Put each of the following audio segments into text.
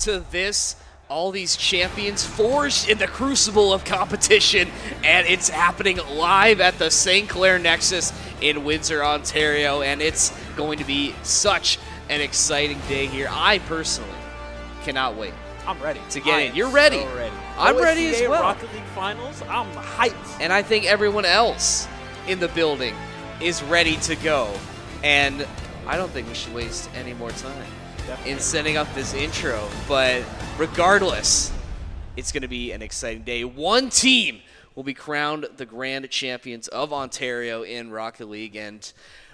to this. All these champions forged in the crucible of competition, and it's happening live at the St. Clair Nexus in Windsor, Ontario, and it's going to be such an exciting day here. I personally cannot wait. I'm ready to get in. You're ready. So ready. I'm OSEA ready as well. Rocket League Finals, I'm hyped. And I think everyone else in the building is ready to go, and I don't think we should waste any more time in setting up this intro, but regardless, it's going to be an exciting day. One team will be crowned the grand champions of Ontario in Rocket League, and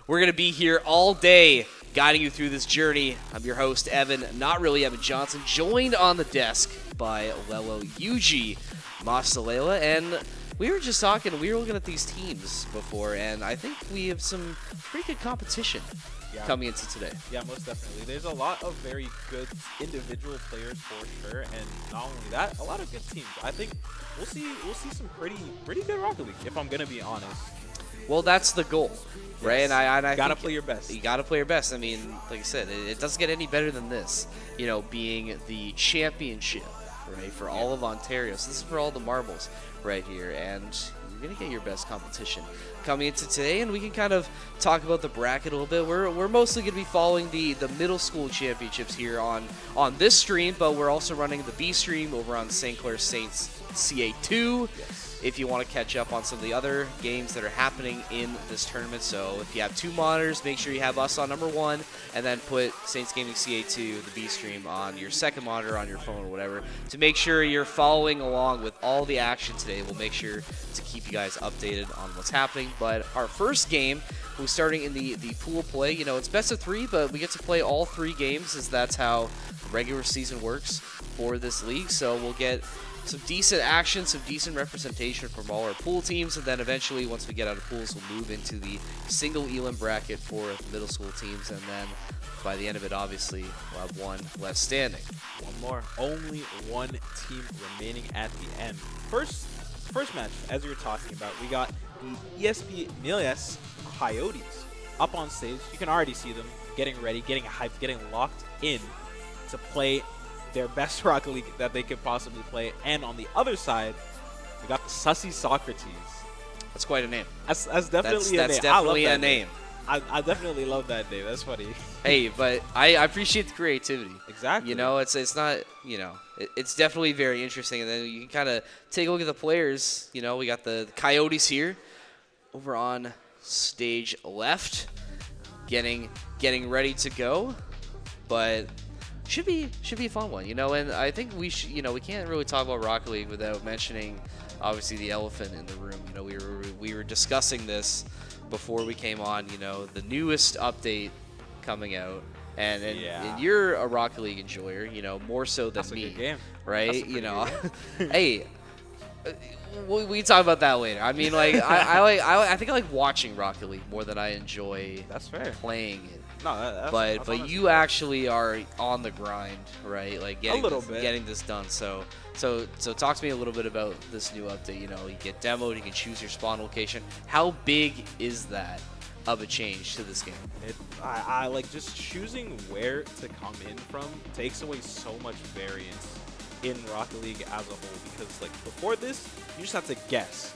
we're going to be here all day guiding you through this journey. I'm your host, Evan, not really Evan Johnson, joined on the desk by Lelo Yuji Masalela, and we were just talking, we were looking at these teams before, and I think we have some pretty good competition coming into today. Yeah, most definitely. There's a lot of very good individual players for sure, and not only that, a lot of good teams. I think we'll see some pretty good Rocket League, if I'm gonna be honest. Well, that's the goal, right? Yes. And I gotta think play your best. You gotta play your best. I mean, like I said, it doesn't get any better than this. You know, being the championship, right, for all of Ontario. So this is for all the marbles right here, and you're gonna get your best competition coming into today, and we can kind of talk about the bracket a little bit. We're mostly going to be following the middle school championships here on this stream, but we're also running the B stream over on St. Clair Saints CA2. Yes. If you want to catch up on some of the other games that are happening in this tournament. So if you have two monitors, make sure you have us on number one, and then put Saints Gaming CA2, the B stream, on your second monitor on your phone or whatever, to make sure you're following along with all the action today. We'll make sure to keep you guys updated on what's happening. But our first game, we're starting in the pool play. You know, it's best of three, but we get to play all three games, as that's how the regular season works for this league. So we'll get some decent action, some decent representation from all our pool teams, and then eventually, once we get out of pools, we'll move into the single elim bracket for the middle school teams, and then by the end of it, obviously, we'll have one left standing. One more. Only one team remaining at the end. First match, as we were talking about, we got the ESP Milias Coyotes up on stage. You can already see them getting ready, getting hyped, getting locked in to play their best Rocket League that they could possibly play. And on the other side, we got the Sussy Socrates. That's quite a name. That's definitely a name. That's definitely a name. I definitely love that name. That's funny. Hey, but I appreciate the creativity. Exactly. You know, it's not, you know, it's definitely very interesting. And then you can kind of take a look at the players. You know, we got the Coyotes here over on stage left, getting ready to go. But should be a fun one, you know, and I think we should, you know, we can't really talk about Rocket League without mentioning obviously the elephant in the room. You know, we were discussing this before we came on, you know, the newest update coming out, and you're a Rocket League enjoyer, you know, more so than me. That's a good game. Right? You know, hey, we talk about that later. I mean, like I think I like watching Rocket League more than I enjoy playing it. No, that's but you actually are on the grind, right? Like getting this done. So talk to me a little bit about this new update. You know, you get demoed, you can choose your spawn location. How big is that of a change to this game? I like just choosing where to come in from takes away so much variance in Rocket League as a whole, because like before this, you just had to guess.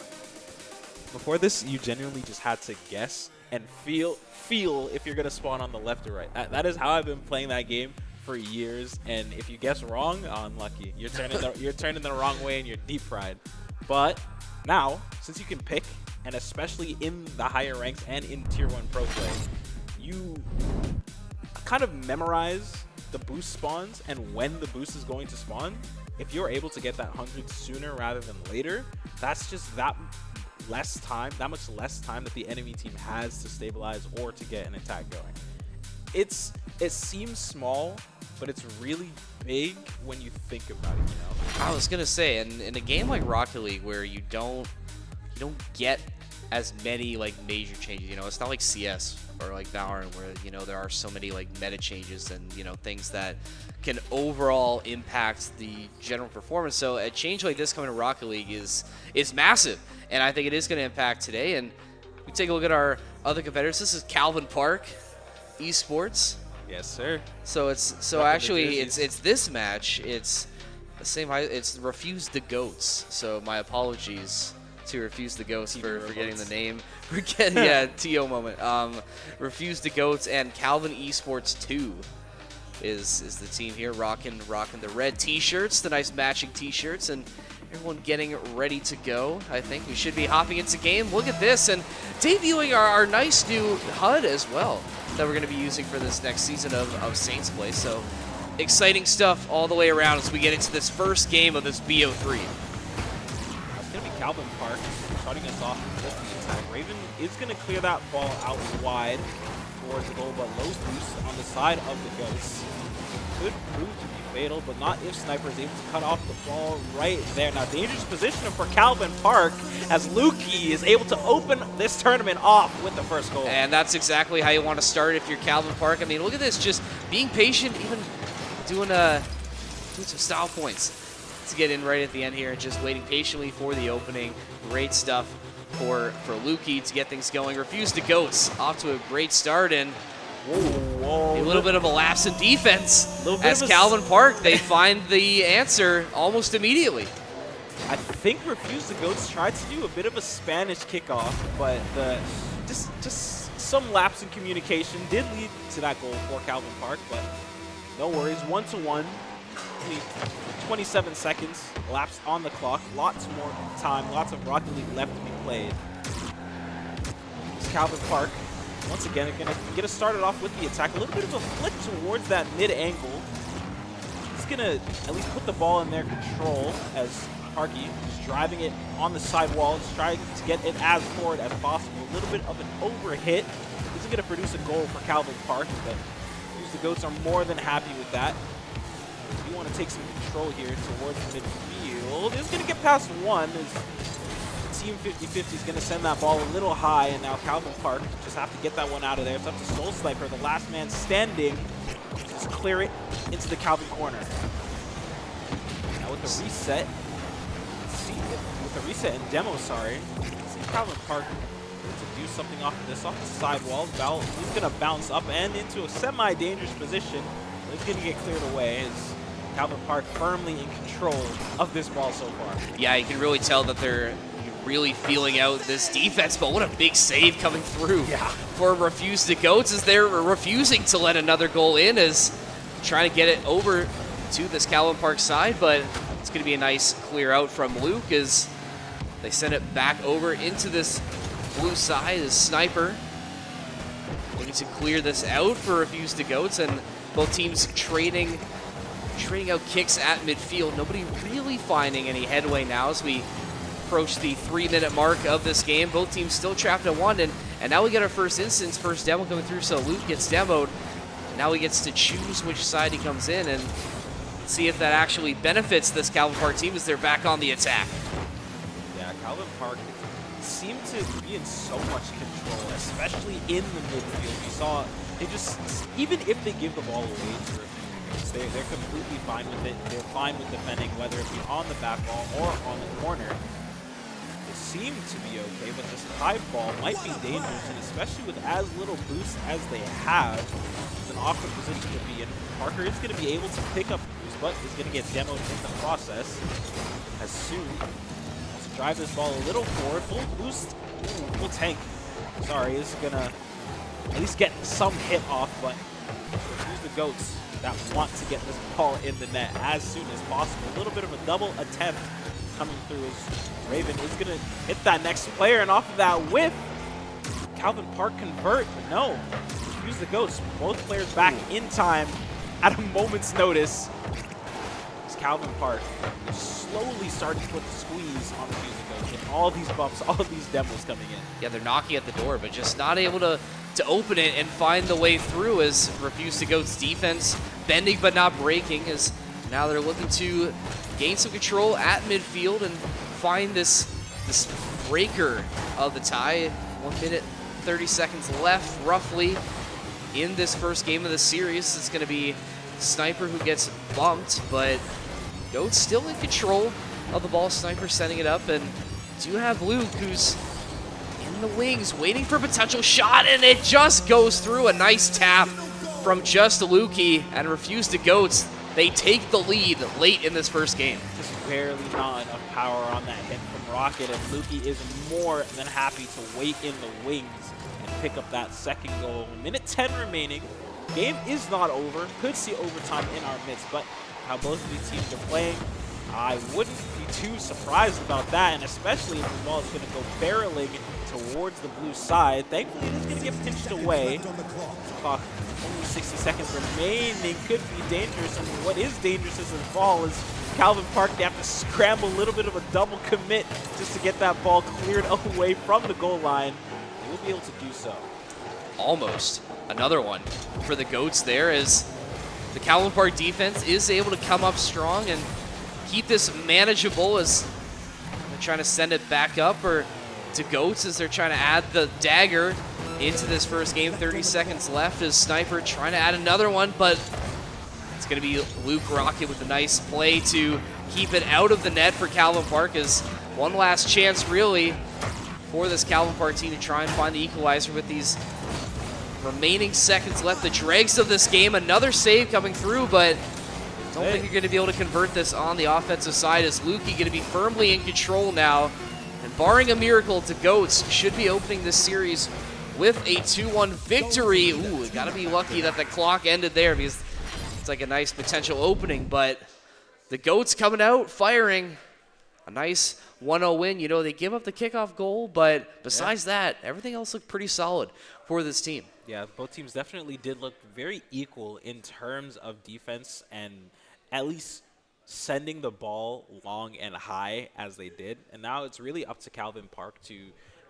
Before this, you genuinely just had to guess and feel if you're gonna spawn on the left or right. That is how I've been playing that game for years. And if you guess wrong, unlucky. You're turning the wrong way and you're deep fried. But now, since you can pick, and especially in the higher ranks and in Tier 1 Pro play, you kind of memorize the boost spawns and when the boost is going to spawn. If you're able to get that 100 sooner rather than later, that's just that much less time that the enemy team has to stabilize or to get an attack going. It seems small, but it's really big when you think about it, you know? I was gonna say, in a game like Rocket League where you don't get as many like major changes, you know, it's not like CS or like Valorant where, you know, there are so many like meta changes and, you know, things that can overall impact the general performance. So a change like this coming to Rocket League is massive, and I think it is going to impact today. And we take a look at our other competitors. This is Calvin Park Esports Yes, sir. So actually it's this match. It's the same height. It's Refuse the Goats. So my apologies to Refuse the Goats for forgetting the name. TO moment. Refuse the Goats and Calvin Esports 2 is the team here, rocking the red T-shirts, the nice matching T-shirts, and everyone getting ready to go. I think we should be hopping into game. Look at this, and debuting our nice new HUD as well that we're going to be using for this next season of Saints Play. So exciting stuff all the way around as we get into this first game of this BO3. It's going to be Calvin Park starting us off with the attack. Raven is going to clear that ball out wide towards the goal, but low boost on the side of the Ghosts. Could prove to be fatal, but not if Sniper is able to cut off the ball right there. Now, dangerous position for Calvin Park as Lukey is able to open this tournament off with the first goal. And that's exactly how you want to start if you're Calvin Park. I mean, look at this, just being patient, even doing some style points to get in right at the end here, and just waiting patiently for the opening. Great stuff for Lukey to get things going. Refuse the Goats off to a great start, and a little bit of a lapse in defense as Calvin Park, they find the answer almost immediately. I think Refuse the Goats tried to do a bit of a Spanish kickoff, but just some lapse in communication did lead to that goal for Calvin Park, but no worries, 1-1. Only 27 seconds lapsed on the clock. Lots more time, lots of Rocket League left to be played. It's Calvin Park. Once again, going to get us started off with the attack. A little bit of a flick towards that mid-angle. He's going to at least put the ball in their control as Parky is driving it on the side wall. Just trying to get it as forward as possible. A little bit of an overhit. Isn't going to produce a goal for Calvin Park, but the Goats are more than happy with that. We want to take some control here towards midfield. It's going to get past one. Team 50-50 is going to send that ball a little high, and now Calvin Park just have to get that one out of there. It's up to Soul Sniper, the last man standing. Just clear it into the Calvin corner. Now with the reset, with the reset and demo, sorry, see Calvin Park to do something off of this, off the sidewall. He's going to bounce up and into a semi-dangerous position. He's going to get cleared away. As Calvin Park firmly in control of this ball so far. Yeah, you can really tell that they're really feeling out this defense, but what a big save coming through for Refuse the Goats as they're refusing to let another goal in, as trying to get it over to this Calvin Park side, but it's going to be a nice clear out from Luke as they send it back over into this blue side. As Sniper looking to clear this out for Refuse the Goats, and both teams trading out kicks at midfield. Nobody really finding any headway now as we approach the 3-minute mark of this game. Both teams still trapped at one, and now we get our first demo coming through, so Luke gets demoed. Now he gets to choose which side he comes in, and see if that actually benefits this Calvin Park team as they're back on the attack. Yeah, Calvin Park seemed to be in so much control, especially in the midfield. You saw they just, even if they give the ball away to Refuse, they're completely fine with it. They're fine with defending, whether it be on the back ball or on the corner. They seem to be okay, but this high ball might be dangerous, and especially with as little boost as they have, it's an awkward position to be in. Parker is going to be able to pick up boost, but is going to get demoed in the process. As soon to drive this ball a little forward, full boost, full tank. Sorry, is going to at least get some hit off, but Refuse the Goats that want to get this ball in the net as soon as possible. A little bit of a double attempt coming through as Raven is going to hit that next player, and off of that whiff, Calvin Park convert, but no. Refuse the Ghosts, both players back in time at a moment's notice. It's Calvin Park slowly starting to put the squeeze on Refuse the Ghosts, and all these bumps, all these demos coming in. Yeah, they're knocking at the door, but just not able to open it and find the way through, as Refuse the Goats defense bending but not breaking, as now they're looking to gain some control at midfield and find this breaker of the tie. 1 minute 30 seconds left roughly in this first game of the series. It's going to be Sniper who gets bumped, but Goats still in control of the ball. Sniper setting it up, and do have Luke who's in the wings waiting for a potential shot, and it just goes through. A nice tap from Just Lukey and Refuse to Goats. They take the lead late in this first game. Just barely not enough power on that hit from Rocket, and Lukey is more than happy to wait in the wings and pick up that second goal. Minute 10 remaining. Game is not over. Could see overtime in our midst, but how both of these teams are playing, I wouldn't be too surprised about that, and especially if the ball is going to go barreling towards the blue side. Thankfully, it is going to get pinched away. Clock, only 60 seconds remaining, could be dangerous, and what is dangerous is the ball is Calvin Park. They have to scramble a little bit of a double commit just to get that ball cleared away from the goal line. They will be able to do so. Almost. Another one for the Goats there as the Calvin Park defense is able to come up strong and keep this manageable as they're trying to send it back up or to Goats as they're trying to add the dagger into this first game. 30 seconds left as Sniper trying to add another one, but it's going to be Luke Rocket with a nice play to keep it out of the net for Calvin Park as one last chance really for this Calvin Park team to try and find the equalizer with these remaining seconds left. The dregs of this game, another save coming through, but don't think you're going to be able to convert this on the offensive side as Lukey going to be firmly in control now. And barring a miracle, to Goats should be opening this series with a 2-1 victory. Ooh, got to be lucky that the clock ended there because it's like a nice potential opening, but the Goats coming out firing a nice 1-0 win. You know, they give up the kickoff goal, but besides that, everything else looked pretty solid for this team. Yeah, both teams definitely did look very equal in terms of defense and at least sending the ball long and high as they did. And now it's really up to Calvin Park to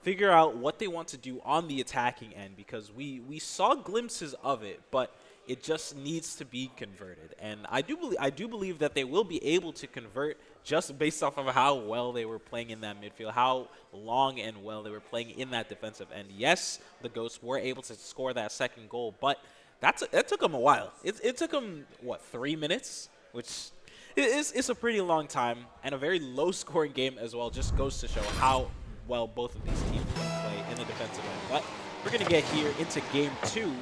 figure out what they want to do on the attacking end because we saw glimpses of it, but it just needs to be converted. And I do believe that they will be able to convert just based off of how well they were playing in that midfield, how long and well they were playing in that defensive end. Yes, the Ghosts were able to score that second goal, but that took them a while. It took them, what, 3 minutes? Which is a pretty long time and a very low-scoring game as well. Just goes to show how well both of these teams can play in the defensive end. But we're going to get here into Game 2.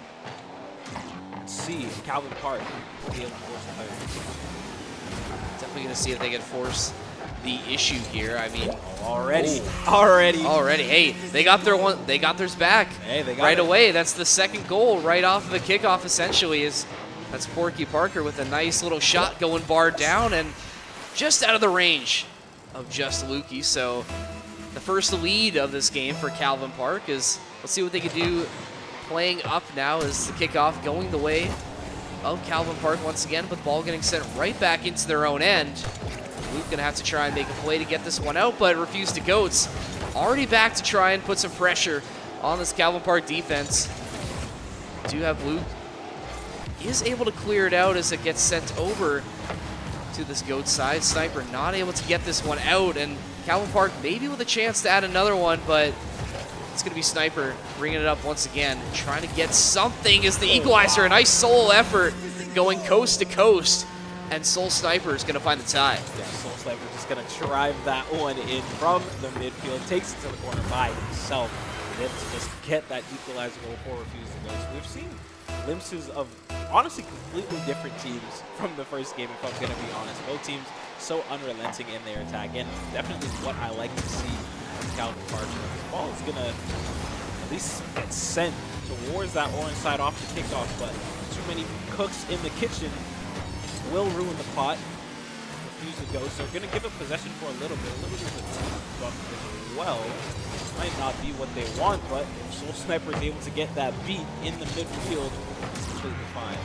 Let's see if Calvin Park will be able to force a player. Definitely going to see if they can force the issue here. I mean, already. Hey, they got their one. They got theirs back. Hey, they got right it. away. That's the second goal right off of the kickoff. Essentially, that's Porky Parker with a nice little shot going bar down and just out of the range of Just Lukey. So the first lead of this game for Calvin Park is. Let's see what they can do. Playing up now is the kickoff going the way of Calvin Park once again, but the ball getting sent right back into their own end. Luke going to have to try and make a play to get this one out, but Refuse to Goats already back to try and put some pressure on this Calvin Park defense. Do have Luke is able to clear it out as it gets sent over to this Goat side. Sniper not able to get this one out, and Calvin Park maybe with a chance to add another one, but it's going to be Sniper bringing it up once again, trying to get something as the equalizer. A nice solo effort going coast to coast, and Soul Sniper is going to find the tie. Yeah, Soul Sniper just going to drive that one in from the midfield, takes it to the corner by himself, and able to just get that equalizer goal for Refuse to Go. So we've seen glimpses of honestly completely different teams from the first game, if I'm going to be honest. Both teams so unrelenting in their attack, and definitely what I like to see from Calvin Park. The ball is going to at least get sent towards that orange side off the kickoff, but too many cooks in the kitchen will ruin the pot. Refuse to Go, so they're going to give up possession for a little bit of a team buff as well. Might not be what they want, but if Soul Sniper is able to get that beat in the midfield, it's completely fine.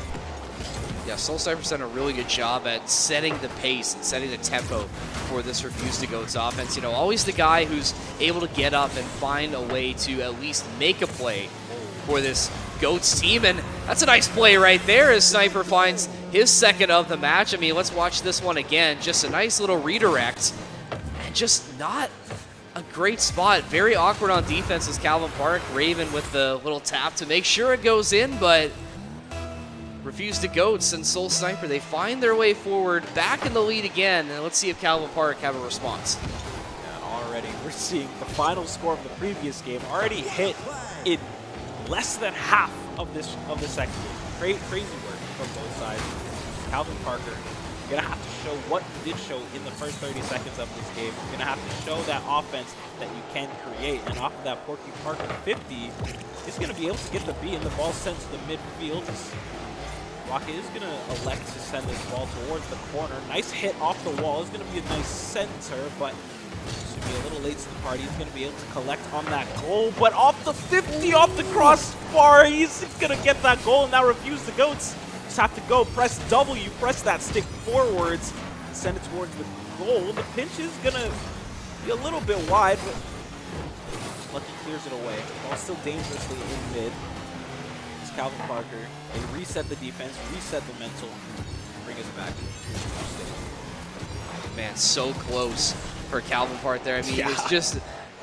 Yeah, Soul Sniper's done a really good job at setting the pace and setting the tempo for this Refuse to Go's offense. You know, always the guy who's able to get up and find a way to at least make a play for this Goats team. And that's a nice play right there as Sniper finds his second of the match. I mean, let's watch this one again. Just a nice little redirect and just not a great spot. Very awkward on defense as Calvin Park. Raven with the little tap to make sure it goes in, but Refuse to Goats and Soul Sniper, they find their way forward, back in the lead again, and let's see if Calvin Park have a response. Yeah, already we're seeing the final score of the previous game already hit in less than half of the second game. crazy work from both sides. Calvin Parker, you're going to have to show what you did show in the first 30 seconds of this game. You're going to have to show that offense that you can create. And off of that Porky Parker 50, he's going to be able to get the B and the ball sent to the midfield. Rocket is going to elect to send this ball towards the corner. Nice hit off the wall. It's going to be a nice center, but it's going to be a little late to the party. He's going to be able to collect on that goal, but off the 50, off the crossbar, he's going to get that goal and now refuse the Goats. Just have to go, press W, press that stick forwards, and send it towards the goal. The pinch is going to be a little bit wide, but Lucky clears it away. Ball still dangerously in mid. It's Calvin Parker. They reset the defense, reset the mental, bring us back. Man, so close for Calvin Park there. I mean, it was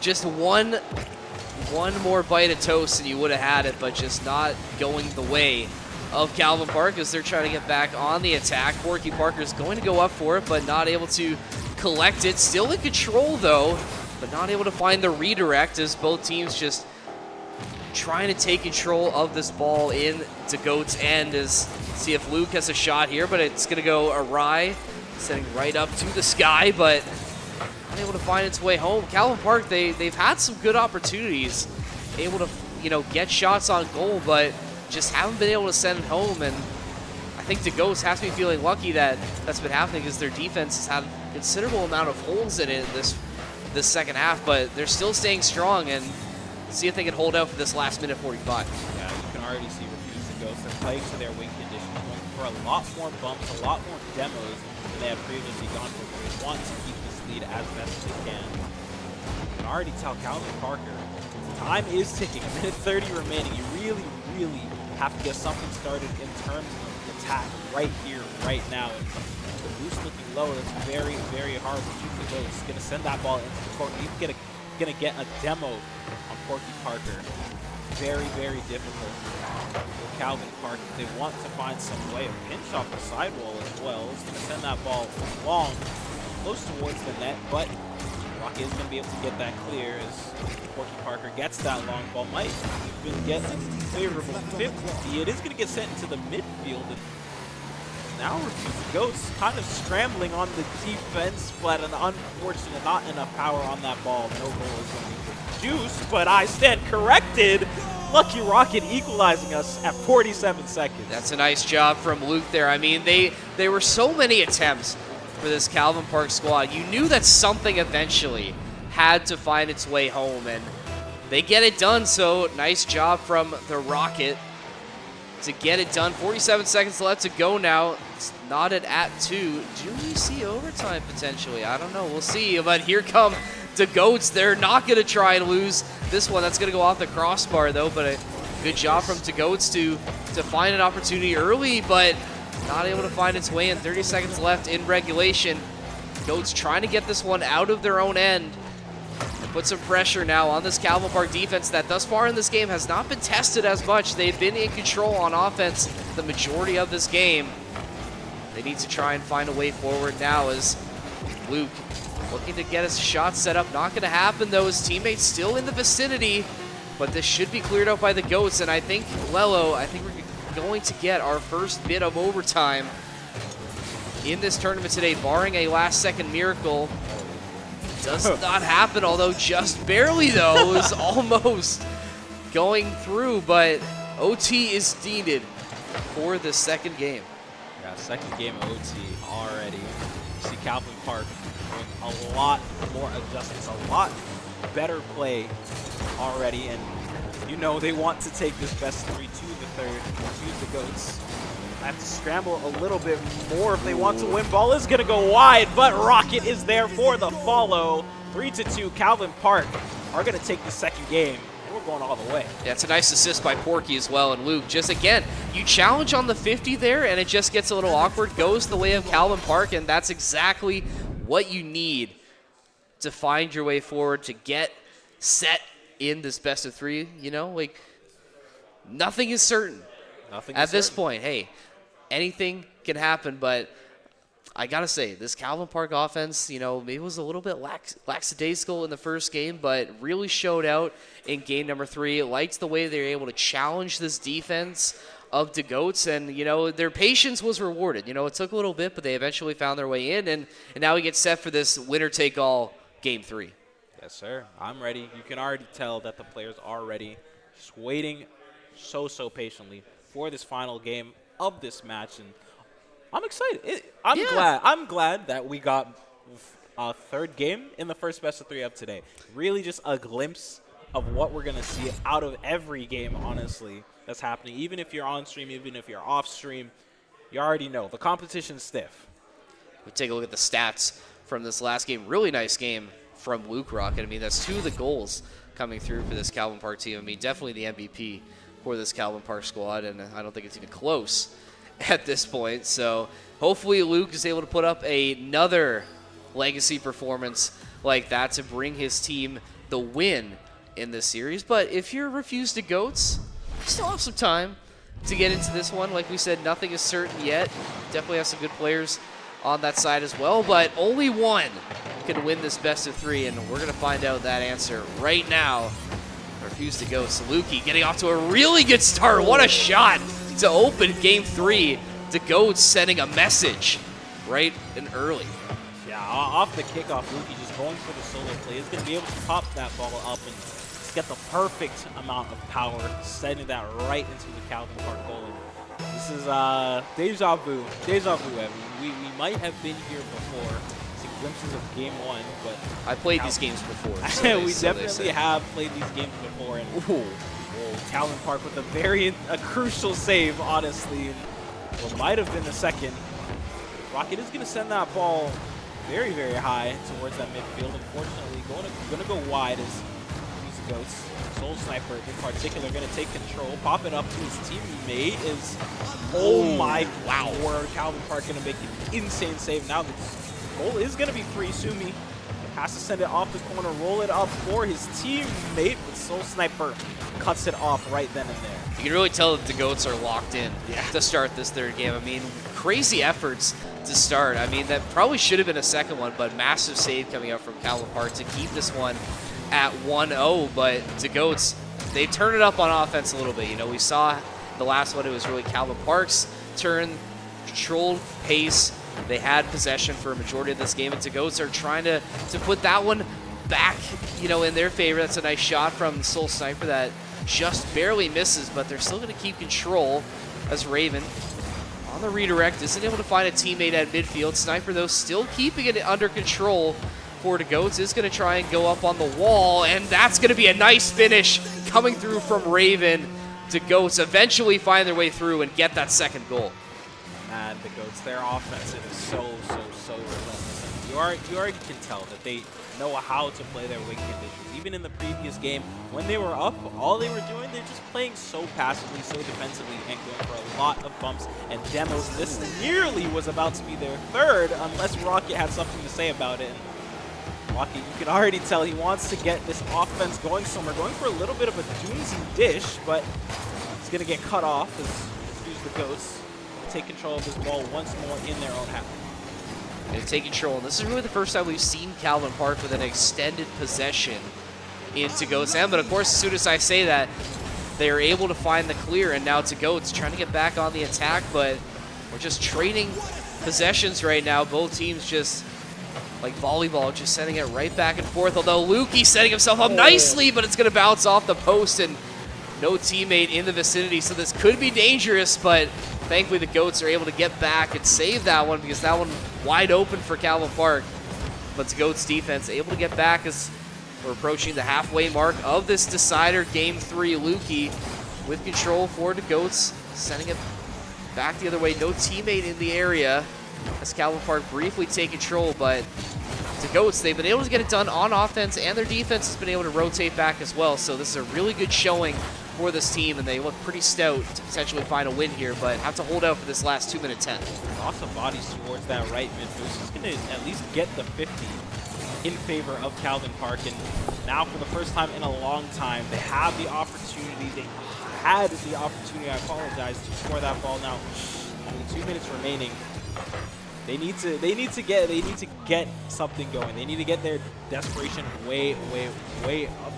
just one more bite of toast and you would have had it, but just not going the way of Calvin Park as they're trying to get back on the attack. Porky Parker's going to go up for it, but not able to collect it. Still in control, though, but not able to find the redirect as both teams just trying to take control of this ball in to Goat's end. As see if Luke has a shot here, but it's going to go awry, sending right up to the sky, but unable to find its way home. Calvin Park, they've had some good opportunities, able to get shots on goal, but just haven't been able to send it home. And I think the Ghosts have to be feeling lucky that that's been happening, because their defense has had a considerable amount of holes in it this second half, but they're still staying strong, and see if they can hold out for this last minute 45. Yeah, you can already see Refuse the Ghosts. They're playing to their wing conditions, going for a lot more bumps, a lot more demos than they had previously gone for. They want to keep this lead as best as they can. You can already tell Calvin Parker, time is ticking. A minute 30 remaining. You really, really have to get something started in terms of attack right here, right now. And the boost looking low. That's very, very hard for Refuse the Ghosts. Going to send that ball into the corner. He's going to get a demo on Porky Parker. Very, very difficult for Calvin Parker. They want to find some way of pinch off the sidewall as well. He's going to send that ball long, close towards the net, but Rocky is going to be able to get that clear as Porky Parker gets that long ball. Might even get a favorable 50. It is going to get sent into the midfield. And now Refuse the Ghosts kind of scrambling on the defense, but an unfortunate, not enough power on that ball. No goal is going to be produced, but I stand corrected. Lucky Rocket equalizing us at 47 seconds. That's a nice job from Luke there. I mean, they were so many attempts for this Calvin Park squad. You knew that something eventually had to find its way home, and they get it done. So nice job from the Rocket to get it done. 47 seconds left to go now. It's knotted at 2. Do we see overtime potentially? I don't know. We'll see. But here come the Goats. They're not going to try and lose this one. That's going to go off the crossbar, though. But a good job from the Goats to find an opportunity early, but not able to find its way in. 30 seconds left in regulation. Goats trying to get this one out of their own end and put some pressure now on this Calvin Park defense that thus far in this game has not been tested as much. They've been in control on offense the majority of this game. They need to try and find a way forward now as Luke looking to get his shot set up. Not going to happen, though. His teammates still in the vicinity, but this should be cleared out by the Goats. And I think, Lello, we're going to get our first bit of overtime in this tournament today, barring a last-second miracle. Does not happen, although just barely, though. It was almost going through, but OT is needed for the second game. Yeah, second game of OT already. You see Calvin Park doing a lot more adjustments, a lot better play already, and they want to take this best 3 to the third, to the Goats. Have to scramble a little bit more if they want to win. Ball is going to go wide, but Rocket is there for the follow. 3-2, Calvin Park are going to take the second game, and we're going all the way. Yeah, it's a nice assist by Porky as well, and Luke, just again, you challenge on the 50 there, and it just gets a little awkward, goes the way of Calvin Park, and that's exactly what you need to find your way forward, to get set in this best of 3. Nothing is certain. At this point. Hey, anything can happen, but I got to say, this Calvin Park offense, maybe it was a little bit lackadaisical in the first game, but really showed out in game number 3. Liked the way they were able to challenge this defense of the Goats, and their patience was rewarded. It took a little bit, but they eventually found their way in, and now we get set for this winner-take-all Game 3. Yes, sir. I'm ready. You can already tell that the players are ready, just waiting so patiently for this final game of this match, and I'm excited. I'm glad that we got a third game in the first best of 3 of today. Really just a glimpse of what we're going to see out of every game, honestly, that's happening. Even if you're on stream, even if you're off stream, you already know. The competition's stiff. We take a look at the stats from this last game. Really nice game from Luke Rocket. I mean, that's 2 of the goals coming through for this Calvin Park team. I mean, definitely the MVP for this Calvin Park squad, and I don't think it's even close at this point. So hopefully Luke is able to put up another legacy performance like that to bring his team the win in this series. But if you're Refused to Goats, you still have some time to get into this one. Like we said, nothing is certain yet. Definitely have some good players on that side as well, but only one can win this best of 3, and we're going to find out that answer right now. Refused to Goats. Lukey getting off to a really good start. What a shot to open Game 3. The Goats sending a message right and early. Yeah, off the kickoff, Lukey just going for the solo play. He's going to be able to pop that ball up and get the perfect amount of power, sending that right into the Calvin Park goal. This is deja vu, Evan. We might have been here before, seeing glimpses of Game 1, but I played these games before. So we definitely have played these games before. And Calvin Park with a crucial save, honestly. What might have been the second. Rocket is going to send that ball very high towards that midfield. Unfortunately, going to go wide as these Goats. Soul Sniper in particular going to take control, pop it up to his teammate. Wow. Calvin Park going to make an insane save. Now the goal is going to be free. Sumi has to send it off the corner, roll it up for his teammate, but Soul Sniper cuts it off right then and there. You can really tell that the Goats are locked in to start this third game. I mean, crazy efforts to start. I mean, that probably should have been a second one, but massive save coming out from Calvin Park to keep this one at 1-0. But the Goats, they turn it up on offense a little bit. We saw the last one, it was really Calvin Park's turn, controlled pace. They had possession for a majority of this game, and the Goats are trying to put that one back, in their favor. That's a nice shot from Soul Sniper that just barely misses, but they're still going to keep control as Raven on the redirect isn't able to find a teammate at midfield. Sniper, though, still keeping it under control for the Goats. Is going to try and go up on the wall, and that's going to be a nice finish coming through from Raven. The Goats eventually find their way through and get that second goal. Man, the Goats, their offensive is so relentless. You already can tell that they know how to play their wing conditions. Even in the previous game, when they were up, all they were doing, they're just playing so passively, so defensively, and going for a lot of bumps and demos. This nearly was about to be their third, unless Rocket had something to say about it. And Rocket, you can already tell he wants to get this offense going somewhere, going for a little bit of a doozy dish, but it's going to get cut off as the Goats take control of this ball once more in their own half. And take control. And this is really the first time we've seen Calvin Park with an extended possession into Goats end. But of course, as soon as I say that, they are able to find the clear, and now to Goats trying to get back on the attack, but we're just trading possessions right now. Both teams just like volleyball, just sending it right back and forth. Although Lukey setting himself up nicely, but it's going to bounce off the post, and no teammate in the vicinity, so this could be dangerous, but thankfully the Goats are able to get back and save that one, because that one wide open for Calvin Park. But the Goats defense able to get back as we're approaching the halfway mark of this decider, Game 3. Lukey with control for the Goats, sending it back the other way. No teammate in the area as Calvin Park briefly take control, but the Goats, they've been able to get it done on offense, and their defense has been able to rotate back as well. So this is a really good showing for this team, and they look pretty stout to potentially find a win here, but have to hold out for this last 2-minute 10. Lots of bodies towards that right mid boost. He's going to at least get the 50 in favor of Calvin Park, and now for the first time in a long time, they have the opportunity. They had the opportunity, I apologize, to score that ball now. Only 2 minutes remaining. They need to get something going. They need to get their desperation way up.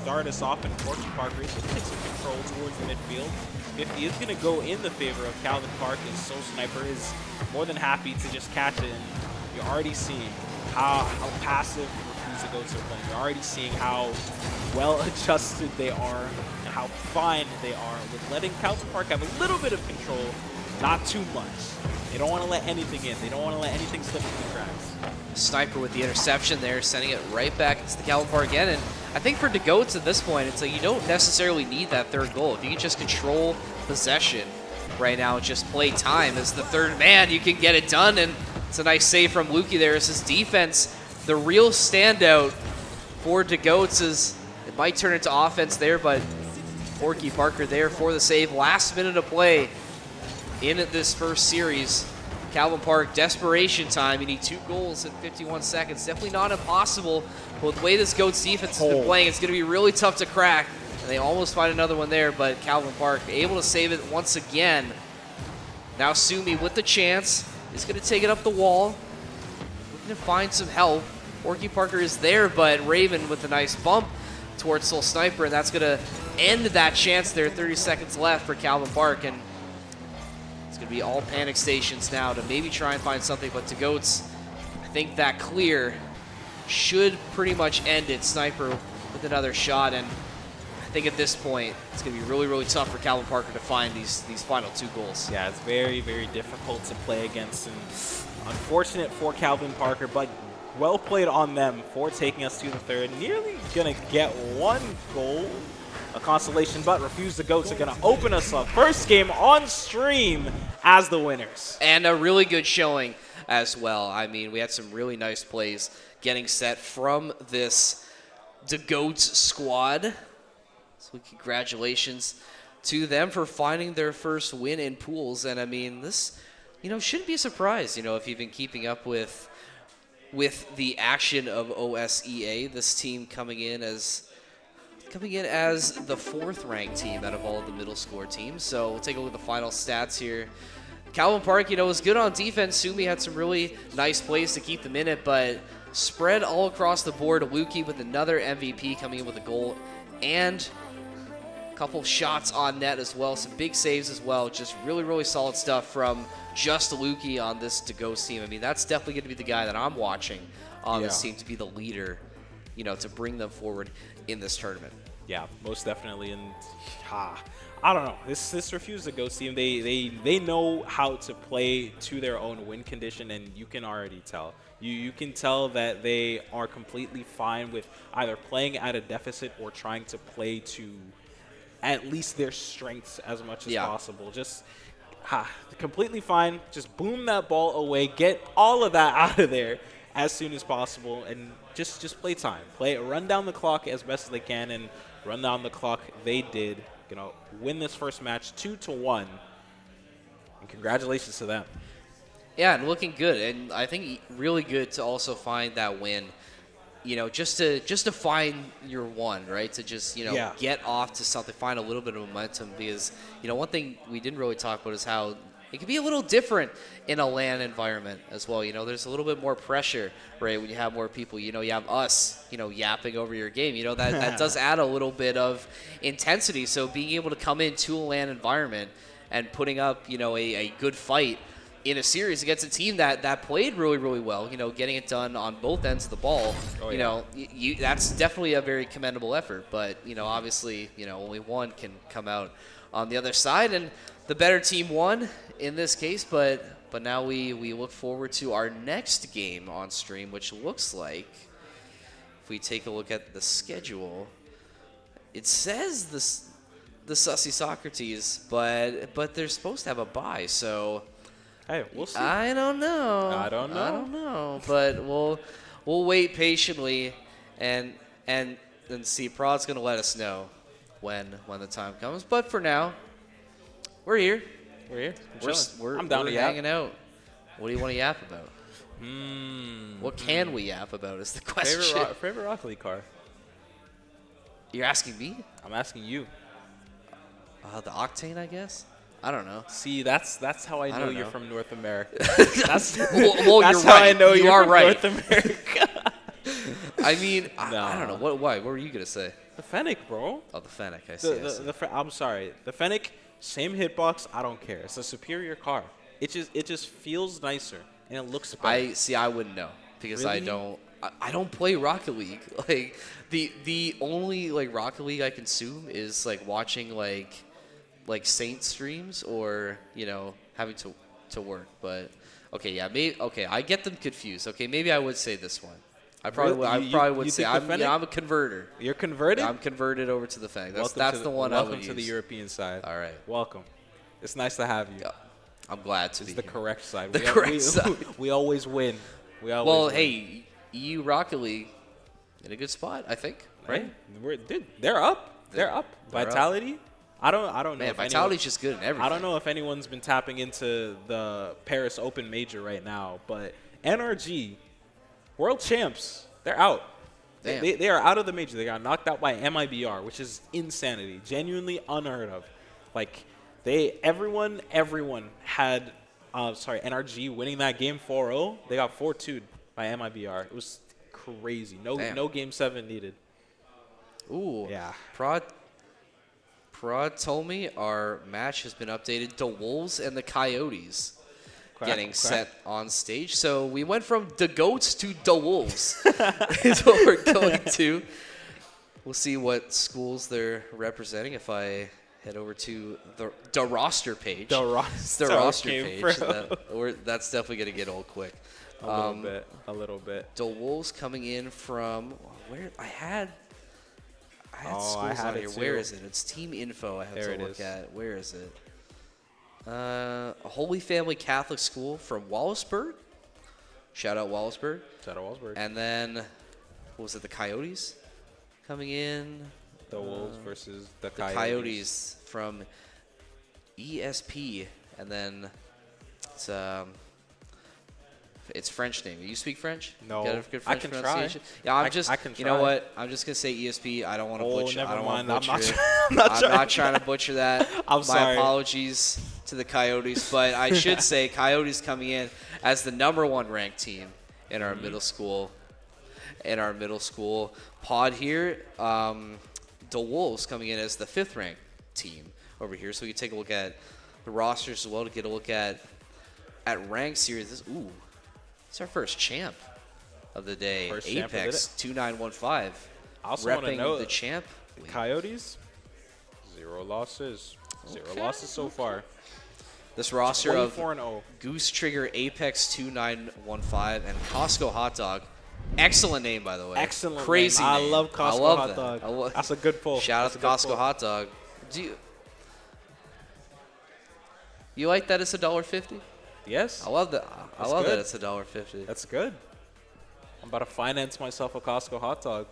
start us off, and Forky Parker is going to take some control towards the midfield. 50 is going to go in the favor of Calvin Park, as Soul Sniper is more than happy to just catch it. And you're already seeing how passive Refuse the Goats are playing. You're already seeing how well adjusted they are and how fine they are with letting Calvin Park have a little bit of control, not too much. They don't want to let anything in. They don't want to let anything slip through the cracks. Sniper with the interception there, sending it right back into the Calvin Park again. And I think for DeGoats at this point, it's like you don't necessarily need that third goal. If you can just control possession right now, just play time as the third man, you can get it done. And it's a nice save from Lukey there as his defense. The real standout for DeGoats is it might turn into offense there, but Forky Parker there for the save. Last minute of play in this first series. Calvin Park, desperation time. You need 2 goals in 51 seconds. Definitely not impossible, but with the way this Goats defense has been playing, it's going to be really tough to crack. And they almost find another one there, but Calvin Park able to save it once again. Now Sumi with the chance is going to take it up the wall. Looking to find some help. Forky Parker is there, but Raven with a nice bump towards Soul Sniper, and that's going to end that chance there. 30 seconds left for Calvin Park, and it's going to be all panic stations now to maybe try and find something, but to Goats, I think that clear should pretty much end it. Sniper with another shot, and I think at this point, it's going to be really, really tough for Calvin Parker to find these final 2 goals. Yeah, it's very, very difficult to play against, and unfortunate for Calvin Parker, but well played on them for taking us to the third. Nearly going to get 1 goal. A consolation, but Refuse the Goats are going to open us up. First game on stream as the winners. And a really good showing as well. I mean, we had some really nice plays getting set from this the Goats squad. So congratulations to them for finding their first win in pools. And I mean, this, shouldn't be a surprise, if you've been keeping up with the action of OSEA. This team coming in as the 4th ranked team out of all of the middle score teams. So we'll take a look at the final stats here. Calvin Park, was good on defense. Sumi had some really nice plays to keep them in it, but spread all across the board. Lukey with another MVP coming in with a goal and a couple shots on net as well. Some big saves as well. Just really, really solid stuff from just Lukey on this DeGoats team. I mean, that's definitely going to be the guy that I'm watching on this team to be the leader, to bring them forward in this tournament. Yeah, most definitely. And I don't know. This Refuse the Goats team, they know how to play to their own win condition, and you can already tell. You can tell that they are completely fine with either playing at a deficit or trying to play to at least their strengths as much as possible. Just completely fine. Just boom that ball away. Get all of that out of there as soon as possible, and just play time. Run down the clock as best as they can, and run down the clock they did. Win this first match 2-1, and congratulations to them. Yeah, and looking good, and I think really good to also find that win. Just to find your one, right? To just get off to something, find a little bit of momentum, because one thing we didn't really talk about is how it can be a little different in a LAN environment as well. There's a little bit more pressure, right, when you have more people. You have us, yapping over your game. That does add a little bit of intensity. So being able to come into a LAN environment and putting up, a good fight in a series against a team that played really, really well, getting it done on both ends of the ball, that's definitely a very commendable effort. But, obviously, only one can come out on the other side, and the better team won in this case. But now we look forward to our next game on stream, which looks like, if we take a look at the schedule, it says the Sussy Socrates, but they're supposed to have a bye, so hey, we'll see. I don't know. But we'll wait patiently and see. Prod's gonna let us know when the time comes. But for now, we're here. I'm down to hanging out. What do you want to yap about? What can we yap about is the question. Favorite Rocket League car? You're asking me? I'm asking you. The Octane, I guess. I don't know. See, that's how I know you're from North America. That's you're how right. I know you you're are from right. North America. I mean, No. I don't know. Why? What were you gonna say? The Fennec, bro. Oh, the Fennec. I see. I see. I'm sorry. The Fennec, same hitbox. I don't care. It's a superior car. It just feels nicer and it looks better. I see. I wouldn't know because I Really? don't. I don't play Rocket League. Like the only like Rocket League I consume is like watching like Saint streams or having to work. But okay, yeah, maybe okay. I get them confused. Okay, maybe I would say this one. I probably Really? would, I You- probably you would say think the I'm Fennec? I'm a converter. You're converted. I'm converted over to the Fennec. That's Welcome to the one I welcome would to the use. European side. All right. Welcome. It's nice to have you. Yeah, I'm glad to It's be the here. correct side. The correct side. We always win. We always Well, win. hey, EU Rocket League in a good spot, I think. Right? Dude, they're up. They're up. They're up. Vitality. I don't know. Man, if Vitality's just good in everything. I don't know if anyone's been tapping into the Paris Open Major right now, but NRG, world champs, they're out. Damn. They are out of the major. They got knocked out by MIBR, which is insanity, genuinely unheard of. Like everyone had NRG winning that game 4-0. They got 4-2'd by MIBR. It was crazy. Damn. No game 7 needed. Ooh. Yeah. Prod told me our match has been updated to Wolves and the Coyotes getting set on stage. So we went from the Goats to the Wolves is what we're going to. We'll see what schools they're representing if I head over to the roster page. The roster, The roster page. Bro. That's definitely going to get old quick. A little bit. The Wolves coming in from where I had schools I had on it here. too. Where is it? It's team info. I have There to it look is. at. Where is it? A Holy Family Catholic School from Wallaceburg. Shout out Wallaceburg. Shadow Wallsburg. And then what was it? The Coyotes coming in. The Wolves versus the The Coyotes from ESP, and then it's French name. You speak French? No. Got a good I French can pronunciation? try. Yeah, I can You know try. what? I'm just gonna say ESP. I don't want to butcher. Never I don't want mind. to I'm butcher not, it. I'm I'm not trying to butcher that. I'm My sorry. apologies to the Coyotes, but I should say Coyotes coming in as the #1 ranked team in our middle school. In our middle school pod here, the Wolves coming in as the 5th ranked team over here. So we can take a look at the rosters as well to get a look at ranks here. It's our first champ of the day. First champ of the Apex 2915. I also want to repping know the champ. the Coyotes, 0 losses. 0 losses so far. This roster of 24-0. Goose Trigger, Apex 2915, and Costco Hot Dog. Excellent name, by the way. Excellent. Crazy name. name. I love Costco love Hot that. Dog. That's a good pull. Shout out That's to a good Costco pull. Hot Dog. You like that it's $1.50? Yes. I love that. I That's love that good. it's $1.50. That's good. I'm about to finance myself a Costco hot dog.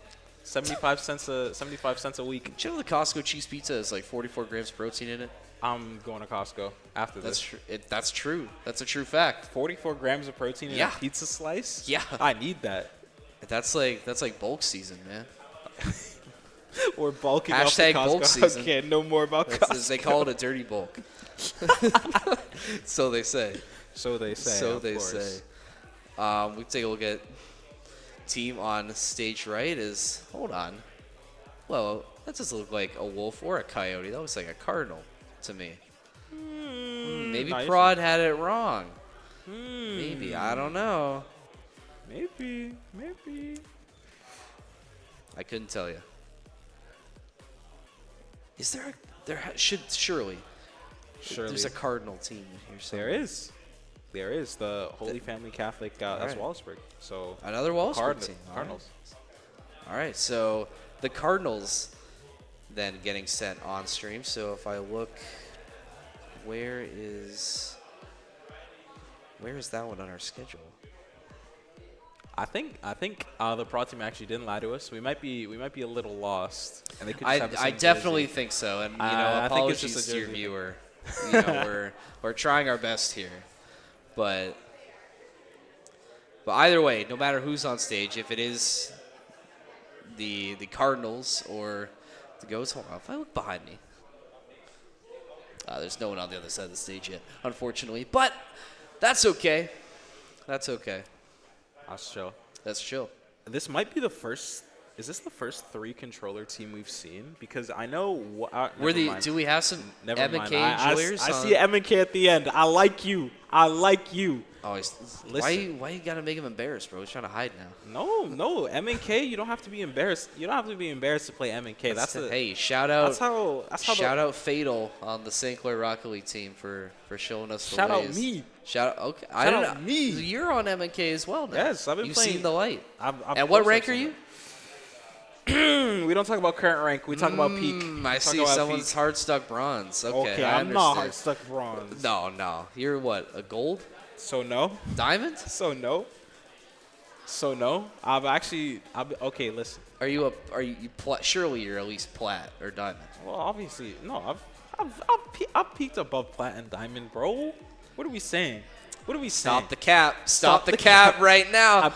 75 cents a week. Did you know the Costco cheese pizza is like 44 grams of protein in it? I'm going to Costco after That's this. true. That's true. That's a true fact. 44 grams of protein in Yeah. a pizza slice? Yeah. I need that. That's like bulk season, man. We're bulking Hashtag up the Costco. bulk season. Okay, no more about Costco. They call it a dirty bulk. So they say. So they say. So of they course. say. We take a look at team on stage right is, hold on. Well, that doesn't look like a wolf or a coyote. That looks like a cardinal to me. Maybe nice. Prod had it wrong. Maybe. I don't know. Maybe. I couldn't tell you. Is surely there's a cardinal team in here somewhere. There is the Holy Family Catholic. That's right. Wallaceburg. So Another Wallaceburg team. All right. Cardinals. All right, so the Cardinals then getting set on stream. So if I look, where is that one on our schedule? I think the Pro team actually didn't lie to us. We might be a little lost, and they could just have the I same definitely jersey. think so, and I think it's just apologies a to your jersey. viewer. We're trying our best here, but either way, no matter who's on stage, if it is the Cardinals or the Goats, hold on, if I look behind me, there's no one on the other side of the stage yet, unfortunately, but that's okay. That's okay. That's chill. That's chill. This might be the first Is this the first 3 controller team we've seen? Because I know. Do we have some Never M and mind. K enjoyers? I see M and K at the end. I like you. Oh, why you gotta make him embarrassed, bro? He's trying to hide now. No. M and K. You don't have to be embarrassed. You don't have to be embarrassed to play M and K. Hey, shout out. Shout out Fatal on the St. Clair Rocket League team for showing us the Shout ways. out me. Okay. Shout out me. You're on M and K as well now. Yes, I've been You've playing. seen the light. And what rank are you? We don't talk about current rank. We talk about peak. I see someone's hard stuck bronze. Okay, I'm not hard stuck bronze. No. You're what? A gold? So no. Diamond? So no. Okay. Listen. Surely you're at least plat or diamond. Well, obviously no. I've peaked above plat and diamond, bro. What are we saying? Stop the cap. Stop the cap right now. I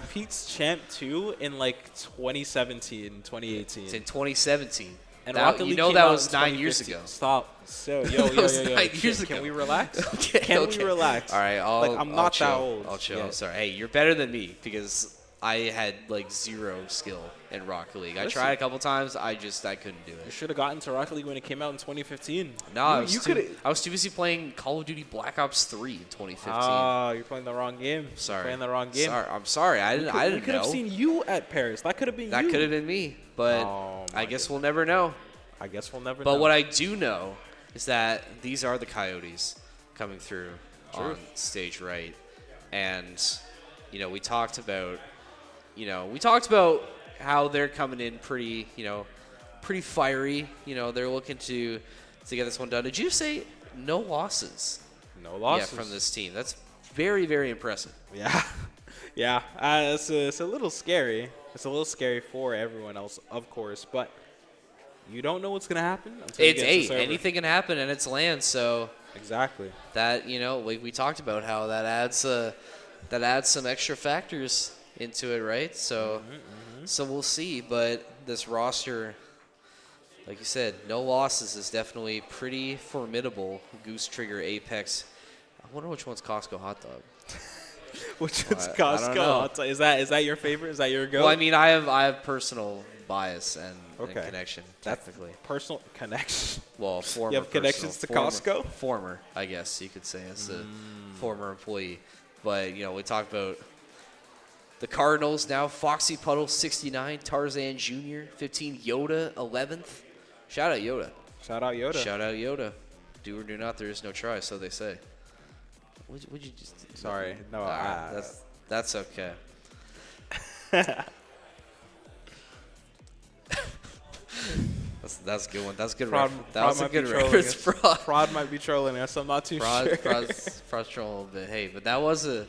peaked champ 2 in like 2017, 2018. It's in 2017. And that was 9 years ago. Stop. So, yo. 9 years ago. Can we relax? Okay. We relax? All right. I'm not that old. I'll chill. Yeah. I'm sorry. Hey, you're better than me because I had like 0 skill in Rocket League. I tried a couple times. I couldn't do You it. should have gotten to Rocket League when it came out in 2015. No, I was too busy playing Call of Duty Black Ops 3 in 2015. Oh, you're playing the wrong game. Sorry. Playing the wrong game. I'm sorry. I didn't know. We could have seen you at Paris. That could have been you. That could have been me. But I guess we'll never know. But what I do know is that these are the Coyotes coming through on stage right. And, we talked about how they're coming in pretty fiery. They're looking to get this one done. Did you say no losses? No losses. Yeah, from this team. That's very, very impressive. Yeah. Yeah. It's a little scary. It's a little scary for everyone else, of course. But you don't know what's going to happen until you get to the server. Anything can happen, and it's land. So exactly. That, we talked about how that adds some extra factors into it, right? So so we'll see. But this roster, like you said, no losses is definitely pretty formidable. Goose Trigger, Apex. I wonder which one's Costco hot dog. Which one's Costco hot dog? Is that your favorite? Is that your go? Well, I mean, I have personal bias and connection, technically. Personal connection? Well, former. You have connections to Costco? Former, I guess you could say, as a former employee. But, we talked about the Cardinals now. Foxy Puddle, 69. Tarzan Jr., 15. Yoda, 11th. Shout out Yoda. Shout out Yoda. Shout out Yoda. Do or do not, there is no try, so they say. Would you just... Sorry. No, that's okay. That's a good one. That's a good reference. That was a good reference. Fraud might be trolling us. I'm not too sure. Fraud's trolling a little bit. Hey, but that was a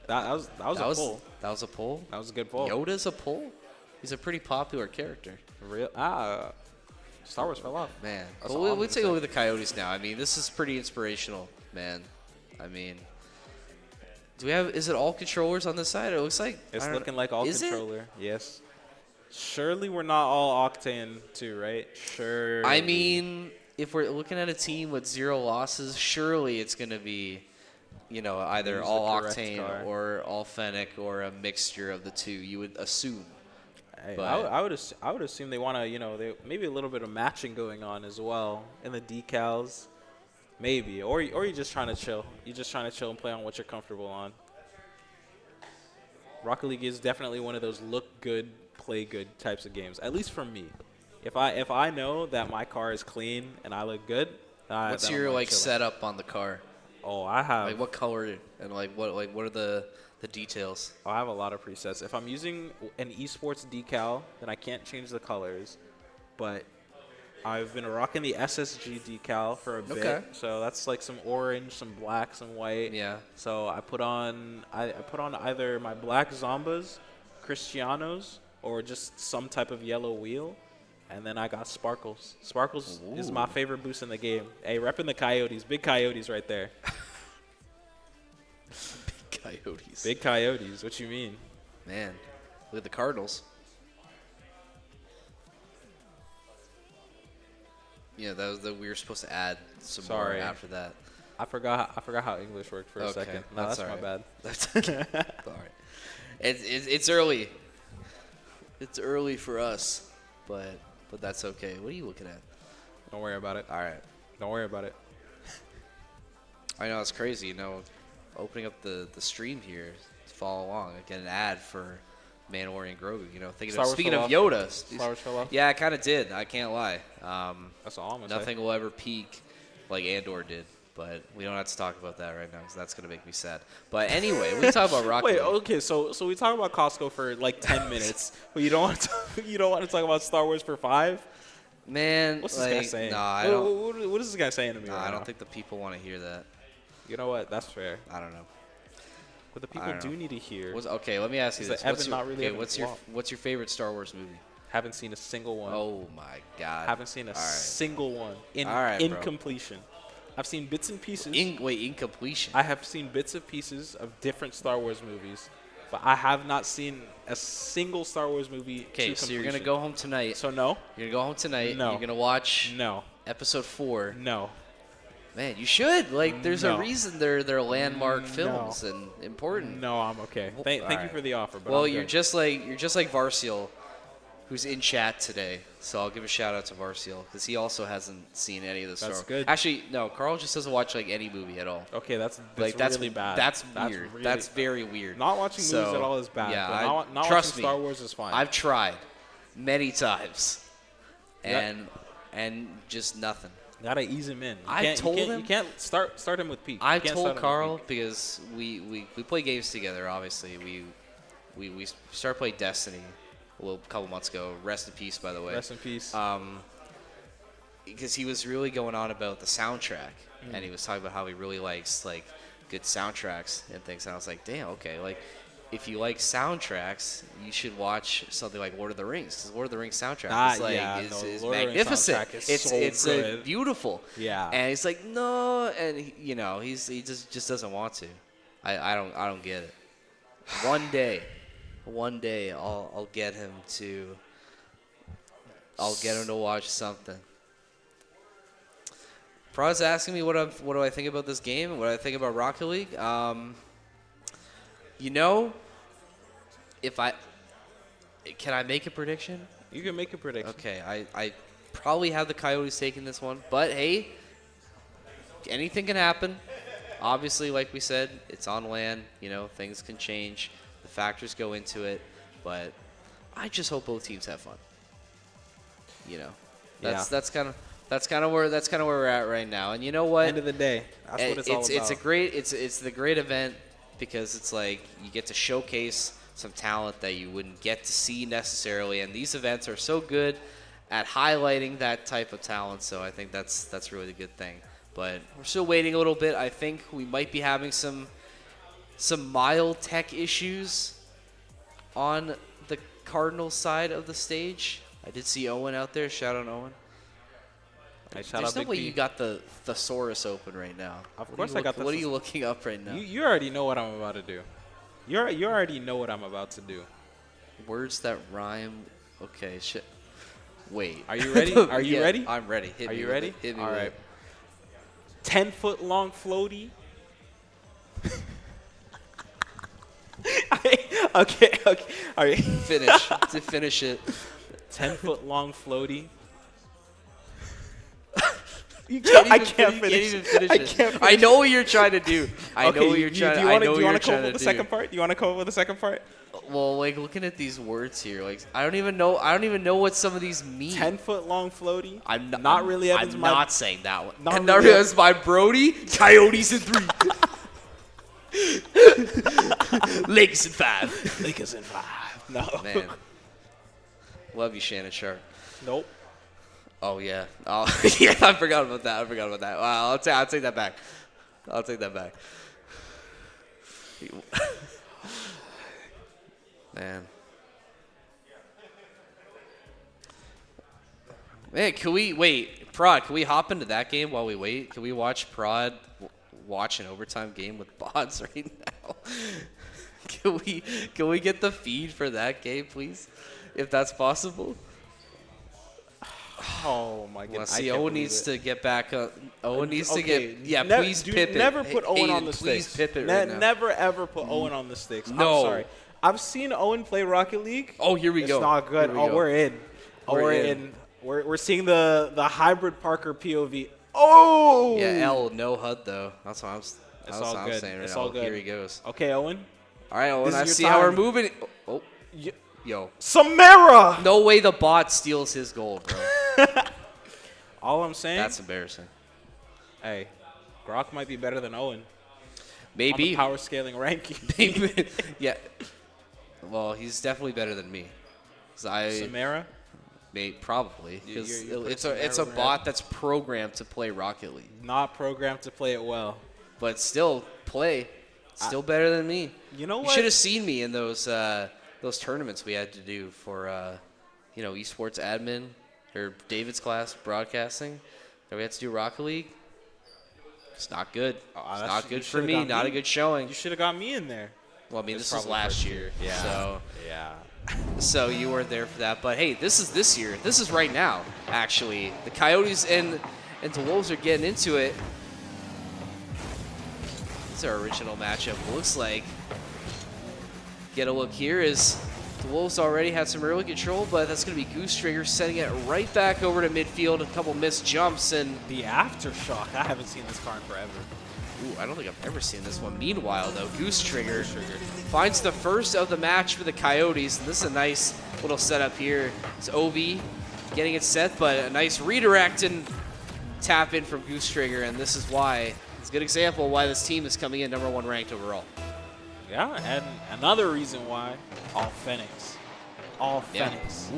pull. That was a pull. That was a good pull. Yoda's a pull. He's a pretty popular character. Star Wars fell off. Man, we'll take a look at the Coyotes now. I mean, this is pretty inspirational, man. I mean, is it all controllers on this side? It looks like it's looking like all controller. Yes. Surely we're not all Octane too, right? Sure. I mean, if we're looking at a team with 0 losses, surely it's going to be, either all Octane or all Fennec or a mixture of the two. You would assume. Hey, I would assume they want to, they maybe a little bit of matching going on as well in the decals, maybe, or you're just trying to chill. You're just trying to chill and play on what you're comfortable on. Rocket League is definitely one of those look good, play good types of games. At least for me, if I know that my car is clean and I look good, what's your setup on the car? Oh, I have what color and what are the details? I have a lot of presets. If I'm using an esports decal, then I can't change the colors, but I've been rocking the SSG decal for a bit. So that's like some orange, some black, some white. Yeah. So I put on either my black Zombas, Cristianos, or just some type of yellow wheel. And then I got Sparkles. Sparkles is my favorite boost in the game. Hey, repping the Coyotes. Big Coyotes right there. Big Coyotes. Big Coyotes. What you mean? Man, look at the Cardinals. Yeah, we were supposed to add some more after that. I forgot how English worked for a second. No, that's my bad. That's all right. It's early. It's early for us, but that's okay. What are you looking at? Don't worry about it. All right. Don't worry about it. I know it's crazy. Opening up the stream here to follow along. I get an ad for Mandalorian and Grogu. Speaking of Yoda. Star Wars fell off? Yeah, I kind of did. I can't lie. That's all I'm gonna Nothing will ever peak like Andor did. But we don't have to talk about that right now because that's going to make me sad. But anyway, we talk about Rocket Wait, League. okay, so we talk about Costco for like 10 minutes, but you don't want to talk about Star Wars for 5? Man, What's this guy saying? No, I don't. What is this guy saying to me? No, right I don't now? think the people want to hear that. You know what? That's fair. I don't know. What the people do need to hear. Okay, let me ask you is this: that Evan not really what's your favorite Star Wars movie? Haven't seen a single one. Oh my God! Haven't seen a single one in bro. completion. I've seen bits and pieces. In completion. I have seen bits and pieces of different Star Wars movies, but I have not seen a single Star Wars movie. Okay, so you're gonna go home tonight. So no. You're gonna go home tonight. No. You're gonna watch. No. Episode 4. No. Man, you should. There's No. a reason they're landmark films and important. No, I'm okay. Thank you for the offer. But Well, I'm you're good. just like Varsiel, who's in chat today. So I'll give a shout out to Varsiel because he also hasn't seen any of the Star Wars. That's good. Actually, no, Carl just doesn't watch any movie at all. Okay, that's That's really bad. That's weird. Really, that's very weird. Not watching movies at all is bad. Yeah, but not trust watching me, Star Wars is fine. I've tried many times, Yep. and just nothing. Gotta ease him in. You can't start him with Pete. I've told Carl because we play games together. Obviously, we started playing Destiny a couple months ago. Rest in peace, by the way. Rest in peace. Because he was really going on about the soundtrack, and he was talking about how he really likes good soundtracks and things. And I was like, damn, okay, if you like soundtracks, you should watch something like Lord of the Rings. Because Lord of the Rings soundtrack is Lord of the Rings magnificent. soundtrack is so It's good. beautiful. Yeah. And he's like, no, and he just doesn't want to. I don't get it. One day I'll get him to. I'll get him to watch something. Prod's asking me what do I think about this game and what I think about Rocket League. Can I make a prediction? You can make a prediction. Okay, I probably have the Coyotes taking this one, but hey, anything can happen. Obviously, like we said, it's on land. Things can change. The factors go into it, but I just hope both teams have fun. That's kind of where we're at right now. And you know what? End of the day, that's what it's all about. It's the great event because it's like you get to showcase some talent that you wouldn't get to see necessarily, and these events are so good at highlighting that type of talent. So I think that's really the good thing. But we're still waiting a little bit. I think we might be having some mild tech issues on the Cardinals side of the stage. I did see Owen out there. Shout out Owen. There's no way you got the thesaurus open right now. Of course I got the What are you looking up right now? You already know what I'm about to do. You already know what I'm about to do. Words that rhyme. Okay, shit. Wait. Are you ready? Are you ready? I'm ready. Are you ready? Hit me all with right. it. 10-foot-long floaty. Okay. All right. Finish it. 10-foot-long floaty. I can't finish it. I know what you're trying to do. I know what you're trying to do. Do you want to come up with the second part? Do you want to come up with the second part? Well, looking at these words here, I don't even know what some of these mean. 10-foot-long floaty. I'm not really Evans. I'm not saying that one. Not really Evans, my Brody. Coyotes in 3. Lakers in 5. Lakers in 5. No. Man. Love you, Shannon Sharp. Nope. Oh, yeah. Oh, yeah, I forgot about that. Wow, I'll take that back. Man, can we wait, Prod? Can we hop into that game while we wait? Can we watch Prod watch an overtime game with bots right now? Can we get the feed for that game, please, if that's possible? Oh my goodness! Well, see, Owen needs to get back up. Owen needs to get. Yeah, please pip it. Never put Owen Hayden, on the please sticks. pip it right now. Never ever put Owen on the sticks. No. I'm sorry. I've seen Owen play Rocket League. Oh, here we go. It's not good. Here we Oh, go. we're in. Oh, We're we're in. in. We're seeing the hybrid Parker POV. Oh! Yeah, L, no HUD, though. That's what I'm, It's that's all what I'm good. saying right It's now. all good. Here he goes. Okay, Owen. All right, Owen, This is I your see how we're time. moving. Oh, yo. Samara! No way the bot steals his gold, bro. All I'm saying, That's embarrassing. hey, Grok might be better than Owen on the Maybe. power scaling ranking. Maybe. Yeah. Well, he's definitely better than me. 'Cause Samara? Probably. Because You're it's putting a Samara bot that's programmed to play Rocket League. Not programmed to play it well. But still, still better than me. You know You what? should have seen me in those tournaments we had to do for esports admin or David's class broadcasting. That we had to do Rocket League. It's not good. It's not good for me. Not a good showing. You should have got me in there. Well, I mean, It's this was probably last first year. year. Yeah. So you weren't there for that. But hey, this is this year. This is right now. Actually, the Coyotes and the Wolves are getting into it. This is our original matchup. Looks like. Get a look here is the Wolves already had some early control, but that's going to be Goose Trigger sending it right back over to midfield. A couple missed jumps and The aftershock. I haven't seen this car in forever. ooh, I don't think I've ever seen this one. Meanwhile, though, Goose Trigger finds the first of the match for the Coyotes. And this is a nice little setup here. It's Ovi getting it set, but a nice redirect and tap in from Goose Trigger. And this is why, it's a good example of why this team is coming in #1 ranked overall. Yeah, and another reason why, all Phoenix. All Yeah. Phoenix.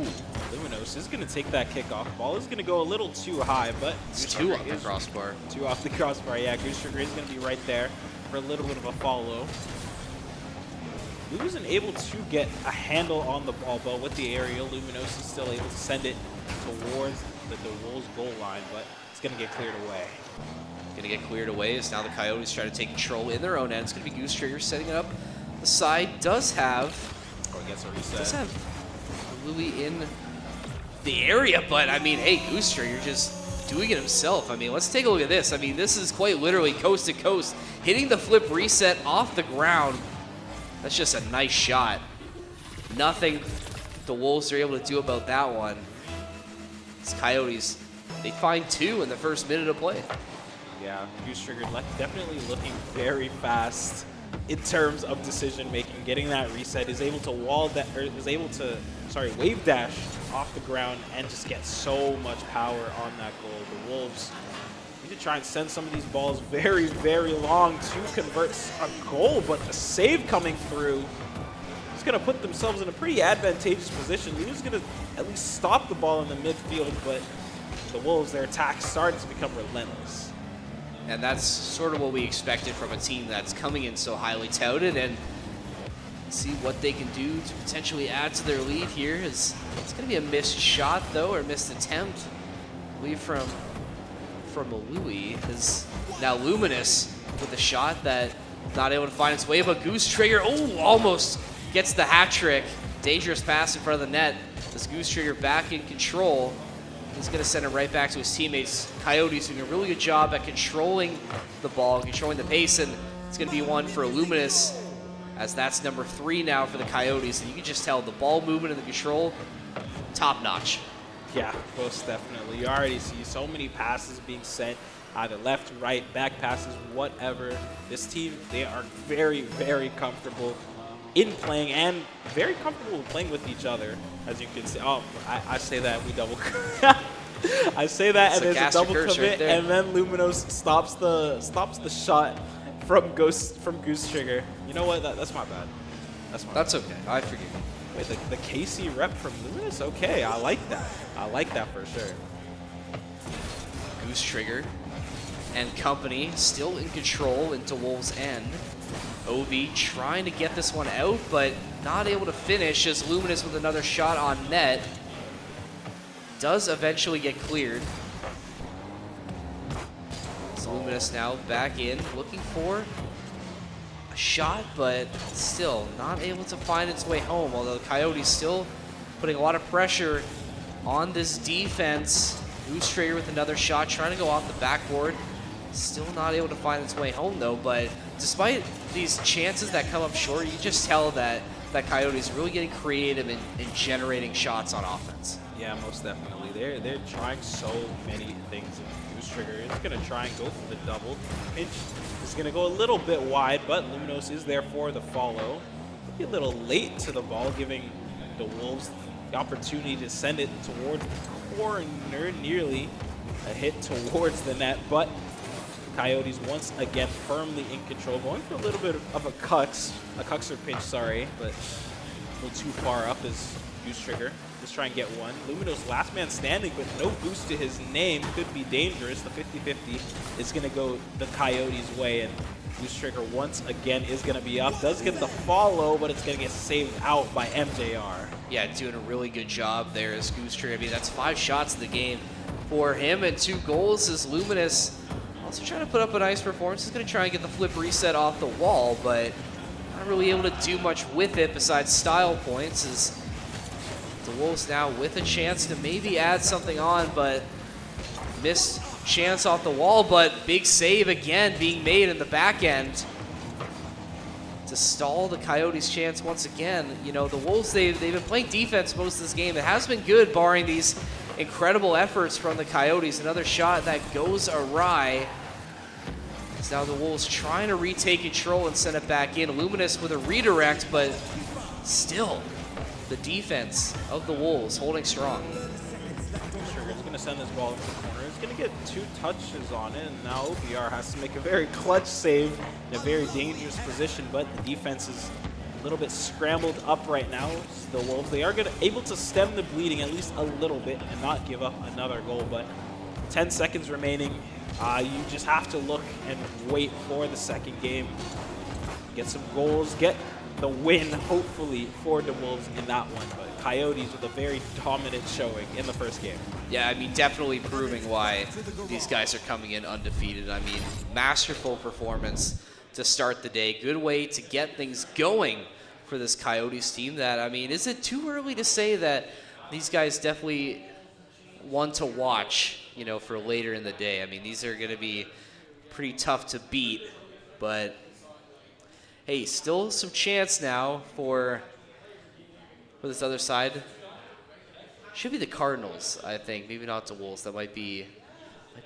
Luminos is going to take that kickoff. Ball is going to go a little too high, but It's 2 off the crossbar. 2 off the crossbar. Yeah, Goose Trigger is going to be right there for a little bit of a follow. He wasn't able to get a handle on the ball, but with the aerial, Luminos is still able to send it towards the Wolves' goal line, but it's going to get cleared away. Going to get cleared away as now the Coyotes try to take control in their own end. It's going to be Goose Trigger setting it up. The side does have Gets a reset. Does have Louis in the area, but I mean, hey, Goose Trigger just doing it himself. I mean, let's take a look at this. I mean, this is quite literally coast to coast, hitting the flip reset off the ground. That's just a nice shot. Nothing the Wolves are able to do about that one. These Coyotes, they find 2 in the first minute of play. Yeah, Goose Trigger definitely looking very fast in terms of decision making. Getting that reset, is able to wave dash off the ground and just get so much power on that goal. The Wolves need to try and send some of these balls very, very long to convert a goal, but the save coming through is going to put themselves in a pretty advantageous position. Lu's going to at least stop the ball in the midfield, but the Wolves, their attack started to become relentless. And that's sort of what we expected from a team that's coming in so highly touted, and see what they can do to potentially add to their lead here. It's going to be a missed shot, though, or missed attempt. I believe from Louis is now Luminous with a shot that not able to find its way, but Goose Trigger, oh, almost gets the hat trick. Dangerous pass in front of the net. This Goose Trigger back in control. He's going to send it right back to his teammates. Coyotes doing a really good job at controlling the ball, controlling the pace, and it's going to be one for Luminous, as that's #3 now for the Coyotes. And you can just tell the ball movement and the control, top notch. Yeah, most definitely. You already see so many passes being sent, either left, right, back passes, whatever. This team, they are very, very comfortable in playing and very comfortable playing with each other, as you can see. Oh, I say that, we double I say that, It's and there's a double curse commit, right there. and then Luminos stops the shot from Goose Trigger. You know what? That's my bad. That's okay. I forgive you. Wait, the KC rep from Luminous? Okay, I like that. I like that for sure. Goose Trigger and company still in control into Wolves' end. Ovi trying to get this one out, but not able to finish as Luminous with another shot on net. Does eventually get cleared. So Luminous now back in, looking for a shot, but still not able to find its way home, although the Coyotes still putting a lot of pressure on this defense. Goose Trigger with another shot, trying to go off the backboard. Still not able to find its way home, though, but despite these chances that come up short, you just tell that that Coyotes really getting creative and generating shots on offense. Yeah, most definitely. They're trying so many things. Goose Trigger is going to try and go for the double. Pinch is going to go a little bit wide, but Luminos is there for the follow. Maybe a little late to the ball, giving the Wolves the opportunity to send it towards the corner, nearly a hit towards the net, but Coyotes once again firmly in control, going for a little bit of a cuxer pitch, sorry, but a little too far up is Goose Trigger. Just try and get one. Luminos last man standing, but no boost to his name. Could be dangerous. The 50-50 is going to go the Coyotes' way, and Goose Trigger once again is going to be up. Does get the follow, but it's going to get saved out by MJR. Yeah, doing a really good job there as Goose Trigger. I mean, that's 5 shots in the game for him, and 2 goals as Luminous also trying to put up a nice performance. He's going to try and get the flip reset off the wall, but not really able to do much with it besides style points. As the Wolves now with a chance to maybe add something on, but missed chance off the wall, but big save again being made in the back end to stall the Coyotes' chance once again. You know, the Wolves, they've been playing defense most of this game. It has been good, barring these incredible efforts from the Coyotes. Another shot that goes awry. It's now the Wolves trying to retake control and send it back in. Luminous with a redirect, but still the defense of the Wolves holding strong. Sugar's going to send this ball into the corner. It's going to get 2 touches on it, and now OBR has to make a very clutch save in a very dangerous position, but the defense is a little bit scrambled up right now. The Wolves, they are able to stem the bleeding at least a little bit and not give up another goal, but 10 seconds remaining. You just have to look and wait for the second game. Get some goals, get the win, hopefully, for the Wolves in that one. But Coyotes with a very dominant showing in the first game. Yeah, I mean, definitely proving why these guys are coming in undefeated. I mean, masterful performance to start the day. Good way to get things going for this Coyotes team that, I mean, is it too early to say that these guys definitely one to watch, you know, for later in the day? I mean, these are going to be pretty tough to beat, but hey, still some chance now for this other side. Should be the Cardinals, I think. Maybe not the Wolves. That might be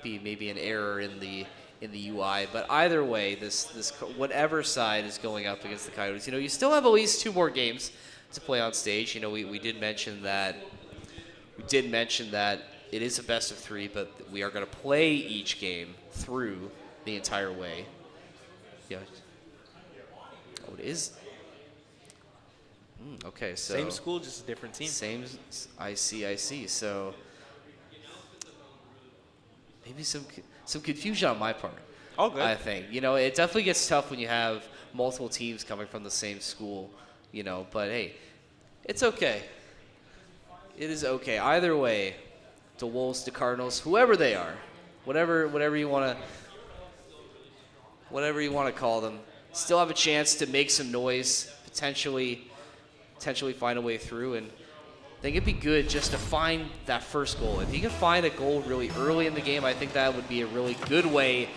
maybe an error in the UI. But either way, this whatever side is going up against the Coyotes, you know, you still have at least 2 more games to play on stage. You know, we did mention that it is a best of 3, but we are going to play each game through the entire way. Yeah. Oh, it is. Okay, so Same school, just a different team. Same. I see. So maybe some confusion on my part. All good. I think, you know, it definitely gets tough when you have multiple teams coming from the same school. You know, but hey, it's okay. It is okay. Either way, the Wolves, the Cardinals, whoever they are, whatever you want to call them, still have a chance to make some noise, potentially find a way through. And I think it'd be good just to find that first goal. If you can find a goal really early in the game, I think that would be a really good way,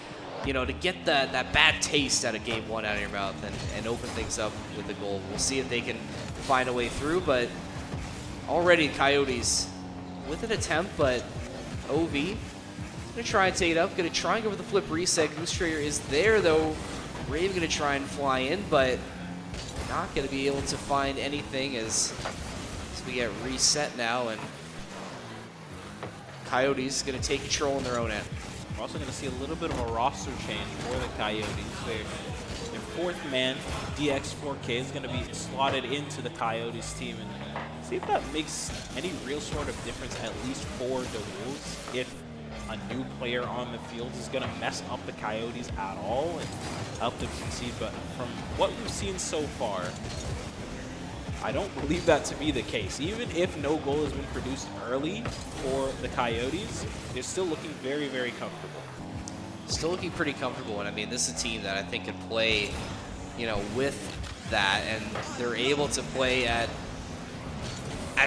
you know, to get that bad taste out of game 1 out of your mouth and open things up with the goal. We'll see if they can find a way through, but already Coyotes with an attempt, but OV going to try and take it up, going to try and go for the flip reset. Goose Trigger is there, though. Raven going to try and fly in, but not going to be able to find anything as we get reset now, and Coyotes going to take control in their own end. We're also going to see a little bit of a roster change for the Coyotes. Their 4th man, DX4K, is going to be slotted into the Coyotes team, and see if that makes any real sort of difference, at least for the Wolves, if a new player on the field is going to mess up the Coyotes at all and help them concede. But from what we've seen so far, I don't believe that to be the case. Even if no goal has been produced early for the Coyotes, they're still looking very, very comfortable. Still looking pretty comfortable, and I mean, this is a team that I think can play, you know, with that, and they're able to play at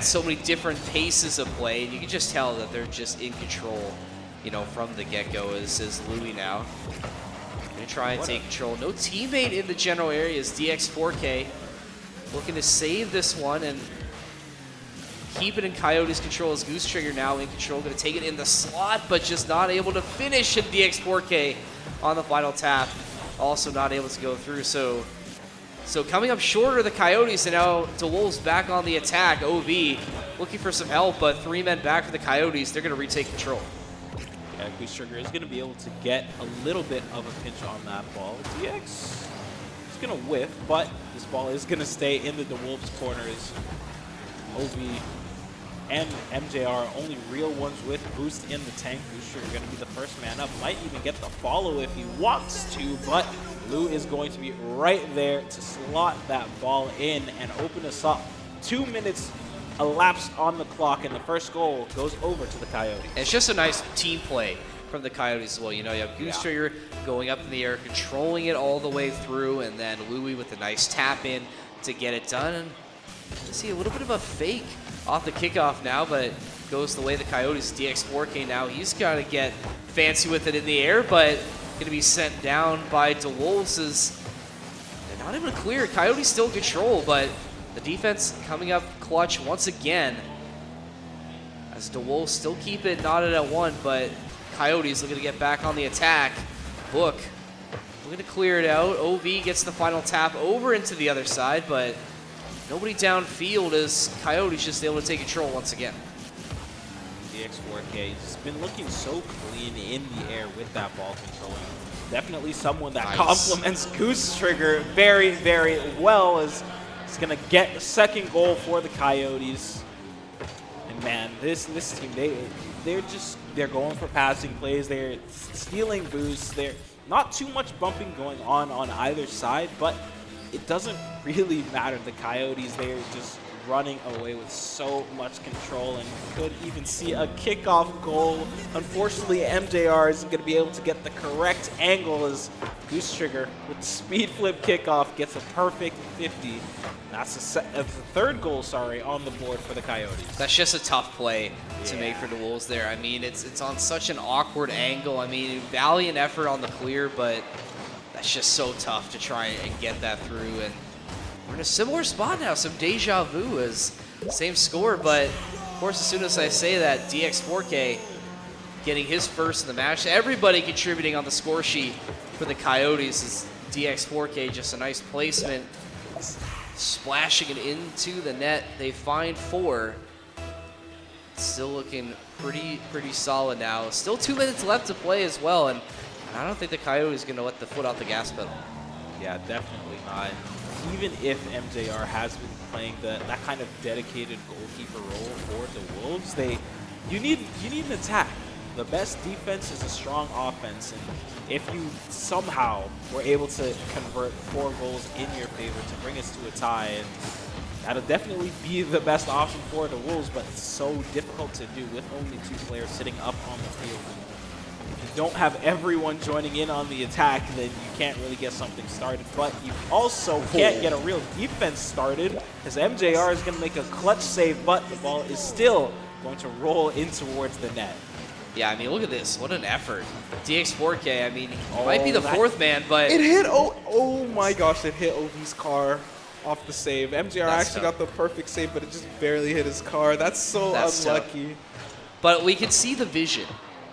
so many different paces of play, and you can just tell that they're just in control, you know, from the get-go. Is Louis now going to try and take control. No teammate in the general area is DX4K. looking to save this one and keep it in Coyotes' control as Goose Trigger now in control. Going to take it in the slot, but just not able to finish. And DX4K on the final tap, also not able to go through. So coming up short are the Coyotes, and now DeWolves back on the attack. OV looking for some help, but 3 men back for the Coyotes. They're going to retake control. Yeah, Goose Trigger is going to be able to get a little bit of a pinch on that ball. DX is going to whiff, but this ball is going to stay in the DeWolves corners. OV and MJR, only real ones with boost in the tank. Goose Trigger going to be the first man up. Might even get the follow if he wants to, but Lou is going to be right there to slot that ball in and open us up. 2 minutes elapsed on the clock, and the first goal goes over to the Coyotes. And it's just a nice team play from the Coyotes as well. You know, you have Goose Trigger going up in the air, controlling it all the way through, and then Louis with a nice tap in to get it done. And you see a little bit of a fake off the kickoff now, but goes the way of the Coyotes. DX4K now, he's got to get fancy with it in the air, but going to be sent down by DeWolves as they're not able to clear. Coyotes still in control, but the defense coming up clutch once again as DeWolves still keep it knotted at 1, but Coyotes looking to get back on the attack. Book looking to clear it out. OV gets the final tap over into the other side, but nobody downfield as Coyotes just able to take control once again. DX4K has been looking so clean in the air with that ball controlling. Definitely someone that complements Goose Trigger very, very well, as it's going to get a second goal for the Coyotes. And man, this team, they're going for passing plays. They're stealing boosts. They're not too much bumping going on either side, but it doesn't really matter. The Coyotes, they're just running away with so much control, and you could even see a kickoff goal. Unfortunately, MJR isn't going to be able to get the correct angle as Goose Trigger with the speed flip kickoff gets a perfect 50. That's the third goal, on the board for the Coyotes. That's just a tough play to make for the Wolves there. I mean, it's on such an awkward angle. I mean, valiant effort on the clear, but that's just so tough to try and get that through. And we're in a similar spot now, some deja vu as same score, but of course as soon as I say that, DX4K getting his first in the match. Everybody contributing on the score sheet for the Coyotes is DX4K, just a nice placement, splashing it into the net. They find 4. Still looking pretty solid now. Still 2 minutes left to play as well, and I don't think the Coyotes are going to let the foot off the gas pedal. Yeah, definitely not. Even if MJR has been playing that kind of dedicated goalkeeper role for the Wolves, you need an attack. The best defense is a strong offense, and if you somehow were able to convert 4 goals in your favor to bring us to a tie, and that'll definitely be the best option for the Wolves, but it's so difficult to do with only 2 players sitting up on the field. If you don't have everyone joining in on the attack, then you can't really get something started. But you also can't get a real defense started, as MJR is going to make a clutch save, but the ball is still going to roll in towards the net. Yeah, I mean, look at this. What an effort. DX4K, I mean, he might be the 4th man, but it hit, oh my gosh, it hit OV's car off the save. MJR actually got the perfect save, but it just barely hit his car. That's so unlucky. Tough. But we can see the vision,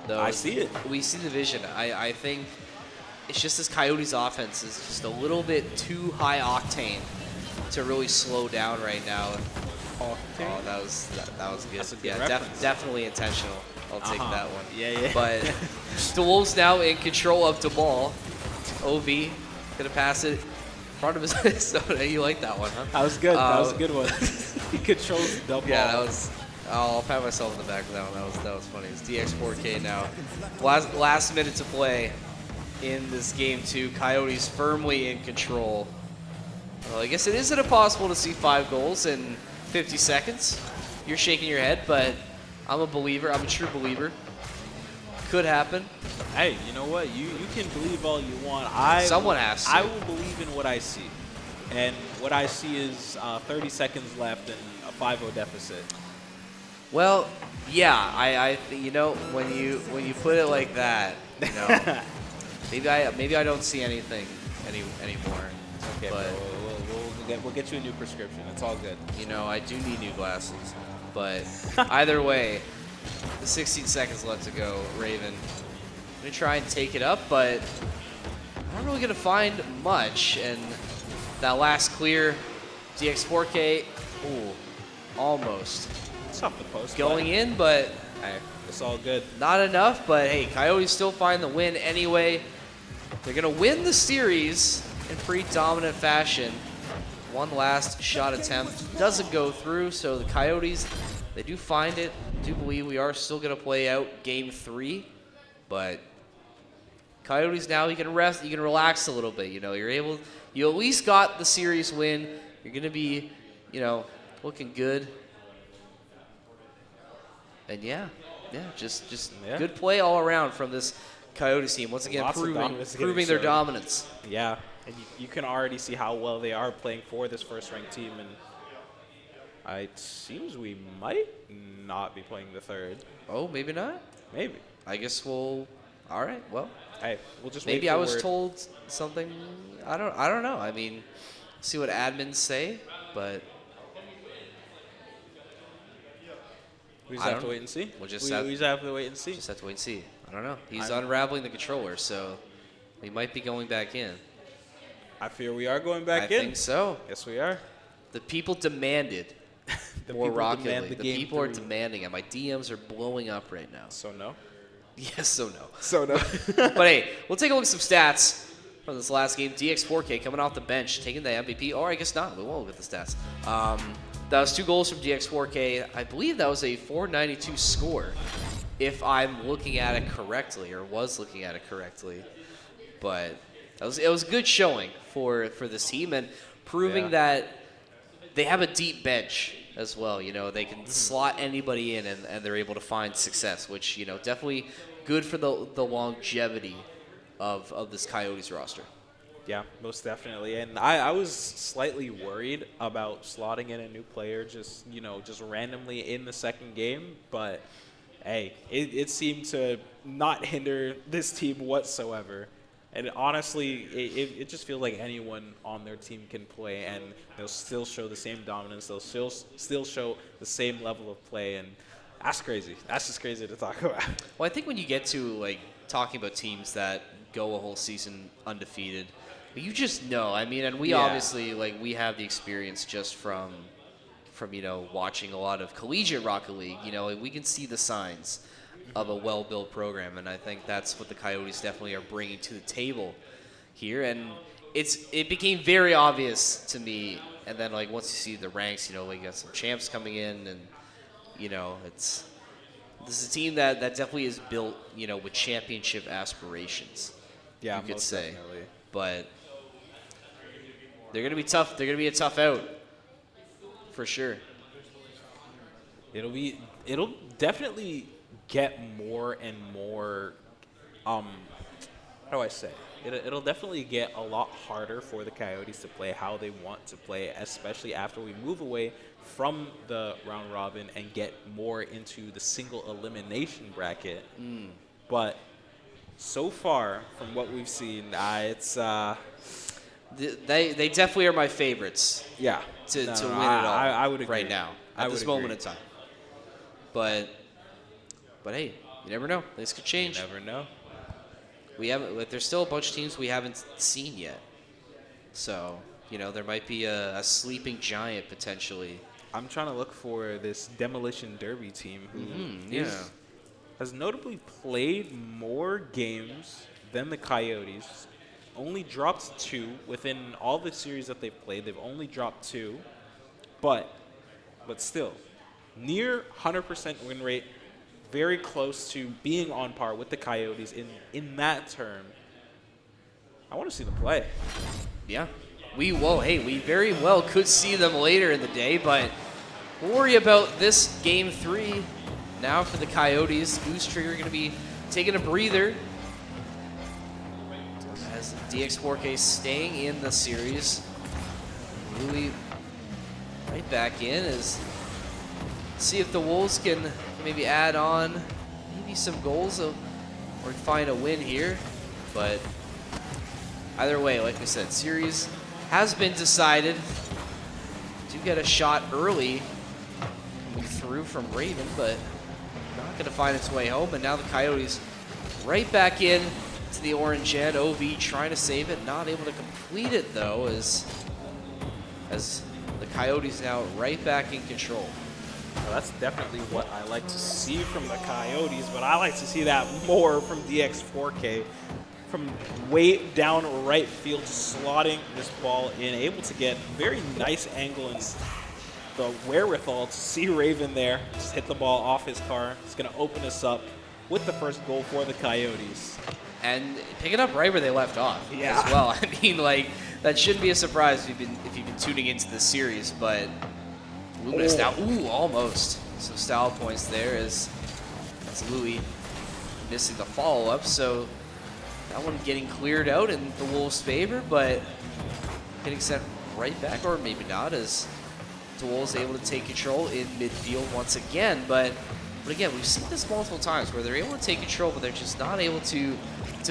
though. I see it. We see the vision. I think it's just this Coyotes offense is just a little bit too high octane to really slow down right now. Oh, that was good. That's a good yeah, definitely intentional. I'll take that one. Yeah. But the Wolves now in control of the ball. OV gonna pass it in front of his. So you like that one, huh? That was good. That was a good one. He controls the ball. Yeah, that was. I'll pat myself in the back for that one. That was funny. It's DX4K now. Last minute to play in this game 2. Coyotes firmly in control. Well, I guess it isn't impossible to see 5 goals in 50 seconds. You're shaking your head, but I'm a believer. I'm a true believer. Could happen. Hey, you know what? You can believe all you want. Someone has to. I will believe in what I see. And what I see is 30 seconds left and a 5-0 deficit. Well, yeah, you know, when you put it like that, you know, maybe I don't see anything anymore. Okay, but we'll We'll get you a new prescription. It's all good. You know, I do need new glasses. But either way, the 16 seconds left to go, Raven. I'm going to try and take it up, but I'm not really going to find much. And that last clear, DX4K, ooh, almost. It's off the post. Going in, but hey, it's all good. Not enough, but hey, Coyotes still find the win anyway. They're going to win the series in pretty dominant fashion. One last shot attempt doesn't go through, so the Coyotes, they do find it. I do believe we are still going to play out Game 3, but Coyotes now, you can rest, you can relax a little bit. You know, you at least got the series win. You're going to be, you know, looking good. And yeah, just good play all around from this Coyotes team. Once again, proving their dominance. Yeah, and you can already see how well they are playing for this first-ranked team. And it seems we might not be playing the third. Oh, maybe not? Maybe. I guess we'll. All right. Well, hey, we'll just maybe wait for I was word. told something. I don't know. I mean, see what admins say, but We just have to wait and see. We just have to wait and see. Just have to wait and see. I don't know. He's unraveling the controller, so we might be going back in. I fear we are going back in. I think so. Yes, we are. The people demanded more Rocket League. The people are demanding it. My DMs are blowing up right now. So no? Yes, so no. So no. But hey, we'll take a look at some stats from this last game. DX4K coming off the bench, taking the MVP. Or I guess not. We won't look at the stats. That was 2 goals from DX4K. I believe that was a 492 score, if I'm looking at it correctly, or was looking at it correctly. But it was a good showing for this team, and proving that they have a deep bench as well. You know, they can slot anybody in, and they're able to find success, which, you know, definitely good for the longevity of this Coyotes roster. Yeah, most definitely. And I was slightly worried about slotting in a new player just randomly in the second game. But, hey, it seemed to not hinder this team whatsoever. And honestly, it just feels like anyone on their team can play, and they'll still show the same dominance. They'll still show the same level of play. And that's crazy. That's just crazy to talk about. Well, I think when you get to, like, talking about teams that go a whole season undefeated, you just know. I mean, and we obviously, like, we have the experience just from you know, watching a lot of collegiate Rocket League. You know, we can see the signs of a well-built program, and I think that's what the Coyotes definitely are bringing to the table here. And it became very obvious to me. And then, like, once you see the ranks, you know, we got some champs coming in, and you know, this is a team that definitely is built, you know, with championship aspirations. Yeah, you could most say, definitely. but they're gonna be tough. They're gonna be a tough out for sure. It'll definitely get more and more. How do I say? It'll definitely get a lot harder for the Coyotes to play how they want to play, especially after we move away from the round robin and get more into the single elimination bracket. But so far, from what we've seen, it's They definitely are my favorites. yeah To win it all. I would agree. Right now at this moment in time. But hey, you never know. Things could change. You never know. We haven't. Like, there's still a bunch of teams we haven't seen yet. So, you know, there might be a sleeping giant potentially. I'm trying to look for this Demolition Derby team who has notably played more games than the Coyotes. Only dropped 2 within all the series that they've played. They've only dropped 2, but still, near 100% win rate, very close to being on par with the Coyotes in that term. I want to see them play. Yeah. We very well could see them later in the day, but we'll worry about this game 3 now for the Coyotes. Goose Trigger going to be taking a breather as DX4K staying in the series. Really right back in as see if the Wolves can maybe add on maybe some goals or find a win here. But either way, like we said, series has been decided. get a shot early coming through from Raven, but not going to find its way home. And now the Coyotes right back in to the orange end. OV trying to save it, not able to complete it though, as the Coyotes now right back in control. Well, that's definitely what I like to see from the Coyotes, but I like to see that more from DX4K. From way down right field, slotting this ball in, able to get very nice angle and the wherewithal to see Raven there. Just hit the ball off his car. It's going to open us up with the first goal for the Coyotes. And pick it up right where they left off as well. I mean, like, that shouldn't be a surprise if you've been tuning into this series, but Luminous now, almost. Some style points there as Louis missing the follow-up, so that one getting cleared out in the Wolves' favor, but getting sent right back, or maybe not, as the Wolves able to take control in midfield once again. But again, we've seen this multiple times where they're able to take control, but they're just not able to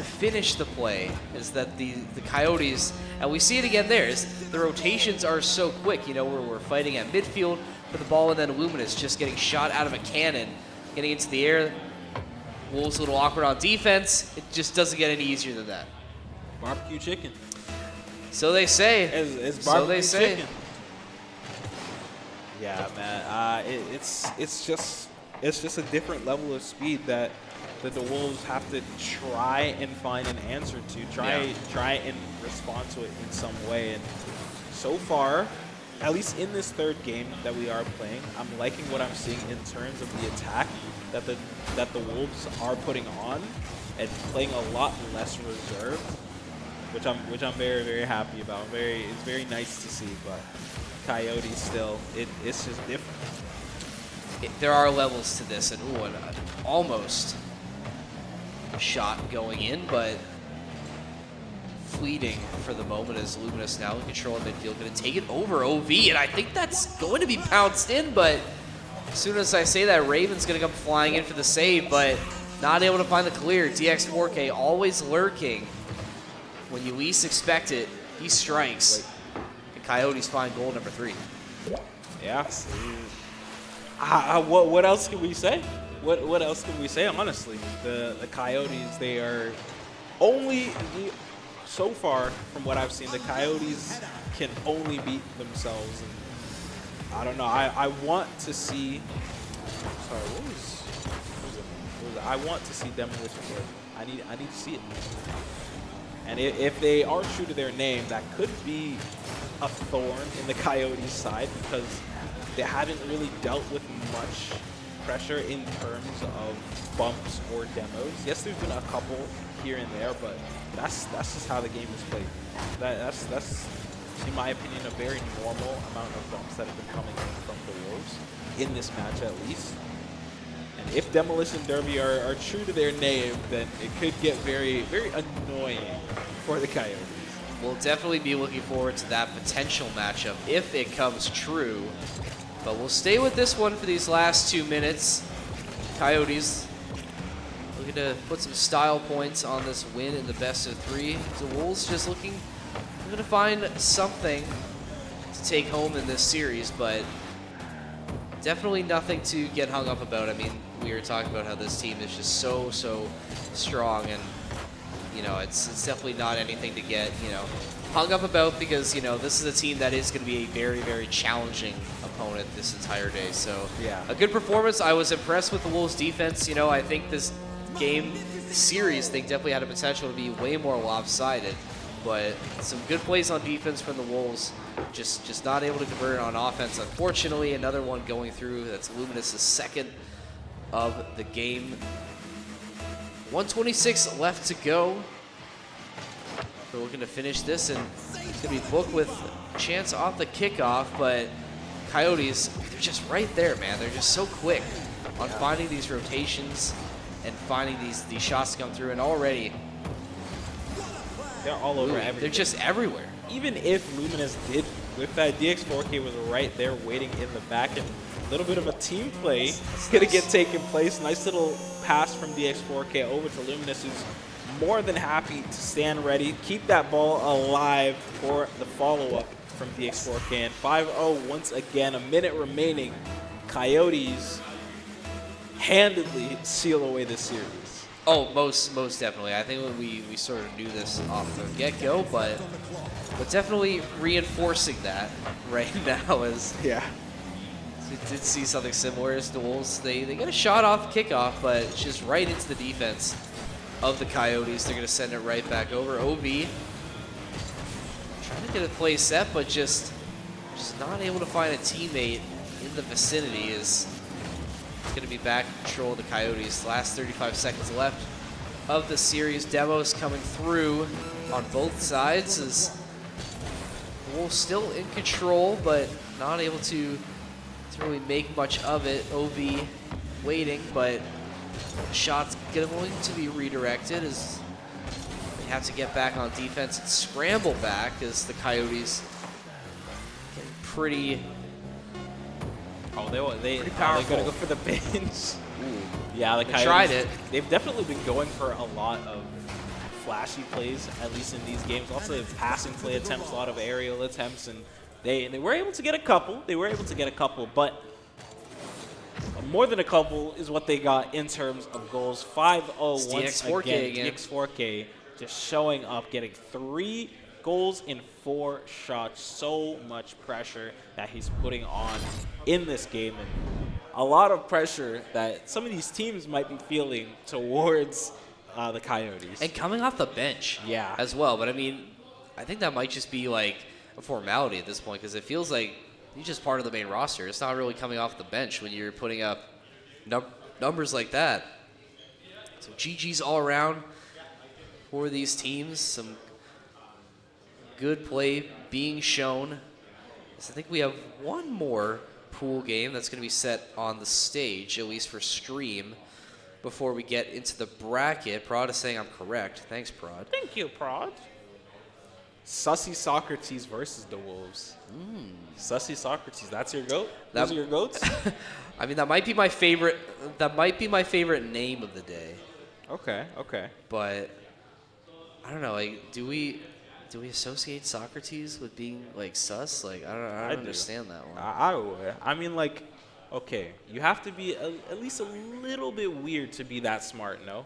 finish the play. Is that the Coyotes, and we see it again there, is the rotations are so quick. You know, we're fighting at midfield for the ball, and then Luminous just getting shot out of a cannon, getting into the air. Wolves a little awkward on defense. It just doesn't get any easier than that. Barbecue chicken. So they say. It's so they say. chicken. Yeah, man. It's just a different level of speed that the Wolves have to try and find an answer to. Try and respond to it in some way. And so far, at least in this third game that we are playing, I'm liking what I'm seeing in terms of the attack that the Wolves are putting on and playing a lot less reserved, which I'm very, very happy about. It's very nice to see, but Coyotes still, it's just different. There are levels to this, and an almost shot going in, but fleeting for the moment as Luminous now in control of midfield, going to take it over OV, and I think that's going to be pounced in, but as soon as I say that, Raven's going to come flying in for the save, but not able to find the clear. DX4K always lurking when you least expect it. He strikes. The Coyotes find goal number 3. Yeah. What else can we say? What else can we say? Honestly, the Coyotes, they are so far from what I've seen, the Coyotes can only beat themselves. And I don't know. I want to see. Sorry, what was it? I want to see Demolition Derby. I need to see it. And if they are true to their name, that could be a thorn in the Coyotes' side because they haven't really dealt with much pressure in terms of bumps or demos. Yes, there's been a couple here and there, but that's just how the game is played. That's in my opinion, a very normal amount of bumps that have been coming in from the Wolves in this match at least. And if Demolition Derby are true to their name, then it could get very, very annoying for the Coyotes. We'll definitely be looking forward to that potential matchup if it comes true. But we'll stay with this one for these last 2 minutes. Coyotes looking to put some style points on this win in the best of 3. The Wolves just looking to find something to take home in this series, but definitely nothing to get hung up about. I mean, we were talking about how this team is just so strong, and you know, it's definitely not anything to get, you know, hung up about, because, you know, this is a team that is going to be a very, very challenging opponent this entire day. So yeah, a good performance. I was impressed with the Wolves defense. You know, I think this game series thing definitely had a potential to be way more lopsided, but some good plays on defense from the Wolves, just not able to convert on offense. Unfortunately, another one going through. That's Luminous' second of the game. 1:26 left to go. We're looking to finish this, and it's going to be booked with a chance off the kickoff, but Coyotes, they're just right there, man. They're just so quick on finding these rotations and finding these shots to come through, and already they're all over everything. They're just everywhere. Even if Luminous did with that, DX4K was right there waiting in the back, and a little bit of a team play is going to get taken place. Nice little pass from DX4K over to Luminous, who's more than happy to stand ready, keep that ball alive for the follow-up. from DX4K. And 5-0 once again, a minute remaining. Coyotes handedly seal away the series. Oh, most definitely. I think we sort of knew this off the get-go, but definitely reinforcing that right now as Yeah. we did see something similar as the Wolves. They get a shot off kickoff, but it's just right into the defense of the Coyotes. They're going to send it right back over. OV trying to get a play set, but just not able to find a teammate in the vicinity. Is going to be back in control of the Coyotes. Last 35 seconds left of the series. Demos coming through on both sides as the Wolves still in control, but not able to really make much of it. OV waiting, but the shot's going to be redirected as they have to get back on defense and scramble back as the Coyotes getting pretty They're powerful. going to go for the bench. Ooh. Yeah, the They Coyotes, tried it. They've definitely been going for a lot of flashy plays, at least in these games. Also, they have passing play attempts, a lot of aerial attempts, and they were able to get a couple. But more than a couple is what they got in terms of goals. 5-0 once DX4K again. DX4K just showing up, getting 3 goals in 4 shots. So much pressure that he's putting on in this game, and a lot of pressure that some of these teams might be feeling towards the Coyotes. And coming off the bench Yeah. as well. But, I mean, I think that might just be like a formality at this point because it feels like he's just part of the main roster. It's not really coming off the bench when you're putting up numbers like that. So GG's all around for these teams. Some good play being shown. So I think we have one more pool game that's going to be set on the stage, at least for stream, before we get into the bracket. Prod is saying I'm correct. Thanks, Prod. Thank you, Prod. Sussy Socrates versus the Wolves. Sussy Socrates, that's your goat? Those are your goats? I mean, that might be my favorite. That might be my favorite name of the day. Okay. But I don't know. Like, do we associate Socrates with being like sus? Like, I don't understand that one. I would. I mean, like, okay, you have to be at least a little bit weird to be that smart, no?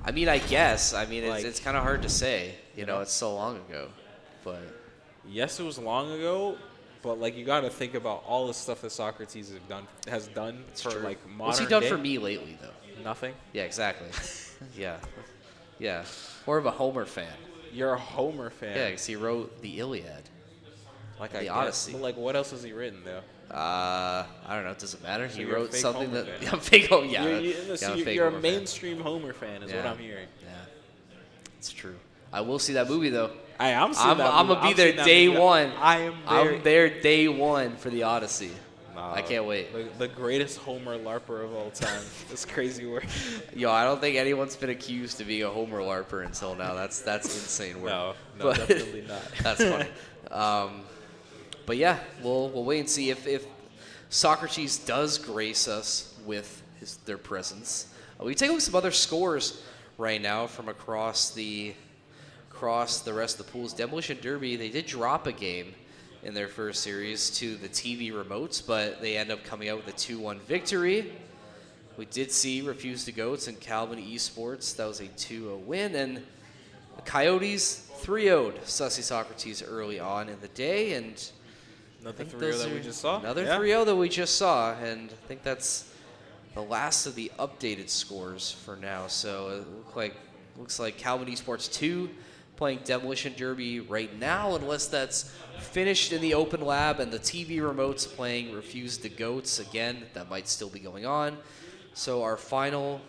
I mean, I guess. I mean, Like- it's kind of hard to say. You know, it's so long ago. But Yes, it was long ago, but like you got to think about all the stuff that Socrates has done for true. like modern what's he done day. for me lately, though? Nothing. Yeah, exactly. Yeah. More of a Homer fan. You're a Homer fan. Yeah, because he wrote the Iliad. like the I guess. Odyssey. But like, what else has he written though? I don't know. It doesn't matter. So he you're a wrote fake something Homer that. fan. Yeah, fake Homer. Yeah. You're a Homer fan. mainstream Homer fan, is what Yeah. I'm hearing. Yeah, it's true. I will see that movie though. I'm I'm gonna be there day one. I am there. I'm there day one for the Odyssey. Nah, I can't wait. The greatest Homer LARPer of all time. It's crazy work. Yo, I don't think anyone's been accused of being a Homer LARPer until now. That's insane work. No, But- definitely not. That's funny. But yeah, we'll wait and see if Socrates does grace us with their presence. We take a look at some other scores right now from across the rest of the pools. Demolition Derby, they did drop a game in their first series to the TV remotes, but they end up coming out with a 2-1 victory. We did see Refuse the Goats and Calvin Esports. That was a 2-0 win. And the Coyotes 3-0'd Sussy Socrates early on in the day. And Another I think 3-0 those that we are just saw. Another Yeah. 3-0 that we just saw. And I think that's the last of the updated scores for now. So it looks like Calvin Esports 2 playing Demolition Derby right now, unless that's finished in the open lab, and the TV remotes playing Refuse the Goats. Again, that might still be going on. So our final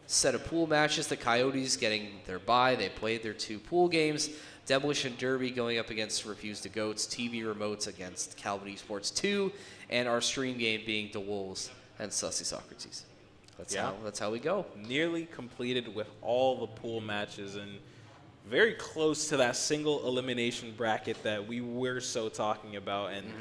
set of pool matches, the Coyotes getting their bye. They played their 2 pool games. Demolition Derby going up against Refuse the Goats. TV remotes against Calvin Esports 2. And our stream game being the Wolves and Sussy Socrates. That's how we go. Nearly completed with all the pool matches and very close to that single elimination bracket that we were so talking about. And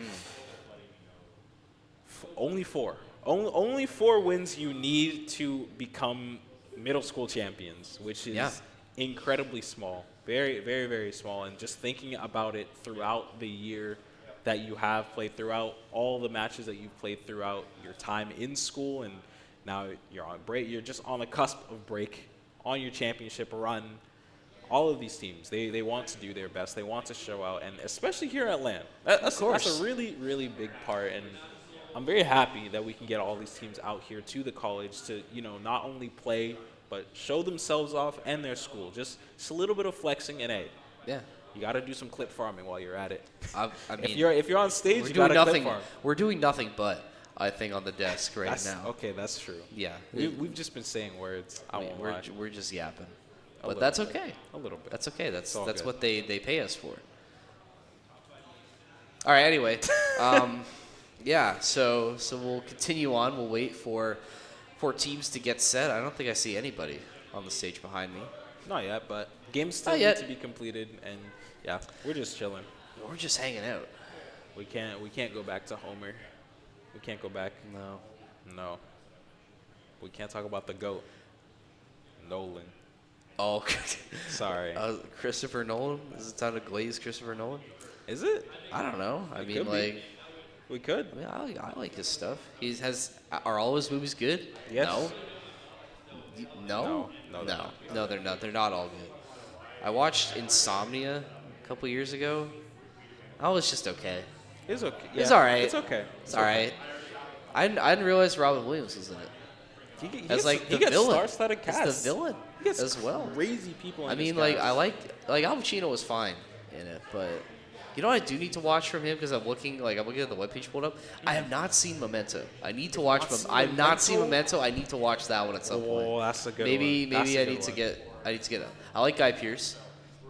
only 4. Only 4 wins you need to become middle school champions, which is incredibly small. Very, very, very small. And just thinking about it throughout the year that you have played throughout all the matches that you've played throughout your time in school, and now you're on break. You're just on the cusp of break on your championship run. All of these teams, they want to do their best. They want to show out, and especially here at LAN. That's a really, really big part, and I'm very happy that we can get all these teams out here to the college to, not only play, but show themselves off and their school. Just a little bit of flexing, and hey, Yeah. you got to do some clip farming while you're at it. I mean, if you're on stage, we're you doing got to nothing. clip farm. We're doing nothing but, I think, on the desk now. Okay, that's true. Yeah. We've just been saying words. I won't lie. We're just yapping. A But little that's bit. okay. A little bit. That's okay. That's all good. what they pay us for. All right. Anyway, yeah. So we'll continue on. We'll wait for teams to get set. I don't think I see anybody on the stage behind me. Not yet, but games still Not need yet. to be completed, and yeah, we're just chilling. We're just hanging out. We can't go back to Homer. We can't go back. No. We can't talk about the GOAT. Nolan. Oh, Sorry. Christopher Nolan. Is it time to glaze Christopher Nolan? Is it? I don't know. I mean, could be. like, We could. I mean, I like his stuff. Are all his movies good? Yes. No. No, they're not. No, they're not. They're not all good. I watched Insomnia a couple years ago. That was just okay. It's okay. Yeah, It's all right. It's okay. It's all right. I didn't realize Robin Williams was in it. He gets villain. star-studded cast. It's the villain He gets as well. crazy people in I mean, his like, cast. I like Al Pacino was fine in it, but you know what I do need to watch from him because I'm looking at the webpage pulled up. I have not seen Memento. I need to watch I've not seen Memento. I need to watch that one at some point. Oh, that's a good maybe one. Maybe I need to get it. I like Guy Pearce.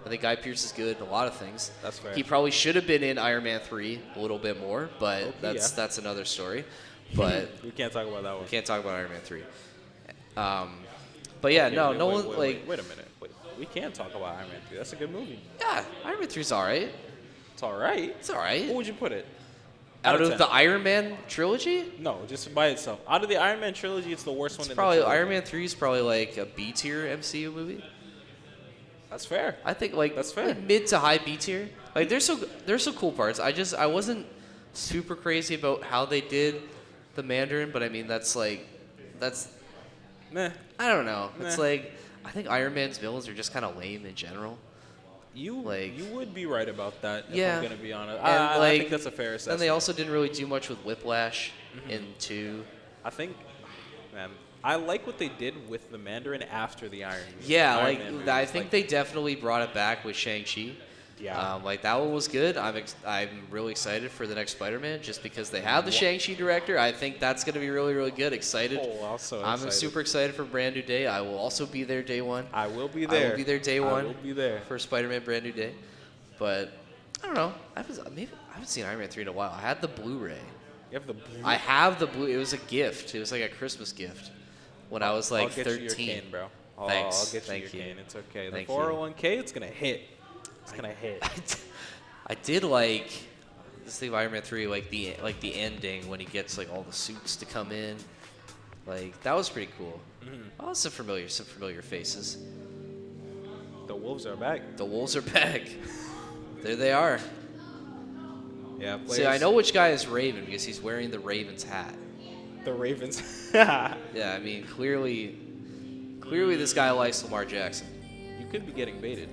I think Guy Pearce is good in a lot of things. That's fair. He probably should have been in Iron Man 3 a little bit more, but Okay, that's another story. But we can't talk about that one. we can't talk about Iron Man 3. But yeah, Okay, no wait, one wait, like. Wait a minute. Wait, we can talk about Iron Man 3. That's a good movie. Yeah, Iron Man 3's all right. It's all right. It's all right. Where would you put it? Out of 10. the Iron Man trilogy, No, just by itself. Out of the Iron Man trilogy, it's the worst one. it's in probably the trilogy. Iron Man 3 is probably like a B tier MCU movie. That's fair. I think like That's fair. like mid to high B tier. Like there's some cool parts. I wasn't super crazy about how they did the Mandarin, but I mean that's Meh. I don't know. It's Meh. like I think Iron Man's villains are just kind of lame in general. You Like- would be right about that. Yeah. If I'm gonna be honest. And, I like, think that's a fair assessment. And they also didn't really do much with Whiplash in 2. I think, man, I like what they did with the Mandarin after the Iron. Yeah, Iron like Man movie. I think they definitely brought it back with Shang-Chi. Yeah. Like that one was good. I'm really excited for the next Spider-Man just because they have the Shang-Chi director. I think that's going to be really, really good. Excited. Oh, also I'm excited. super excited for Brand New Day. I will also be there day one. I will be there. I will be there day I one. will be there. For Spider-Man Brand New Day. But I don't know. I haven't seen Iron Man 3 in a while. I had the Blu-ray. You have the blue. I have the Blu. It was a gift. It was like a Christmas gift when I was like I'll get 13. you your cane, bro. Oh, Thanks. I'll get you Thank your you. cane. It's okay. The Thank you. 401k, it's gonna hit. It's gonna hit. I did like this thing of Iron Man 3, like the ending when he gets like all the suits to come in. Like that was pretty cool. Oh, some familiar faces. The Wolves are back. The Wolves are back. There they are. Yeah. See, I know which guy is Raven because he's wearing the Ravens hat. the Ravens. Yeah, I mean clearly this guy likes Lamar Jackson. You could be getting baited.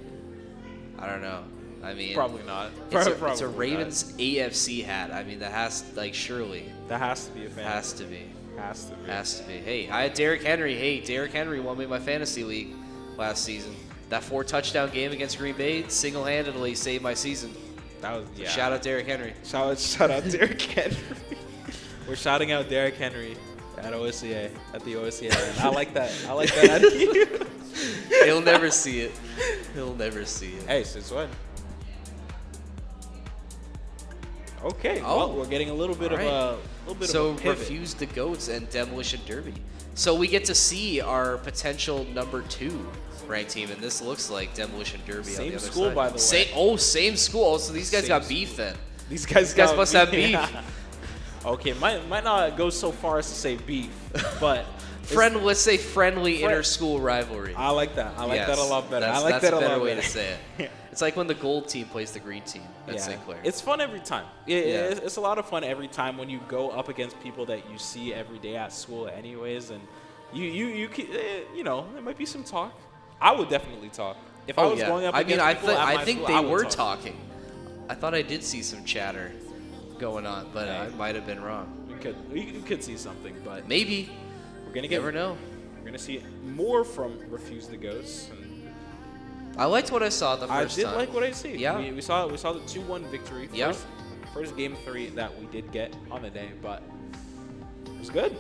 I don't know. I mean, Probably not. It's a Probably Ravens AFC hat. I mean, that has surely not. That has to be a fan. has to be. Has to be. Has to be. Hey, I had Derrick Henry. Hey, Derrick Henry won me my fantasy league last season. That 4-touchdown game against Green Bay single-handedly saved my season. That was Shout out Derrick Henry. Shout out Derrick Henry. We're shouting out Derrick Henry at OSEA at the OSEA. I like that. I like that attitude. He'll never see it. He'll never see it. Hey, since when? Okay. Oh. Well, we're getting a little bit All right. of a So pivot. Refuse the Goats and Demolition Derby. So we get to see our potential number 2 ranked team, and this looks like Demolition Derby on Same the other school, side. by the way. Same school. Oh, so these guys Same got school. beef then. These guys must have beef. Okay, might not go so far as to say beef, but Let's say friendly inter-school rivalry. I like that. I like Yes, that a lot better. I that's- like that's that a a better lot way better. to say it. It's like when the gold team plays the green team at Yeah. St. Clair. It's fun every time. It's a lot of fun every time when you go up against people that you see every day at school anyways, and you know, there might be some talk. I would definitely talk. If I was going up against people at my think school, they I would were talk. talking. I thought I did see some chatter going on, but I might have been wrong. We could see something, but Maybe. we're gonna Never know. We're gonna see more from Refuse the Ghosts. And I liked what I saw the first time. I did like what I see. Yeah. We saw the 2-1 victory. Yeah. First game 3 that we did get on the day, but it was good.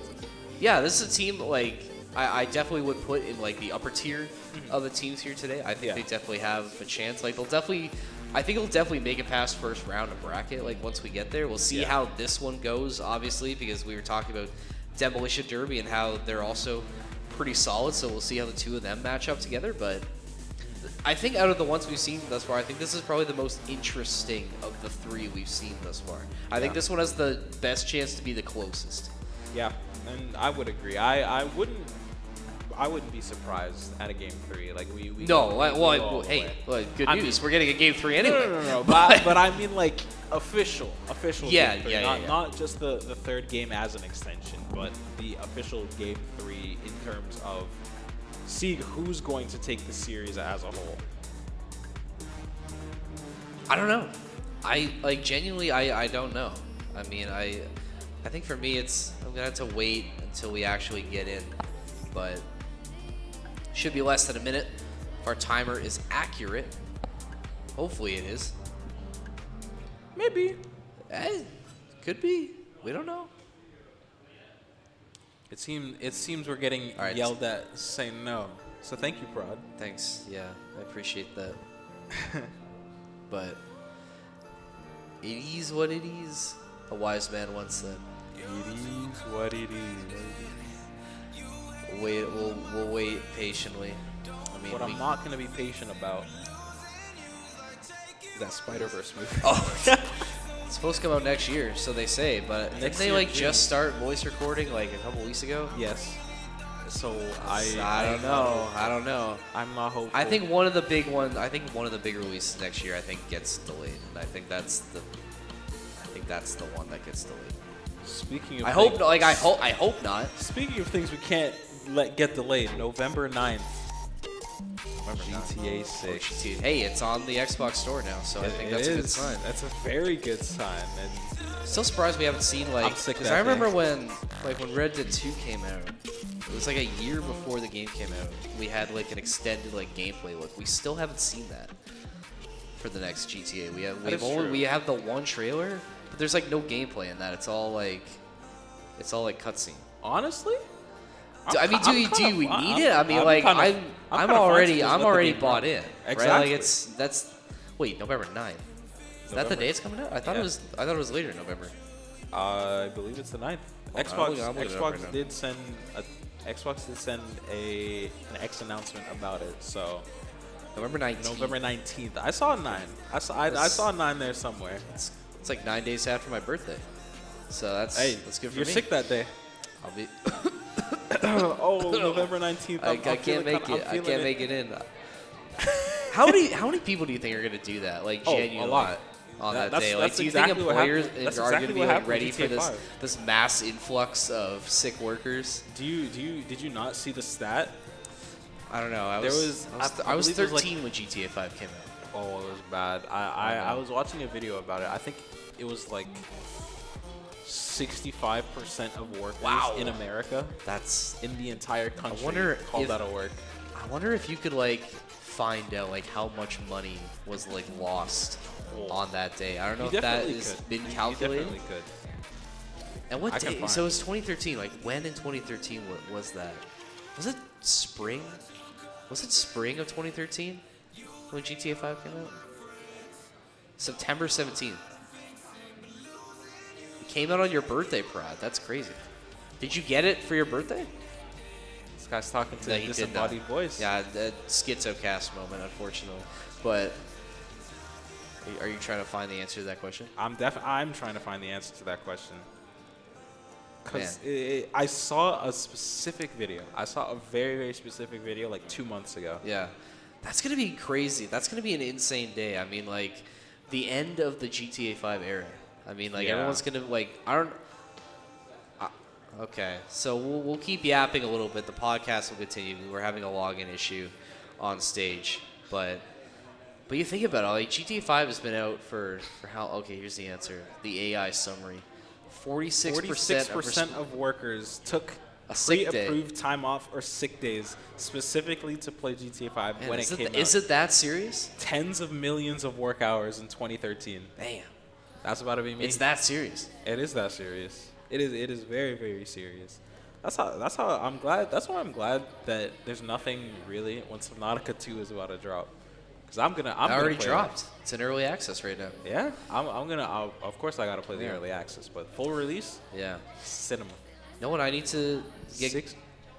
Yeah, this is a team like I definitely would put in like the upper tier of the teams here today. I think they definitely have a chance. Like I think it'll definitely make it past first round of bracket. Like once we get there, we'll see how this one goes. Obviously, because we were talking about Demolition Derby and how they're also pretty solid. So we'll see how the two of them match up together. But I think out of the ones we've seen thus far, I think this is probably the most interesting of the 3 we've seen thus far. I think this one has the best chance to be the closest. Yeah, and I would agree. I wouldn't be surprised at a game 3. Like we hey, good news. We're getting a game 3 anyway. No. but I mean like official. Yeah, game 3. Not just the third game as an extension, but the official game 3 in terms of seeing who's going to take the series as a whole. I don't know. Genuinely I don't know. I mean I think for me I'm gonna have to wait until we actually get in, but should be less than a minute if our timer is accurate. Hopefully it is. Maybe. Could be. We don't know. It seems we're getting yelled at saying no. So thank you, Prod. Thanks. Yeah, I appreciate that. But it is what it is. A wise man once said. It is what it is. We'll wait patiently. I mean, what I'm not going to be patient about is that Spider-Verse movie. Oh, it's supposed to come out next year, so they say. But didn't they year, just start voice recording like a couple weeks ago? Yes. So I don't know. I don't know. I'm not hopeful. I think one of the big releases next year gets delayed, and I think that's the one that gets delayed. Speaking of I hope not. Speaking of things we can't let get delayed, November 9th. GTA 6. Hey, it's on the Xbox store now, so I think that's a good sign. That's a very good sign. And still surprised we haven't seen because I remember when Red Dead 2 came out, it was like a year before the game came out. We had like an extended gameplay look. We still haven't seen that for the next GTA. We have the one trailer, but there's like no gameplay in that. It's all like cutscene. Honestly? Do we need it? I mean, I'm already bought in. Exactly. Right? Wait, November 9th. Is that the day it's coming out? I thought it was later in November. I believe it's the 9th. Xbox did send an X announcement about it. So November 19th. November 19th. I saw a 9. I saw a 9 there somewhere. It's like 9 days after my birthday. So that's good for me. You're sick that day. I'll be. Oh, November 19th. I can't make it. I can't make it in. How many people do you think are going to do that? Like genuinely, a lot on that day. Like, do you exactly think employers are going to be ready for GTA this mass influx of sick workers? Did you not see the stat? I don't know. I was 13 when GTA 5 came out. Oh, it was bad. I was watching a video about it. I think it was like 65% of workers in America. That's in the entire country. I wonder called that a work. I wonder if you could find out how much money was lost on that day. I don't know if that has been calculated. You definitely could. And what day? So it was 2013. When in 2013 was that? Was it spring? Was it spring of 2013 when GTA 5 came out? September 17th. It came out on your birthday, Prod. That's crazy. Did you get it for your birthday? This guy's talking to a disembodied voice. Yeah, the schizocast moment, unfortunately. But are you trying to find the answer to that question? I'm trying to find the answer to that question. Because I saw a specific video. I saw a very, very specific video 2 months ago. Yeah. That's gonna be crazy. That's gonna be an insane day. I mean, like the end of the GTA 5 era. I mean, like everyone's gonna like. I don't. Okay, so we'll keep yapping a little bit. The podcast will continue. We're having a login issue on stage, but you think about it. Like GTA 5 has been out for how? Okay, here's the answer. The AI summary: 46% of workers took a sick day. pre-approved time off or sick days specifically to play GTA 5 Man, when it came out. Is it that serious? Tens of millions of work hours in 2013. Damn, That's about to be me. it's that serious. It is that serious. It is very, very serious. That's how I'm glad. That's why I'm glad that there's nothing really when Subnautica 2 is about to drop. Because I'm already play dropped. It's in early access right now. That. Yeah, of course I gotta play the early access, but full release, Yeah. cinema. You know what? I need to get. 6.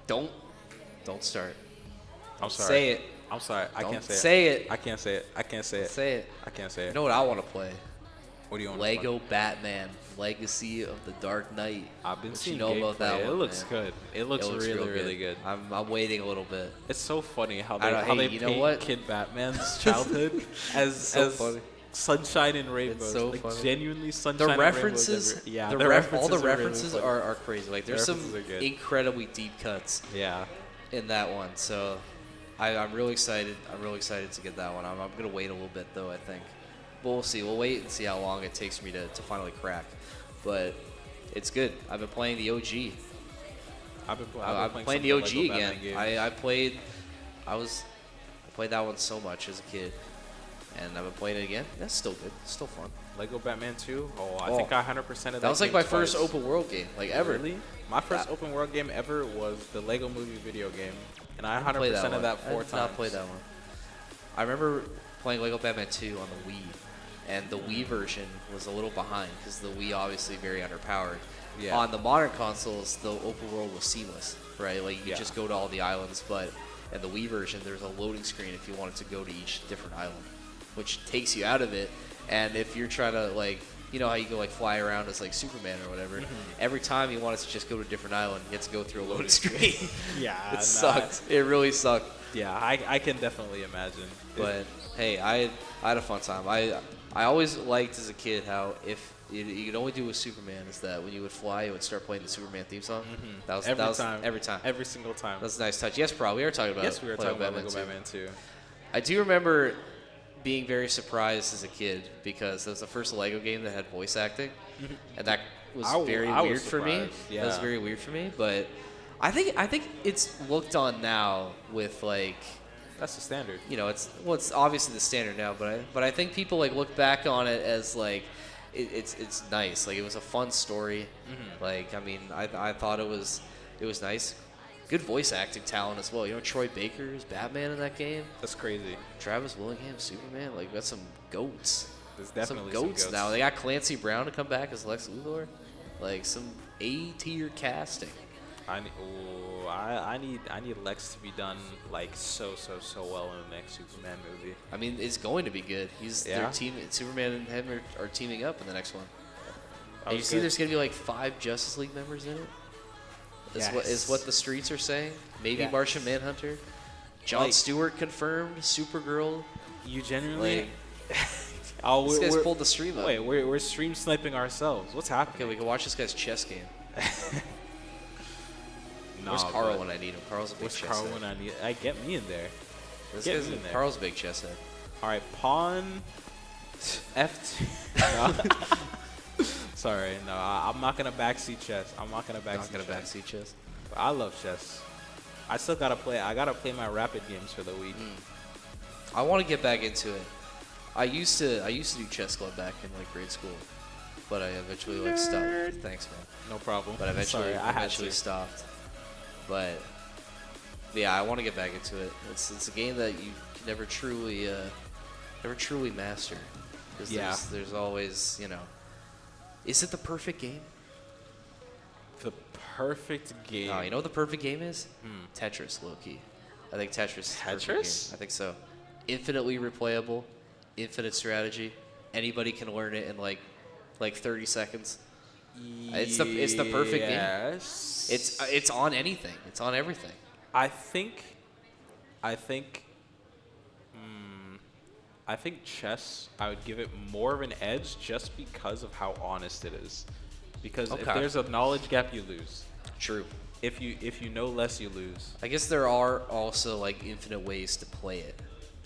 Don't start. I'm sorry. Say it. I'm sorry. I Don't can't say say it. it. I can't say it. I can't say it. Say it. I can't say it. You know what I want to play? What do you want? Lego Batman: Legacy of the Dark Knight. I've been What seeing you know about that gameplay. one, It looks man? good. It looks really, real really good. I'm waiting a little bit. It's so funny how I they don't- how hey, they you know paint what? Kid Batman's childhood as so funny. sunshine and rainbows. so like funny. genuinely The sunshine references, and rainbows. Yeah, all the are really references funny. are crazy. Like there's some references are good. incredibly deep cuts Yeah. in that one. So I'm really excited. I'm really excited to get that one. I'm gonna wait a little bit though. I think, but we'll see. We'll wait and see how long it takes me to finally crack. But it's good. I've been playing the OG. I've been playing the some OG Lego again. Batman games. I played that one so much as a kid, and I've been playing it again. That's still good. It's still fun. Lego Batman 2. I Oh. think I 100% of that. That was like game my first twice. open world game, like ever. Really? My first That- open world game ever was the Lego Movie video game, and I didn't play 100% of one. that 4 I did times. not play that one. I remember playing Lego Batman 2 on the Wii, and the Wii version was a little behind because the Wii obviously very underpowered. Yeah. On the modern consoles, the open world was seamless, right? Like you could Yeah. just go to all the islands, but in the Wii version, there's a loading screen if you wanted to go to each different island, which takes you out of it. And if you're trying to like, you know how you go like fly around as like Superman or whatever, every time you wanted to just go to a different island, you had to go through a loading screen. Yeah, It sucked. It really sucked. Yeah, I can definitely imagine. But hey, I had a fun time. I always liked as a kid how if you could only do with Superman is that when you would fly, you would start playing the Superman theme song. That was every that was time. Every time. Every single time. That's a nice touch. Yes, bro. We were talking about. Yes, we were talking about Lego 2. Batman 2. I do remember being very surprised as a kid because it was the first Lego game that had voice acting, and that was I very was weird for me. surprised, That was yeah. very weird for me. But I think it's looked on now with like. That's the standard. You know, it's obviously the standard now, but I think people like look back on it as like it's nice. Like it was a fun story. Like I mean, I thought it was nice. Good voice acting talent as well. You know, Troy Baker is Batman in that game. That's crazy. Travis Willingham, Superman. Like we got some goats. There's definitely some goats some now. They got Clancy Brown to come back as Lex Luthor. Like some A-tier casting. I need Lex to be done like so well in the next Superman movie. I mean, it's going to be good. Their team. Superman and him are teaming up in the next one. And you see, there's gonna be like 5 Justice League members in it. Is what the streets are saying. Maybe Yes. Martian Manhunter. John Like- Stewart confirmed. Supergirl. You genuinely? Like, Oh, this guy's we're, pulled the stream up. wait, we're stream sniping ourselves. What's Okay, happening? we can watch this guy's chess game. Nah, Where's Carl but when I need him? Carl's a big Where's chess Carl head. when I need? I get me in there. This Get guy's me in there. Carl's a big chess head. All right, pawn F2. No. Sorry, no, I'm not gonna backseat chess. I'm not gonna backseat. Not gonna chess. backseat chess. But I love chess. I still gotta play. I gotta play my rapid games for the week. I want to get back into it. I used to do chess club back in like grade school, but I eventually like stopped. Thanks, man. No problem. But Sorry, I had to. stopped. But yeah, I want to get back into it. It's a game that you can never truly master because Yeah. there's always, you know. Is it the perfect game? The perfect game. No, you know what the perfect game is? Tetris, low key. I think Tetris is the perfect Tetris? game. I think so. Infinitely replayable, infinite strategy. Anybody can learn it in like 30 seconds. It's the perfect game. Yes. It's on anything. It's on everything. I think I think chess, I would give it more of an edge just because of how honest it is. Because if there's a knowledge gap, you lose. True. If you know less, you lose. I guess there are also like infinite ways to play it,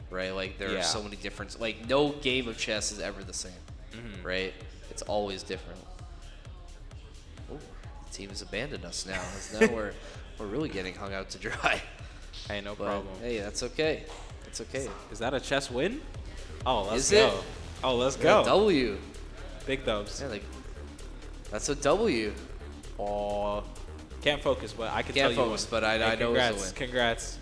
right? Like there are so many different. Like no game of chess is ever the same, right? It's always different. Oh, the team has abandoned us now. Now we're really getting hung out to dry. Hey, no But, problem. hey, that's okay. It's okay. Is that a chess win? Oh, let's Is go. it? Oh, let's Yeah, go. W. Big dubs. Yeah, like that's a W. Oh, can't focus, but I can Can't tell focus, you. but I know congrats, it's a win. Congrats.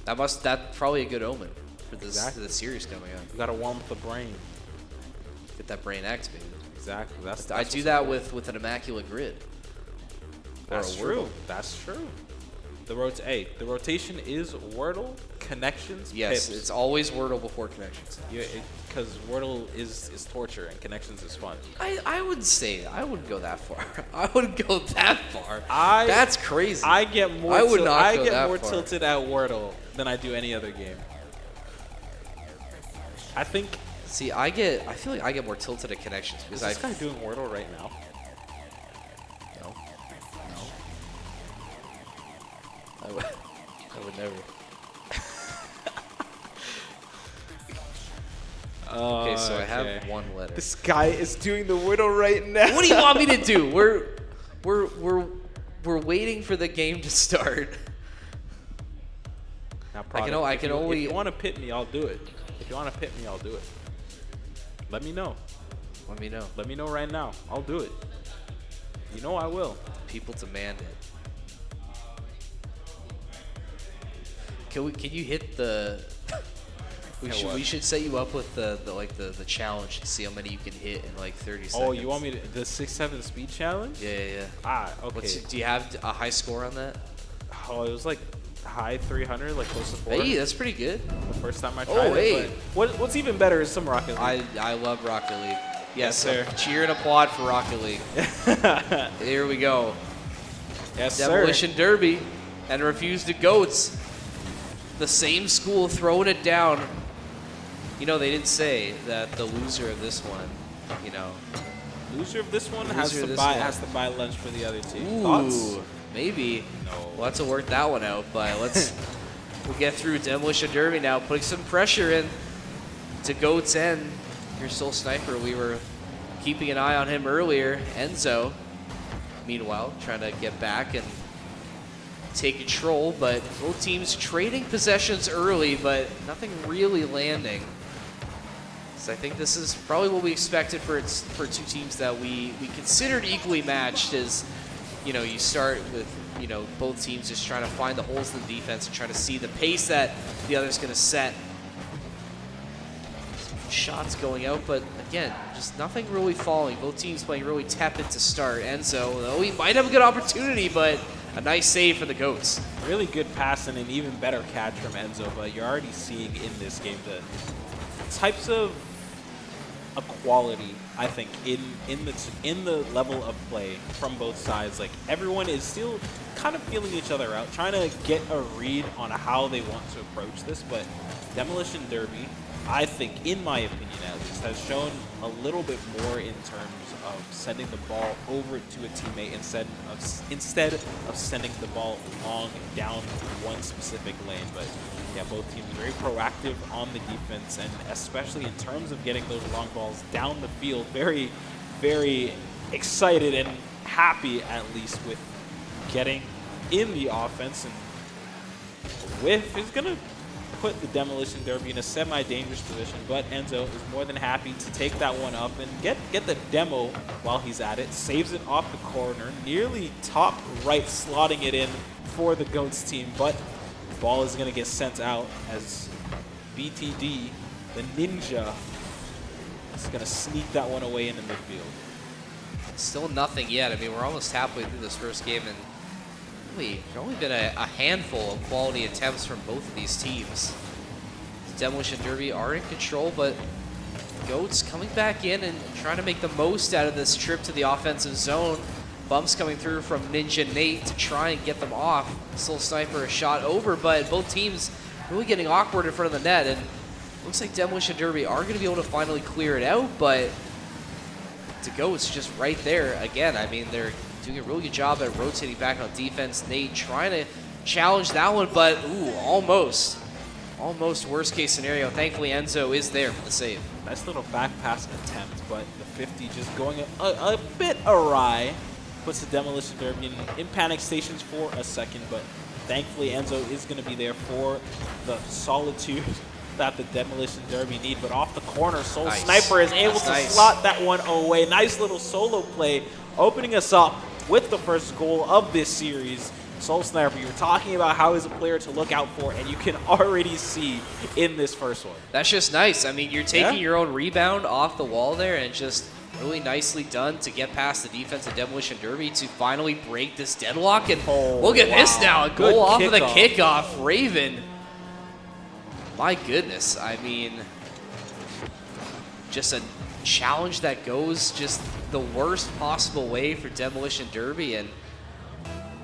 That's probably a good omen for this Exactly. the series coming up. You gotta warm up the brain. Get that brain activated. Exactly. That's I do that with an immaculate grid. That's or a true. Wordle. That's true. The rotation is Wordle, connections, Yes, pips. it's always Wordle before connections. Because Wordle is torture and connections is fun. I would say I wouldn't go that far. I wouldn't go that far. I- That's crazy. I get more. I would not go get that more far. tilted at Wordle than I do any other game. I think. See, I feel like I get more tilted at connections because Is this guy doing Wordle right now? No. I would never. Okay, so I have one letter. This guy is doing the Wordle right now. What do you want me to do? We're waiting for the game to start. Now, I can only. If you want to pit me, I'll do it. If you want to pit me, I'll do it. Let me know. Let me know. Let me know right now. I'll do it. You know I will. People demand it. Can you hit the? We should set you up with the challenge to see how many you can hit in like 30 seconds. Oh, you want me to the 6-7 speed challenge? Yeah. Ah, okay. Do you have a high score on that? Oh, it was like high 300, like close to 4. Hey, that's pretty good. The first time I tried hey. it. But what's even better is some Rocket League. I love Rocket League. Yes, sir. Cheer and applaud for Rocket League. Here we go. Yes, Demolition Derby and Refuse to Goats. The same school throwing it down. You know, they did say that the loser of this one, you know. Loser of this one Loser has of to this buy one. has to buy lunch for the other team. Ooh, Thoughts? maybe. No. We'll have to work that one out, but we'll get through Demolition Derby now, putting some pressure in to Goat's end. Your Soul Sniper, we were keeping an eye on him earlier. Enzo, meanwhile, trying to get back and take control, but both teams trading possessions early, but nothing really landing. So I think this is probably what we expected for two teams that we considered equally matched. As you know, you start with both teams just trying to find the holes in the defense and trying to see the pace that the other's going to set. Shots going out, but again, just nothing really falling. Both teams playing really tepid to start. Enzo, though, he might have a good opportunity, but a nice save for the Goats. Really good pass and an even better catch from Enzo, but you're already seeing in this game the types of equality, I think, in the level of play from both sides. Like, everyone is still kind of feeling each other out, trying to get a read on how they want to approach this, but Demolition Derby, I think, in my opinion at least, has shown a little bit more in terms of sending the ball over to a teammate instead of sending the ball long down one specific lane. But yeah, both teams very proactive on the defense, and especially in terms of getting those long balls down the field, very, very excited and happy at least with getting in the offense. And Whiff is going to put the Demolition Derby in a semi-dangerous position, but Enzo is more than happy to take that one up and get the demo while he's at it. Saves it off the corner, nearly top right, slotting it in for the Goats team, but the ball is going to get sent out as BTD, the ninja, is going to sneak that one away in the midfield. Still nothing yet. I mean, we're almost halfway through this first game, and really, there's only been a handful of quality attempts from both of these teams. The Demolition Derby are in control, but Goats coming back in and trying to make the most out of this trip to the offensive zone. Bumps coming through from Ninja Nate to try and get them off. Soul Sniper a shot over, but both teams really getting awkward in front of the net. And looks like Demolition Derby are going to be able to finally clear it out, but to go, it's just right there again. I mean, they're doing a really good job at rotating back on defense. Nate trying to challenge that one, but ooh, almost worst case scenario. Thankfully, Enzo is there for the save. Nice little back pass attempt, but the 50 just going a bit awry. Puts the Demolition Derby in panic stations for a second, but thankfully Enzo is going to be there for the solitude that the Demolition Derby need. But off the corner, Soul Sniper is able to slot that one away. Nice little solo play, opening us up with the first goal of this series. Soul Sniper, you were talking about how he's a player to look out for, and you can already see in this first one. That's just nice. I mean, you're taking your own rebound off the wall there, and just really nicely done to get past the defense of Demolition Derby to finally break this deadlock. And look at this now, a goal off of the kickoff. Raven. My goodness, I mean, just a challenge that goes just the worst possible way for Demolition Derby, and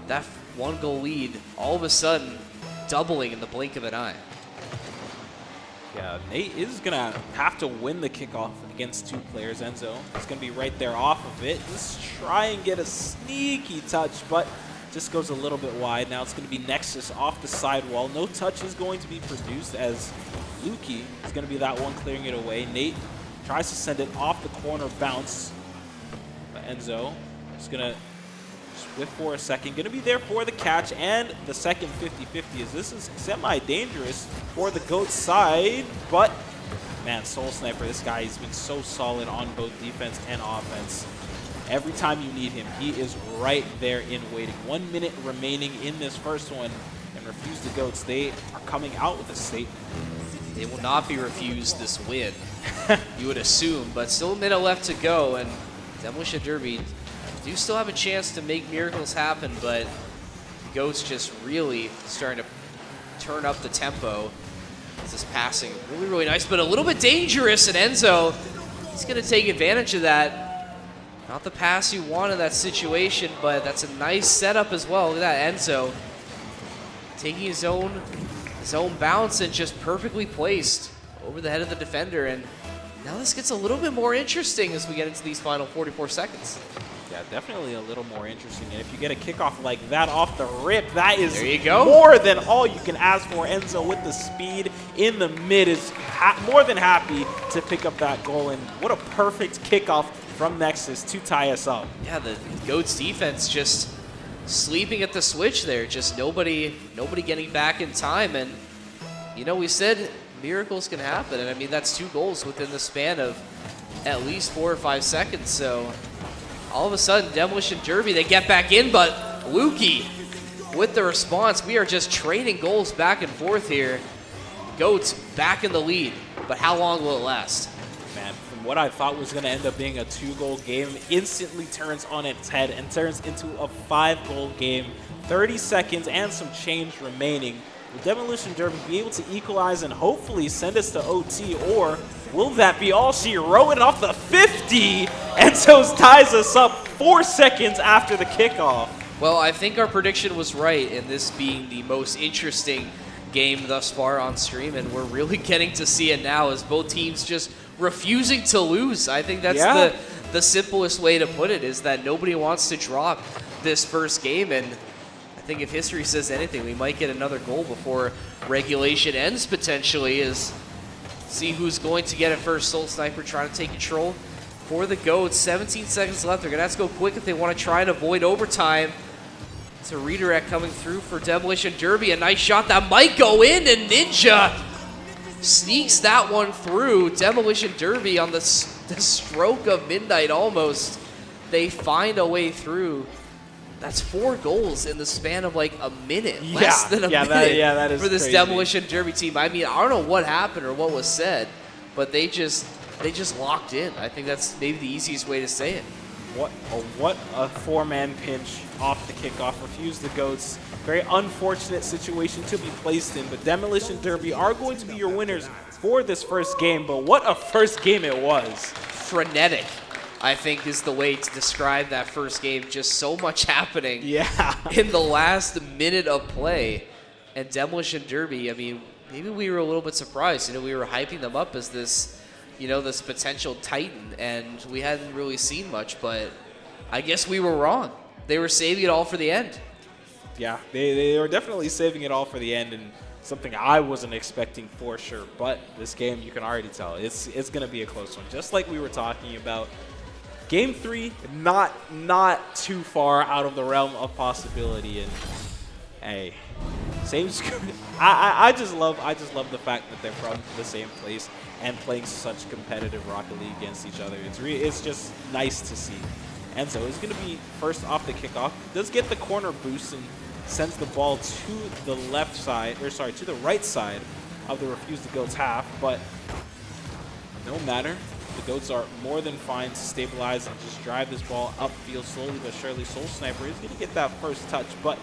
that one goal lead all of a sudden doubling in the blink of an eye. Yeah, Nate is going to have to win the kickoff against two players. Enzo is going to be right there off of it. Just try and get a sneaky touch, but just goes a little bit wide. Now it's going to be Nexus off the sidewall. No touch is going to be produced as Lukey is going to be that one clearing it away. Nate tries to send it off the corner bounce. But Enzo is going to whip for a second. Going to be there for the catch and the second 50-50 as this is semi-dangerous for the GOAT side. But, man, Soul Sniper, this guy has been so solid on both defense and offense. Every time you need him, he is right there in waiting. 1 minute remaining in this first one, and Refuse the Goats, they are coming out with a statement. They will not be refused this win, you would assume, but still a minute left to go, and Demolition Derby do still have a chance to make miracles happen, but the Goats just really starting to turn up the tempo. This passing really, really nice, but a little bit dangerous, and Enzo, he's going to take advantage of that. Not the pass you want in that situation, but that's a nice setup as well. Look at that, Enzo taking his own bounce and just perfectly placed over the head of the defender. And now this gets a little bit more interesting as we get into these final 44 seconds. Yeah, definitely a little more interesting. And if you get a kickoff like that off the rip, that is there you go. More than all you can ask for. Enzo with the speed in the mid is more than happy to pick up that goal. And what a perfect kickoff from Nexus to tie us up. Yeah, the Goats defense just sleeping at the switch there. Just nobody getting back in time. And, you know, we said miracles can happen. And, I mean, that's 2 goals within the span of at least 4 or 5 seconds. So all of a sudden, Demolition Derby, they get back in, but Lukey with the response. We are just trading goals back and forth here. Goats back in the lead, but how long will it last? Man, from what I thought was going to end up being a 2-goal game, instantly turns on its head and turns into a 5-goal game. 30 seconds and some change remaining. Will Demolition Derby be able to equalize and hopefully send us to OT, or will that be all she wrote it off the 50? Enzo ties us up 4 seconds after the kickoff. Well, I think our prediction was right in this being the most interesting game thus far on stream, and we're really getting to see it now as both teams just refusing to lose. I think that's the simplest way to put it, is that nobody wants to drop this first game, and I think if history says anything, we might get another goal before regulation ends potentially. Is see who's going to get it first. Soul Sniper trying to take control for the Goats. 17 seconds left. They're going to have to go quick if they want to try and avoid overtime. It's a redirect coming through for Demolition Derby. A nice shot that might go in, and Ninja sneaks that one through. Demolition Derby on the stroke of midnight almost. They find a way through. That's 4 goals in the span of like a minute, less than a minute that is for this crazy. Demolition Derby team. I mean, I don't know what happened or what was said, but they just locked in. I think that's maybe the easiest way to say it. What a 4-man pinch off the kickoff. Refuse the Goats. Very unfortunate situation to be placed in, but Demolition Derby are going to be your winners for this first game. But what a first game it was. Frenetic, I think, is the way to describe that first game. Just so much happening Yeah. in the last minute of play. And Demolition Derby, I mean, maybe we were a little bit surprised. We were hyping them up as this, this potential titan, and we hadn't really seen much, but I guess we were wrong. They were saving it all for the end. Yeah, they were definitely saving it all for the end, and something I wasn't expecting for sure. But this game, you can already tell, it's going to be a close one. Just like we were talking about, Game 3, not too far out of the realm of possibility. And hey, same. I just love the fact that they're from the same place and playing such competitive Rocket League against each other. It's just nice to see. Enzo is going to be first off the kickoff. Does get the corner boost and sends the ball to the left side, or sorry, to the right side of the Refuse the Goats half, but no matter. The Goats are more than fine to stabilize and just drive this ball upfield slowly but surely. Soul Sniper is going to get that first touch, but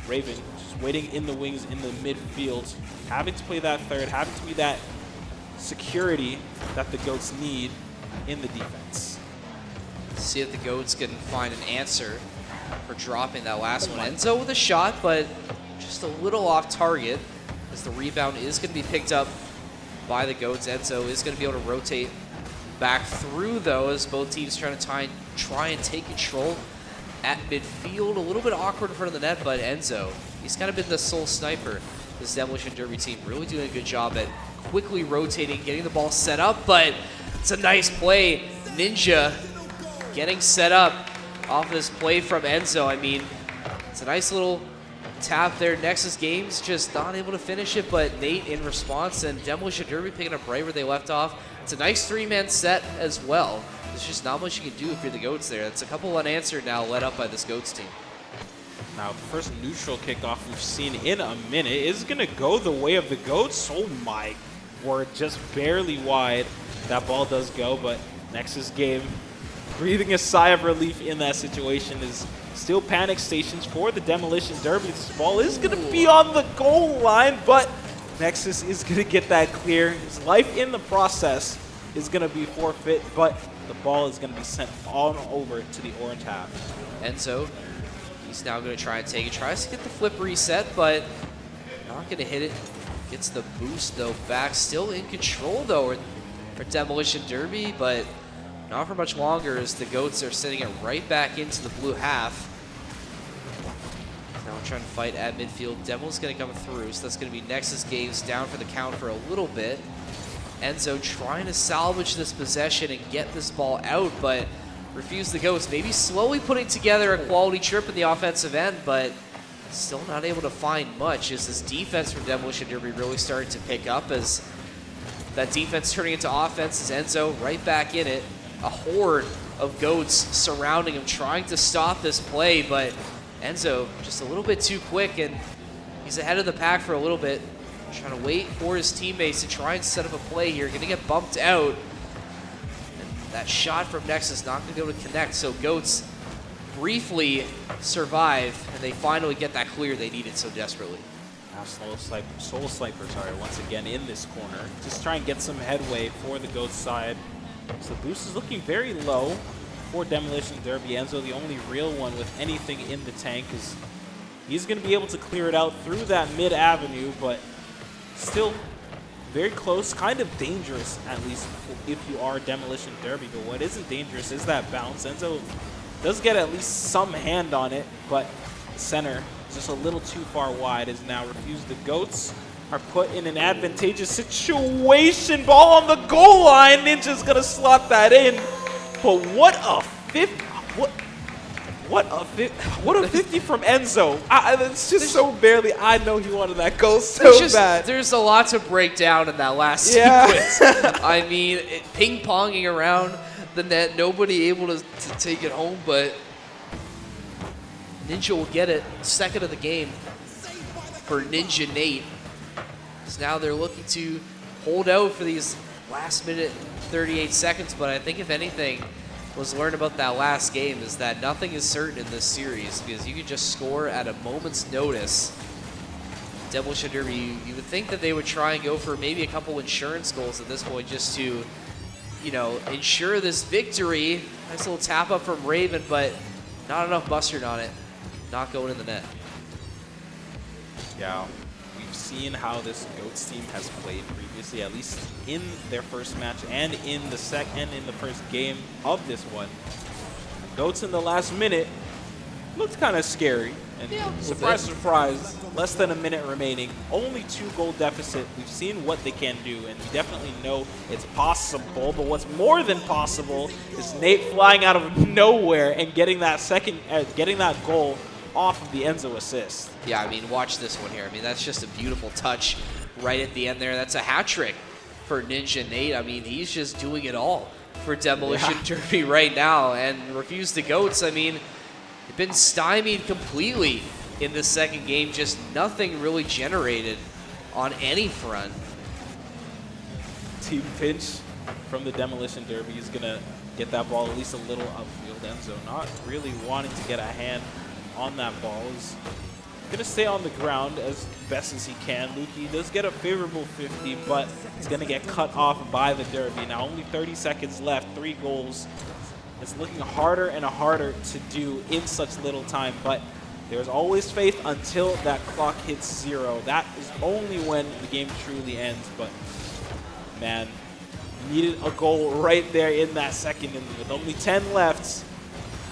Raven just waiting in the wings in the midfield, having to play that third, having to be that security that the Goats need in the defense. See if the Goats can find an answer for dropping that last one. Enzo with a shot, but just a little off target as the rebound is going to be picked up by the Goats. Enzo is going to be able to rotate back through, though, as both teams try and take control at midfield. A little bit awkward in front of the net, but Enzo, he's kind of been the sole sniper. This Demolition Derby team really doing a good job at quickly rotating, getting the ball set up, but it's a nice play. Ninja getting set up off of this play from Enzo. I mean, it's a nice little tap there. Nexus Games just not able to finish it, but Nate in response, and Demolition Derby picking up right where they left off. It's a nice three-man set as well. There's just not much you can do if you're the Goats there. It's a couple unanswered now led up by this Goats team. Now, the first neutral kickoff we've seen in a minute is going to go the way of the Goats. Oh my word, just barely wide. That ball does go, but Nexus Game breathing a sigh of relief in that situation is still panic stations for the Demolition Derby. This ball is going to be on the goal line, but Nexus is going to get that clear. His life in the process is going to be forfeit, but the ball is going to be sent on over to the orange half. Enzo, he's now going to try and take it. Tries to get the flip reset, but not going to hit it. Gets the boost, though, back. Still in control, though, for Demolition Derby, but not for much longer as the Goats are sending it right back into the blue half. Now we're trying to fight at midfield. Demo's going to come through, so that's going to be Nexus Games down for the count for a little bit. Enzo trying to salvage this possession and get this ball out, but Refuse the Ghost. Maybe slowly putting together a quality trip in the offensive end, but still not able to find much. Is this defense from Demolition Derby really starting to pick up as that defense turning into offense? Is Enzo right back in it. A horde of Goats surrounding him, trying to stop this play, but Enzo just a little bit too quick, and he's ahead of the pack for a little bit. Trying to wait for his teammates to try and set up a play here. Going to get bumped out. And that shot from Nexus not going to be able to connect. So Goats briefly survive, and they finally get that clear they needed so desperately. Now Soul Sniper, once again in this corner. Just try and get some headway for the Goats side. So the boost is looking very low for Demolition Derby. Enzo, the only real one with anything in the tank, is he's going to be able to clear it out through that mid-avenue, but still very close, kind of dangerous, at least if you are Demolition Derby. But what isn't dangerous is that bounce. Enzo does get at least some hand on it, but center is just a little too far wide as now Refuse the Goats are put in an advantageous situation. Ball on the goal line. Ninja's going to slot that in. But what a 50. What a 50 from Enzo. It's just so barely. I know he wanted that goal so bad. There's a lot to break down in that last sequence. I mean, ping-ponging around the net, nobody able to take it home, but Ninja will get it. Second of the game for Ninja Nate. So now they're looking to hold out for these last minute 38 seconds, but I think if anything was learned about that last game is that nothing is certain in this series because you can just score at a moment's notice. Demolition Derby, you would think that they would try and go for maybe a couple insurance goals at this point just to, ensure this victory. Nice little tap up from Raven, but not enough mustard on it. Not going in the net. Yeah, we've seen how this GOATS team has played previously, at least in their first match and in the first game of this one. GOATS in the last minute looked kind of scary. And surprise, surprise, less than a minute remaining. Only 2-goal deficit. We've seen what they can do, and we definitely know it's possible. But what's more than possible is Nate flying out of nowhere and getting that goal off of the Enzo assist. Yeah, I mean, watch this one here. I mean, that's just a beautiful touch right at the end there. That's a hat trick for Ninja Nate. I mean, he's just doing it all for Demolition Derby right now. And Refuse the Goats, I mean, they've been stymied completely in the second game. Just nothing really generated on any front. Team pinch from the Demolition Derby is going to get that ball at least a little upfield. Enzo not really wanting to get a hand on that ball. Is going to stay on the ground as best as he can. Luki does get a favorable 50, but it's going to get cut off by the Derby. Now only 30 seconds left, 3 goals. It's looking harder and harder to do in such little time, but there's always faith until that clock hits 0. That is only when the game truly ends, but man, needed a goal right there in that second, and with only 10 left,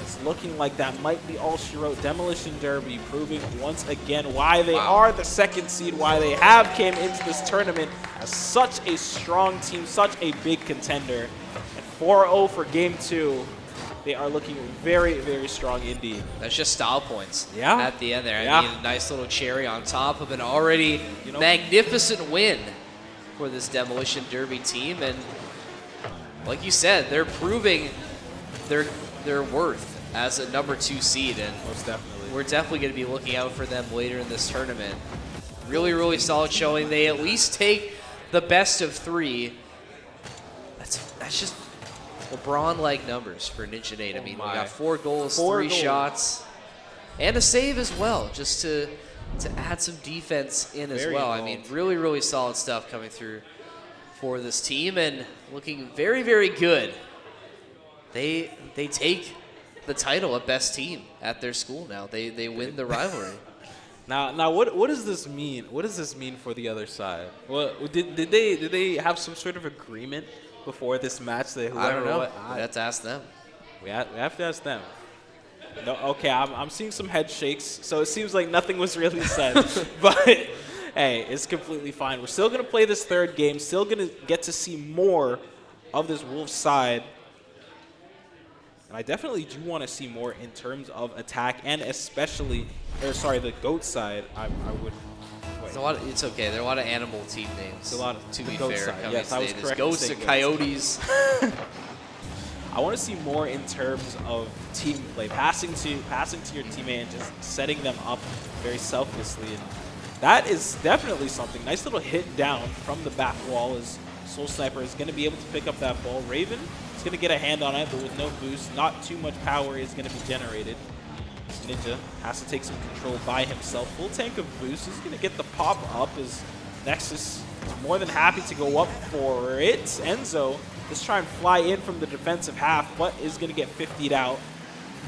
it's looking like that might be all she wrote. Demolition Derby proving once again why they are the second seed, why they have came into this tournament as such a strong team, such a big contender. And 4-0 for game 2. They are looking very, very strong indeed. That's just style points at the end there. Yeah. I mean, a nice little cherry on top of an already magnificent win for this Demolition Derby team. And like you said, they're proving their worth as a number 2 seed. And most definitely, we're definitely going to be looking out for them later in this tournament. Really, really solid showing. They at least take the best of 3. That's just LeBron-like numbers for Ninja Nate. I mean, we got 4 goals, 3 shots, and a save as well, just to add some defense in as well. I mean, really, really solid stuff coming through for this team, and looking very, very good. They take the title of best team at their school now. They win the rivalry. Now, what does this mean? What does this mean for the other side? Well, did they have some sort of agreement before this match? I don't know. We have to ask them. We have to ask them. No, okay, I'm seeing some head shakes, so it seems like nothing was really said. But hey, it's completely fine. We're still gonna play this third game. Still gonna get to see more of this Wolves side. And I definitely do want to see more in terms of attack, and especially, the GOAT side. I would. It's okay. There are a lot of animal team names. To be fair, yes, I was correct. Goats or Coyotes. I want to see more in terms of team play, passing to your teammate and just setting them up very selflessly. And that is definitely something. Nice little hit down from the back wall as Soul Sniper is going to be able to pick up that ball. Raven is going to get a hand on it, but with no boost, not too much power is going to be generated. Ninja has to take some control by himself. Full tank of boost. He's going to get the pop up as Nexus is more than happy to go up for it. Enzo just try and fly in from the defensive half, but is going to get 50'd out.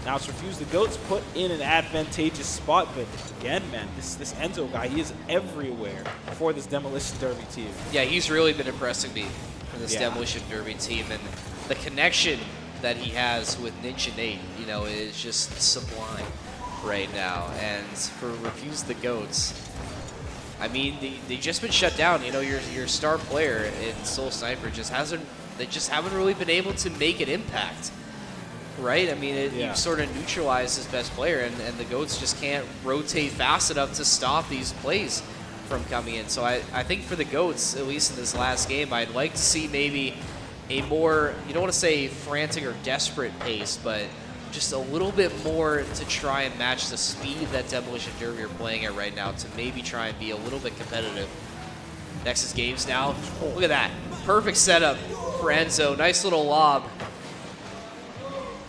Now it's Refuse the Goats put in an advantageous spot, but again, man, this Enzo guy, he is everywhere for this Demolition Derby team. Yeah, he's really been impressing me for this Demolition Derby team, and the connection that he has with Ninja Nate, is just sublime right now. And for Refuse the Goats, I mean, they just been shut down. Your star player in Soul Sniper they just haven't really been able to make an impact, right? I mean, you've sort of neutralized his best player, and the Goats just can't rotate fast enough to stop these plays from coming in. So I think for the Goats, at least in this last game, I'd like to see maybe a more, you don't want to say frantic or desperate pace, but just a little bit more to try and match the speed that Demolition Derby are playing at right now, to maybe try and be a little bit competitive. Nexus Games now. Look at that. Perfect setup for Enzo. Nice little lob.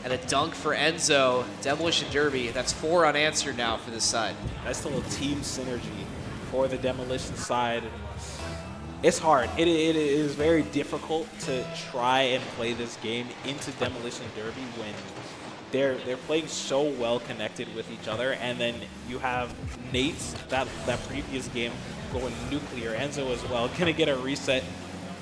And a dunk for Enzo. Demolition Derby. That's 4 unanswered now for this side. Nice little team synergy for the Demolition side. It's hard. It is very difficult to try and play this game into Demolition Derby when they're playing so well connected with each other. And then you have Nate, that previous game, going nuclear. Enzo as well, gonna get a reset,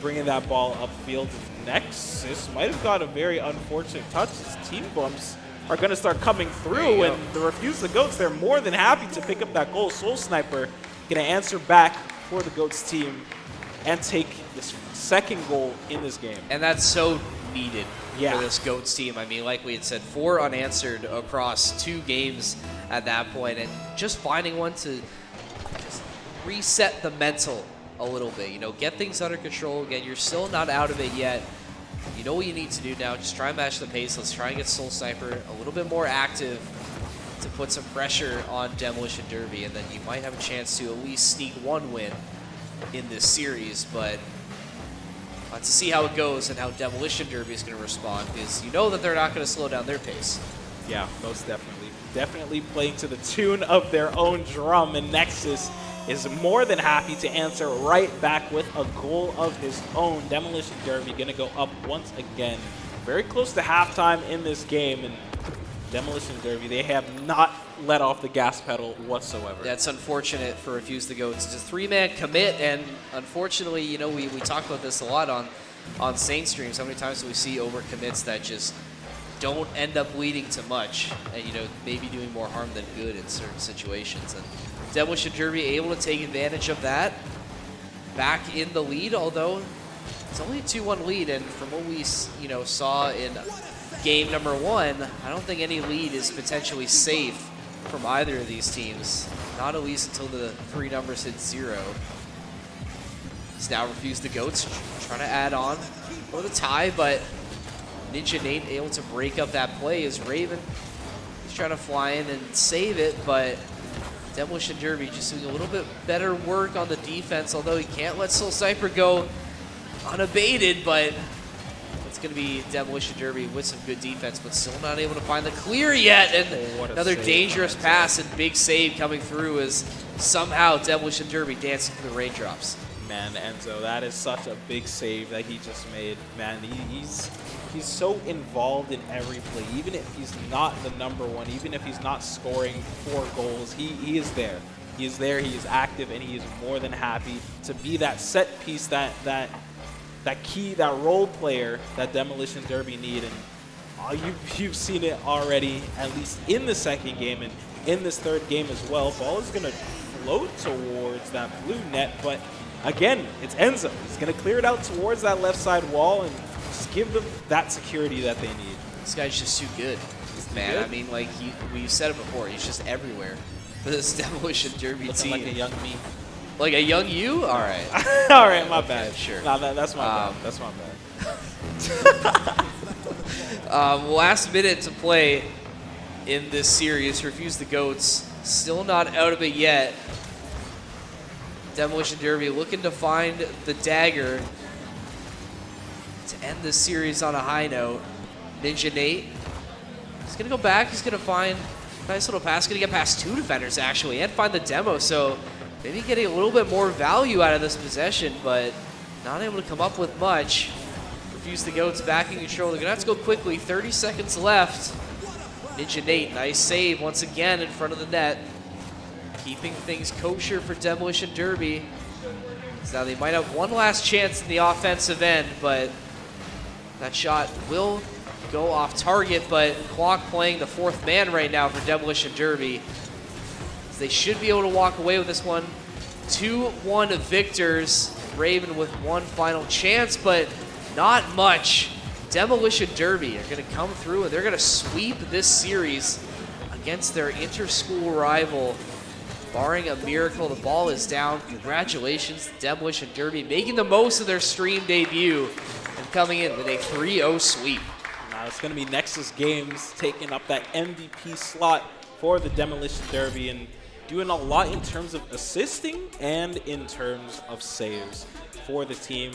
bringing that ball upfield. Nexus might have got a very unfortunate touch. His team bumps are gonna start coming through, and the Refuse the Goats, they're more than happy to pick up that goal. Soul Sniper gonna answer back for the Goats team and take this second goal in this game. And that's so needed for this Goats team. I mean, like we had said, 4 unanswered across 2 games at that point, and just finding one to just reset the mental a little bit. You know, get things under control again. You're still not out of it yet. You know what you need to do now. Just try and match the pace. Let's try and get Soul Sniper a little bit more active to put some pressure on Demolition Derby, and then you might have a chance to at least sneak 1 win in this series. But to see how it goes and how Demolition Derby is going to respond, because you know that they're not going to slow down their pace. Yeah, most definitely. Definitely playing to the tune of their own drum, and Nexus is more than happy to answer right back with a goal of his own. Demolition Derby going to go up once again. Very close to halftime in this game, and Demolition Derby, they have not let off the gas pedal whatsoever. That's unfortunate for Refuse the Goats. It's a 3-man commit, and unfortunately, you know, we talk about this a lot on Saint streams. How many times do we see overcommits that just don't end up leading to much, and, you know, maybe doing more harm than good in certain situations. And Demolition Derby able to take advantage of that. Back in the lead, although it's only a 2-1 lead, and from what we saw in game number 1, I don't think any lead is potentially safe from either of these teams. Not at least until the 3 numbers hit 0. It's now Refuse the Goats trying to add on for the tie, but Ninja Nate able to break up that play as Raven is trying to fly in and save it, but Demolition Derby just doing a little bit better work on the defense, although he can't let Soul Sniper go unabated, but it's going to be Demolition Derby with some good defense, but still not able to find the clear yet, and another dangerous pass and big save coming through as somehow Demolition Derby dancing through the raindrops. Man, Enzo, that is such a big save that he just made. Man, he's so involved in every play. Even if he's not the number 1, even if he's not scoring 4 goals, he is there. He is there, he is active, and he is more than happy to be that set piece, that key, that role player that Demolition Derby need. And you've seen it already, at least in the second game and in this third game as well. Ball is going to float towards that blue net, but again, it's Enzo. He's going to clear it out towards that left side wall and just give them that security that they need. This guy's just too good, man. Good? I mean, like, we said it before, he's just everywhere for this Demolition Derby Looking team. like a young me. Like a young you? All right. All right, my bad. Sure. No, that's my bad. That's my bad. Last minute to play in this series. Refuse the Goats still not out of it yet. Demolition Derby looking to find the dagger to end this series on a high note. Ninja Nate, he's going to go back. He's going to find a nice little pass. Going to get past 2 defenders, actually, and find the demo. So maybe getting a little bit more value out of this possession, but not able to come up with much. Refuse the Goats back in control. They're going to have to go quickly. 30 seconds left. Ninja Nate, nice save once again in front of the net. Keeping things kosher for Demolition Derby. So now they might have one last chance in the offensive end, but that shot will go off target, but clock playing the 4th man right now for Demolition Derby. So they should be able to walk away with this one. 2-1 victors. Raven with one final chance, but not much. Demolition Derby are going to come through, and they're going to sweep this series against their inter-school rival. Barring a miracle, the ball is down. Congratulations, Demolition Derby, making the most of their stream debut and coming in with a 3-0 sweep. Now it's going to be Nexus Games taking up that MVP slot for the Demolition Derby and doing a lot in terms of assisting and in terms of saves for the team.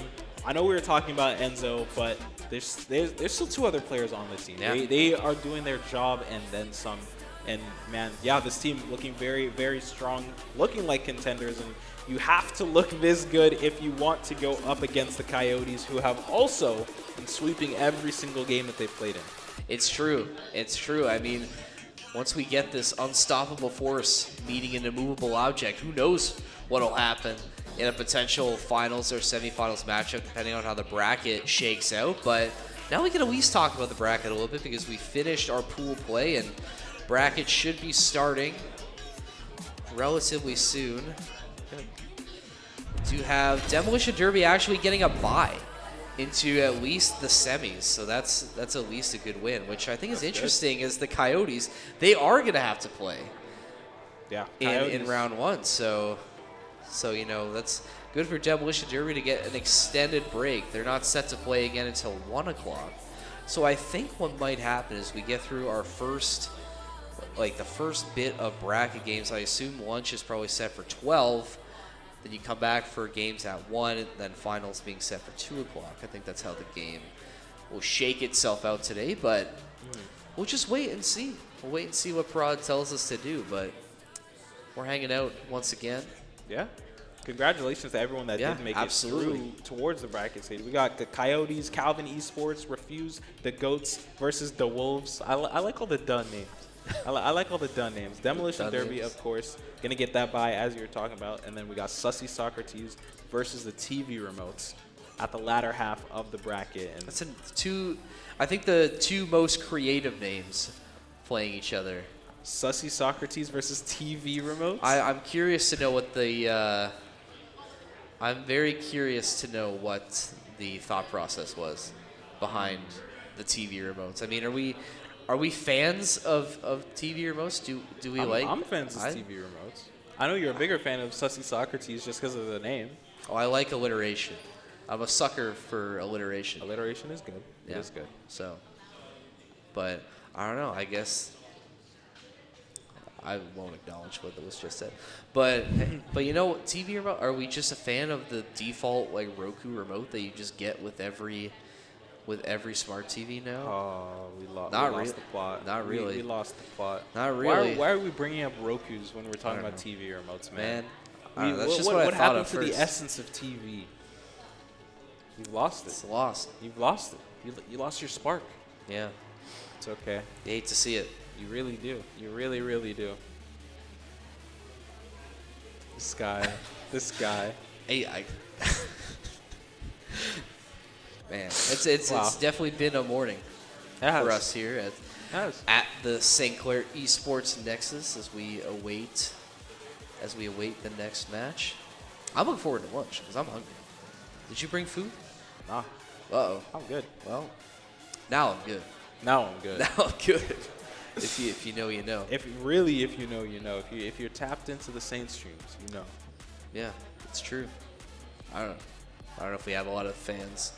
I know we were talking about Enzo, but there's still 2 other players on the team. Yeah. They are doing their job and then some. And man, yeah, this team looking very, very strong, looking like contenders. And you have to look this good if you want to go up against the Coyotes, who have also and sweeping every single game that they've played in. It's true. It's true. I mean, once we get this unstoppable force meeting an immovable object, who knows what'll happen in a potential finals or semifinals matchup, depending on how the bracket shakes out. But now we can at least talk about the bracket a little bit because we finished our pool play and bracket should be starting relatively soon. To have Demolition Derby actually getting a bye into at least the semis, so that's at least a good win, which I think is interesting. Is the Coyotes, they are going to have to play in round one, so you know, that's good for Demolition Derby to get an extended break. They're not set to play again until 1 o'clock, so I think what might happen is we get through our first, like the first bit of bracket games. I assume lunch is probably set for 12. Then you come back for games at 1, and then finals being set for 2 o'clock. I think that's how the game will shake itself out today, but we'll just wait and see. We'll wait and see what Prod tells us to do, but we're hanging out once again. Yeah. Congratulations to everyone that did make it through towards the bracket stage. We got the Coyotes, Calvin Esports, Refuse, the Goats versus the Wolves. I like all the done names. I like all the done names. Demolition Derby, of course, going to get that bye as you were talking about. And then we got Sussy Socrates versus the TV remotes at the latter half of the bracket. And that's I think the two most creative names playing each other. Sussy Socrates versus TV remotes? I'm curious to know what the I'm very curious to know what the thought process was behind the TV remotes. I mean, are we fans of TV remotes? Do we like? I'm fans of TV remotes. I know you're a bigger fan of Sussy Socrates just because of the name. Oh, I like alliteration. I'm a sucker for alliteration. Alliteration is good. Yeah. It is good. So, but I don't know. I guess I won't acknowledge what was just said. But you know, TV remote. Are we just a fan of the default like Roku remote that you just get with every smart TV now? Oh, we lost the plot. Not really. We lost the plot. Not really. Why are we bringing up Rokus when we're talking about TV remotes, man? That's just what I thought happened at to first. the essence of TV? You've lost it. It's lost. You've lost it. You lost your spark. Yeah. It's okay. You hate to see it. You really do. You really, really do. This guy. Hey, man, it's definitely been a morning for us here at the St. Clair Esports Nexus as we await the next match. I'm looking forward to lunch because I'm hungry. Did you bring food? Nah. Uh-oh. I'm good. Well, now I'm good. Now I'm good. Now I'm good. If you know, you know. If you know, you know. If you're tapped into the Saint streams, you know. Yeah, it's true. I don't know if we have a lot of fans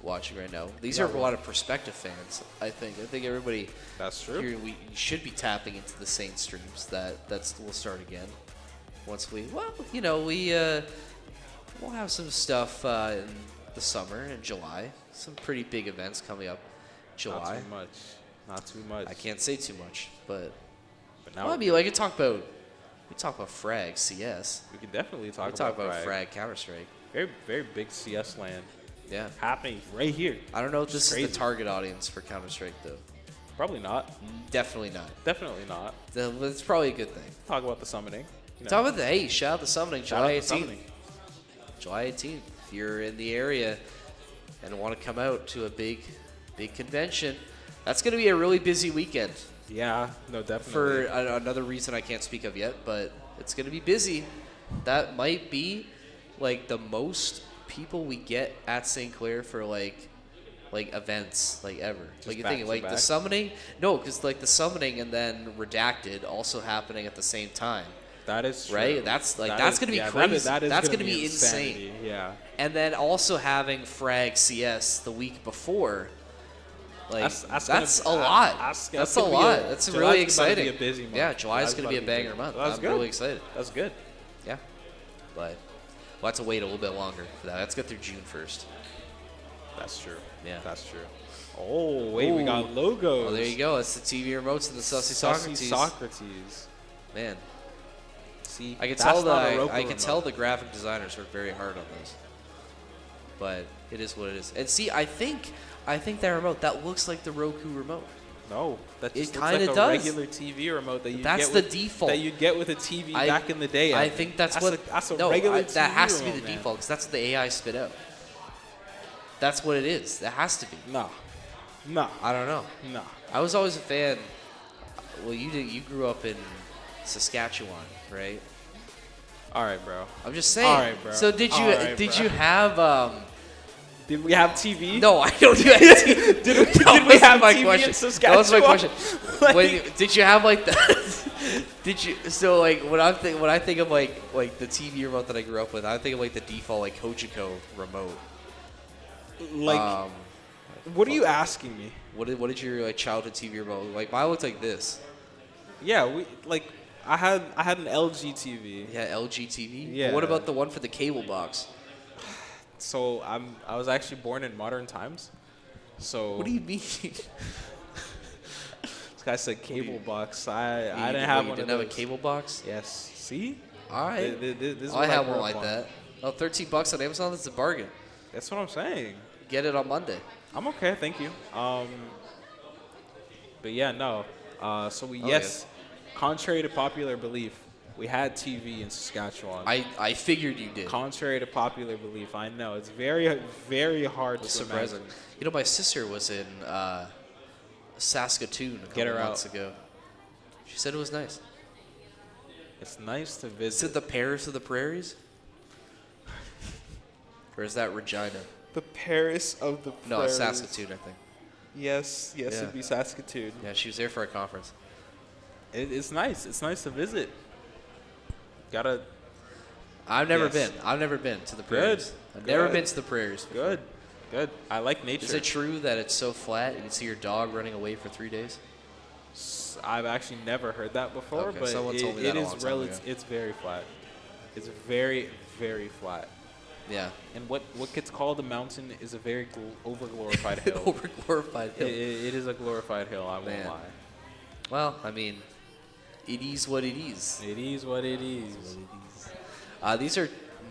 watching right now. These are a lot of prospective fans, I think. I think everybody That's true. Here, we should be tapping into the Saint streams. That's we'll start again once we'll have some stuff in the summer in July. Some pretty big events coming up July. Not too much. I can't say too much, but now I mean, like, we talk about Frag CS. We can definitely talk about Frag Counter-Strike. Very, very big CS land. Yeah. Happening right here. I don't know if this is the target audience for Counter-Strike, though. Probably not. Definitely not. Definitely not. It's probably a good thing. Talk about the summoning. Talk about shout out the summoning. July 18th. July 18th. If you're in the area and want to come out to a big convention, that's going to be a really busy weekend. Yeah, no, definitely. For another reason I can't speak of yet, but it's going to be busy. That might be like the most people we get at St. Clair for like events like ever. Just like you think like the summoning? No, because like the summoning and then Redacted also happening at the same time. That is true. Right? That's going to be crazy. That's going to be insanity. insane. Yeah. And then also having Frag CS the week before. Like that's a lot. That's a lot. That's really exciting. Be a busy month. Yeah, July's going to be a banger month. I'm really excited. That's good. Yeah. But we'll have to wait a little bit longer for that. Let's get through June 1st. That's true. Yeah. That's true. Oh, wait, we got logos. Oh, there you go. It's the TV remotes and the Sussy Socrates. Man. See, I can tell the graphic designers worked very hard on this. but it is what it is. And see, I think that remote, that looks like the Roku remote. No, that just It looks like kinda a does. regular TV remote that you That's get the with, default. that you'd get with a TV back in the day. I think that's what. That's a no, regular TV that has to be remote, the man. default because that's what the AI spit out. That's what it is. That has to be. No, no, I don't know. no. I was always a fan. Well, you grew up in Saskatchewan, right? All right, bro. I'm just saying. All right, bro. So did you All right, did bro. you have Did we have TV? No, I don't do that. Did we have my TV question. in Saskatchewan? That was my question. Like- Did you have like the? Did you? So like when I think of like the TV remote that I grew up with, I think of like the default like Cogeco remote. Like, what are you asking me? What did your like childhood TV remote like? Mine looked like this. Yeah, I had an LG TV. Yeah, LG TV. Yeah. But what about the one for the cable box? So I was actually born in modern times. So What do you mean? this guy said cable box. I You didn't have one didn't of have those. a cable box. Yes. See? All right. This is I what have grew one up like on. that. Oh, $13 on Amazon. That's a bargain. That's what I'm saying. Get it on Monday. I'm okay, thank you. But yeah, no. So we Oh, contrary to popular belief, we had TV in Saskatchewan. I figured you did. Contrary to popular belief, I know it's very, very hard It's to surprising. imagine. You know, my sister was in Saskatoon a Get couple her months ago. She said it was nice. It's nice to Is it visit. the Paris of the Prairies? Or is that Regina? The Paris of the No, Prairies. it's Saskatoon, I think. Yes, Yeah. it'd be Saskatoon. Yeah, she was there for a conference. It's nice. It's nice to visit. Gotta. I've never Yes. been. I've never been to the prairies. I've never Good. been to the prairies. before. Good. I like nature. Is it true that it's so flat you can see your dog running away for 3 days? I've actually never heard that before, Okay, but someone told me that it a is long time ago. It's very flat. It's very, very flat. Yeah. And what gets called a mountain is a very over-glorified hill. Overglorified hill. It is a glorified hill, I won't Man. lie. Well, I mean, it is what it is. It is what it is. These are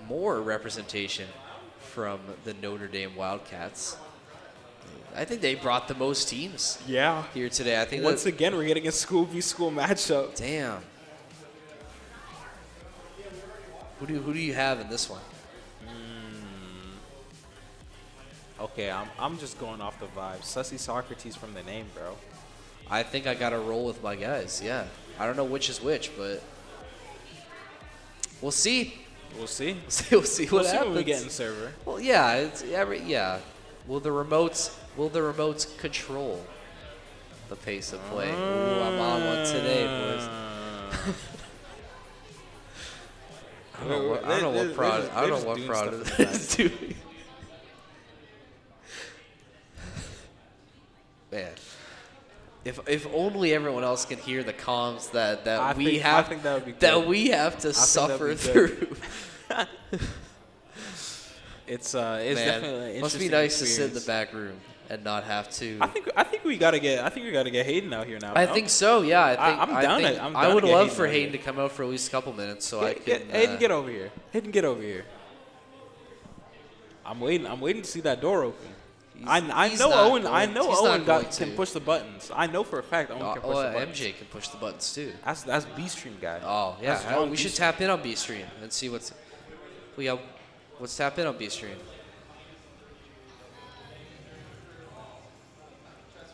more representation from the Notre Dame Wildcats. I think they brought the most teams Yeah. here today. I think Once that, again, we're getting a school v school matchup. damn. Who do you have in this one? Okay, I'm just going off the vibe. Sussy Socrates from the name, bro. I think I got to roll with my guys. Yeah. I don't know which is which, but we'll see. We'll see. We'll see what We'll see happens. when we get in server. Well, yeah, yeah. Will the remotes control the pace of play? Ooh, I'm on one today, boys. I don't know what prod is doing. Man, if only everyone else can hear the comms that I we think have that would be that good. we have to that'd suffer be through. It's Man, definitely an must be interesting nice to sit in the experience. back room and not have to. I think we gotta get Hayden out here now. I no? think so. Yeah, I'm down think to- I'm I down would to get love Hayden for out Hayden here. to come out for at least a couple minutes so I can. Hayden, get over here. Hayden, get over here. I'm waiting to see that door open. I he's know not Owen. I going- know he's Owen not going can to. push the buttons. I know for a fact Owen can push the buttons. MJ can push the buttons too. That's B stream guy. Oh yeah, That's strong we should B tap in on B Stream and see let's tap in on B Stream.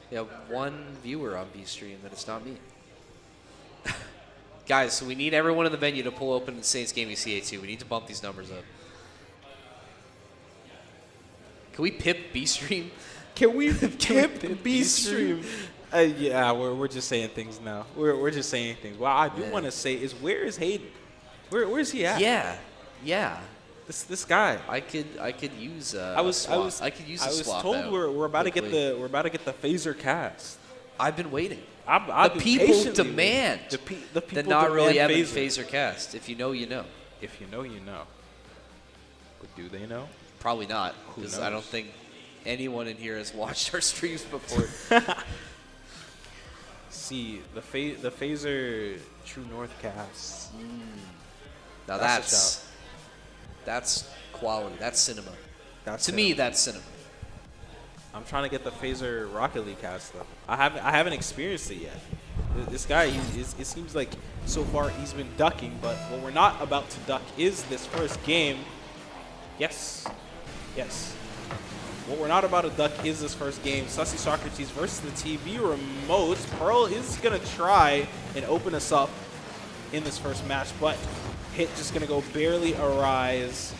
We have one viewer on B Stream, and it's not me. Guys, so we need everyone in the venue to pull open the Saints Gaming CA2. We need to bump these numbers up. Can we pip B Stream? Can we pip B stream? Yeah, we're just saying things now. We're just saying things. Well, I do Man. want to say is where is Hayden? Where's he at? Yeah. This guy. I could use I was swap told out we're about to quickly. get the phaser cast. I've been waiting. I've The been people patiently demand waiting. The people That not really demand having phaser. phaser cast. If you know, you know. If you know, you know. But do they know? Probably not, Who because I don't knows? think anyone in here has watched our streams before. See the phaser True North cast. Now That's that's quality. That's cinema. To me, that's cinnamon. I'm trying to get the Phaser Rocket League cast though. I haven't experienced it yet. This guy, it seems like so far he's been ducking, but what we're not about to duck is this first game. Yes. What we're not about to duck is this first game. Sussy Socrates versus the TV remote. Pearl is going to try and open us up in this first match, but hit just going to go barely arise.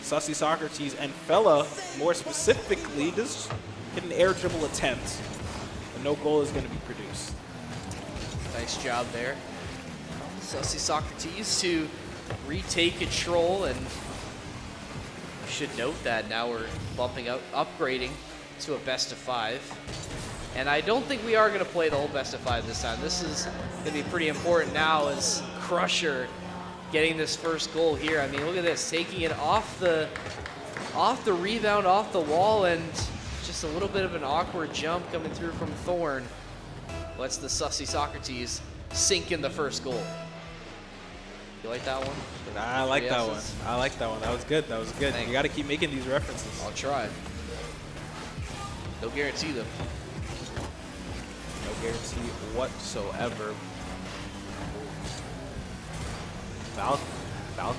Sussy Socrates and Fella, more specifically, just get an air dribble attempt. But no goal is going to be produced. Nice job there. Sussy Socrates to retake control, and we should note that now we're bumping up, upgrading to a best of 5. And I don't think we are going to play the whole best of 5 this time. This is going to be pretty important now as Crusher getting this first goal here. I mean, look at this, taking it off the rebound, off the wall, and just a little bit of an awkward jump coming through from Thorn. Lets the Sussy Socrates sink in the first goal. You like that one? I like that one. I like that one. That was good. That was good. You got to keep making these references. I'll try. No guarantee them. No guarantee whatsoever. Val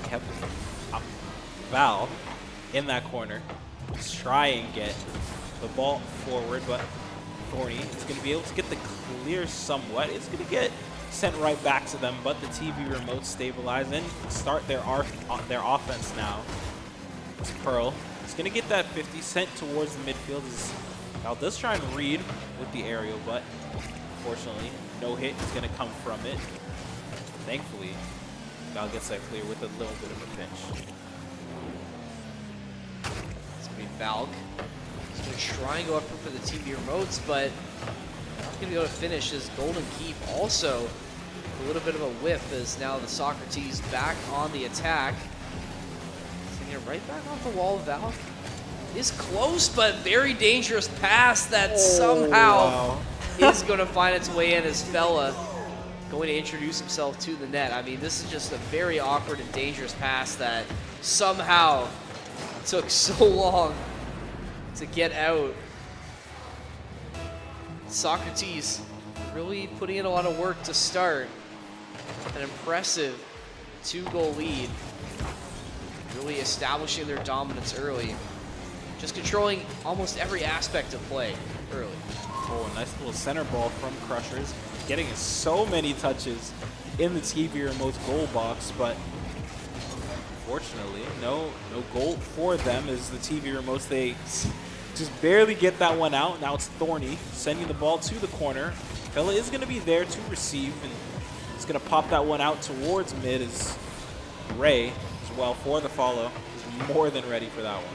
kept Val in that corner. Let's try and get the ball forward, but Thorny is going to be able to get the clear somewhat. It's going to get sent right back to them, but the TV remote stabilize and start their offense now. It's Pearl. It's going to get that 50 sent towards the midfield. Val does try and read with the aerial, but unfortunately, no hit is going to come from it. Thankfully, Val gets that clear with a little bit of a pinch. It's going to be Valk. He's going to try and go up for the TV remotes, but not going to be able to finish. His golden keep also a little bit of a whiff as now the Socrates back on the attack. Sending it right back off the wall. Valk is close, but very dangerous pass that somehow is going to find its way in as Fella going to introduce himself to the net. I mean, this is just a very awkward and dangerous pass that somehow took so long to get out. Socrates really putting in a lot of work to start. An impressive 2-goal lead. Really establishing their dominance early. Just controlling almost every aspect of play early. Oh, a nice little center ball from Crushers. Getting so many touches in the TV remote's goal box, but unfortunately, no goal for them as the TV remotes, they just barely get that one out. Now it's Thorny sending the ball to the corner. Fella is going to be there to receive, and he's going to pop that one out towards mid as Ray, as well, for the follow, is more than ready for that one.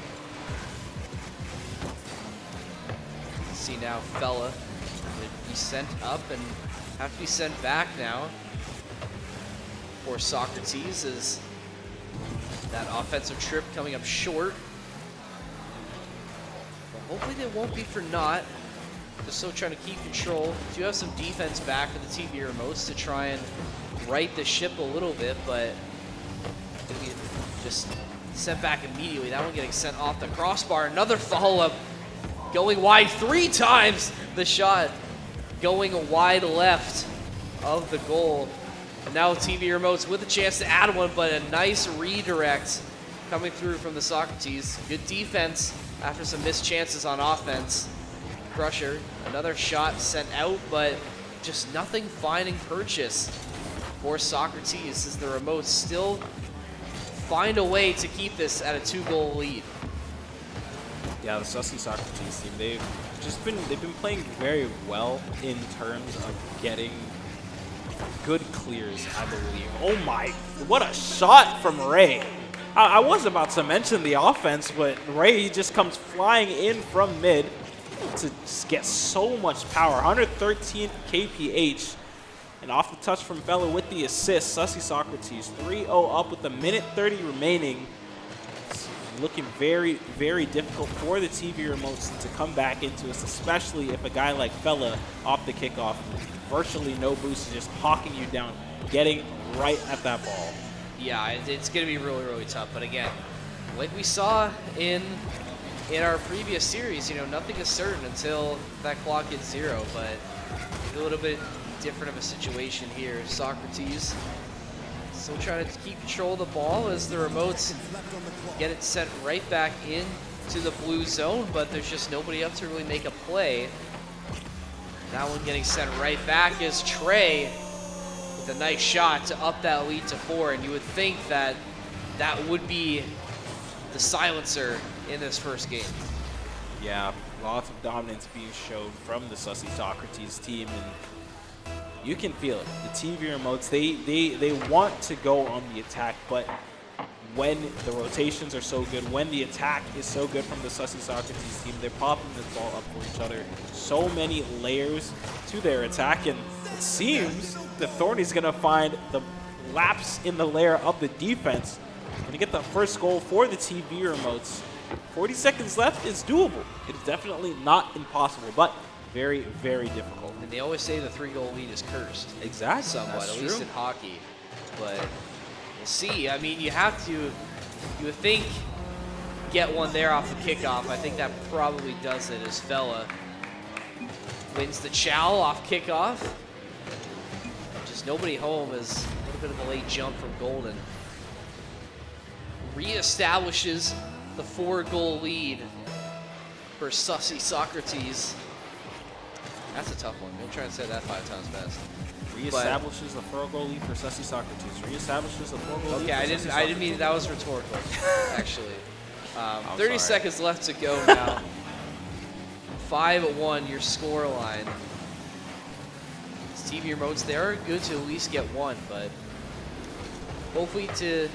See now Fella would be sent up and have to be sent back now for Socrates as that offensive trip coming up short. But hopefully they won't be for naught. Just still trying to keep control. Do have some defense back for the TV remotes to try and right the ship a little bit, but just sent back immediately. That one getting sent off the crossbar. Another follow-up going wide 3 times. The shot going wide left of the goal. And now TV remotes with a chance to add one, but a nice redirect coming through from the Socrates. Good defense after some missed chances on offense. Crusher, another shot sent out, but just nothing finding purchase for Socrates as the remotes still find a way to keep this at a 2-goal lead. Yeah, the Sussy Socrates team, they've been playing very well in terms of getting good clears, I believe. Oh my, what a shot from Ray. I was about to mention the offense, but Ray just comes flying in from mid to just get so much power. 113 kph. And off the touch from Fella with the assist, Sussy Socrates 3-0 up with a minute 30 remaining. It's looking very, very difficult for the TV remotes to come back into this, especially if a guy like Fella off the kickoff, virtually no boost, is just hawking you down, getting right at that ball. Yeah, it's going to be really, really tough. But again, like we saw in in our previous series, nothing is certain until that clock hits 0, but a little bit different of a situation here. Socrates still trying to keep control of the ball as the remotes get it sent right back into the blue zone, but there's just nobody up to really make a play. That one getting sent right back is Trey with a nice shot to up that lead to 4, and you would think that that would be the silencer in this first game. Yeah, lots of dominance being shown from the Sussy Socrates team, and you can feel it. The TV remotes, they want to go on the attack, but when the rotations are so good, when the attack is so good from the Sussy Socrates team, they're popping this ball up for each other. So many layers to their attack, and it seems that Thorny's going to find the lapse in the layer of the defense. Going to get the first goal for the TV remotes. 40 seconds left is doable. It is definitely not impossible, but very, very difficult. And they always say the 3-goal lead is cursed. Exactly. Somewhat, That's at true. least in hockey. But we'll see. I mean, you would think, get one there off the kickoff. I think that probably does it as Fella wins the chow off kickoff. Just nobody home is a little bit of a late jump from Golden. Reestablishes the 4-goal lead for Sussy Socrates. That's a tough one. Don't try and say that 5 times fast. Reestablishes the 4-goal lead for Sussy Socrates. Reestablishes the 4-goal lead. Okay, I didn't mean that was rhetorical, actually. 30 sorry. seconds left to go now. 5-1, your score line. TV remotes, they are good to at least get one, but hoping to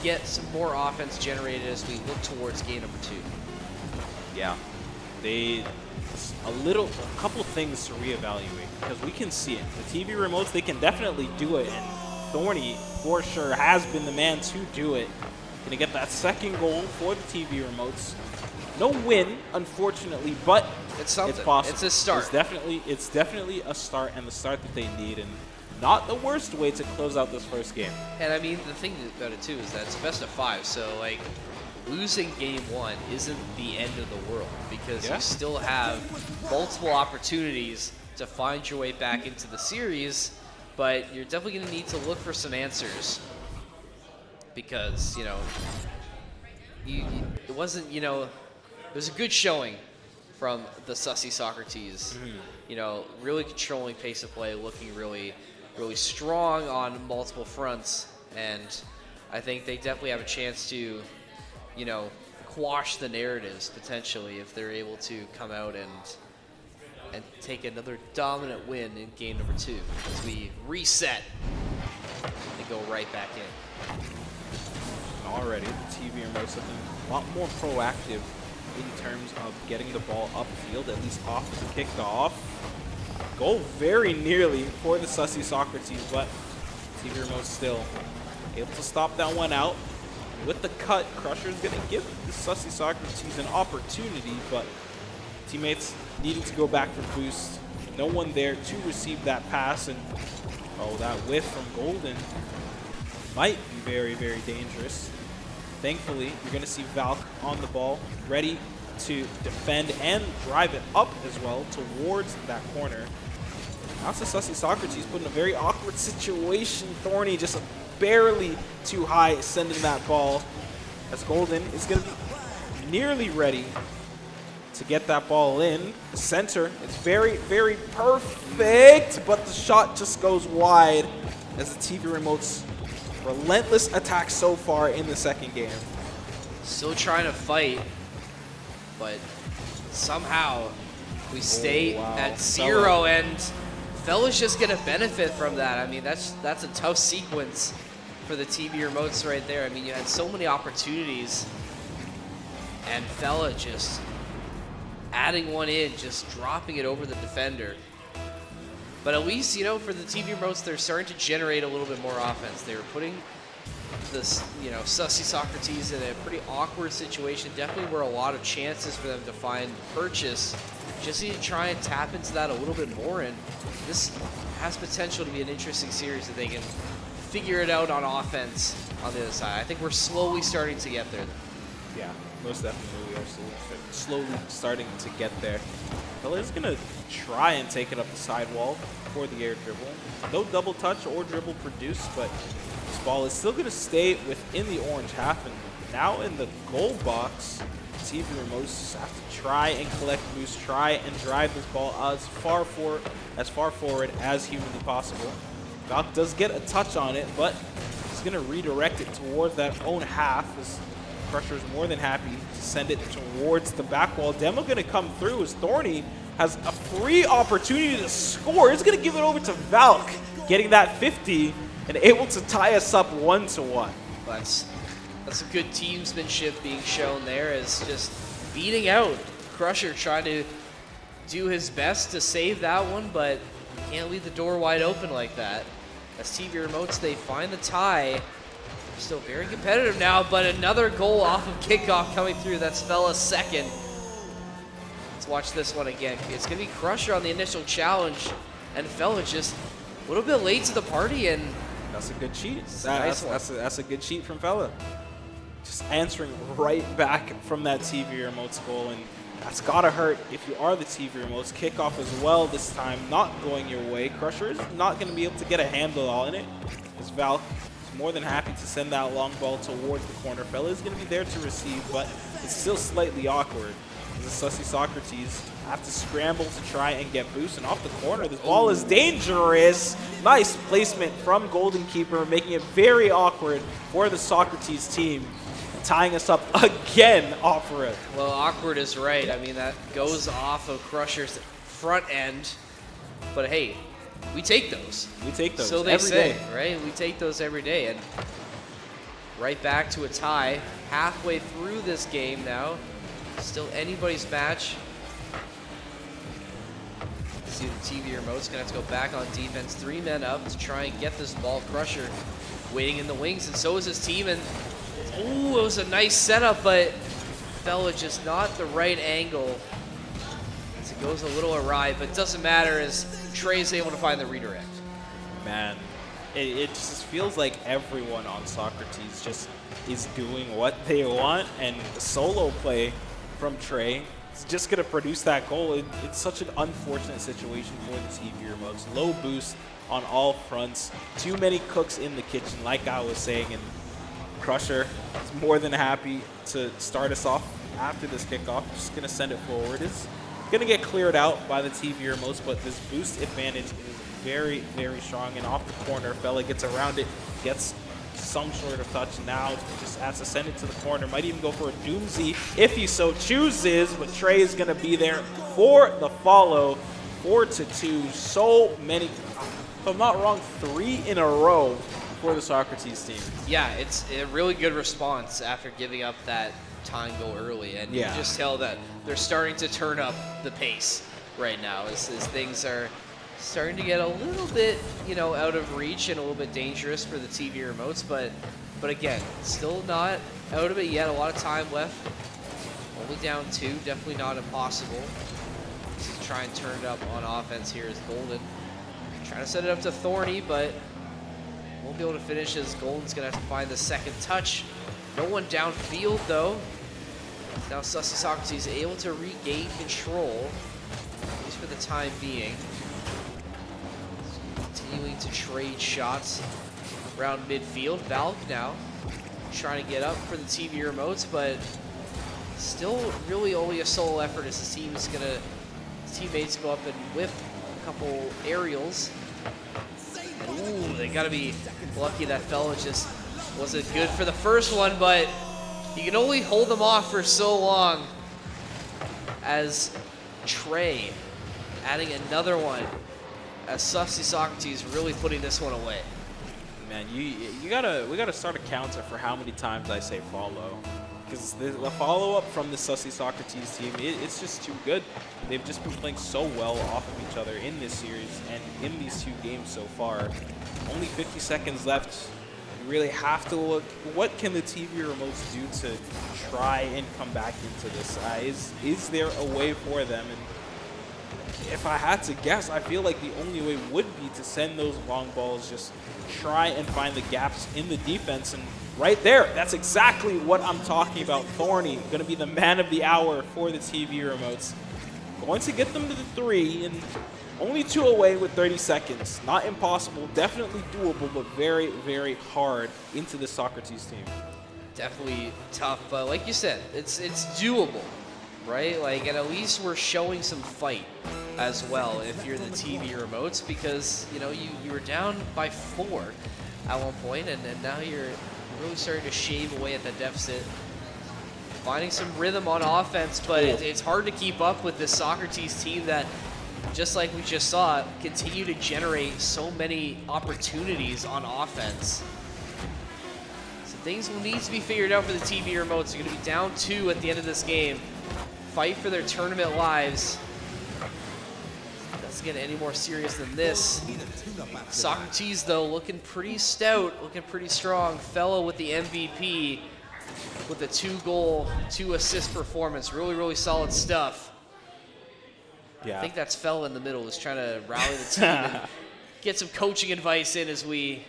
get some more offense generated as we look towards game number 2. Yeah, a couple things to reevaluate, because we can see it. The TV remotes, they can definitely do it, and Thorny for sure has been the man to do it. Gonna get that second goal for the TV remotes. No win, unfortunately, but it's something. It's possible. It's a start. It's definitely a start, and the start that they need, and not the worst way to close out this first game. And I mean, the thing about it too is that it's a best of 5, so like losing game 1 isn't the end of the world, because you still have multiple opportunities to find your way back into the series, but you're definitely going to need to look for some answers, because it wasn't, it was a good showing from the Sussy Socrates. Really controlling pace of play, looking really strong on multiple fronts, and I think they definitely have a chance to, quash the narratives potentially if they're able to come out and take another dominant win in game number 2 as we reset and go right back in. Already, the TV remotes have been a lot more proactive in terms of getting the ball upfield, at least off the kickoff. Goal very nearly for the Sussy Socrates, but TV remotes still able to stop that one out. With the cut, Crusher's going to give the Sussy Socrates an opportunity, but teammates needing to go back for boost. No one there to receive that pass, and that whiff from Golden might be very, very dangerous. Thankfully, you're going to see Valk on the ball, ready to defend and drive it up as well towards that corner. Now the Sussy Socrates put in a very awkward situation. Thorny just barely too high sending that ball, as Golden is going to be nearly ready to get that ball in. The center, it's very, very perfect, but the shot just goes wide as the TV remotes relentless attack so far in the second game. Still trying to fight, but somehow we stay at 0, and Fella's just going to benefit from that. I mean, that's a tough sequence for the TV remotes right there. I mean, you had so many opportunities, and Fella just adding one in, just dropping it over the defender. But at least, for the TV remotes, they're starting to generate a little bit more offense. They were putting this, Sussy Socrates in a pretty awkward situation. Definitely were a lot of chances for them to find purchase. Just need to try and tap into that a little bit more, and this has potential to be an interesting series if they can figure it out on offense on the other side. I think we're slowly starting to get there. Yeah, most definitely we slowly starting to get there. Fella is going to try and take it up the sidewall for the air dribble. No double touch or dribble produced, but this ball is still going to stay within the orange half. And now in the goal box, TV Remotes have to try and collect boost, try and drive this ball as far forward as humanly possible. Valk does get a touch on it, but he's going to redirect it towards that own half. As Crusher is more than happy to send it towards the back wall. Demo going to come through as Thorny has a free opportunity to score. He's going to give it over to Valk, getting that 50 and able to tie us up 1-1. That's some good teamsmanship being shown there, as just beating out Crusher, trying to do his best to save that one, but can't leave the door wide open like that. As TV Remotes, they find the tie. Still very competitive now, but another goal off of kickoff coming through. That's Fella's second. Let's watch this one again. It's going to be Crusher on the initial challenge, and Fella just a little bit late to the party, and that's a good cheat. That's a good cheat from Fella. Just answering right back from that TV Remotes goal, and that's got to hurt if you are the TV Remotes. Kickoff as well this time, not going your way. Crusher is not going to be able to get a handle on it, as Valk more than happy to send that long ball towards the corner. Fella is going to be there to receive, but it's still slightly awkward. The Sussy Socrates have to scramble to try and get boost, and off the corner, this ball is dangerous. Nice placement from Golden Keeper, making it very awkward for the Socrates team, tying us up again off rip. Well, awkward is right. I mean, that goes off of Crusher's front end, but hey, we take those. We take those so they every say, day. Right? We take those every day. And right back to a tie. Halfway through this game now. Still anybody's match. See the TV Remote's going to have to go back on defense. 3 men up to try and get this ball. Crusher waiting in the wings, and so is his team. And ooh, it was a nice setup, but Fella just not the right angle. As it goes a little awry, but it doesn't matter as Trey's able to find the redirect. Man, it just feels like everyone on Socrates just is doing what they want, and the solo play from Trey is just going to produce that goal. It's such an unfortunate situation for the TV Remotes. Low boost on all fronts. Too many cooks in the kitchen, like I was saying, and Crusher is more than happy to start us off after this kickoff. Just going to send it forward. It's going to get cleared out by the TV Remotes, but this boost advantage is very, very strong. And off the corner, Fella gets around it, gets some sort of touch. Now just has to send it to the corner. Might even go for a doomsy if he so chooses, but Trey is going to be there for the follow. 4-2. So many, if I'm not wrong, 3 in a row for the Socrates team. Yeah, it's a really good response after giving up that time goal early, and you just tell that they're starting to turn up the pace right now as things are starting to get a little bit, out of reach and a little bit dangerous for the TV Remotes, but again, still not out of it yet. A lot of time left. Only down 2, definitely not impossible. Just try and turn it up on offense here as Golden. Trying to set it up to Thorny, but won't be able to finish as Golden's going to have to find the second touch. No one downfield, though. Now Sussy Socrates able to regain control, at least for the time being. Continuing to trade shots around midfield. Valk now trying to get up for the TV Remotes, but still really only a solo effort as his teammates go up and whiff a couple aerials. Ooh, they gotta be lucky that Fella just wasn't good for the first one, but you can only hold them off for so long. As Trey adding another one, as Sussy Socrates really putting this one away. Man, we gotta start a counter for how many times I say follow, because the follow-up from the Sussy Socrates team, it's just too good. They've just been playing so well off of each other in this series and in these 2 games so far. Only 50 seconds left. You really have to look, what can the TV Remotes do to try and come back into this? Is there a way for them? And if I had to guess, I feel like the only way would be to send those long balls, just try and find the gaps in the defense and right there. That's exactly what I'm talking about. Thorny going to be the man of the hour for the TV remotes. Going to get them to the 3 and only 2 away with 30 seconds. Not impossible, definitely doable, but very, very hard into the Socrates team. Definitely tough, but like you said, it's doable, right? Like, and at least we're showing some fight as well if you're the TV remotes, because you know you were down by 4 at one point, and now you're really starting to shave away at the deficit. Finding some rhythm on offense, but it's hard to keep up with this Socrates team that, just like we just saw, continue to generate so many opportunities on offense. So things will need to be figured out for the TV remotes. They're going to be down 2 at the end of this game. Fight for their tournament lives. Doesn't get any more serious than this. Socrates, though, looking pretty stout, looking pretty strong. Fellow with the MVP with a 2-goal, 2-assist performance. Really, really solid stuff. Yeah. I think that's Fella in the middle, is trying to rally the team and get some coaching advice in as we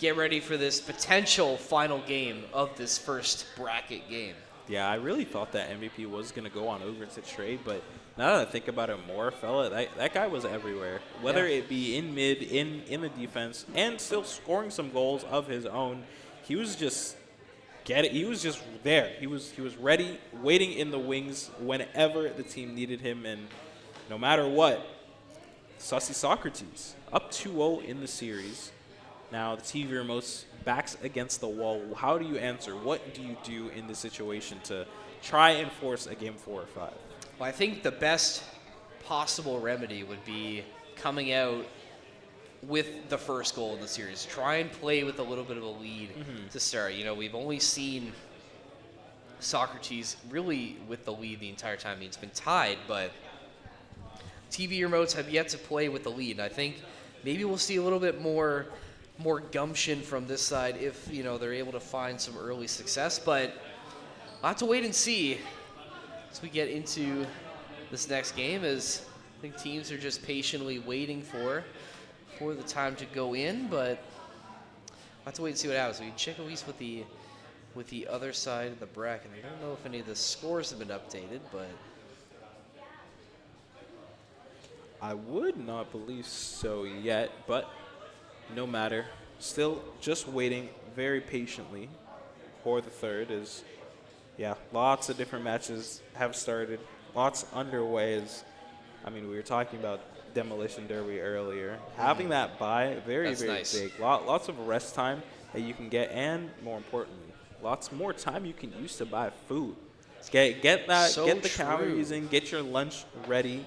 get ready for this potential final game of this first bracket game. Yeah, I really thought that MVP was going to go on over to trade, but now that I think about it more, Fella, that guy was everywhere. Whether it be in mid, in the defense, and still scoring some goals of his own, he was just he was just there. He was ready, waiting in the wings whenever the team needed him, and no matter what, Sussy Socrates up 2-0 in the series. Now the TV remotes backs against the wall. How do you answer? What do you do in this situation to try and force a game 4 or 5? Well, I think the best possible remedy would be coming out with the first goal in the series. Try and play with a little bit of a lead to start. You know, we've only seen Socrates really with the lead the entire time. I mean, it's been tied, but TV remotes have yet to play with the lead. And I think maybe we'll see a little bit more gumption from this side if, you know, they're able to find some early success. But I'll have to wait and see as we get into this next game, as I think teams are just patiently waiting for the time to go in. But I'll have to wait and see what happens. We can check at least with the other side of the bracket. I don't know if any of the scores have been updated, but I would not believe so yet, but no matter. Still just waiting very patiently for the third. Is lots of different matches have started. Lots underway. We were talking about Demolition Derby earlier. Having that bye, very nice. big. Lots of rest time that you can get, and more importantly, lots more time you can use to buy food. Get the calories in, get your lunch ready,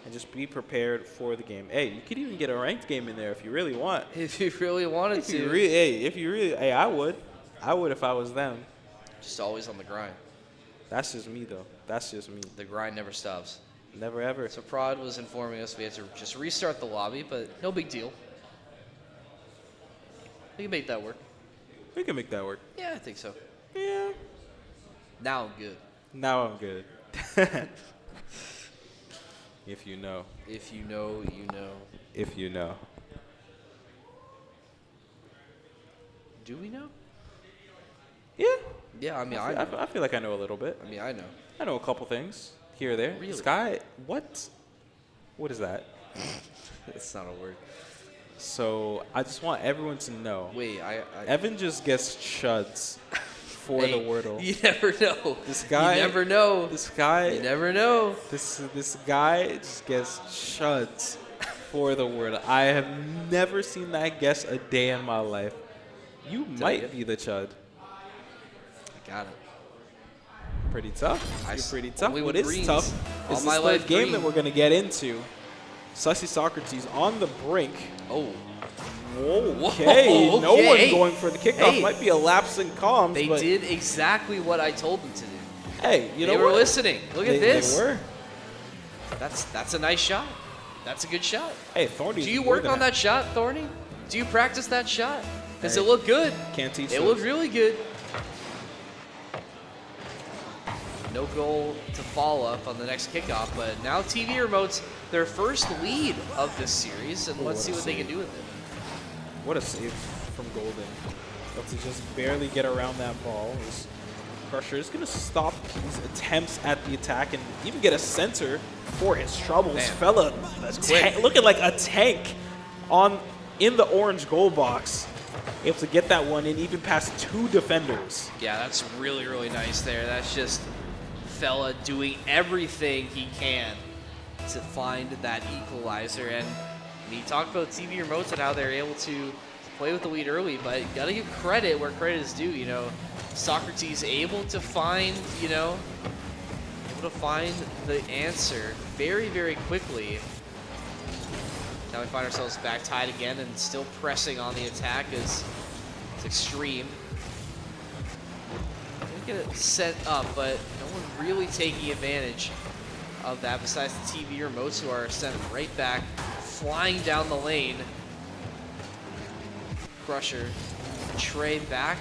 and just be prepared for the game. Hey, you could even get a ranked game in there if you really want. If you really wanted to. I would. I would if I was them. Just always on the grind. That's just me, though. That's just me. The grind never stops. Never ever. So Prod was informing us we had to just restart the lobby, but no big deal. We can make that work. We can make that work. Yeah, I think so. Yeah. Now I'm good. Now I'm good. If you know. If you know, you know. If you know. Do we know? Yeah. Yeah, I mean, I feel like I know a little bit. I mean, I know. I know a couple things here or there. Really? Sky, what is that? That's not a word. So I just want everyone to know. Wait, Evan just gets chuds for the Wordle. You never know. This guy. You never know. This guy. You never know. This guy just gets chuds for the Wordle. I have never seen that guess a day in my life. You might be the chud. I got it. Pretty tough. You're pretty tough. What is greens. tough All is my this life third game green. that we're going to get into. Sussy Socrates on the brink. Oh. Okay. Whoa, No one okay. going for the kickoff. Hey. Might be a lapse in comms. They but did exactly what I told them to do. Hey, you know They what? were listening. Look at this. They were. That's a nice shot. That's a good shot. Hey, Thorny. Do you work on that shot, Thorny? Do you practice that shot? Because Hey. it looked good. Can't teach It those. looked really good. No goal to follow up on the next kickoff, but now TV remotes their first lead of this series, and let's see what they can do with it. What a save from Golden. able to just barely get around that ball. Crusher is going to stop his attempts at the attack and even get a center for his troubles. Man, Fella looking like a tank in the orange goal box. Able to get that one in even past 2 defenders. Yeah, that's really, really nice there. That's just Fella doing everything he can to find that equalizer. And you talk about TV remotes and how they're able to play with the lead early, but you gotta give credit where credit is due. You know, Socrates able to find, able to find the answer very, very quickly. Now we find ourselves back tied again and still pressing on the attack as it's extreme. We get it set up, but no one really taking advantage of that besides the TV remotes, who are sent right back, flying down the lane. Crusher, Trey back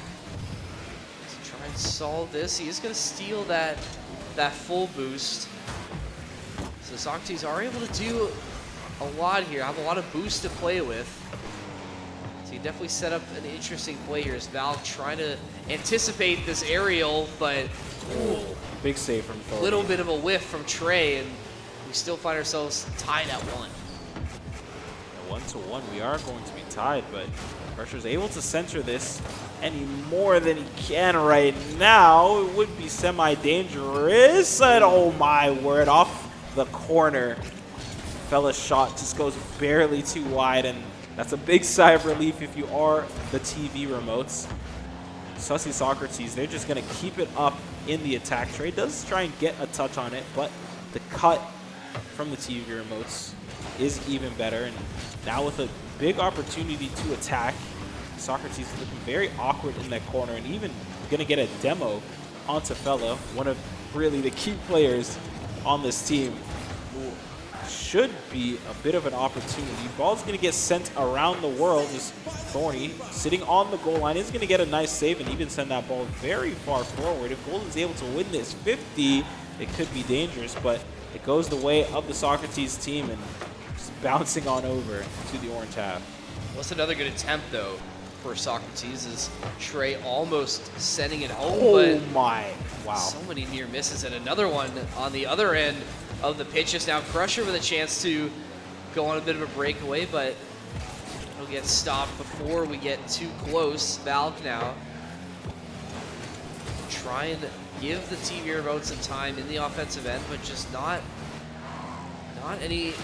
to try and solve this. He is going to steal that full boost. So Socrates are able to do a lot here, have a lot of boost to play with. So he definitely set up an interesting play here as Val trying to anticipate this aerial, but big save from Thor. A little bit of a whiff from Trey, and we still find ourselves tied at 1. 1-1, we are going to be tied, but Crusher's able to center this any more than he can right now. It would be semi-dangerous, and oh my word, off the corner. Fella's shot just goes barely too wide, and that's a big sigh of relief if you are the TV remotes. Sussy Socrates, they're just going to keep it up in the attack. Trey does try and get a touch on it, but the cut from the TV remotes is even better. And now with a big opportunity to attack, Socrates is looking very awkward in that corner and even going to get a demo onto Fella, one of really the key players on this team, who should be a bit of an opportunity. Ball's going to get sent around the world as Thorny, sitting on the goal line, is going to get a nice save and even send that ball very far forward. If Golden's able to win this 50, it could be dangerous, but it goes the way of the Socrates team and just bouncing on over to the orange half. What's another good attempt, though, for Socrates is Trey almost sending it home, Oh but my, wow. so many near misses, and another one on the other end of the pitch is now Crusher with a chance to go on a bit of a breakaway, but it'll get stopped before we get too close. Valk now try and give the TV remote some time in the offensive end, but just not any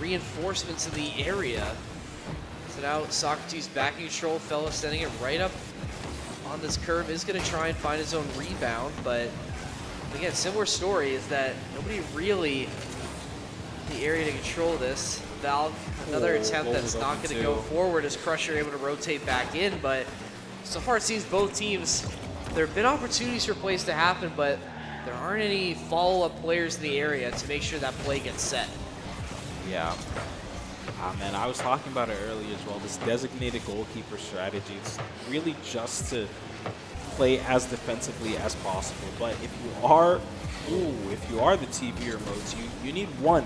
reinforcements in the area. So now Socrates back in control, Fella sending it right up on this curve, is going to try and find his own rebound, but again, similar story is that nobody really in the area to control this. Valve, another attempt that's not going to go forward as Crusher able to rotate back in, but so far it seems both teams, there have been opportunities for plays to happen, but there aren't any follow-up players in the area to make sure that play gets set. Yeah. Man, I was talking about it earlier as well, this designated goalkeeper strategy. It's really just to play as defensively as possible. But if you are the TV remotes, you need one.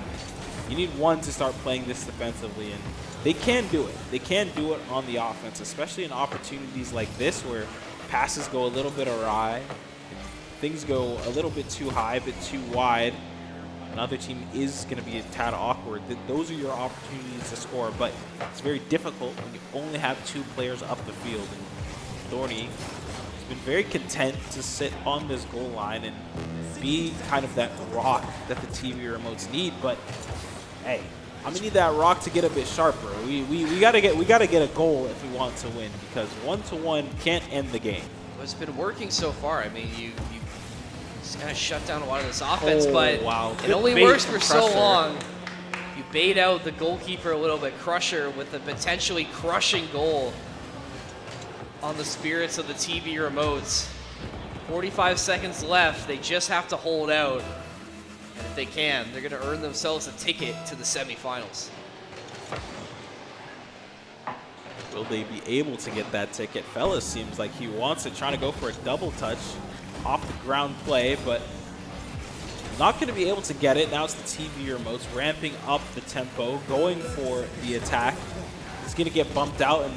You need one to start playing this defensively, and they can do it. They can do it on the offense, especially in opportunities like this where passes go a little bit awry, things go a little bit too high, a bit too wide. Another team is going to be a tad awkward. Those are your opportunities to score, but it's very difficult when you only have 2 players up the field. And Thorny has been very content to sit on this goal line and be kind of that rock that the TV remotes need. But hey, I'm gonna need that rock to get a bit sharper. We gotta get a goal if we want to win, because 1-1 can't end the game. Well, it's been working so far. I mean, you just kind of shut down a lot of this offense, but wow. It only works for so long. You bait out the goalkeeper a little bit. Crusher with a potentially crushing goal on the spirits of the TV remotes. 45 seconds left. They just have to hold out. And if they can, they're going to earn themselves a ticket to the semifinals. Will they be able to get that ticket? Fellas seems like he wants it, trying to go for a double touch off the ground play, but not going to be able to get it. Now it's the TV remotes ramping up the tempo, going for the attack. It's going to get bumped out, and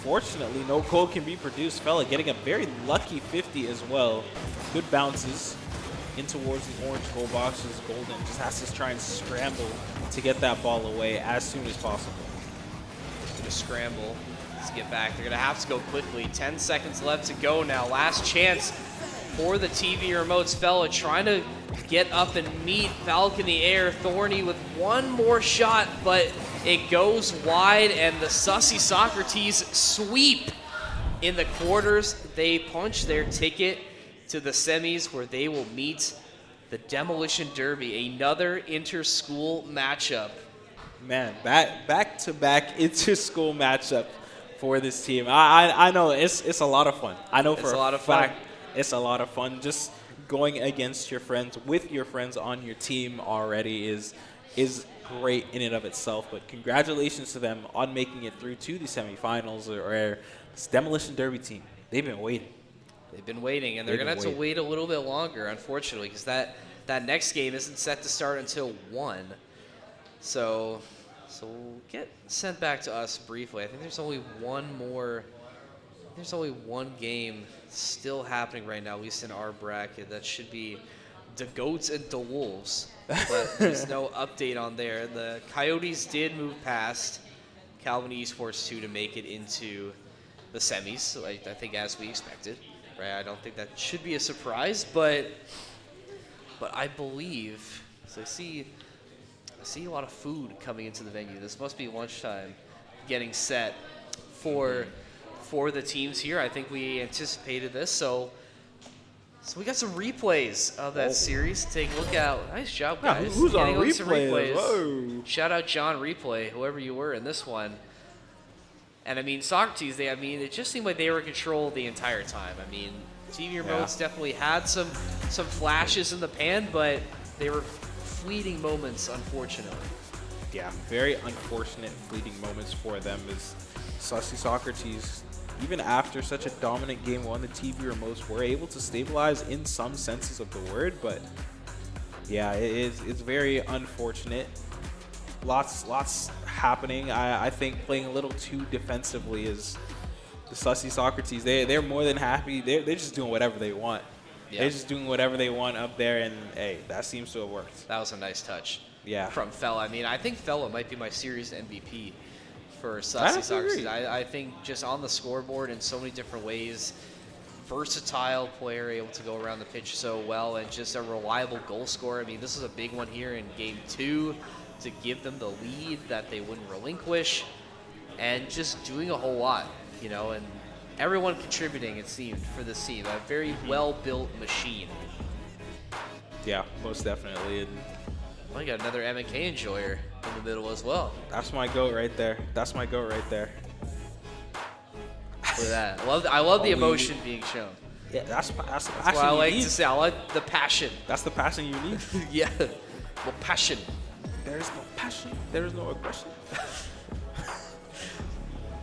unfortunately, no goal can be produced. Fella getting a very lucky 50 as well. Good bounces in towards the orange goal boxes. Golden just has to try and scramble to get that ball away as soon as possible. Gonna scramble. Let's get back. They're gonna have to go quickly. 10 seconds left to go now. Last chance for the TV remotes. Fella trying to get up and meet Falcon in the air. Thorny with one more shot, but it goes wide, and the Sussy Socrates sweep in the quarters. They punch their ticket to the semis, where they will meet the Demolition Derby, another inter-school matchup. Man, back-to-back inter-school matchup for this team. I know it's a lot of fun. I know for a fact it's a lot of fun. Just going against your friends, with your friends on your team already is great in and of itself. But congratulations to them on making it through to the semifinals, or this Demolition Derby team. They've been waiting. They've been waiting, and they're going to have to wait a little bit longer, unfortunately, because that next game isn't set to start until 1. So we'll get sent back to us briefly. I think there's only one game still happening right now, at least in our bracket. That should be the Goats and the Wolves, but there's no update on there. The Coyotes did move past Calvin Esports 2 to make it into the semis, so I think as we expected. Right, I don't think that should be a surprise, but I believe, so I see a lot of food coming into the venue. This must be lunchtime getting set for the teams here. I think we anticipated this, so we got some replays of that series to take a look at. Nice job, guys. Who's on replays? Whoa. Shout out John Replay, whoever you were in this one. And I mean, Socrates, it just seemed like they were in control the entire time. I mean, TV remotes definitely had some flashes in the pan, but they were fleeting moments, unfortunately. Yeah, very unfortunate fleeting moments for them, as Sussy Socrates, even after such a dominant game 1, the TV remotes were able to stabilize in some senses of the word, but yeah, it's very unfortunate. Lots happening. I think playing a little too defensively is the Sussy Socrates. They're more than happy. They're just doing whatever they want. Yeah. They're just doing whatever they want up there, and hey, that seems to have worked. That was a nice touch. Yeah. From Fella. I mean, I think Fella might be my series MVP for Sussy Socrates. I think just on the scoreboard in so many different ways, versatile player, able to go around the pitch so well, and just a reliable goal scorer. I mean, this is a big one here in game 2. To give them the lead that they wouldn't relinquish, and just doing a whole lot, and everyone contributing, it seemed, for this team. A very well-built machine. Yeah, most definitely. And well, you got another M&K enjoyer in the middle as well. That's my goat right there. For that, I love the emotion being shown. Yeah, that's the passion what I like you need. to say. I like the passion. That's the passion you need. Yeah, well, passion. There is no passion. There is no aggression.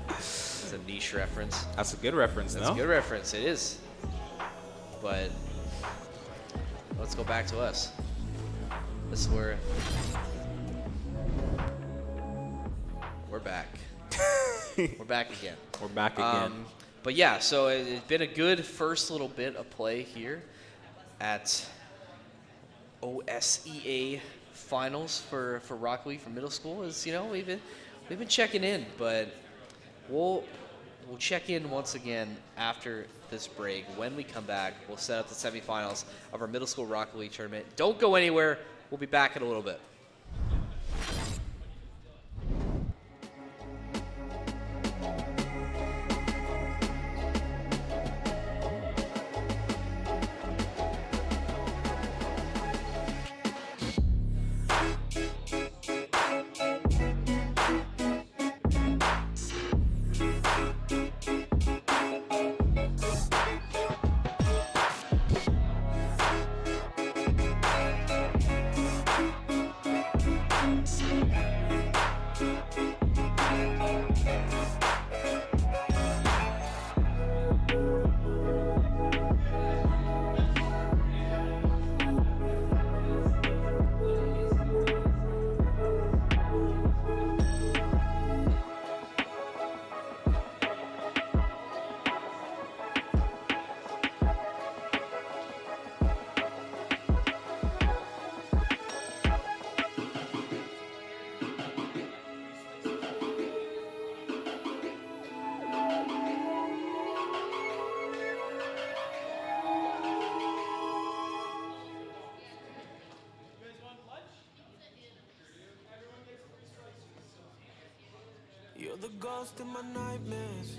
It's a niche reference. That's a good reference, That's a good reference. It is. But let's go back to us. This is where we're back. We're back again. We're back again. But yeah, so it's been a good first little bit of play here at OSEA finals for Rock League for middle school. Is we've been checking in, but we'll check in once again after this break. When we come back, we'll set up the semifinals of our middle school Rock League tournament. Don't go anywhere. We'll be back in a little bit. You're the ghost in my nightmares.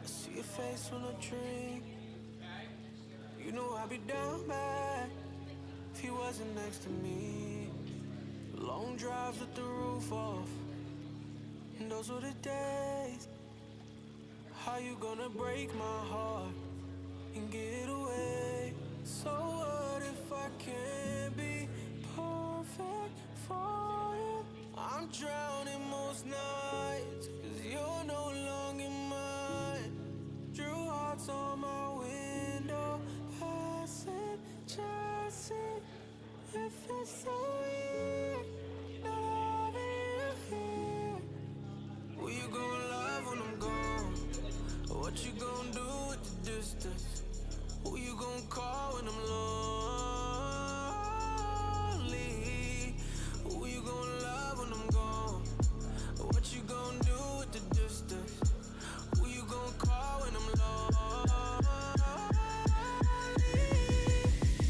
I see your face when I dream. You know I'd be down bad if you wasn't next to me. Long drives with the roof off, and those were the days. How you gonna break my heart and get away? So what if I can't be perfect for you? I'm drowning most nights, 'cause you're no longer mine. Drew hearts on my window, passing, chasing. It feels so weird, not having you here. Who you gonna love when I'm gone? What you gonna do with the distance? Who you gonna call when I'm lonely? Who you gonna love when I'm gone? What you gonna do with the distance? Who you gonna call when I'm lonely?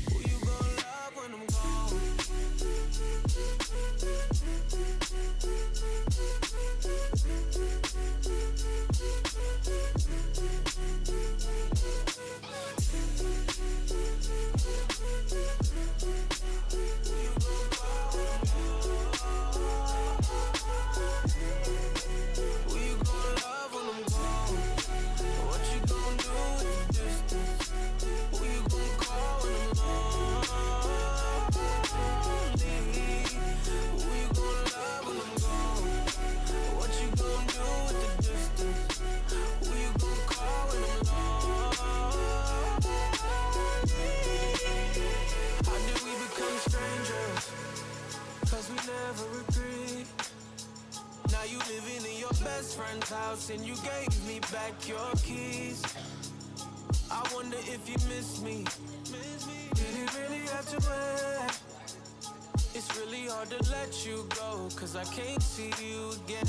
Who you gonna love when I'm gone? Friend's house and you gave me back your keys. I wonder if you miss me. Did it really have to end? It's really hard to let you go, 'cause I can't see you again.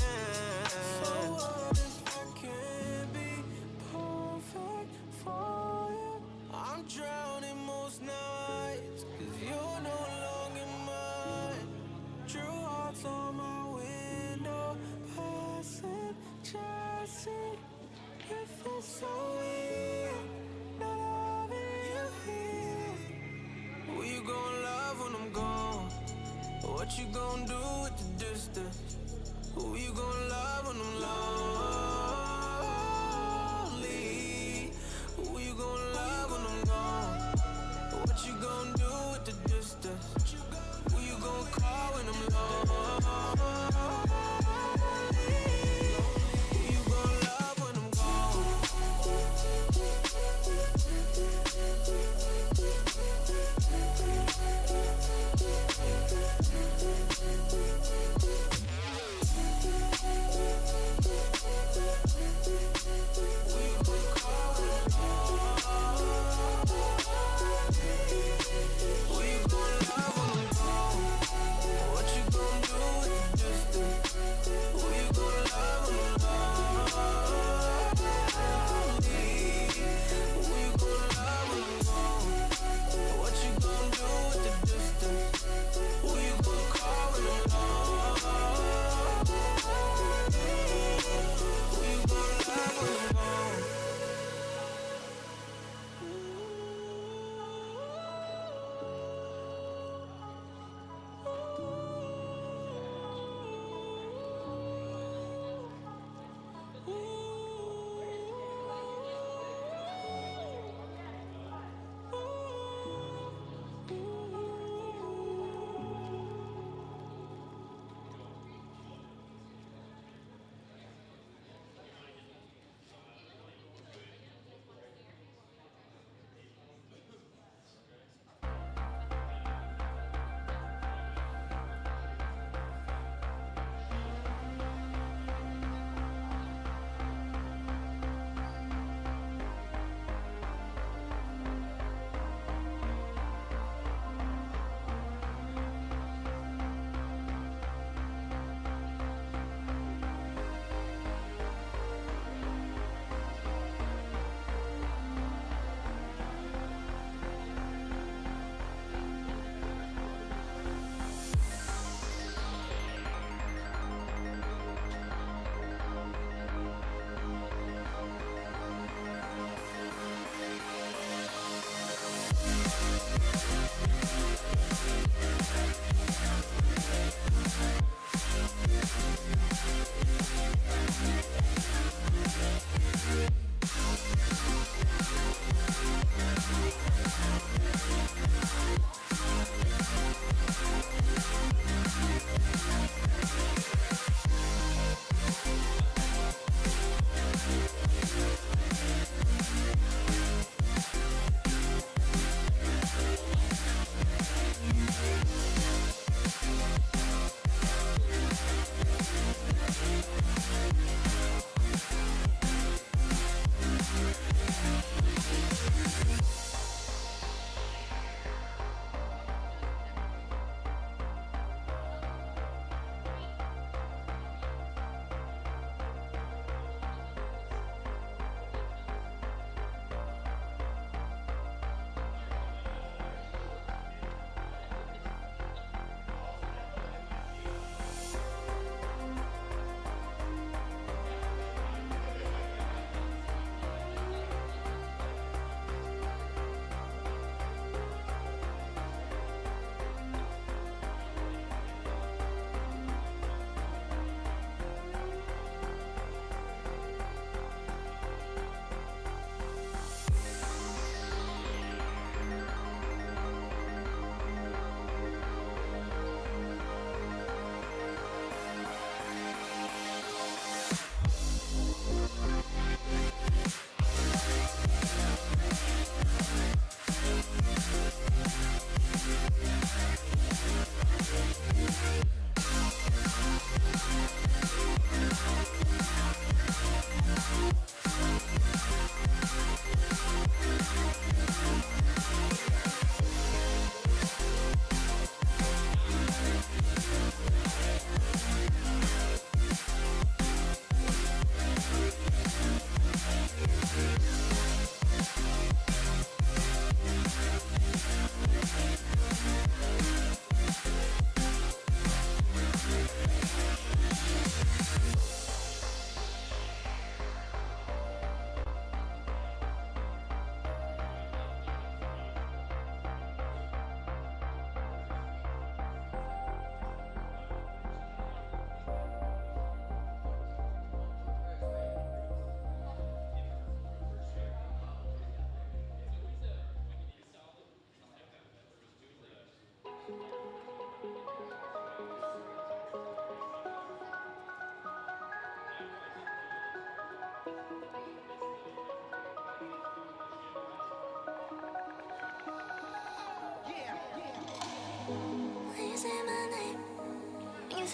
So what if I can't be perfect for you? I'm drowning most nights, 'cause you're no longer mine. Drew hearts on my window, passing, chasing. It feels so weird, not having you here. Who you gonna love when I'm gone? What you gonna do with the distance? Who you gonna love when I'm lonely? Who you gonna love when I'm gone? What you gonna do with the distance? Who you gonna call when I'm lonely?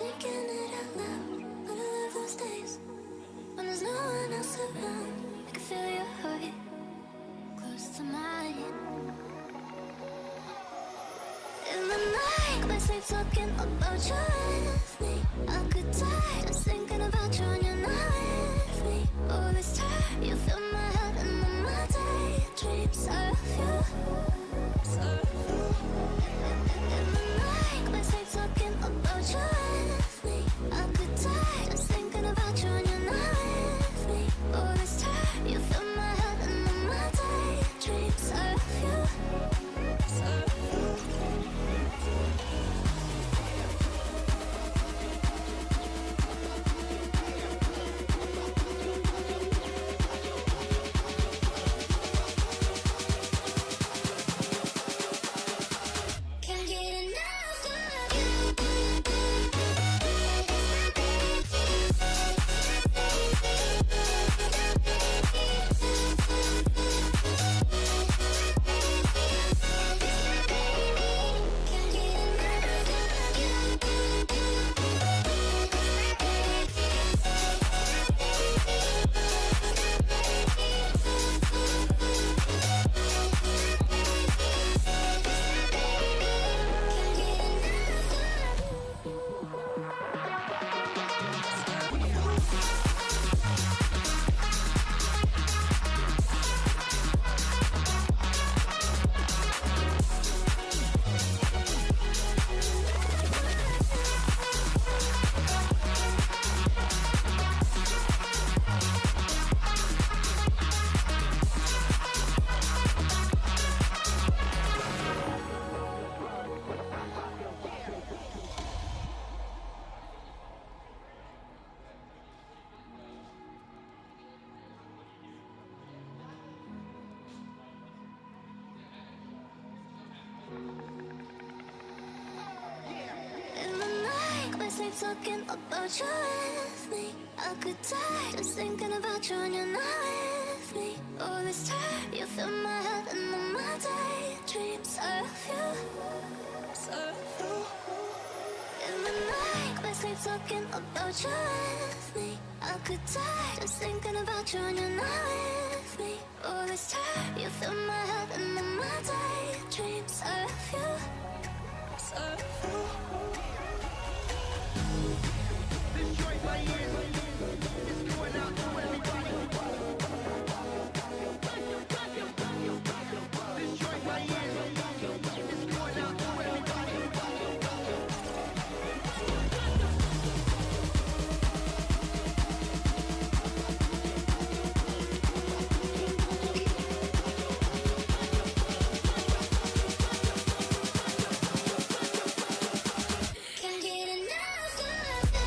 thinking it out loud. But I love those days when there's no one else around. I can feel your heart close to mine. In the night, my sleep talking about you with me. I could die just thinking about you when you're not with me. Oh, this time you fill my head and then my daydreams of you. In the night, my sleep talking about you with me. I could die just thinking about you when you're not with me. Oh, this time you fill my head and then my daydreams of you. Can't get enough of you. Can't get enough In the night, my sleep talking about you with me. I could die just thinking about you when you're not with me. Oh, this time you fill my head and then my daydreams of you. In the night, my sleep talking about you with me. I could die just thinking about you when you're not with me. Oh, this time you fill my head and then my daydreams of you. Can't get enough of you.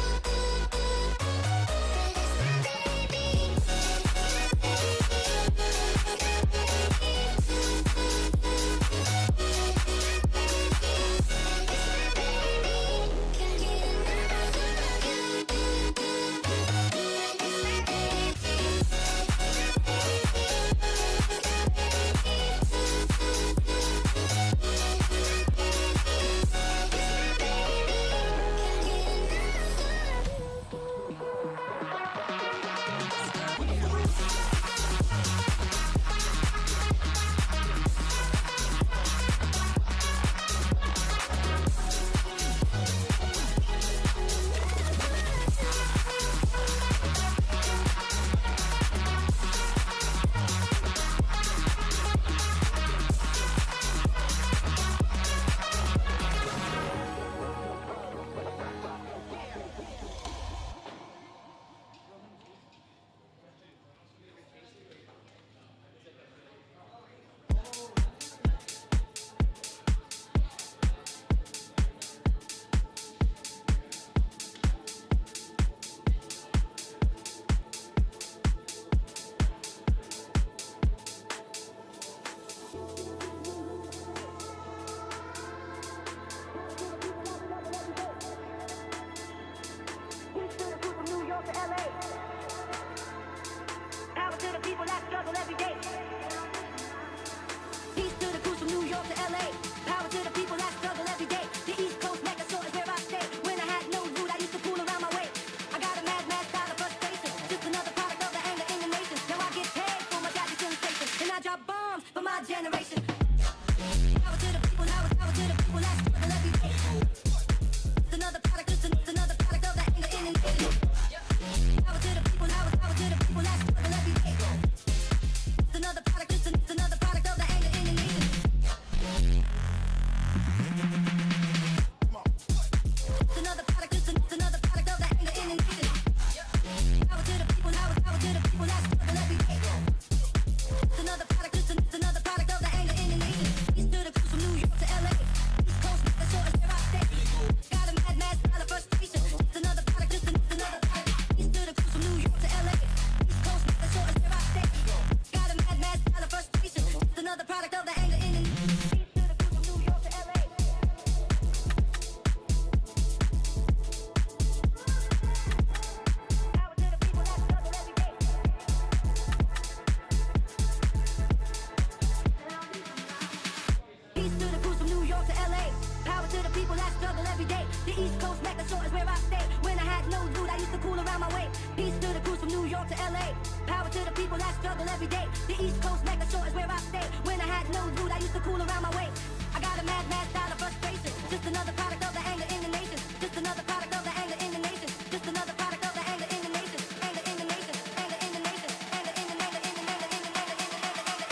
The East Coast Mecca shore is where I stay. When I had no loot, I used to cool around my way. Peace to the crews from New York to LA. Power to the people that struggle every day. The East Coast Mecca shore is where I stay. When I had no loot, I used to cool around my way. I got a mad, mad style of frustration. Just another product of the anger in the nation. Just another product of the anger in the nation. Just another product of the anger in the nation. Anger in the nation. Anger in the nation. Anger in the nation. Anger in the nation. Anger in the nation.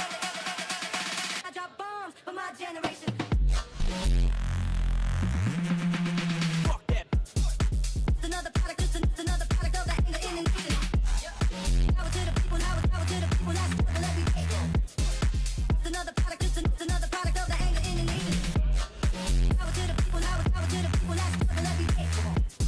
I drop bombs for my generation. Fuck that. It's another product. It's another product of the anger in the nation. Power to the people. Power to the people that struggle every day. It's another product. It's another product of the anger in the nation. Power to the people. Power to the people that struggle every day.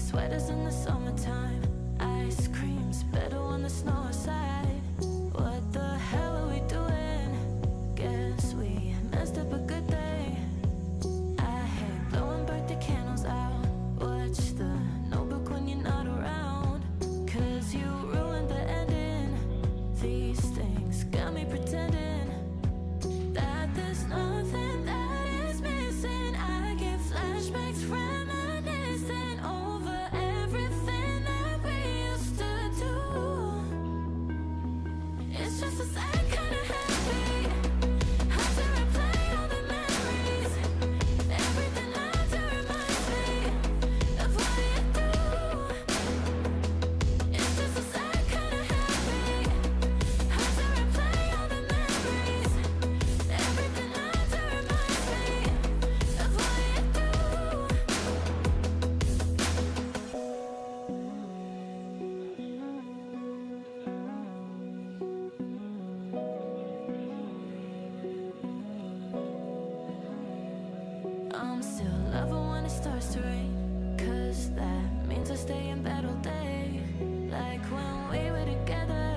sweaters in the summertime. Ice cream's better when the snow aside. What the hell are we doing? Guess we messed up a good day. I hate blowing birthday candles out. Watch the notebook when you're not around. Cause you ruined the ending. These things got me pretending that there's nothing that is missing. I get flashbacks reminiscing over everything that we used to do. It's just a sad kind of happy. Hard to replay all the memories. Everything I do reminds me of what you do. It's just a sad kind of happy. Hard to replay all the memories. Everything I do reminds me of what you do. I'm still loving when it starts to rain. Cause that means I stay in bed all day. Like when we were together.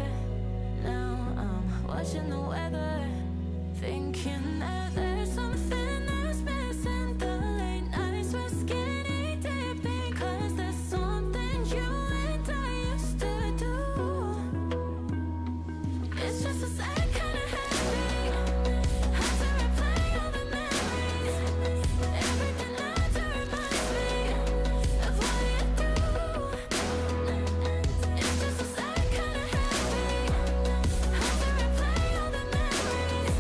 Now I'm watching the weather. Thinking that there's something that's missing. The late nights we're skinny dipping. Cause there's something you and I used to do. It's just a sad kind of happy. Hard to replay all the memories. Everything I do reminds me of what you do. It's just a sad kind of happy. Hard to replay all the memories.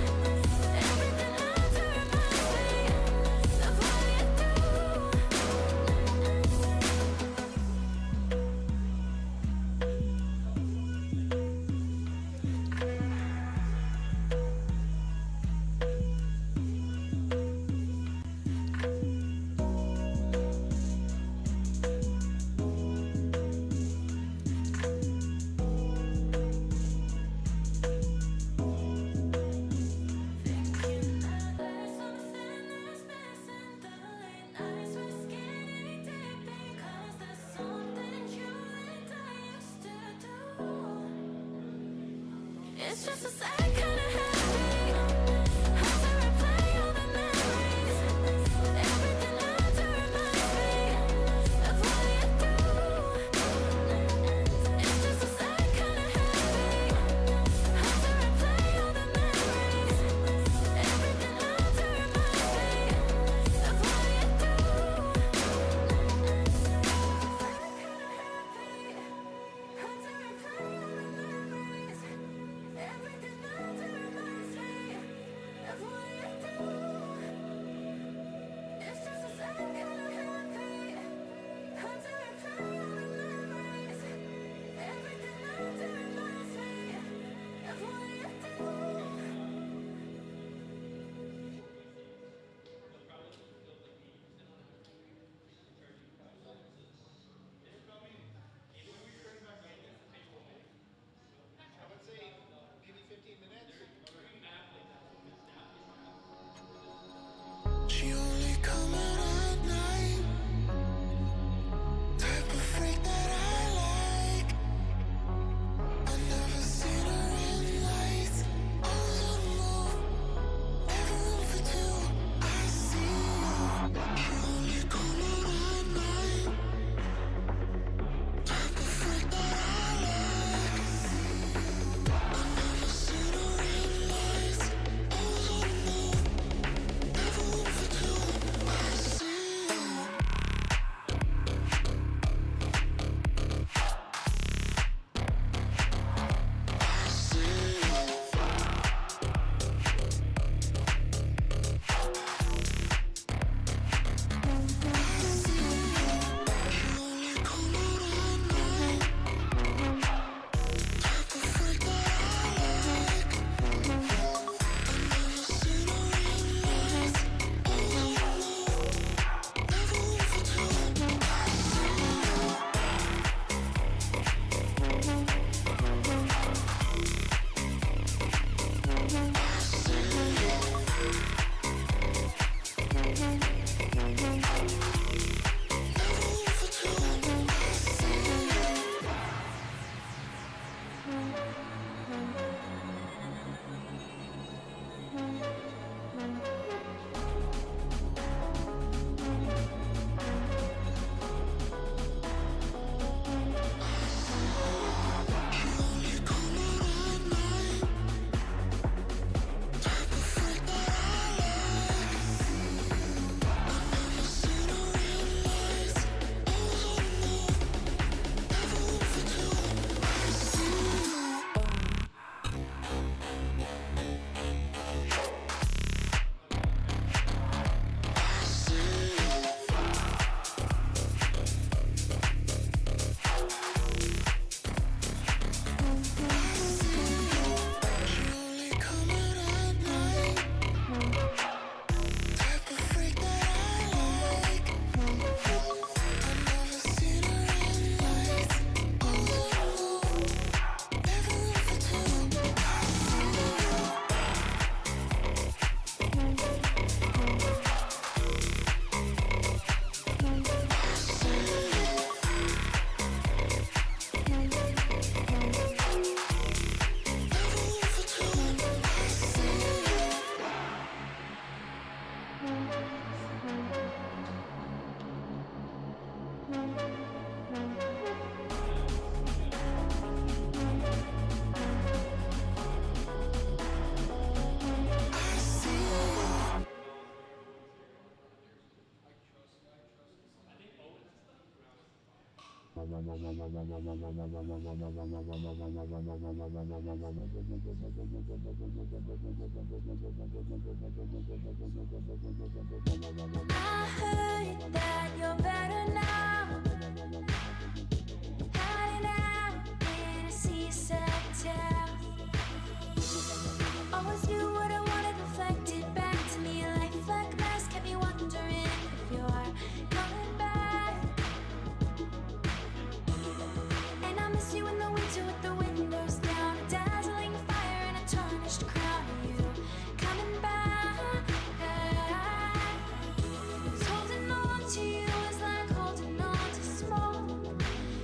Everything I do reminds me of what you Thinking that there's something that's missing. The late nights we're skinny dipping. Cause there's something you and I used to do. It's just a sad kind of happy. Hard to replay all the memories. Everything I do reminds me of what you do. It's just a sad kind of happy. Hard to replay all the memories. Everything I do reminds me of what you do. Hard to replay all the memories. Everything I do I heard that you're better now, hiding out in a seaside town. Always knew what I wanted reflected back to me. A life like mine kept me wondering if you're coming back. And I miss you in the winter with the windows down, a dazzling fire and a tarnished crown. Are you coming back? 'Cause holding on to you is like holding on to smoke.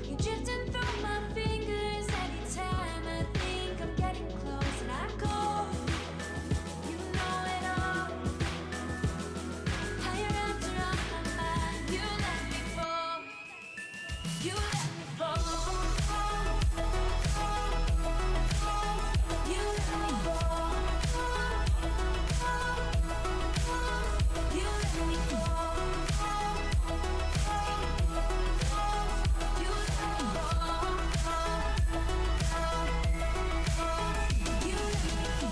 You're drifting through my fingers every time I think I'm getting close, and I go. You know it all. How you wrapped around my mind. You let me fall. You let me fall. You let me fall. You let me fall. You let me fall.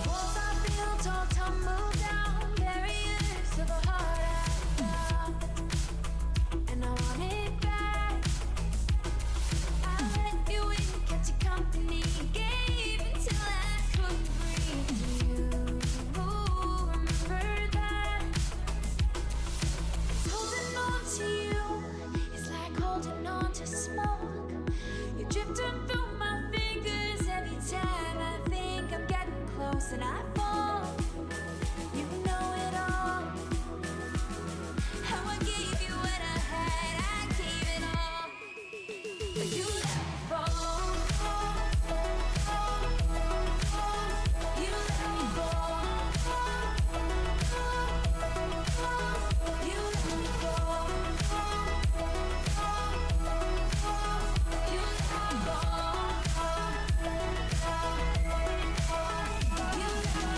Walls I built all tumble down, barriers of a heart I found, and I want it back. I let you in, kept you company, gave until I couldn't breathe. Do you remember that? 'Cause holding on to you is like holding on to smoke. You're drifting through my fingers every time I think I'm getting close, and I fall. You know it all. How I gave you what I had, I gave it all. But you let me fall. You let me fall. You let me fall. You let me fall. You let me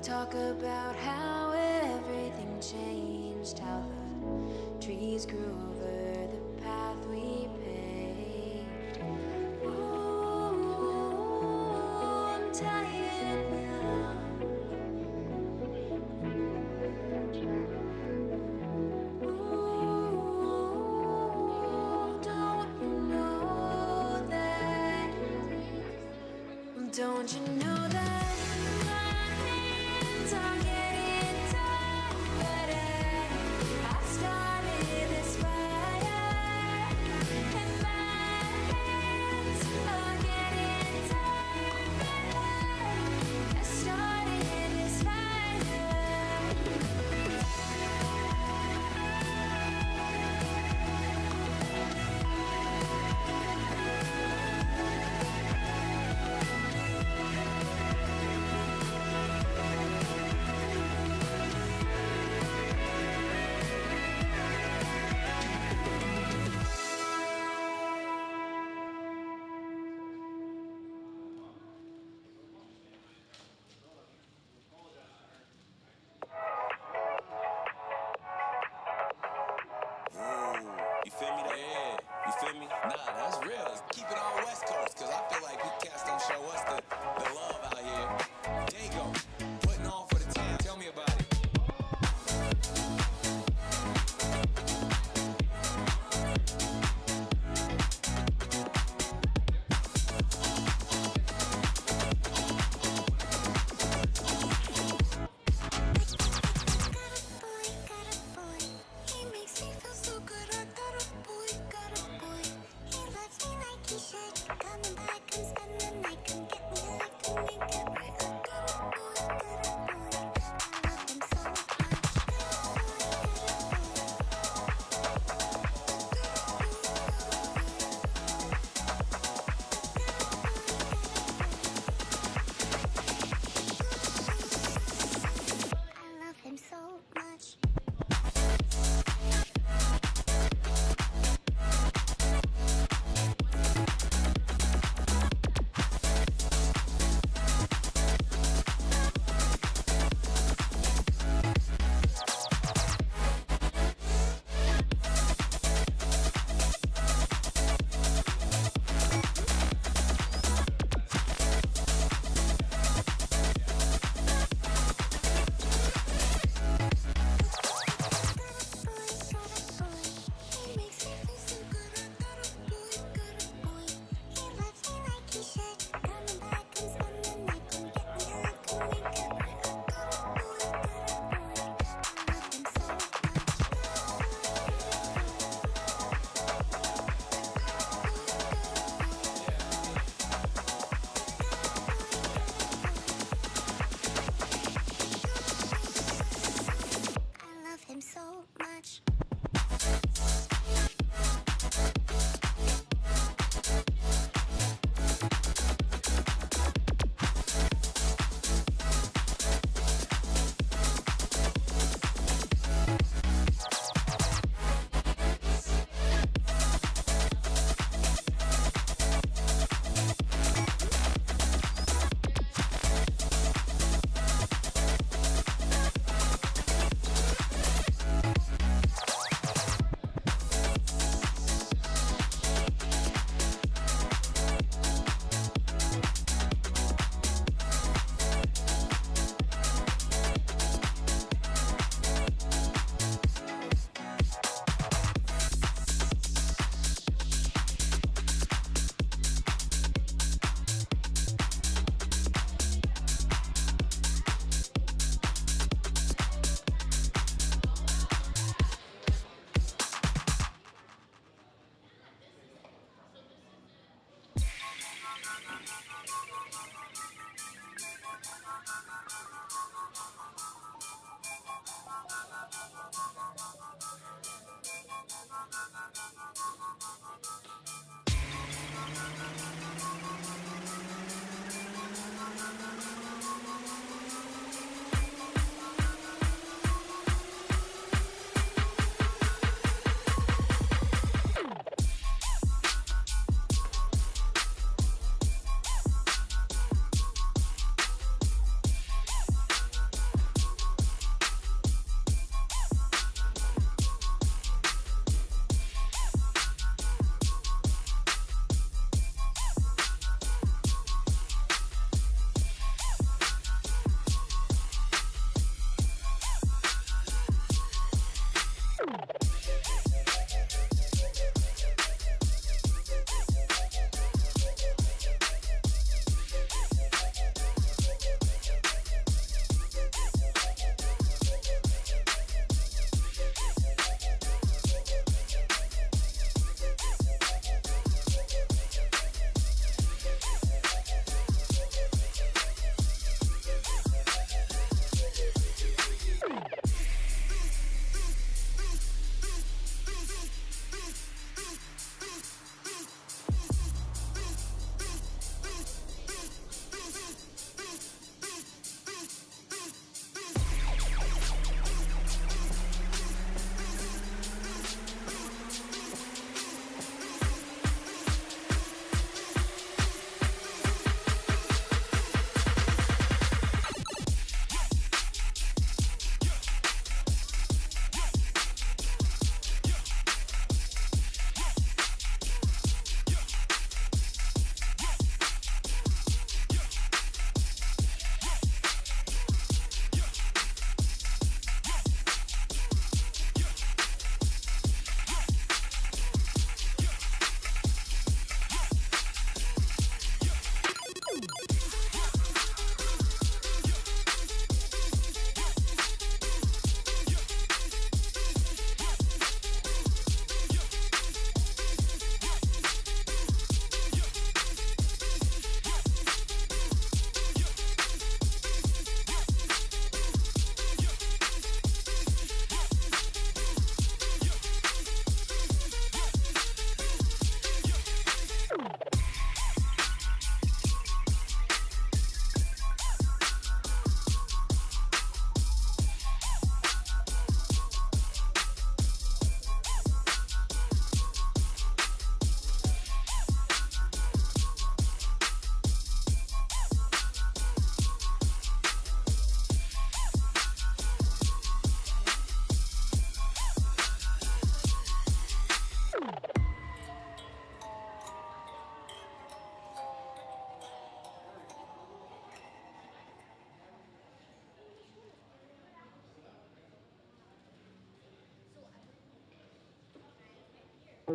Talk about how everything changed, how the trees grew over the path we paved. Ooh, I'm tired now. Ooh, don't you know that? Don't you know that my hands are getting tired? I started this fire, and my hands are getting tired. I started this fire.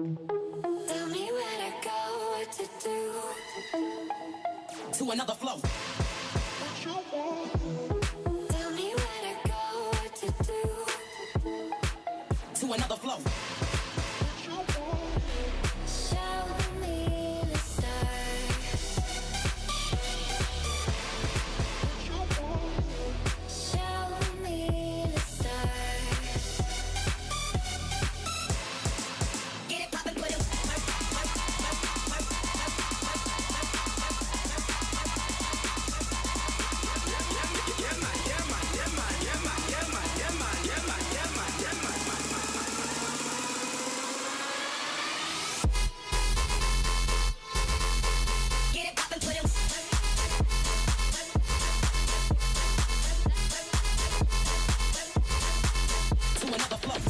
Tell me where to go, what to do. To another flow. Tell me where to go, what to do. To another flow. Show me the stars. Show me the stars. Get it poppin', put it. Get it poppin', put it. To another flow.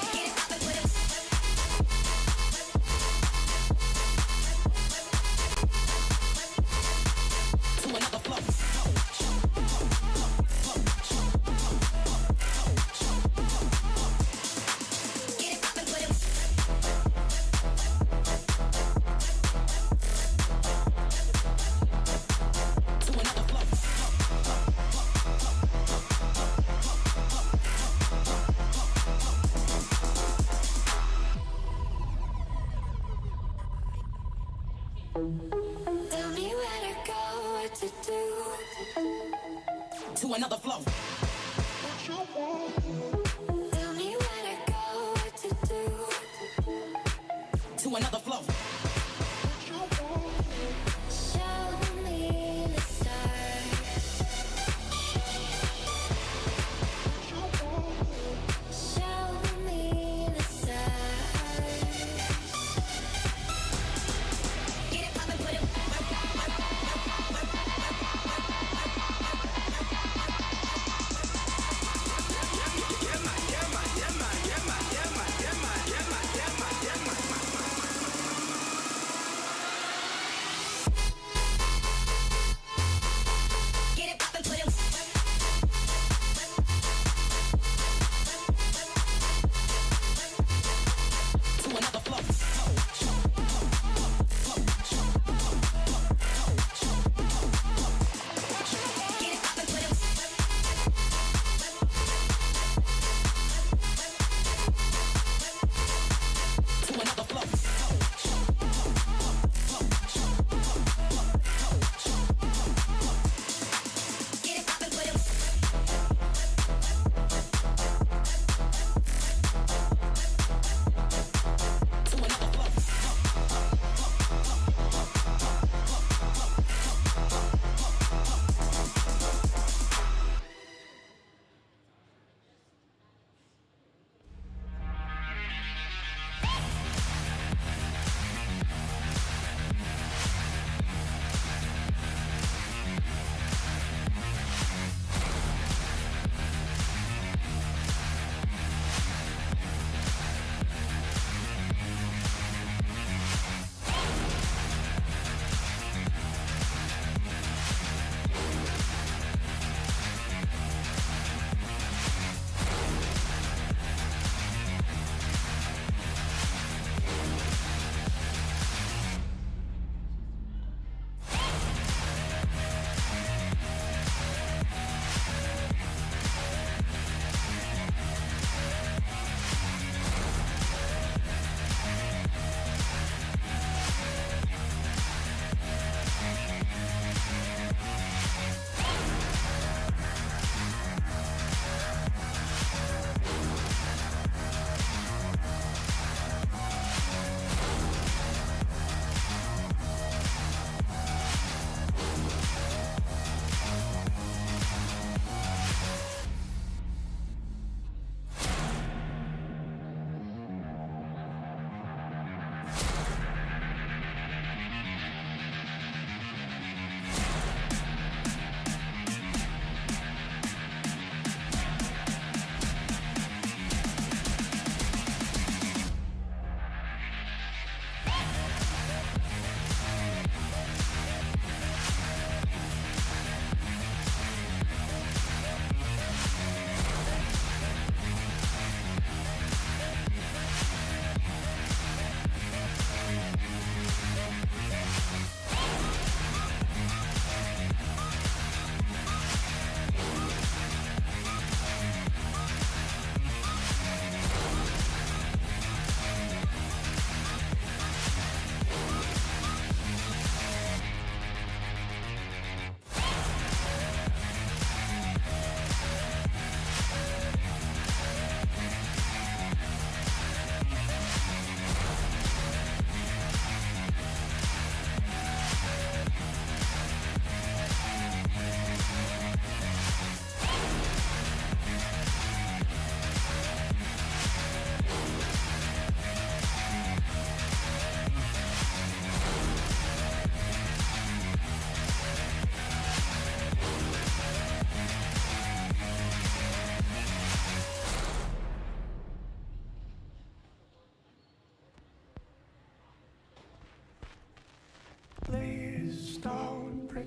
Get it poppin', put it. To another flow. Get it poppin', put it. To another flow. Tell me where to go, what to do. To another flow. Tell me where to go, what to do. To another flow. Show me the stars. Show me the stars. Get it poppin', put it.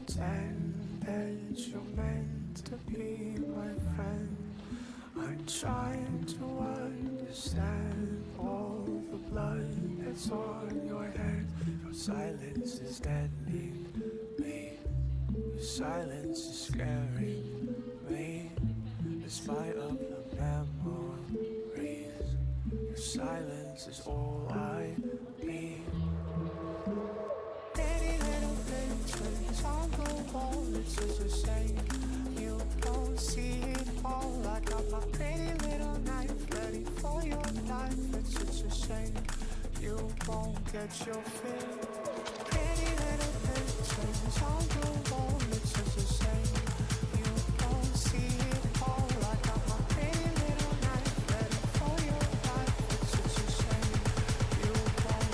pretend that you're meant to be my friend. I'm trying to understand all the blood that's on your hands. Your silence is deadening me. Your silence is scaring me. Despite of the memories, your silence is all I need. Pretty little pictures on the wall, it's just a shame you don't see it all. I got my pretty little knife ready for your life. It's such a shame you won't get your fill. Pretty little pictures on the wall, it's just a shame you don't see it all. I got my pretty little knife ready for your life. It's such a shame you won't.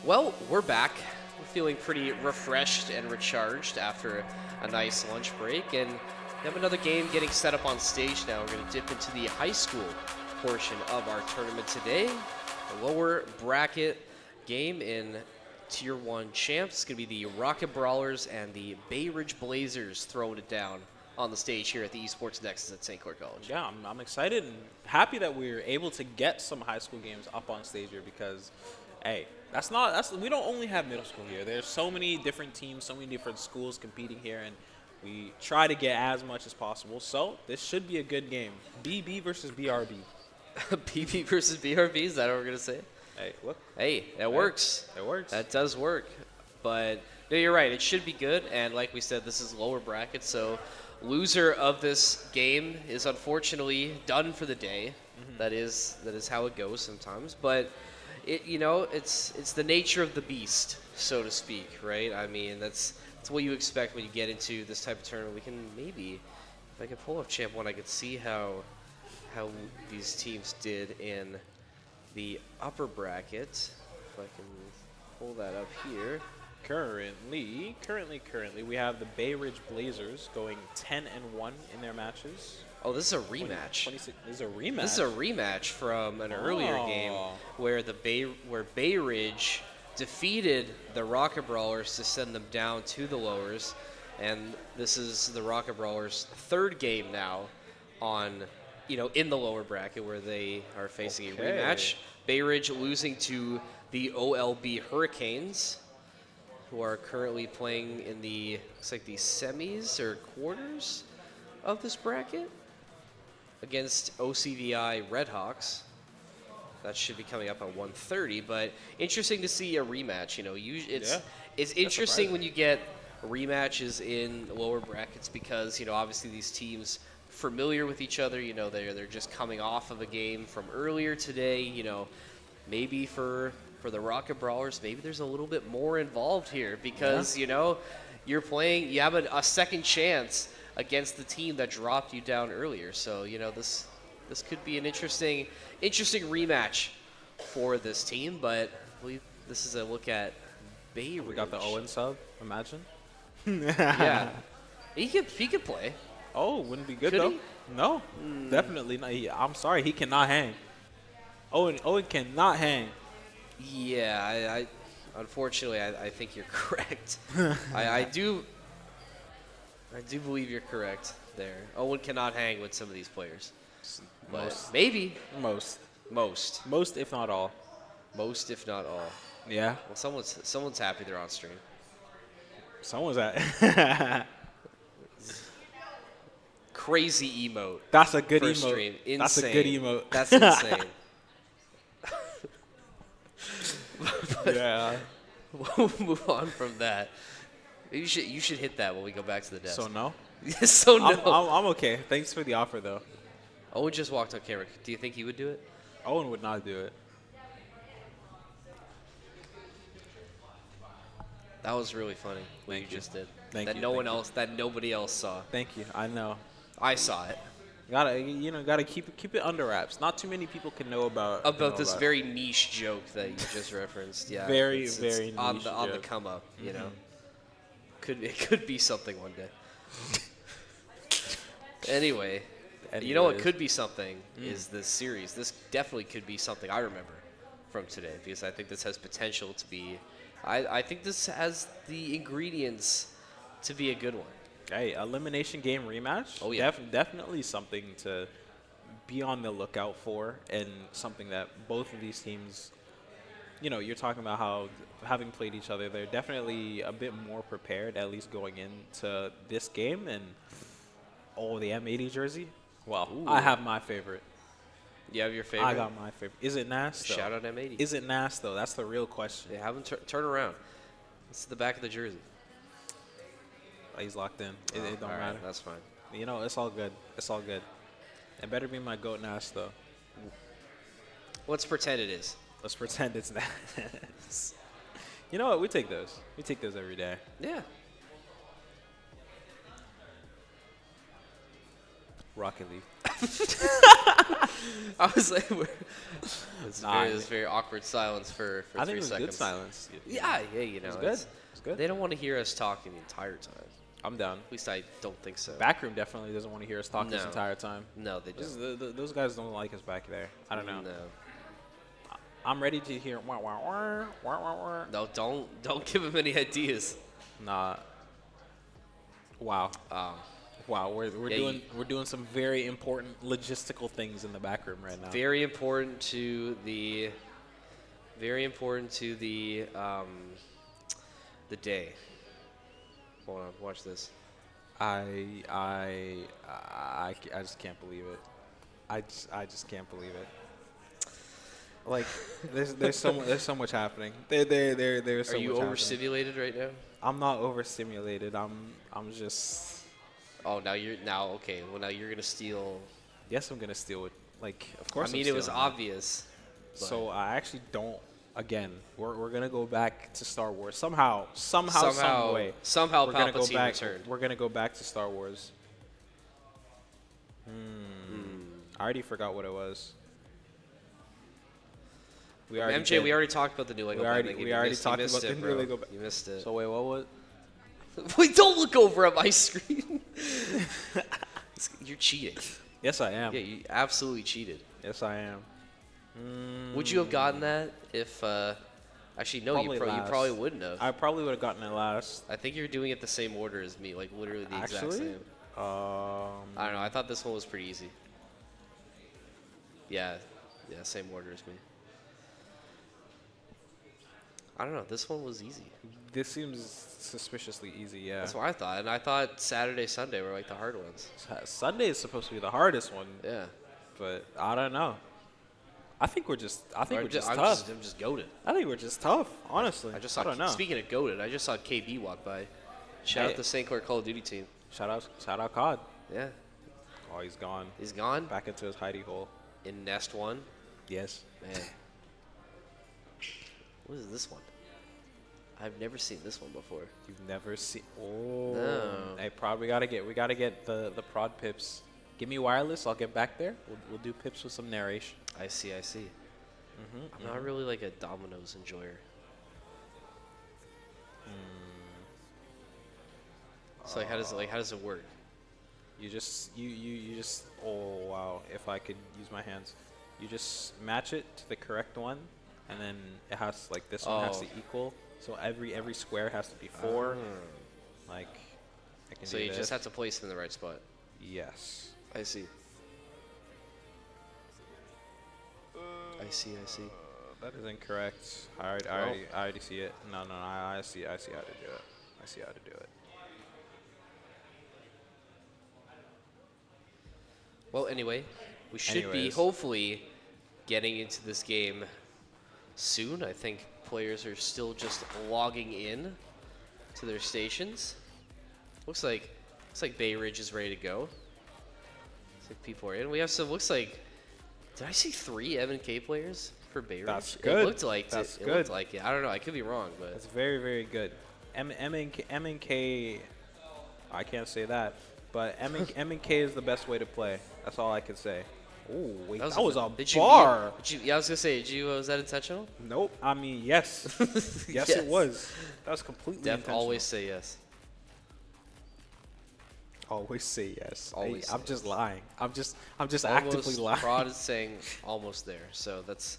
Well, we're back. We're feeling pretty refreshed and recharged after a nice lunch break, and we have another game getting set up on stage now. We're going to dip into the high school portion of our tournament today. The lower bracket game in Tier 1 champs. It's going to be the Rocket Brawlers and the Bay Ridge Blazers throwing it down on the stage here at the Esports Nexus at St. Clair College. Yeah, I'm excited and happy that we're able to get some high school games up on stage here because, hey, we don't only have middle school here. There's so many different teams, so many different schools competing here, and we try to get as much as possible. So this should be a good game. BB versus BRB. BB versus BRB, is that what we're going to say? Hey, look. Hey, that works. It works. That does work. But no, you're right. It should be good. And like we said, this is lower bracket. So loser of this game is unfortunately done for the day. That is how it goes sometimes. But it's the nature of the beast, so to speak, right? I mean, that's what you expect when you get into this type of tournament. We can maybe, if I can pull up Champ 1, I could see how these teams did in the upper bracket. If I can pull that up here. Currently, we have the Bay Ridge Blazers going 10-1 in their matches. Oh, this is a rematch. 26. This is a rematch. This is a rematch from an earlier game where Bay Ridge defeated the Rocket Brawlers to send them down to the lowers, and this is the Rocket Brawlers' third game now in the lower bracket where they are facing a rematch. Bay Ridge losing to the OLB Hurricanes, who are currently playing in the semis or quarters of this bracket against OCVI Redhawks. That should be coming up at 1:30, but interesting to see a rematch. It's interesting when you get rematches in lower brackets because obviously these teams familiar with each other. They're just coming off of a game from earlier today. Maybe for the Rocket Brawlers, maybe there's a little bit more involved here because you're playing. You have a second chance against the team that dropped you down earlier. So this could be an interesting rematch for this team. But I believe this is a look at Bay Ridge. We got the Owen sub. Imagine. Yeah, he could play. Oh, wouldn't be good Could though. he? No, definitely not. I'm sorry, he cannot hang. Owen cannot hang. Yeah, I unfortunately I think you're correct. I do believe you're correct there. Owen cannot hang with some of these players, but maybe Most, if not all. most if not all. Yeah, Well, someone's happy they're on stream. someone's at. Crazy emote. That's a good First emote. stream. Insane. That's a good emote. That's insane. Yeah. We'll move on from that. You should hit that when we go back to the desk. So no. So no. I'm okay. Thanks for the offer though. Owen just walked on camera. Do you think he would do it? Owen would not do it. That was really funny what you just did. Thank that you, no thank one you. else, that nobody else saw. Thank you. I know. I saw it. Gotta keep it under wraps. Not too many people can know about This very niche joke that you just referenced. Yeah. Very it's niche on the joke. come up. It could be something one day. Anyway, you know what could be something is this series. This definitely could be something I remember from today because I think this has potential to be. I think this has the ingredients to be a good one. Hey, elimination game rematch. Oh, yeah. Definitely something to be on the lookout for, and something that both of these teams, you're talking about how having played each other, they're definitely a bit more prepared, at least going into this game. And the M80 jersey. Well, Ooh. I have my favorite. You have your favorite? I got my favorite. Is it Nas though? Shout out M80. Is it Nas though? That's the real question. Yeah, have him turn around. This is the back of the jersey. He's locked in. It don't all right, matter. that's fine. It's all good. It's all good. It better be my goat Nas though. Let's pretend it is. Let's pretend it's Nas. You know what? We take those. We take those every day. Yeah. Rocket League. I was like, it's Nah, very awkward silence for I 3 think it was seconds. good silence. Yeah, you know. It's good. It's good. They don't want to hear us talking the entire time. I'm down. At least I don't think so. Backroom definitely doesn't want to hear us talk this No. entire time. No, they don't. Those guys don't like us back there. I don't know. No. I'm ready to hear wah wah wah wah wah wah. No, don't give him any ideas. Nah. Wow. Wow. We're Yeah, doing some very important logistical things in the back room right now. Very important to the day. Hold on, watch this. I just can't believe it. I just can't believe it. Like there's so much happening. There's so Are you much happening. overstimulated right now? I'm not overstimulated. I'm just. Oh, now okay. Well, now you're gonna steal. Yes, I'm gonna steal it. Like, of course. I mean, I'm it was stealing obvious. So I actually don't. Again, we're gonna go back to Star Wars somehow, some way. Somehow We're gonna go Palpatine back. returned. We're gonna go back to Star Wars. I already forgot what it was. MJ, we already talked about the new Lego Batman game. We You already missed- talked you missed about the it, new bro. Lego. You missed it. So wait, what was? Wait, don't look over at my screen. You're cheating. Yes, I am. Yeah, you absolutely cheated. Yes, I am. Would you have gotten that if? Actually, no. Probably You last. probably wouldn't have. I probably would have gotten it last. I think you're doing it the same order as me, like literally the exact Actually? same. I don't know. I thought this one was pretty easy. Yeah, same order as me. I don't know. This one was easy. This seems suspiciously easy. Yeah. That's what I thought, and I thought Saturday, Sunday were like the hard ones. Sunday is supposed to be the hardest one, Yeah. but I don't know. I think we're just tough. I'm just goated. I think we're just tough. Honestly, I just saw. don't know. Speaking of goated, I just saw KB walk by. Shout out Hey. the St. Clair Call of Duty team. Shout out, COD. Yeah, Oh, he's gone. he's gone Back into his hidey hole. in Nest 1. Yes. Man, what is this one? I've never seen this one before. You've never seen. Oh. No. Hey, prod. We gotta get the prod pips. Give me wireless. I'll get back there. We'll do pips with some narration. I see. I'm not really like a Domino's enjoyer. So like, how does it work? You just oh wow, if I could use my hands. You just match it to the correct one, and then it has like this one has to equal. So every square has to be 4. Like I can So do you this. just have to place them in the right spot. Yes. I see. I see. That is incorrect. I already see it. No, I see how to do it. I see how to do it. Well, anyway, we should be Anyways. hopefully getting into this game soon. I think players are still just logging in to their stations. Looks like Bay Ridge is ready to go. Looks like people are in. We have some. Looks like. Did I see 3 M&K players for Bay Ridge? That's good. It looked like That's it. good. It looked like it. I don't know. I could be wrong, but That's very, very good. M and K, I can't say that, but M and K is the best way to play. That's all I can say. Oh wait, that was a did you- bar. yeah, I was gonna say. Was that intentional? Nope. I mean, yes, yes, it was. That was completely intentional. Always say yes. Always say yes. Always I'm say just yes. lying. I'm just actively lying. Prod is saying almost there, so that's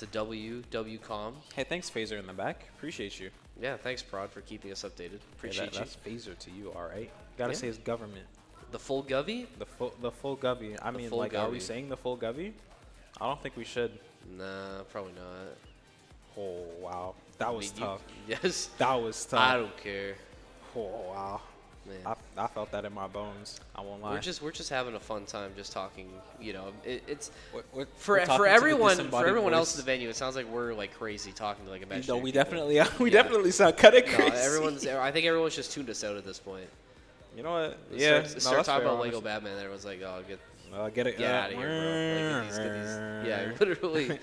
a WCOM. Hey, thanks, Phaser in the back. Appreciate you. Yeah, thanks Prod for keeping us updated. Appreciate you. That's Phaser to you, all right. Gotta Yeah. say it's government. The full Govy? The full Govy. I mean, full like, are we Govy. saying the full Govy? I don't think we should. Nah, probably not. Oh wow, that was tough. Yes. That was tough. I don't care. Oh wow, Man. I felt that in my bones. I won't lie. We're just having a fun time just talking. You know, it's We're for talking to the everyone disembodied else in voice. the venue. It sounds like we're like crazy talking to like imaginary No, we people. definitely we Yeah. definitely sound kind of No, crazy. I think everyone's just tuned us out at this point. You know what? Let's Yeah, start that's talking fair, about Lego honestly. Batman. And everyone's like, oh, Get it. get out of here, bro. Like, get these. Yeah, literally.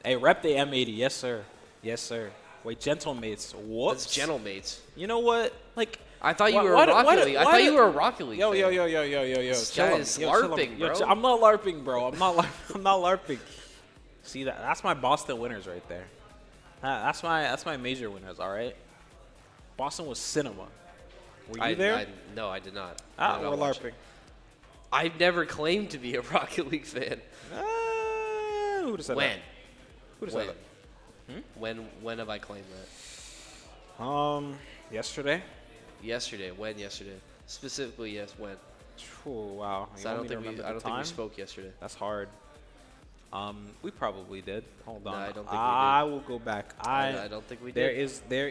Hey, rep the M80. Yes, sir. Yes, sir. Wait, Gentlemates. Whoops. That's Gentlemates. You know what? Like, I thought you Why- were why a do- Rocket why do- League. I why thought do- you were a Rocket League. yo, fan. yo. This Chill guy 'em. is Yo, chill 'em. LARPing, Yo, bro. I'm not LARPing, bro. I'm not. I'm not LARPing. See that? That's my Boston winners right there. That's my major winners. All right. Boston was cinema. Were you there? No, I did not. Ah, I did we're not watch LARPing. it. I've never claimed to be a Rocket League fan. Who would have said When? that? Who would have said that? When have I claimed that? Yesterday. Yesterday. When yesterday? Specifically, yes. When? Oh, wow. You So I want don't me to think we. remember I the don't think we time? spoke yesterday. That's hard. We probably did. Hold No, on. I don't think we did. I will go back. I don't think we There did.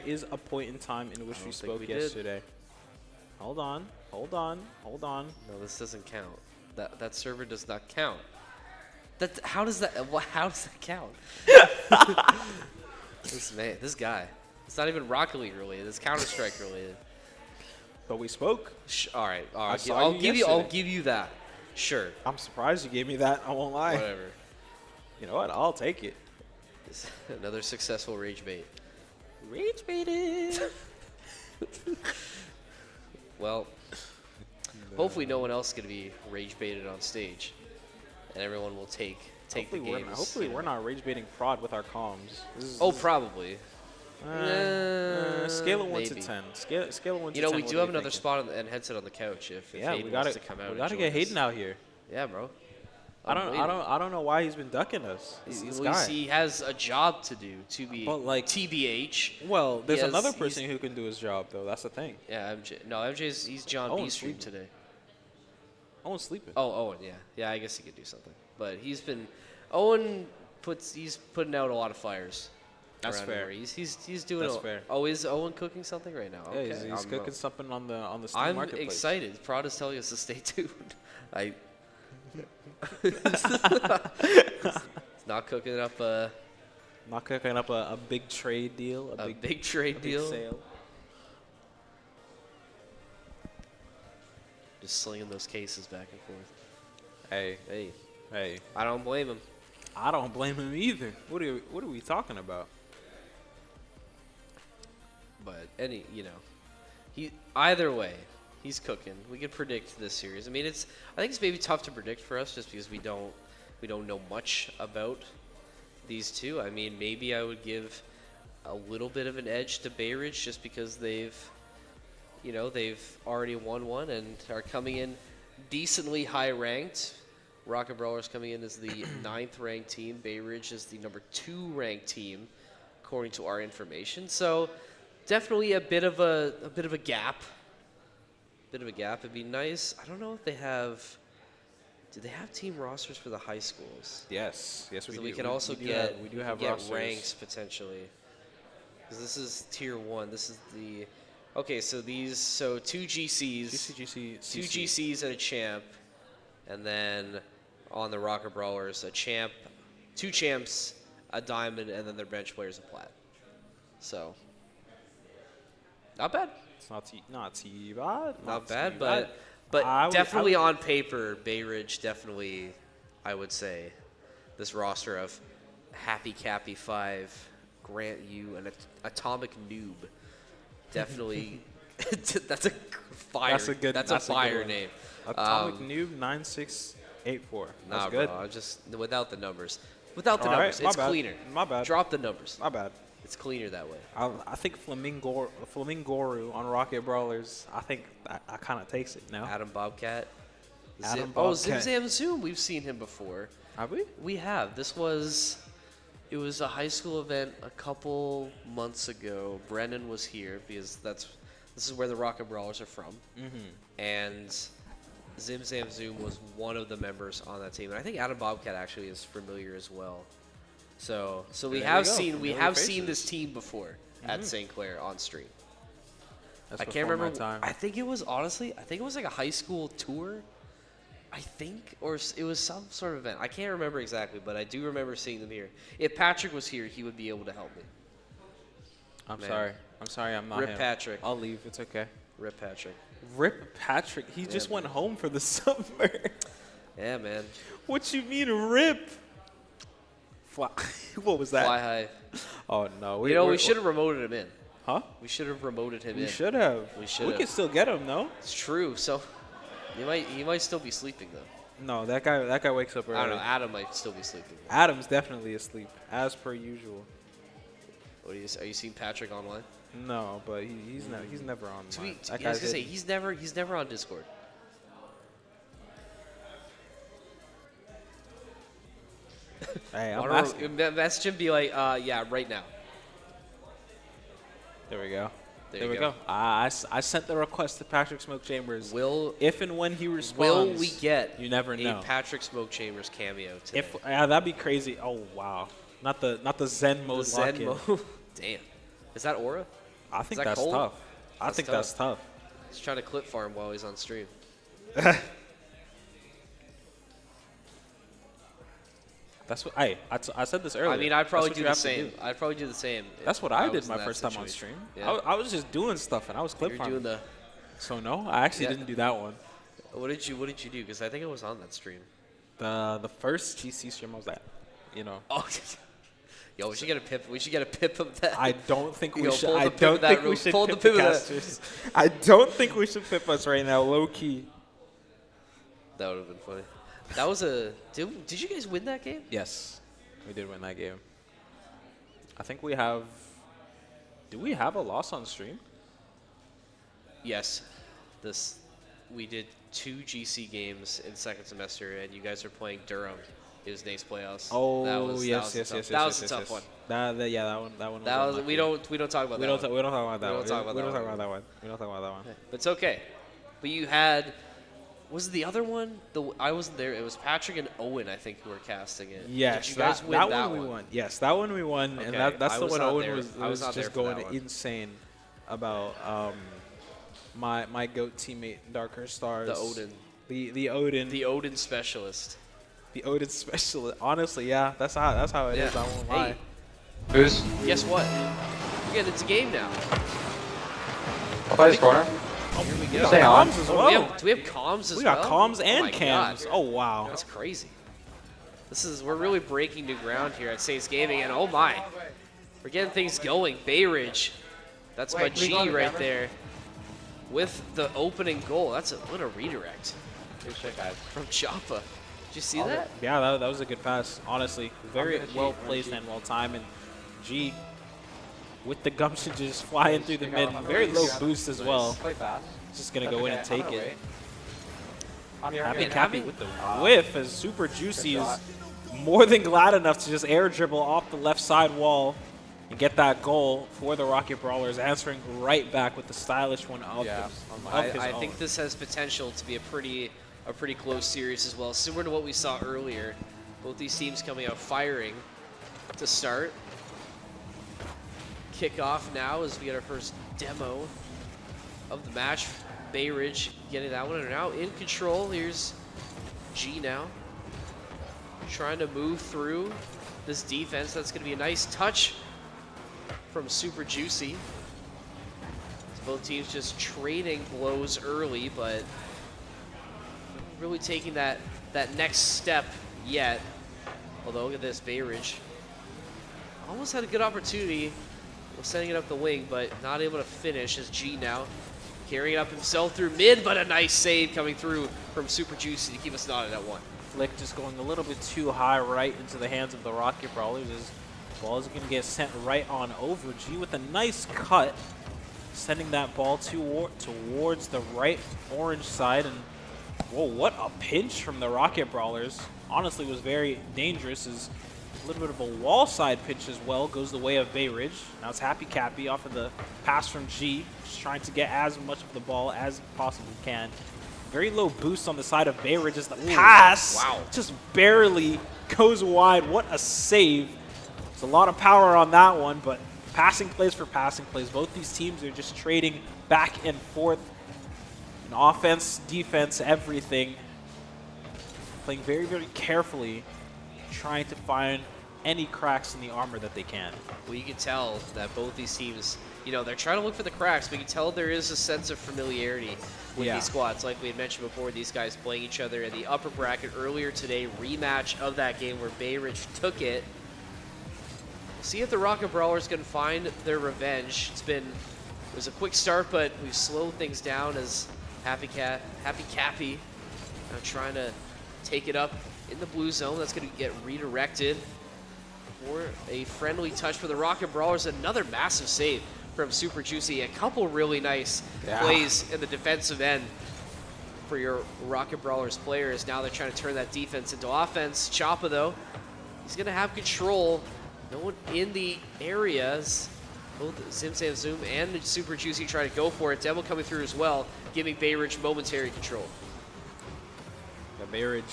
is a point in time in which I we don't think spoke we did. yesterday. Hold on. No, this doesn't count. That server does not count. How does that count? This guy. It's not even Rocket League related. It's Counter Strike related. But we spoke. All right. saw I'll you give you. yesterday. I'll give you that. Sure. I'm surprised you gave me that. I won't lie. Whatever. You know what? I'll take it. It's another successful rage bait. Rage baited. Well, hopefully no one else is going to be rage baited on stage, and everyone will take Hopefully the games. hopefully we're not rage baiting prod with our comms. Probably. Scale of 1 to maybe. 10. Scale of 1 to 10. You know, we what do are have you another thinking? spot and headset on the couch if Yeah, Hayden we wants gotta to come out. we and gotta join get us. Hayden out here. Yeah, bro. I don't know why he's been ducking us. This guy. He has a job to do. To be But, like- TBH. Well, there's He another has- person who can do his job though. That's the thing. Yeah, MJ. No, MJ's he's John Owen's B stream sleeping. today. Owen's sleeping. Oh, Owen, yeah, I guess he could do something. But Owen he's putting out a lot of fires. That's around fair. here. He's doing. That's fair. Oh, is Owen cooking something right now? Yeah, Okay, he's cooking something on the Steam I'm marketplace. excited. Prod is telling us to stay tuned. It's not cooking up Not cooking up a big trade deal. a big trade big deal. sale. Just slinging those cases back and forth. Hey. I don't blame him. I don't blame him either. What are we talking about? But either way, he's cooking. We can predict this series. I mean, I think it's maybe tough to predict for us just because we don't know much about these two. I mean, maybe I would give a little bit of an edge to Bay Ridge just because they've already won one and are coming in decently high ranked. Rocket Brawlers coming in as the 9th ranked team. Bay Ridge is the number 2 ranked team, according to our information. So definitely a bit of a gap. It'd be nice. I don't know if they have. Do they have team rosters for the high schools? Yes, we So do. we can also get rosters. ranks potentially. Because this is tier 1. This is the. Okay, so 2 GCs, GCGC, 2 GCs and a champ, and then on the Rocket Brawlers, a champ, 2 champs, a diamond, and then their bench players a plat. So, not bad. It's not too Not bad, too but I would- definitely on paper, Bay Ridge definitely, I would say, this roster of Happy Cappy 5, Grant U, and Atomic Noob. Definitely, that's a fire. That's a fire one. name. Atomic Noob 9684. That's Nah, good. bro. Just without the numbers. Without the All right, numbers, my it's bad. cleaner. My bad. Drop the numbers. My bad. It's cleaner that way. I think Flamingoru on Rocket Brawlers. I think that kind of takes it now. Adam Bobcat. Adam Zim Bobcat. Zam Zoom. We've seen him before. Have we? We have. It was a high school event a couple months ago. Brennan was here because this is where the Rocket Brawlers are from. Mm-hmm. And Zim Zam Zoom was one of the members on that team. And I think Adam Bobcat actually is familiar as well. So we There have you go. seen Familiar seen faces. this team before at St. Clair on stream. That's I can't before my remember. time. I think it was like a high school tour. I think, or it was some sort of event. I can't remember exactly, but I do remember seeing them here. If Patrick was here, he would be able to help me. I'm Man. sorry. I'm not Rip him. Patrick. I'll leave. It's okay. Rip Patrick. Rip Patrick. He just went home for the summer. Yeah, man. What you mean rip? What was that? Fly high. Oh, no. We should have remoted him in. Huh? We should have remoted him in. We should have. We should We have. can still get him, no? It's true. So he might still be sleeping though. No, that guy wakes up early. I don't know. Adam might still be sleeping. Adam's definitely asleep, as per usual. Are you seeing Patrick online? No, but he's never on. I was gonna say he's never on Discord. Hey, I'm asking. Message him, be like, yeah, right now. There we go. There we you go. go. I sent the request to Patrick Smoke Chambers. If and when he responds, will we get you never know. a Patrick Smoke Chambers cameo today? If that'd be crazy. Oh wow, not the Zen mode. The Zen mode. Damn. Is that Aura? I think that that's cold? tough. I think that's tough. He's trying to clip farm while he's on stream. That's what I said this earlier. I mean, I'd probably That's do what you the have to same. do. I'd probably do the same. That's what I did my first time on stream. Yeah. I was just doing stuff and I was clip You're farming. doing the. So no, I actually Yeah. didn't do that one. What did you do? Because I think I was on that stream. The first GC stream I was at, Oh, yo, we should get a pip. We should get a pip of that. I don't think we Yo, should. pull the I pip don't of that think we real- should pull pip the the pip of that. casters. I don't think we should pip us right now, low key. That would have been funny. That was a. Did you guys win that game? Yes, we did win that game. I think we have. Do we have a loss on stream? Yes. We did 2 GC games in second semester, and you guys are playing Durham. It was NACE playoffs. Oh, that was, yes. That was a tough one. That one. That was. We don't talk about We that. don't talk about that one. We don't talk about We that don't talk one. about that one. We don't talk about that one. But it's okay. But you had. Was it the other one? I wasn't there. It was Patrick and Owen, I think, who were casting it. Yes, Did you guys win that one we won. Yes, that one we won, and Okay, that's I the was one not Owen there. was I was not there just for that going one. insane about. My GOAT teammate, Darker Stars. The Odin. The Odin. The Odin specialist. The Odin specialist. Honestly, yeah, that's how it is. I won't lie. Who's? Guess what? Again, it's a game now. I'll play this corner. Here we go. Stay on. Comms as Oh, well. do we have comms as We well? got comms Oh and my cams. God. Oh wow. That's crazy. We're really breaking new ground here at Saints Gaming, and oh my, we're getting things going. Bay Ridge, that's my G right there, with the opening goal. What a redirect from Joppa. Did you see that? Yeah, that was a good pass. Honestly, very well placed and well timed. And G, with the gumption, just flying through the mid. Very low boost as well. Play fast. Just gonna go in and take it. Happy And Cappy with the whiff as Super Juicy is more than glad enough to just air dribble off the left side wall and get that goal for the Rocket Brawlers, answering right back with the stylish one of his I own. think this has potential to be a pretty close series as well, similar to what we saw earlier. Both these teams coming out firing to start. Kickoff now as we get our first demo of the match. Bay Ridge getting that one, and now in control. Here's G now, trying to move through this defense. That's going to be a nice touch from Super Juicy. Both teams just trading blows early, but really taking that next step yet. Although, look at this, Bay Ridge almost had a good opportunity of setting it up the wing, but not able to finish as G now carrying it up himself through mid, but a nice save coming through from Super Juicy to keep us knotted at 1. Flick just going a little bit too high right into the hands of the Rocket Brawlers as the ball is going to get sent right on over. G with a nice cut, sending that ball towards the right orange side. And whoa, what a pinch from the Rocket Brawlers. Honestly, was very dangerous as a little bit of a wall side pitch as well goes the way of Bay Ridge. Now it's Happy Cappy off of the pass from G, just trying to get as much of the ball as possibly can. Very low boost on the side of Bay Ridge as the pass just barely goes wide. What a save. There's a lot of power on that one, but passing plays for passing plays. Both these teams are just trading back and forth in offense, defense, everything. Playing very, very carefully, trying to find any cracks in the armor that they can. Well, you can tell that both these teams, they're trying to look for the cracks, but you can tell there is a sense of familiarity with these squads. Like we had mentioned before, these guys playing each other in the upper bracket earlier today, rematch of that game where Bay Ridge took it. See if the Rocket Brawlers can find their revenge. It was a quick start, but we've slowed things down as Happy Cappy now trying to take it up in the blue zone. That's going to get redirected for a friendly touch for the Rocket Brawlers. Another massive save from Super Juicy. A couple really nice plays in the defensive end for your Rocket Brawlers players. Now they're trying to turn that defense into offense. Choppa, though, he's going to have control. No one in the areas. Both Zimsam Zoom and Super Juicy try to go for it. Demo coming through as well, giving Bay Ridge momentary control. The Bay Ridge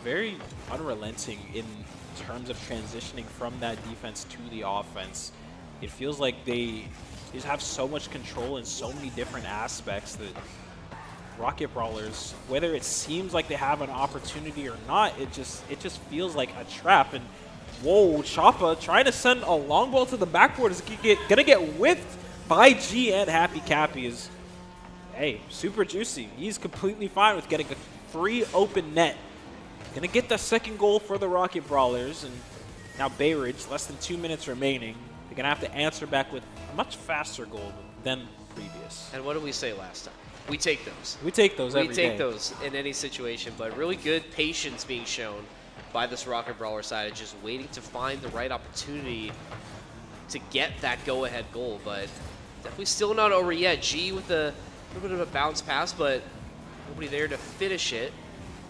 very unrelenting in terms of transitioning from that defense to the offense. It feels like they just have so much control in so many different aspects that Rocket Brawlers, whether it seems like they have an opportunity or not, it just feels like a trap. And whoa, Choppa trying to send a long ball to the backboard is gonna get whiffed by G and Happy Cappy. Is, hey, Super Juicy, he's completely fine with getting a free open net. Gonna get the second goal for the Rocket Brawlers, and now Bay Ridge, less than 2 minutes remaining. They're gonna have to answer back with a much faster goal than previous. And what did we say last time? We take those. We take those every day. We take those in any situation, but really good patience being shown by this Rocket Brawler side, just waiting to find the right opportunity to get that go-ahead goal, but definitely still not over yet. G with a little bit of a bounce pass, but nobody there to finish it.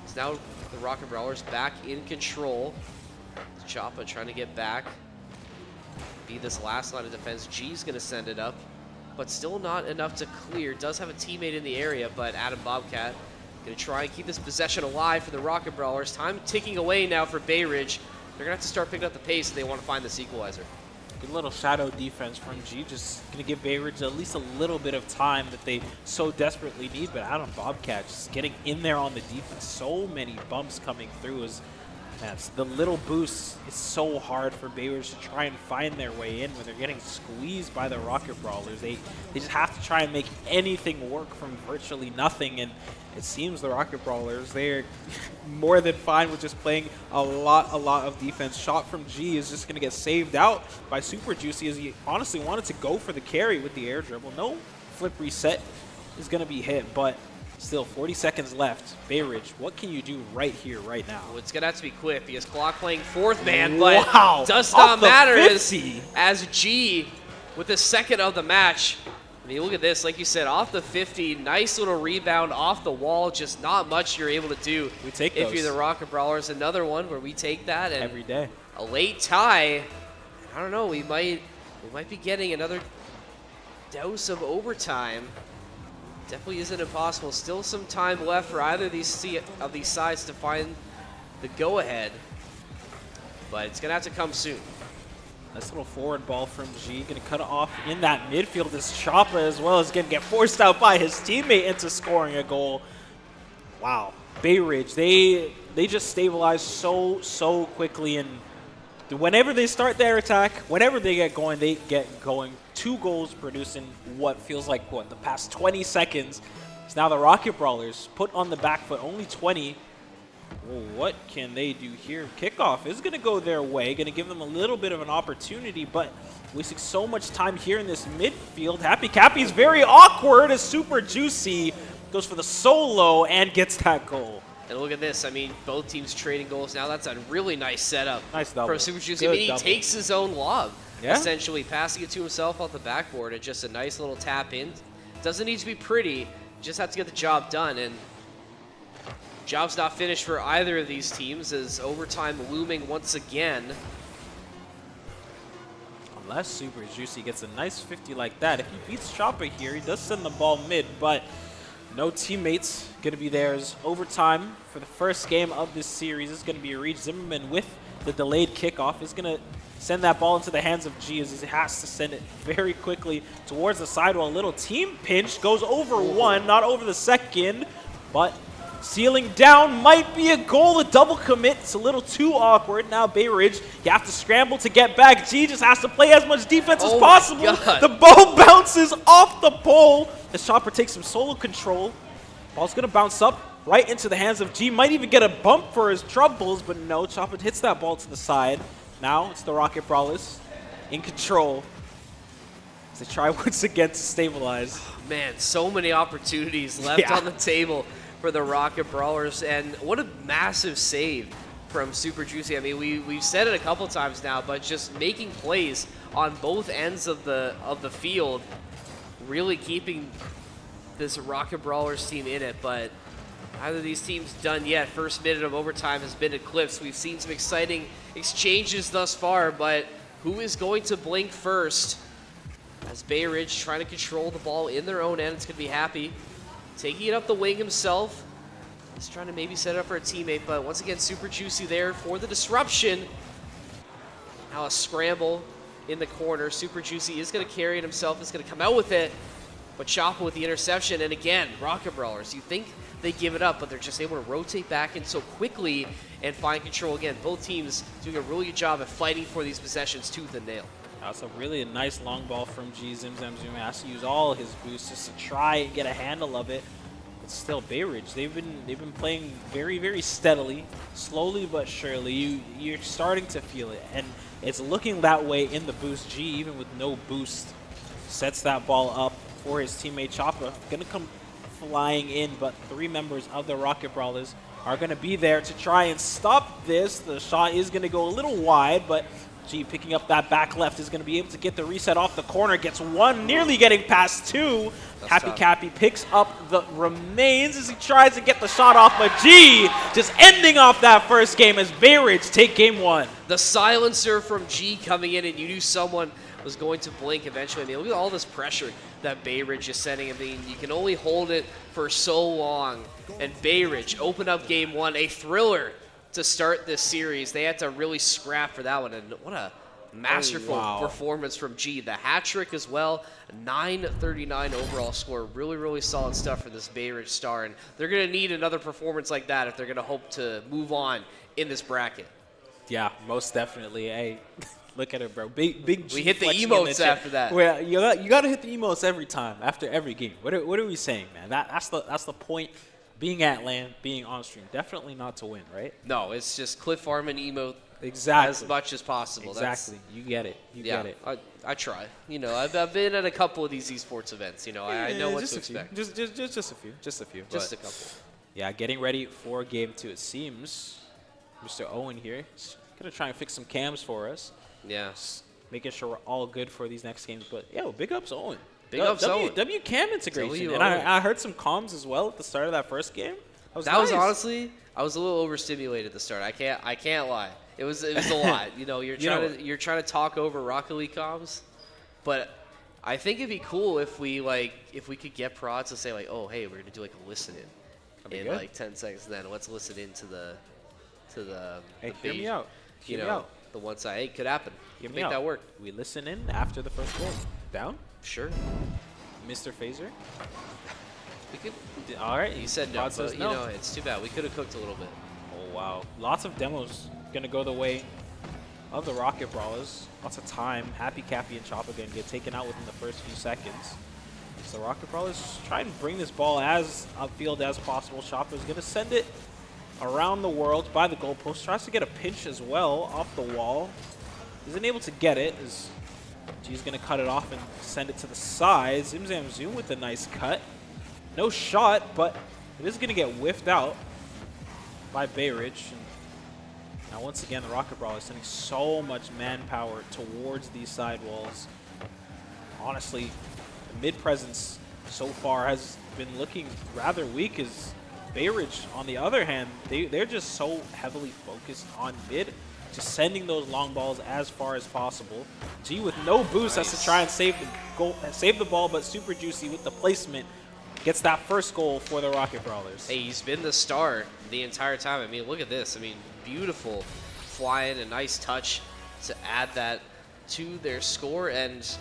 So now the Rocket Brawlers back in control. Choppa trying to get back. Be this last line of defense. G's going to send it up, but still not enough to clear. Does have a teammate in the area, but Adam Bobcat going to try and keep this possession alive for the Rocket Brawlers. Time ticking away now for Bay Ridge. They're going to have to start picking up the pace if they want to find this equalizer. Good little shadow defense from G, just going to give Bay Ridge at least a little bit of time that they so desperately need, but Adam Bobcat just getting in there on the defense. So many bumps coming through. The little boost is so hard for Bay Ridge to try and find their way in when they're getting squeezed by the Rocket Brawlers. They just have to try and make anything work from virtually nothing, and it seems the Rocket Brawlers, they're more than fine with just playing a lot of defense. Shot from G is just going to get saved out by Super Juicy as he honestly wanted to go for the carry with the air dribble. No flip reset is going to be hit, but still 40 seconds left. Bay Ridge, what can you do right here, right now? Well, it's going to have to be quick because clock playing fourth man, but wow, does not matter as G with the second of the match. I mean, look at this. Like you said, off the 50, nice little rebound off the wall. Just not much you're able to do. We take if those. You're the Rocket Brawlers. Another one where we take that and every day. A late tie. I don't know. We might be getting another dose of overtime. Definitely isn't impossible. Still some time left for either of these sides to find the go-ahead, but it's gonna have to come soon. Nice little forward ball from G. Going to cut it off in that midfield. This Choppa as well is going to get forced out by his teammate into scoring a goal. Wow. Bay Ridge, they just stabilize so quickly. And whenever they start their attack, whenever they get going, they get going. 2 goals produced in what feels like, the past 20 seconds. So now the Rocket Brawlers put on the back foot, only 20. Well, what can they do here? Kickoff is going to go their way, going to give them a little bit of an opportunity, but wasting so much time here in this midfield. Happy Cappy's very awkward as Super Juicy goes for the solo and gets that goal. And look at this. I mean, both teams trading goals now. That's a really nice setup. Nice double. For Super Juicy. I mean, he takes his own lob, yeah, essentially passing it to himself off the backboard, and just a nice little tap in. Doesn't need to be pretty. Just have to get the job done. And job's not finished for either of these teams as overtime looming once again. Unless Super Juicy gets a nice 50 like that. If he beats Choppa here, he does send the ball mid, but no teammates going to be there. As overtime for the first game of this series is going to be Reed Zimmerman with the delayed kickoff. Is going to send that ball into the hands of G as he has to send it very quickly towards the sidewall. A little team pinch, goes over one, not over the second, but sealing down might be a goal. The double commit, it's a little too awkward. Now Bay Ridge, you have to scramble to get back. G just has to play as much defense as possible. The ball bounces off the pole as Chopper takes some solo control. Ball's gonna bounce up right into the hands of G. Might even get a bump for his troubles, but no, Chopper hits that ball to the side. Now it's the Rocket Brawlers. in control. As they try once again to stabilize. Man, so many opportunities left on the table for the Rocket Brawlers, and what a massive save from Super Juicy. I mean, we've said it a couple times now, but just making plays on both ends of the field, really keeping this Rocket Brawlers team in it. But neither of these teams done yet. First minute of overtime has been eclipsed. We've seen some exciting exchanges thus far, but who is going to blink first? As Bay Ridge trying to control the ball in their own end. It's going to be Happy taking it up the wing himself. He's trying to maybe set it up for a teammate, but once again, Super Juicy there for the disruption. Now a scramble in the corner. Super Juicy is going to carry it himself. Is going to come out with it, but Choppa with the interception. And again, Rocket Brawlers, you think they give it up, but they're just able to rotate back in so quickly and find control again. Both teams doing a really good job at fighting for these possessions tooth and nail. That's a really nice long ball from G. Zoom has to use all his boosts just to try and get a handle of it. But still, Bay Ridge, they've been playing very, very steadily, slowly but surely. You're starting to feel it, and it's looking that way in the boost. G, even with no boost, sets that ball up for his teammate Choppa. Gonna come flying in, but 3 members of the Rocket Brawlers are gonna be there to try and stop this. The shot is gonna go a little wide, but G picking up that back left is going to be able to get the reset off the corner. Gets 1, nearly getting past 2. That's Happy tough. Cappy picks up the remains as he tries to get the shot off, but G just ending off that first game as Bay Ridge take game 1. The silencer from G coming in, and you knew someone was going to blink eventually. I mean, look at all this pressure that Bay Ridge is sending. I mean, you can only hold it for so long. And Bay Ridge opened up game 1, a thriller to start this series. They had to really scrap for that one, and what a masterful performance from G. The hat trick as well, 939 overall score. Really, really solid stuff for this Bay Ridge star, and they're going to need another performance like that if they're going to hope to move on in this bracket. Yeah, most definitely. Hey, look at it, bro. Big G. We hit the flexing in emotes chat. after that. Well, you got to hit the emotes every time, after every game. What are we saying, man? That's the point. Being at LAN, being on stream, definitely not to win, right? No, it's just Cliff Farman emote Exactly. as much as possible. Exactly. You get it. You get it. I try. You know, I've been at a couple of these esports events. You know, I know what just to a few. expect. Just a few. Just a few. Just a But, couple. yeah, getting ready for game 2. It seems Mr. Owen here is gonna try and fix some cams for us. Yeah. Making sure we're all good for these next games. But yo, big ups Owen. Big ups Owen. W cam integration. W And Owen. I heard some comms as well at the start of that first game. That was nice. honestly, I was a little overstimulated at the start. I can't lie. It was a lot. You know, you're trying to talk over Rocket League comms, but I think it'd be cool if we could get prods to say like, oh hey, we're gonna do like a listen in good. like 10 seconds. Then let's listen in to the Hey, the hear me out. You Hear me know, out. the one side. Hey, could happen. Hear me Make out. that work. We listen in after the first goal. Down, Sure. Mr. Phaser. We could. All right. You said no, Pod but says you no. know it's too bad. We could have cooked a little bit. Oh, wow. Lots of demos going to go the way of the Rocket Brawlers. Lots of time. Happy Cappy and Choppa going to get taken out within the first few seconds. So the Rocket Brawlers try and bring this ball as upfield as possible. Choppa is going to send it around the world by the goalpost. Tries to get a pinch as well off the wall. Isn't able to get it. G's going to cut it off and send it to the side. Zoom with a nice cut. No shot, but it is going to get whiffed out by Bay Ridge. And now, once again, the Rocket Brawlers sending so much manpower towards these side walls. Honestly, the mid presence so far has been looking rather weak as Bay Ridge, on the other hand, they're just so heavily focused on mid, just sending those long balls as far as possible. G with no boost has to try and save the ball, but Super Juicy with the placement gets that first goal for the Rocket Brawlers. Hey, he's been the star the entire time. I mean, look at this. I mean, beautiful flying, a nice touch to add that to their score, and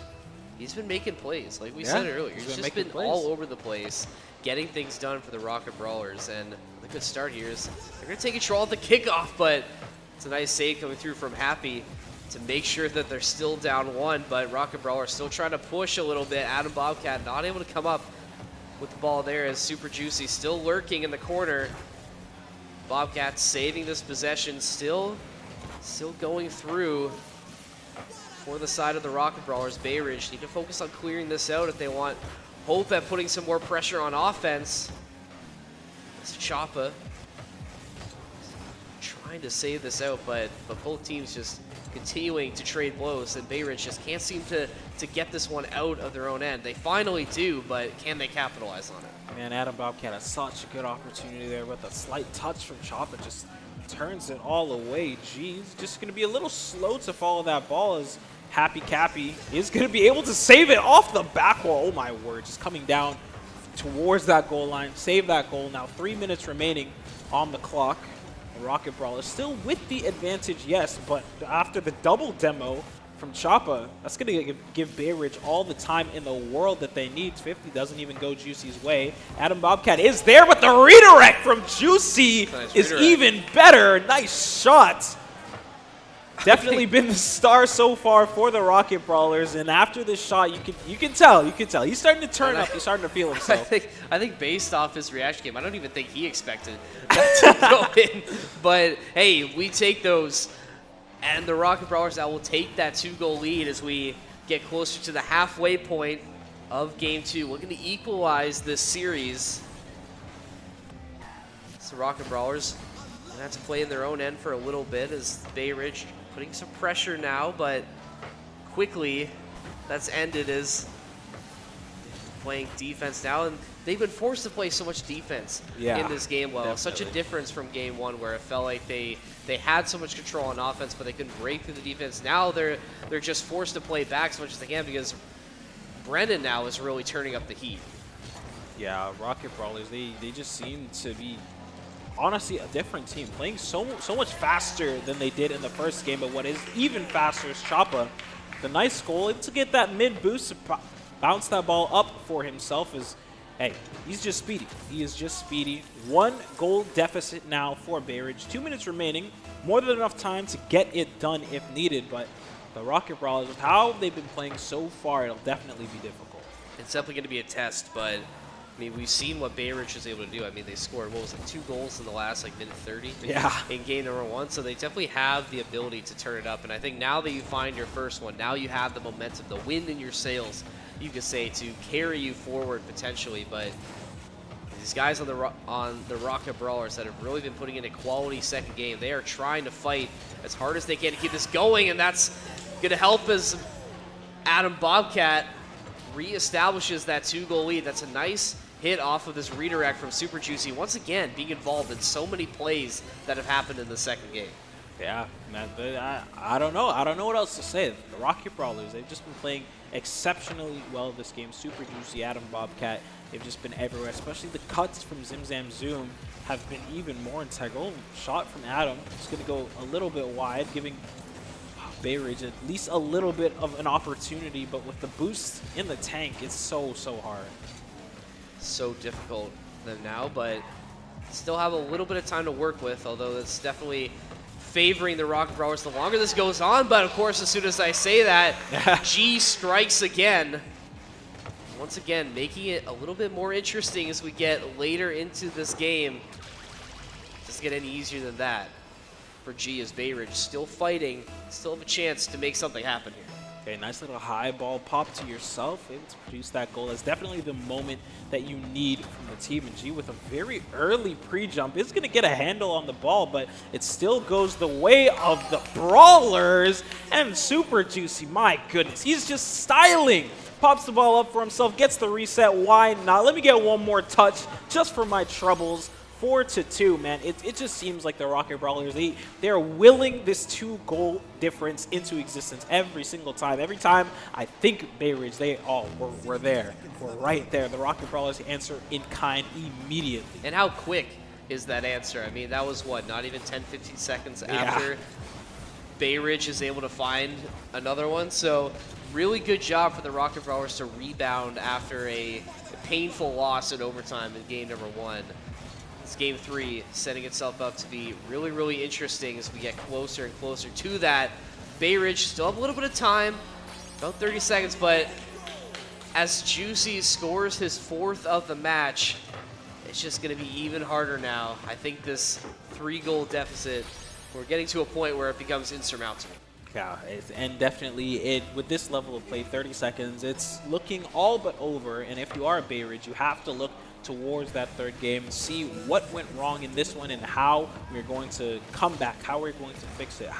he's been making plays. Like we said earlier, he's just been all over the place, getting things done for the Rocket Brawlers, and the good start here is they're going to take control at the kickoff, but it's a nice save coming through from Happy to make sure that they're still down 1, but Rocket Brawlers still trying to push a little bit. Adam Bobcat not able to come up with the ball there as Super Juicy still lurking in the corner. Bobcat saving this possession, still going through. for the side of the Rocket Brawlers, Bay Ridge need to focus on clearing this out if they want hope at putting some more pressure on offense. It's Choppa trying to save this out, but both teams just continuing to trade blows, and Bay Ridge just can't seem to get this one out of their own end. They finally do, but can they capitalize on it? Man, Adam Bobcat has such a good opportunity there, but the slight touch from Choppa just turns it all away. Geez, just going to be a little slow to follow that ball as Happy Cappy is going to be able to save it off the back wall. Oh my word, just coming down towards that goal line, save that goal. Now 3 minutes remaining on the clock. The Rocket Brawlers still with the advantage, yes, but after the double demo from Choppa, that's going to give Bay Ridge all the time in the world that they need. 50 doesn't even go Juicy's way. Adam Bobcat is there, but the redirect from Juicy is even better. Nice shot. Definitely been the star so far for the Rocket Brawlers, and after this shot, you can tell. He's starting to turn up. He's starting to feel himself. I think based off his reaction game, I don't even think he expected that to go in. But hey, we take those, and the Rocket Brawlers now will take that 2-goal lead as we get closer to the halfway point of Game 2. We're going to equalize this series. So Rocket Brawlers going to have to play in their own end for a little bit as Bay Ridge putting some pressure now, but quickly that's ended as playing defense now, and they've been forced to play so much defense in this game. Well, such a difference from Game 1 where it felt like they had so much control on offense, but they couldn't break through the defense. Now they're just forced to play back as much as they can because Brendan now is really turning up the heat. Yeah, Rocket Brawlers, they just seem to be honestly a different team, playing so much faster than they did in the first game, but what is even faster is Choppa. The nice goal to get that mid boost to bounce that ball up for himself is, hey, he's just speedy. He is just speedy. 1 goal deficit now for Bay Ridge. 2 minutes remaining, more than enough time to get it done if needed, but the Rocket Brawlers, with how they've been playing so far, it'll definitely be difficult. It's definitely going to be a test, but I mean, we've seen what Bay Ridge was able to do. I mean, they scored, what was it, 2 goals in the last, minute 30 in game number 1. So they definitely have the ability to turn it up. And I think now that you find your first one, now you have the momentum, the wind in your sails, you could say, to carry you forward potentially. But these guys on the Rocket Brawlers that have really been putting in a quality second game, they are trying to fight as hard as they can to keep this going. And that's going to help as Adam Bobcat reestablishes that 2-goal lead. That's a nice hit off of this redirect from Super Juicy, once again being involved in so many plays that have happened in the second game. Yeah, man, I don't know. I don't know what else to say. The Rocket Brawlers, they've just been playing exceptionally well this game. Super Juicy, Adam Bobcat, they've just been everywhere, especially the cuts from Zim Zam Zoom have been even more integral. Shot from Adam, it's going to go a little bit wide, giving Bay Ridge at least a little bit of an opportunity, but with the boost in the tank, it's so hard. So difficult them now, but still have a little bit of time to work with, although it's definitely favoring the Rocket Brawlers the longer this goes on. But of course, as soon as I say that, G strikes again. Once again, making it a little bit more interesting as we get later into this game. Doesn't get any easier than that for G as Bay Ridge still fighting, still have a chance to make something happen here. Okay, nice little high ball pop to yourself, able to produce that goal. That's definitely the moment that you need from the team. And G with a very early pre-jump is going to get a handle on the ball, but it still goes the way of the Brawlers. And Super Juicy, my goodness, he's just styling. Pops the ball up for himself, gets the reset. Why not? Let me get one more touch just for my troubles. 4-2, man. It just seems like the Rocket Brawlers, they're willing this 2-goal difference into existence every single time. Every time I think Bay Ridge, we're there. We're right there. The Rocket Brawlers answer in kind immediately. And how quick is that answer? I mean, that was what, not even 10-15 seconds after Bay Ridge is able to find another one. So really good job for the Rocket Brawlers to rebound after a painful loss in overtime in game number 1. It's game 3, setting itself up to be really, really interesting as we get closer and closer to that. Bay Ridge still have a little bit of time, about 30 seconds, but as Juicy scores his 4th of the match, it's just going to be even harder now. I think this 3-goal deficit, we're getting to a point where it becomes insurmountable. Yeah, and definitely with this level of play, 30 seconds, it's looking all but over. And if you are a Bay Ridge, you have to look towards that third game, see what went wrong in this one and how we're going to come back, how we're going to fix it.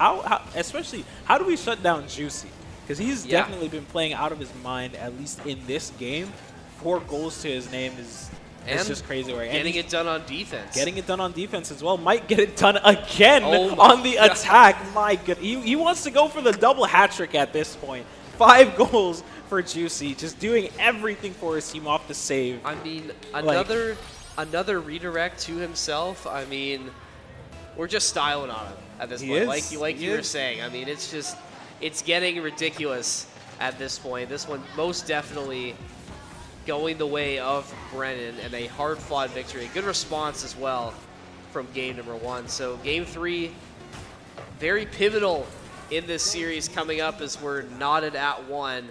Especially, how do we shut down Juicy? Because he's definitely been playing out of his mind, at least in this game. 4 goals to his name is just crazy. Right? Getting it done on defense. Getting it done on defense as well. Might get it done again on the attack. My God. He wants to go for the double hat trick at this point. 5 goals for Juicy, just doing everything for his team off the save. I mean, another redirect to himself. I mean, we're just styling on him at this point. Like you were saying. I mean, it's getting ridiculous at this point. This one most definitely going the way of Brennan, and a hard-fought victory. A good response as well from game number 1. So game 3, very pivotal in this series coming up as we're knotted at 1.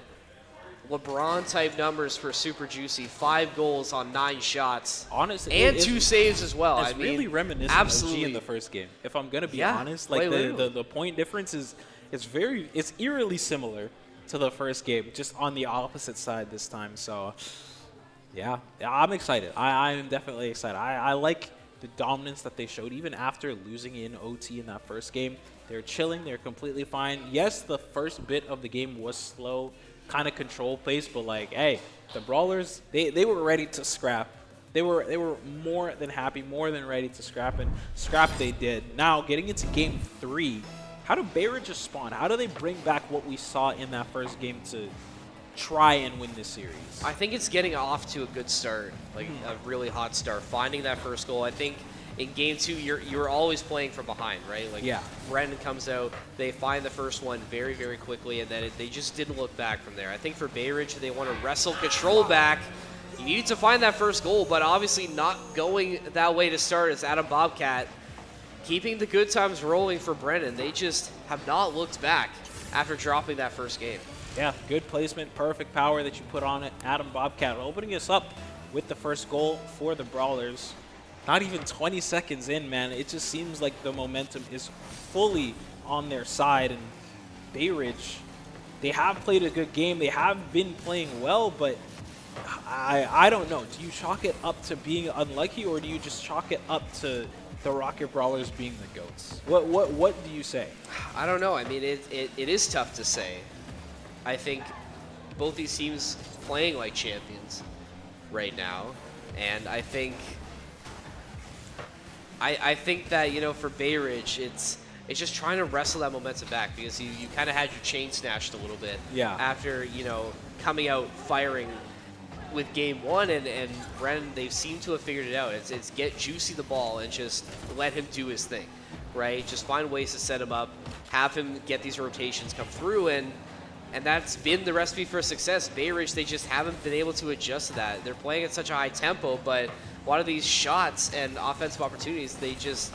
LeBron-type numbers for Super Juicy. 5 goals on 9 shots. Honestly, and 2 saves as well. It's really reminiscent of G in the first game. If I'm going to be honest, like the point difference is it's eerily similar to the first game, just on the opposite side this time. So, yeah, I'm excited. I'm definitely excited. I like the dominance that they showed even after losing in OT in that first game. They're chilling. They're completely fine. Yes, the first bit of the game was slow, kind of control pace, but like, hey, the Brawlers, they were ready to scrap. They were more than happy, more than ready to scrap, and scrap they did. Now, getting into game 3, how do Bay Ridge respond? How do they bring back what we saw in that first game to try and win this series? I think it's getting off to a good start, like a really hot start, finding that first goal. I think in game 2, you're always playing from behind, right? Like, Brennan comes out, they find the first one very, very quickly, and then they just didn't look back from there. I think for Bay Ridge, they want to wrestle control back. You need to find that first goal, but obviously not going that way to start as Adam Bobcat keeping the good times rolling for Brennan. They just have not looked back after dropping that first game. Yeah, good placement, perfect power that you put on it. Adam Bobcat opening us up with the first goal for the Brawlers. Not even 20 seconds in, man. It just seems like the momentum is fully on their side. And Bay Ridge, they have played a good game. They have been playing well, but I don't know. Do you chalk it up to being unlucky, or do you just chalk it up to the Rocket Brawlers being the GOATs? What do you say? I don't know. I mean, it is tough to say. I think both these teams playing like champions right now, and I think that, you know, for Bay Ridge, it's just trying to wrestle that momentum back, because you kind of had your chain snatched a little bit after, you know, coming out firing with game 1, and Brennan, they seem to have figured it out. It's get Juicy the ball and just let him do his thing, right? Just find ways to set him up, have him get these rotations come through, and that's been the recipe for success. Bay Ridge, they just haven't been able to adjust to that. They're playing at such a high tempo, but a lot of these shots and offensive opportunities, they just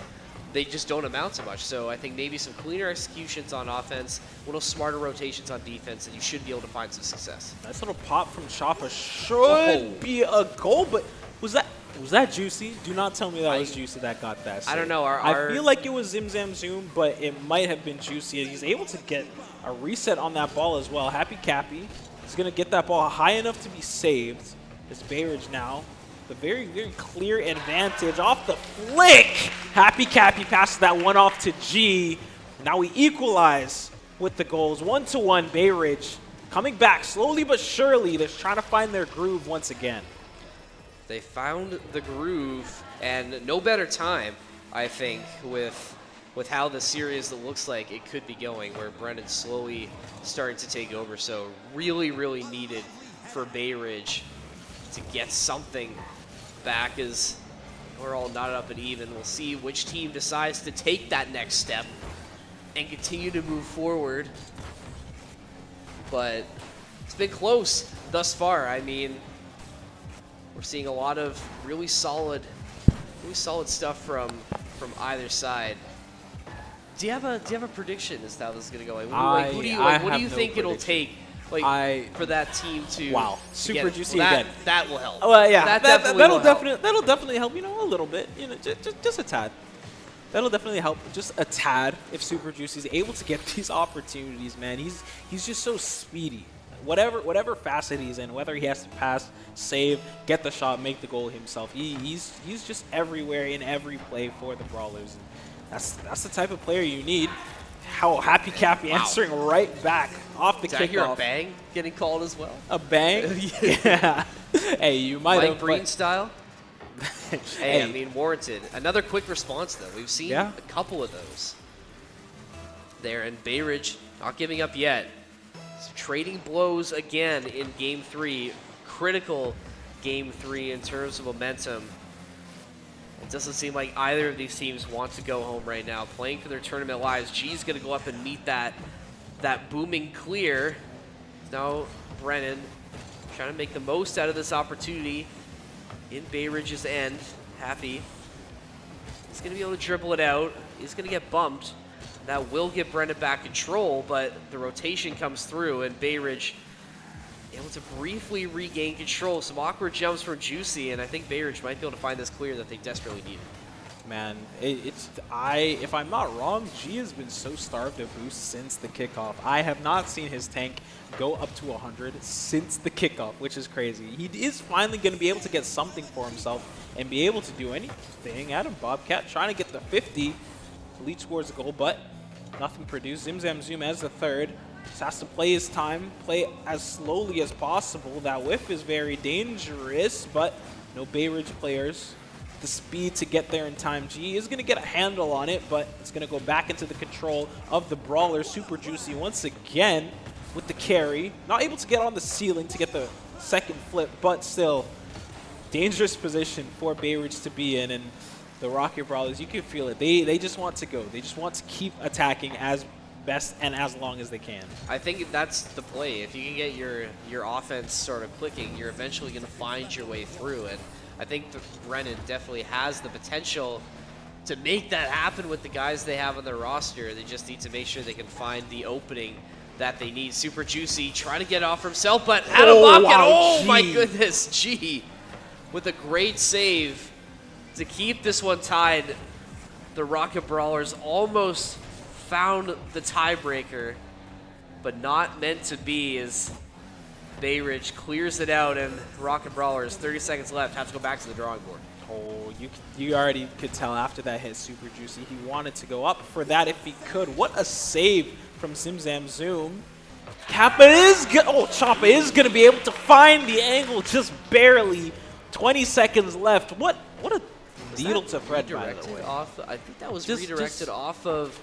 don't amount to much. So I think maybe some cleaner executions on offense, a little smarter rotations on defense, and you should be able to find some success. Nice little pop from Choppa should be a goal, but was that Juicy? Do not tell me that was Juicy that got that save. I don't know. I feel like it was Zim Zam Zoom, but it might have been Juicy. He's able to get a reset on that ball as well. Happy Cappy is going to get that ball high enough to be saved. It's Bay Ridge now. The very, very clear advantage off the flick. Happy Cappy passes that one off to G. Now we equalize with the goals. 1-1, Bay Ridge coming back slowly but surely. They're trying to find their groove once again. They found the groove, and no better time, I think, with how the series looks like it could be going, where Brennan's slowly starting to take over. So really, really needed for Bay Ridge to get something back, as we're all knotted up and even. We'll see which team decides to take that next step and continue to move forward. But it's been close thus far. I mean, we're seeing a lot of really solid stuff from either side. Do you have a prediction as to how this is going to go? What do you think it'll take? For that team to Super Juicy again. That will help. Well, yeah, that'll definitely help. You know, a little bit. You know, just a tad. That'll definitely help just a tad if Super Juicy's able to get these opportunities, man. He's just so speedy. Whatever facet he's in, whether he has to pass, save, get the shot, make the goal himself, he's just everywhere in every play for the Brawlers. And that's the type of player you need. How Happy Cappy answering right back off the Did I hear a kickoff. bang getting called as well? A bang? Yeah. Hey, you might Mike have. Breen style? Hey, I Hey. mean, warranted. Another quick response, though. We've seen Yeah. a couple of those there, and Bay Ridge not giving up yet. So trading blows again in Game 3. Critical Game 3 in terms of momentum. It doesn't seem like either of these teams want to go home right now. Playing for their tournament lives. G's going to go up and meet that booming clear. Now Brennan trying to make the most out of this opportunity in Bay Ridge's end. Happy. He's going to be able to dribble it out. He's going to get bumped. That will give Brennan back control, but the rotation comes through, and Bay Ridge able to briefly regain control. Some awkward jumps from Juicy, and I think Bay Ridge might be able to find this clear that they desperately needed. Man, if I'm not wrong, G has been so starved of boost since the kickoff. I have not seen his tank go up to 100 since the kickoff, which is crazy. He is finally going to be able to get something for himself and be able to do anything. Adam Bobcat trying to get the 50. Lead scores a goal, but nothing produced. Zim Zam Zoom as the third. Just has to play his time, play as slowly as possible. That whiff is very dangerous, but no Bay Ridge players. The speed to get there in time. G is going to get a handle on it, but it's going to go back into the control of the Brawler. Super Juicy once again with the carry. Not able to get on the ceiling to get the second flip, but still dangerous position for Bay Ridge to be in. And the Rocket Brawlers, you can feel it. They just want to go. They just want to keep attacking as best and as long as they can. I think that's the play. If you can get your offense sort of clicking, you're eventually going to find your way through. And I think Brennan definitely has the potential to make that happen with the guys they have on their roster. They just need to make sure they can find the opening that they need. Super Juicy trying to get off for himself, but Adam Bobcat, oh my goodness, G with a great save to keep this one tied. The Rocket Brawlers almost found the tiebreaker, but not meant to be, as Bay Ridge clears it out, and Rocket Brawlers, 30 seconds left, have to go back to the drawing board. Oh, you already could tell after that hit, Super Juicy, he wanted to go up for that if he could. What a save from Zim Zam Zoom. Kappa is good. Oh, Choppa is going to be able to find the angle just barely. 20 seconds left. What a needle to thread, by the way. I think that was Just- redirected off of.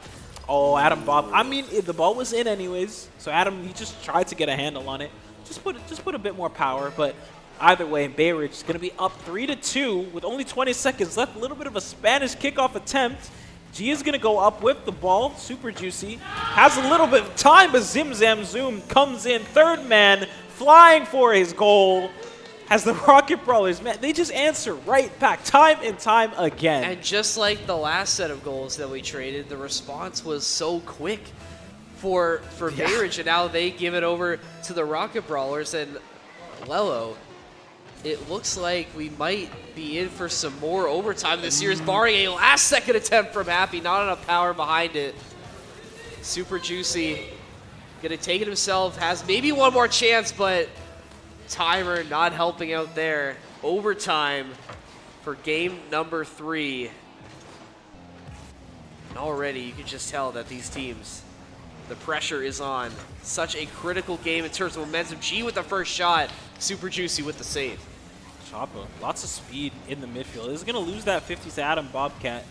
Oh, Adam Bob. I mean, the ball was in anyways, so Adam, he just tried to get a handle on it. Just put a bit more power, but either way, Bay Ridge is going to be up 3-2 with only 20 seconds left. A little bit of a Spanish kickoff attempt. G is going to go up with the ball. Super Juicy has a little bit of time, but Zim Zam Zoom comes in. Third man flying for his goal. As the Rocket Brawlers, man, they just answer right back time and time again. And just like the last set of goals that we traded, the response was so quick for Bay Ridge, and now they give it over to the Rocket Brawlers. And Lello, it looks like we might be in for some more overtime this year, barring a last-second attempt from Happy. Not enough power behind it. Super Juicy gonna take it himself, has maybe one more chance, but timer not helping out there. Overtime for game number 3. And already you can just tell that these teams, the pressure is on. Such a critical game in terms of momentum. G with the first shot, Super Juicy with the save. Choppa, lots of speed in the midfield. Is going to lose that 50 to Adam Bobcat.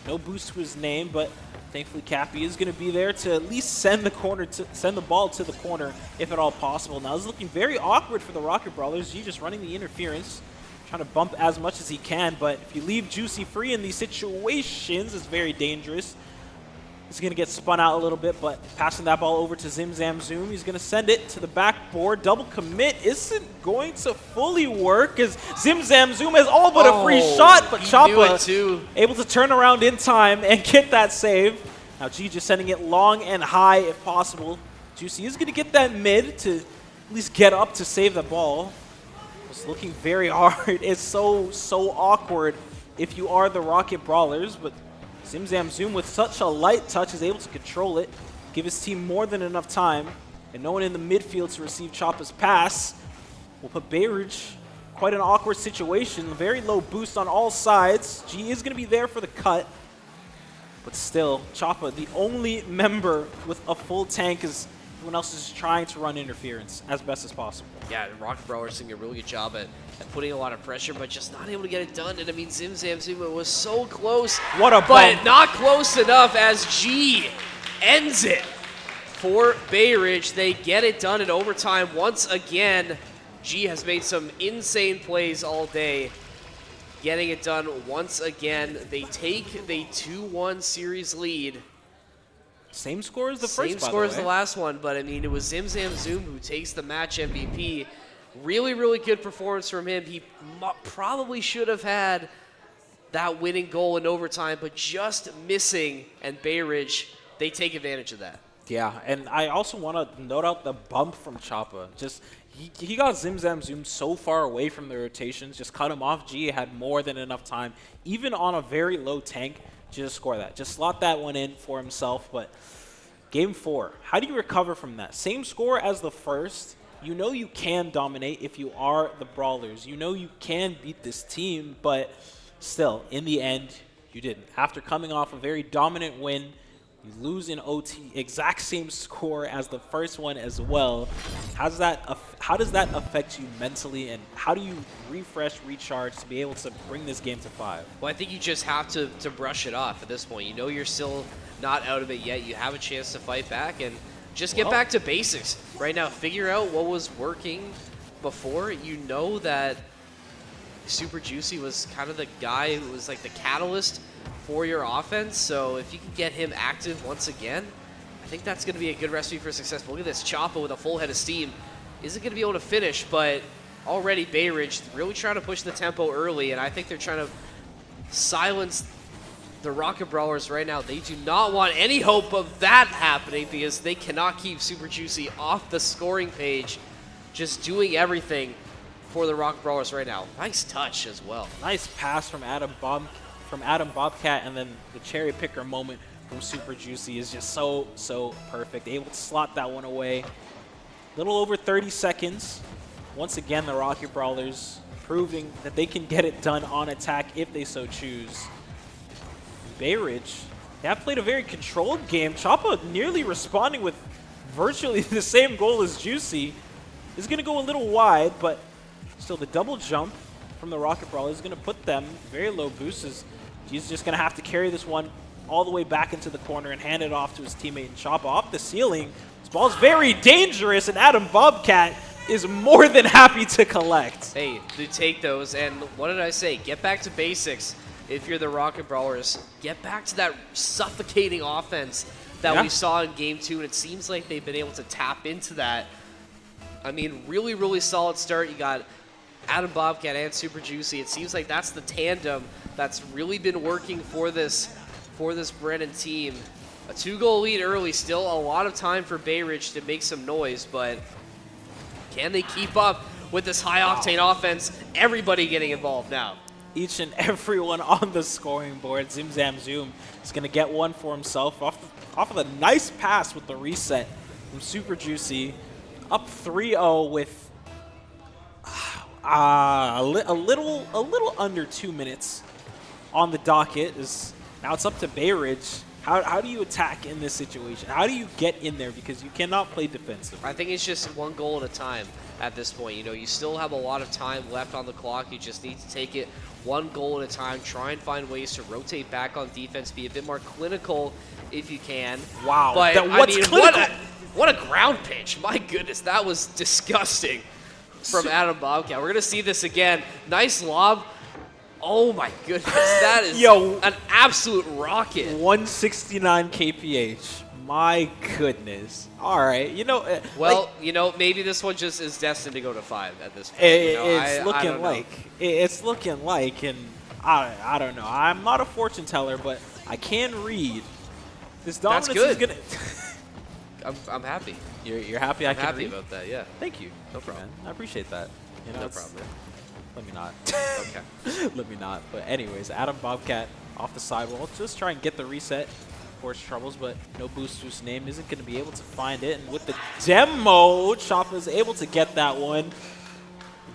No boost to his name, but thankfully Cappy is going to be there to at least send the ball to the corner if at all possible. Now this is looking very awkward for the Rocket Brawlers. G just running the interference, trying to bump as much as he can, but if you leave Juicy free in these situations, it's very dangerous. He's going to get spun out a little bit, but passing that ball over to Zim Zam Zoom. He's going to send it to the backboard. Double commit isn't going to fully work as Zim Zam Zoom has all but a free shot, but Choppa able to turn around in time and get that save. Now G just sending it long and high if possible. Juicy is going to get that mid to at least get up to save the ball. It's looking very hard. It's so awkward if you are the Rocket Brawlers, but Zim Zam Zoom with such a light touch is able to control it, give his team more than enough time, and no one in the midfield to receive Choppa's pass. Will put Bayridge quite an awkward situation. Very low boost on all sides. G is going to be there for the cut. But still, Choppa, the only member with a full tank, as everyone else is trying to run interference as best as possible. Yeah, Rocket Brawler's doing a really good job at putting a lot of pressure, but just not able to get it done. And I mean, Zim Zam Zoom was so close. What a but bump. not close enough as G ends it for Bay Ridge. They get it done in overtime once again. G has made some insane plays all day, getting it done once again. They take the 2-1 series lead. Same score as the Same first, score by as the the way. last one, but I mean, it was Zim Zam Zoom who takes the match MVP. Really, really good performance from him. He probably should have had that winning goal in overtime, but just missing, and Bay Ridge, they take advantage of that. Yeah, and I also want to note out the bump from Choppa. Just he got Zim Zam Zoom so far away from the rotations, just cut him off. G had more than enough time, even on a very low tank, to just score that. Just slot that one in for himself. But game 4, how do you recover from that? Same score as the first. You know you can dominate if you are the Brawlers. You know you can beat this team, but still, in the end, you didn't. After coming off a very dominant win, you lose in OT, exact same score as the first one as well. How does that affect you mentally, and how do you refresh, recharge to be able to bring this game to 5? Well, I think you just have to brush it off at this point. You know you're still not out of it yet. You have a chance to fight back and just get back to basics right now. Figure out what was working before. You know that Super Juicy was kind of the guy who was like the catalyst for your offense. So if you can get him active once again, I think that's going to be a good recipe for success. But look at this, Choppa with a full head of steam. Isn't going to be able to finish, but already Bay Ridge really trying to push the tempo early, and I think they're trying to silence the Rocket Brawlers right now. They do not want any hope of that happening because they cannot keep Super Juicy off the scoring page. Just doing everything for the Rocket Brawlers right now. Nice touch as well. Nice pass from Adam Bobcat, and then the cherry picker moment from Super Juicy is just so perfect. Able to slot that one away. Little over 30 seconds. Once again, the Rocket Brawlers proving that they can get it done on attack if they so choose. Bay Ridge, they have played a very controlled game. Choppa nearly responding with virtually the same goal as Juicy. Is going to go a little wide, but still the double jump from the Rocket Brawlers is going to put them very low boosts. He's just going to have to carry this one all the way back into the corner and hand it off to his teammate and Choppa off the ceiling. This ball's very dangerous, and Adam Bobcat is more than happy to collect. Hey, they take those, and what did I say? Get back to basics. If you're the Rocket Brawlers, get back to that suffocating offense that we saw in Game 2, and it seems like they've been able to tap into that. I mean, really, really solid start. You got Adam Bobcat and Super Juicy. It seems like that's the tandem that's really been working for this Brennan team. A 2-goal lead early, still a lot of time for Bay Ridge to make some noise, but can they keep up with this high-octane offense? Everybody getting involved now. Each and everyone on the scoring board. Zim Zam Zoom is going to get one for himself off of a nice pass with the reset from Super Juicy. Up 3-0 with a little under 2 minutes on the docket. Now it's up to Bay Ridge. How do you attack in this situation? How do you get in there? Because you cannot play defensive. I think it's just one goal at a time at this point. You know, you still have a lot of time left on the clock. You just need to take it one goal at a time. Try and find ways to rotate back on defense. Be a bit more clinical if you can. Wow. But What's clinical? What a ground pitch. My goodness, that was disgusting from Adam Bobcat. We're going to see this again. Nice lob. Oh my goodness, that is an absolute rocket. 169 kph. My goodness. All right, maybe this one just is destined to go to 5 at this point. It's looking like, and I don't know. I'm not a fortune teller, but I can read. This dominance is gonna. I'm happy. You're happy. I'm happy about that. Yeah. Thank you. No problem. Man. I appreciate that. No problem. Let me not. Okay. Let me not. But anyways, Adam Bobcat off the sidewall. Just try and get the reset. Force troubles, but no booster's name isn't going to be able to find it. And with the demo, Choppa is able to get that one.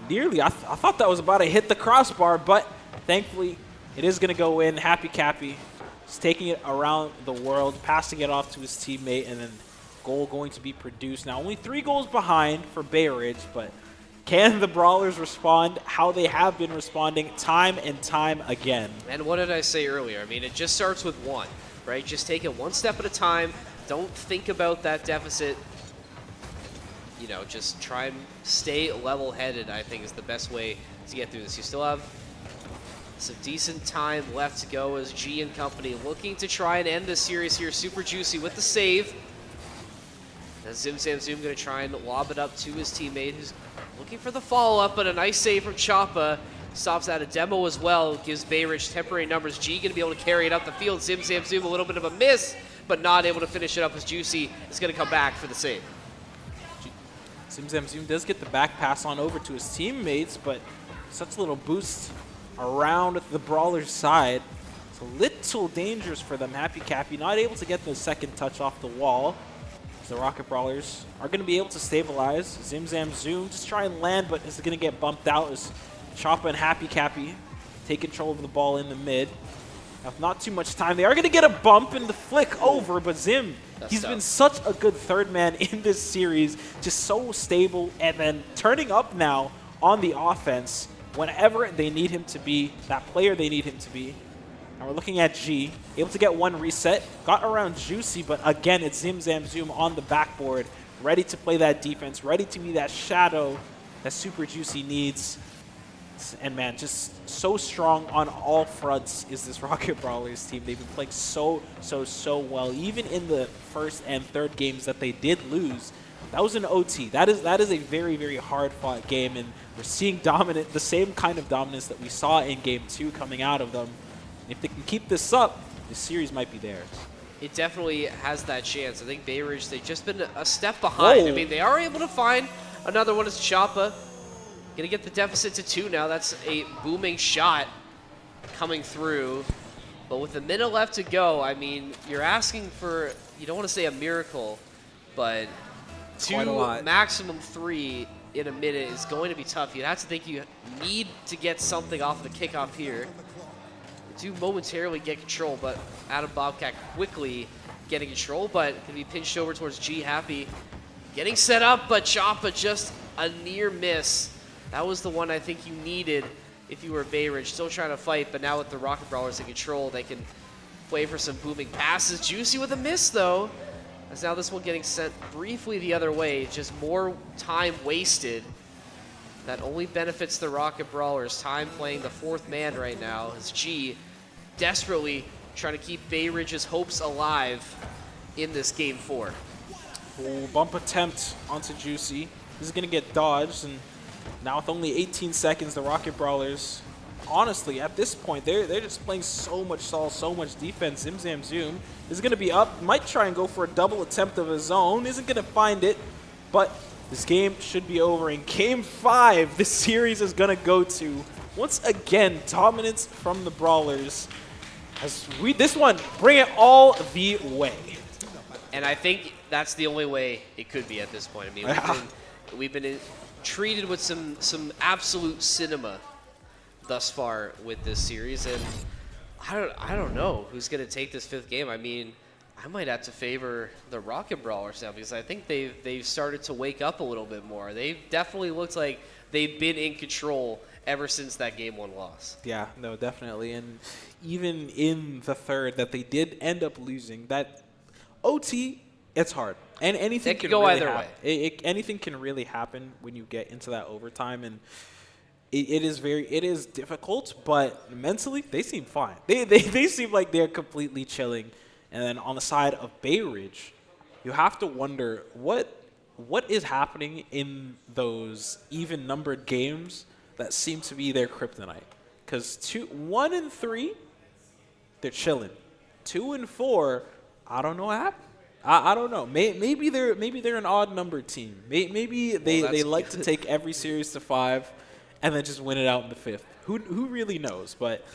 Nearly, I thought that was about to hit the crossbar, but thankfully it is going to go in. Happy Cappy is taking it around the world, passing it off to his teammate, and then goal going to be produced. Now only 3 goals behind for Bay Ridge, but can the Brawlers respond how they have been responding time and time again? And what did I say earlier? I mean, it just starts with one, right? Just take it one step at a time. Don't think about that deficit. You know, just try and stay level-headed, I think, is the best way to get through this. You still have some decent time left to go as G and company looking to try and end this series here. Super Juicy with the save. As Zim Zam Zoom going to try and lob it up to his teammate who's looking for the follow-up, but a nice save from Choppa. Stops out a demo as well, gives Bay Ridge temporary numbers. G going to be able to carry it up the field. Zim Zam Zoom a little bit of a miss, but not able to finish it up as Juicy is going to come back for the save. Zim Zam Zoom does get the back pass on over to his teammates, but such a little boost around the Brawler's side. It's a little dangerous for them. Happy Cappy not able to get the second touch off the wall. The Rocket Brawlers are going to be able to stabilize. Zim Zam Zoom just try and land, but is going to get bumped out as Choppa and Happy Cappy take control of the ball in the mid. Have not too much time. They are going to get a bump and the flick over, but Zim, he's been such a good third man in this series, just so stable, and then turning up now on the offense whenever they need him to be, that player they need him to be. And we're looking at G, able to get one reset, got around Juicy, but again, it's Zim Zam Zoom on the backboard, ready to play that defense, ready to be that shadow that Super Juicy needs. And man, just so strong on all fronts is this Rocket Brawlers team. They've been playing so well. Even in the first and third games that they did lose, that was an OT. That is a very hard fought game, and we're seeing the same kind of dominance that we saw in game 2 coming out of them. And if they can keep this up, the series might be theirs. It definitely has that chance. I think Bay Ridge, they've just been a step behind. Whoa. I mean, they are able to find another one as Choppa. Gonna get the deficit to 2 now. That's a booming shot coming through. But with a minute left to go, I mean, you're asking for, you don't want to say a miracle, but 2, maximum 3 in a minute is going to be tough. You'd have to think you need to get something off the kickoff here. Do momentarily get control, but Adam Bobcat quickly getting control, but can be pinched over towards G Happy. Getting set up, but Choppa just a near miss. That was the one I think you needed if you were Bay Ridge. Still trying to fight, but now with the Rocket Brawlers in control, they can play for some booming passes. Juicy with a miss, though. As now this one getting sent briefly the other way. Just more time wasted. That only benefits the Rocket Brawlers. Time playing the 4th man right now as G desperately trying to keep Bay Ridge's hopes alive in this game 4. Ooh, bump attempt onto Juicy. This is going to get dodged, and now with only 18 seconds, the Rocket Brawlers, honestly, at this point, they're just playing so much stall, so much defense. Zim Zam Zoom is going to be up, might try and go for a double attempt of his own, isn't going to find it, but this game should be over. In Game 5, this series is going to go to, once again, dominance from the Brawlers. As this one, bring it all the way. And I think that's the only way it could be at this point. I mean, we've been treated with some absolute cinema thus far with this series, and I don't know who's going to take this 5th game. I mean, I might have to favor the Rocket Brawlers now because I think they've started to wake up a little bit more. They've definitely looked like they've been in control ever since that Game 1 loss. Yeah, no, definitely. And even in the third that they did end up losing, that OT, it's hard. And anything can go really either happen. way. Anything can really happen when you get into that overtime, and it is difficult, but mentally they seem fine. They seem like they're completely chilling. And then on the side of Bay Ridge, you have to wonder what is happening in those even numbered games that seem to be their kryptonite. Because 1 and 3, they're chilling. 2 and 4, I don't know what happened. I don't know. Maybe they're an odd numbered team. Maybe they like to take every series to 5 and then just win it out in the 5th. Who really knows? But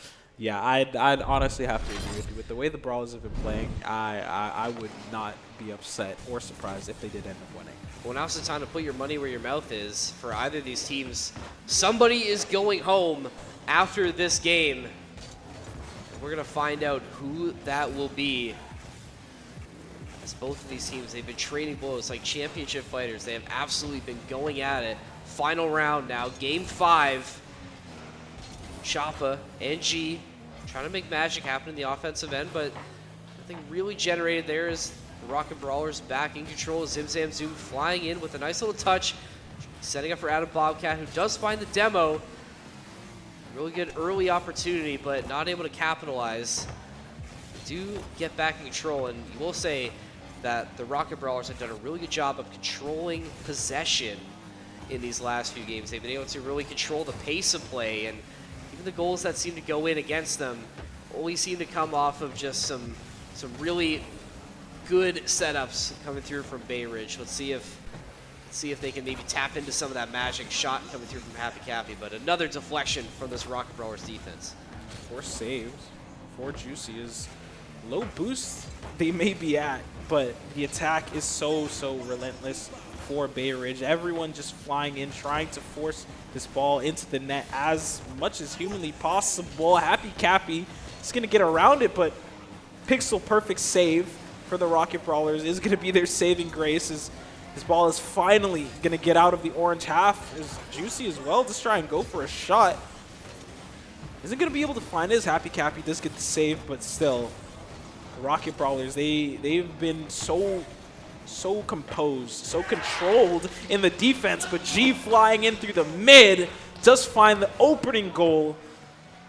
Yeah, I'd honestly have to agree with you. With the way the Brawlers have been playing, I would not be upset or surprised if they did end up winning. Well, now's the time to put your money where your mouth is for either of these teams. Somebody is going home after this game. We're going to find out who that will be. As both of these teams, they've been trading blows like championship fighters. They have absolutely been going at it. Final round now, game 5. Choppa and G trying to make magic happen in the offensive end, but nothing really generated there as the Rocket Brawlers back in control. Zim Zam Zoom flying in with a nice little touch, setting up for Adam Bobcat, who does find the demo. Really good early opportunity, but not able to capitalize. Do get back in control, and you will say that the Rocket Brawlers have done a really good job of controlling possession in these last few games. They've been able to really control the pace of play, and even the goals that seem to go in against them always seem to come off of just some really good setups coming through from Bay Ridge. Let's see if they can maybe tap into some of that magic shot coming through from Happy Cappy, but another deflection from this Rocket Brawlers defense. 4 saves, 4 Juicy is low boost they may be at, but the attack is so relentless for Bay Ridge. Everyone just flying in, trying to force this ball into the net as much as humanly possible. Happy Cappy is going to get around it, but pixel perfect save for the Rocket Brawlers is going to be their saving grace as this ball is finally going to get out of the orange half. Is Juicy as well, just try and go for a shot. Isn't going to be able to find it as Happy Cappy does get the save, but still, the Rocket Brawlers, they've been so composed, so controlled in the defense, but G flying in through the mid does find the opening goal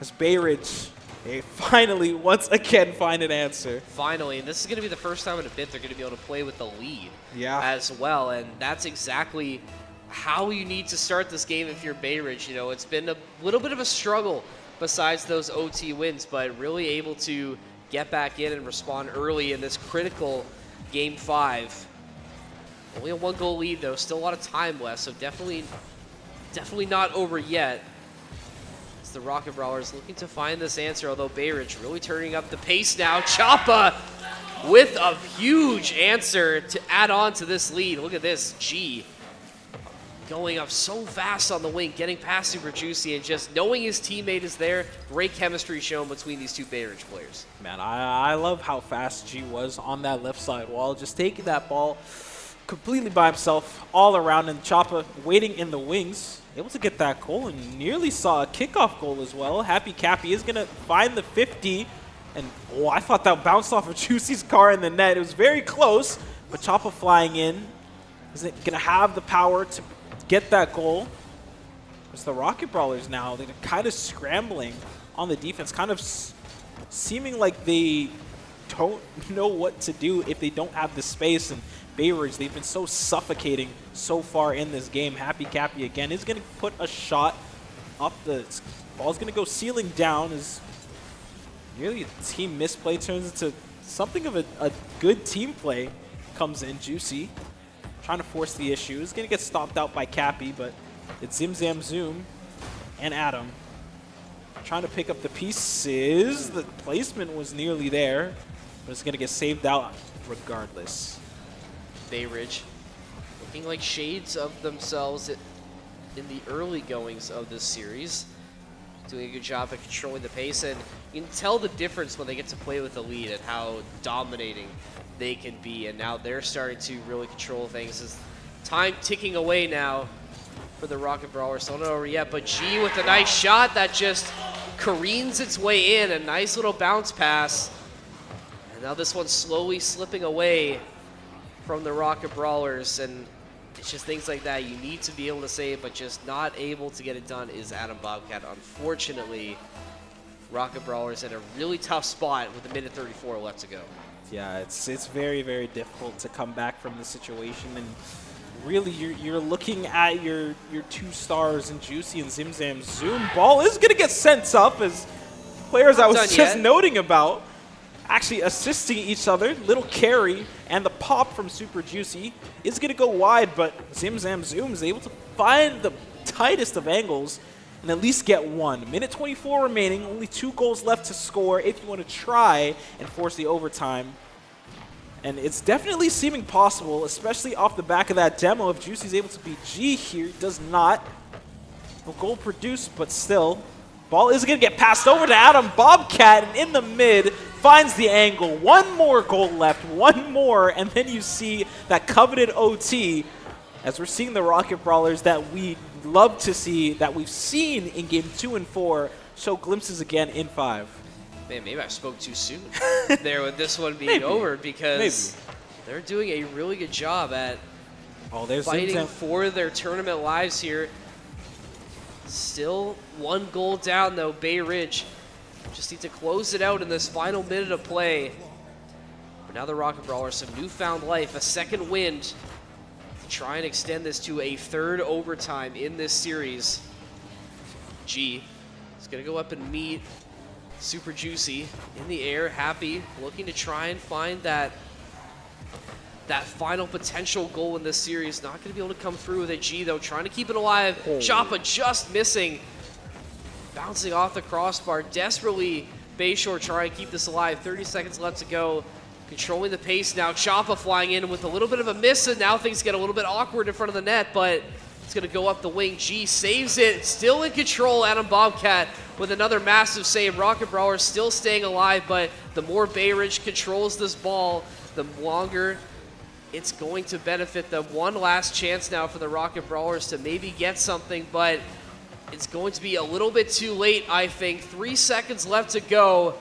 as Bay Ridge, they finally, once again, find an answer. Finally, and this is going to be the first time in a bit they're going to be able to play with the lead as well, and that's exactly how you need to start this game if you're Bay Ridge. You know, it's been a little bit of a struggle besides those OT wins, but really able to get back in and respond early in this critical Game 5. Only a 1-goal lead, though. Still a lot of time left, so definitely not over yet. It's the Rocket Brawlers looking to find this answer, although Bay Ridge really turning up the pace now. Choppa with a huge answer to add on to this lead. Look at this, G going up so fast on the wing, getting past Super Juicy, and just knowing his teammate is there. Great chemistry shown between these two Bay Ridge players. Man, I love how fast G was on that left side wall, just taking that ball completely by himself all around, and Choppa waiting in the wings, able to get that goal, and nearly saw a kickoff goal as well. Happy Cappy is going to find the 50, and oh, I thought that bounced off of Juicy's car in the net. It was very close, but Choppa flying in isn't going to have the power to get that goal. It's the Rocket Brawlers now. They're kind of scrambling on the defense, kind of seeming like they don't know what to do if they don't have the space. And Bay Ridge, they've been so suffocating so far in this game. Happy Cappy again is going to put a shot up. The ball's going to go ceiling down as nearly a team misplay turns into something of a good team play. Comes in Juicy, trying to force the issue. Is going to get stopped out by Cappy, but it's Zim Zam Zoom and Adam trying to pick up the pieces. The placement was nearly there, but it's going to get saved out regardless. Bay Ridge looking like shades of themselves in the early goings of this series. Doing a good job at controlling the pace, and you can tell the difference when they get to play with the lead and how dominating they can be. And now they're starting to really control things. As time ticking away now for the Rocket Brawlers. Still not over yet, but G with a nice shot that just careens its way in. A nice little bounce pass. And now this one's slowly slipping away from the Rocket Brawlers, and it's just things like that you need to be able to save, but just not able to get it done is Adam Bobcat. Unfortunately, Rocket Brawlers in a really tough spot with a minute 34 left to go. Yeah, it's very, very difficult to come back from this situation, and really you're looking at your 2 stars in Juicy and Zim Zam Zoom. Ball is going to get sent up as players I was just noting about actually assisting each other. Little carry and the pop from Super Juicy is going to go wide, but Zim Zam Zoom is able to find the tightest of angles and at least get one. Minute 24 remaining, only 2 goals left to score if you want to try and force the overtime. And it's definitely seeming possible, especially off the back of that demo. If Juicy's able to beat G here, does not. No goal produced, but still. Ball is going to get passed over to Adam Bobcat, and in the mid, finds the angle. One more goal left, one more, and then you see that coveted OT, as we're seeing the Rocket Brawlers that we love to see, that we've seen in Game 2 and 4, show glimpses again in 5. Man, maybe I spoke too soon there with this one being over, because they're doing a really good job at fighting for their tournament lives here. Still 1 goal down, though. Bay Ridge just need to close it out in this final minute of play. But now the Rocket Brawlers, some newfound life, a second wind to try and extend this to a 3rd overtime in this series. G is going to go up and meet Super Juicy in the air, happy, looking to try and find that final potential goal in this series. Not going to be able to come through with a G, though, trying to keep it alive. Choppa just missing. Bouncing off the crossbar. Desperately, Bayshore trying to keep this alive. 30 seconds left to go. Controlling the pace now. Choppa flying in with a little bit of a miss, and now things get a little bit awkward in front of the net, but it's going to go up the wing. G saves it. Still in control. Adam Bobcat with another massive save. Rocket Brawlers still staying alive, but the more Bay Ridge controls this ball, the longer it's going to benefit them. One last chance now for the Rocket Brawlers to maybe get something, but it's going to be a little bit too late, I think. 3 seconds left to go.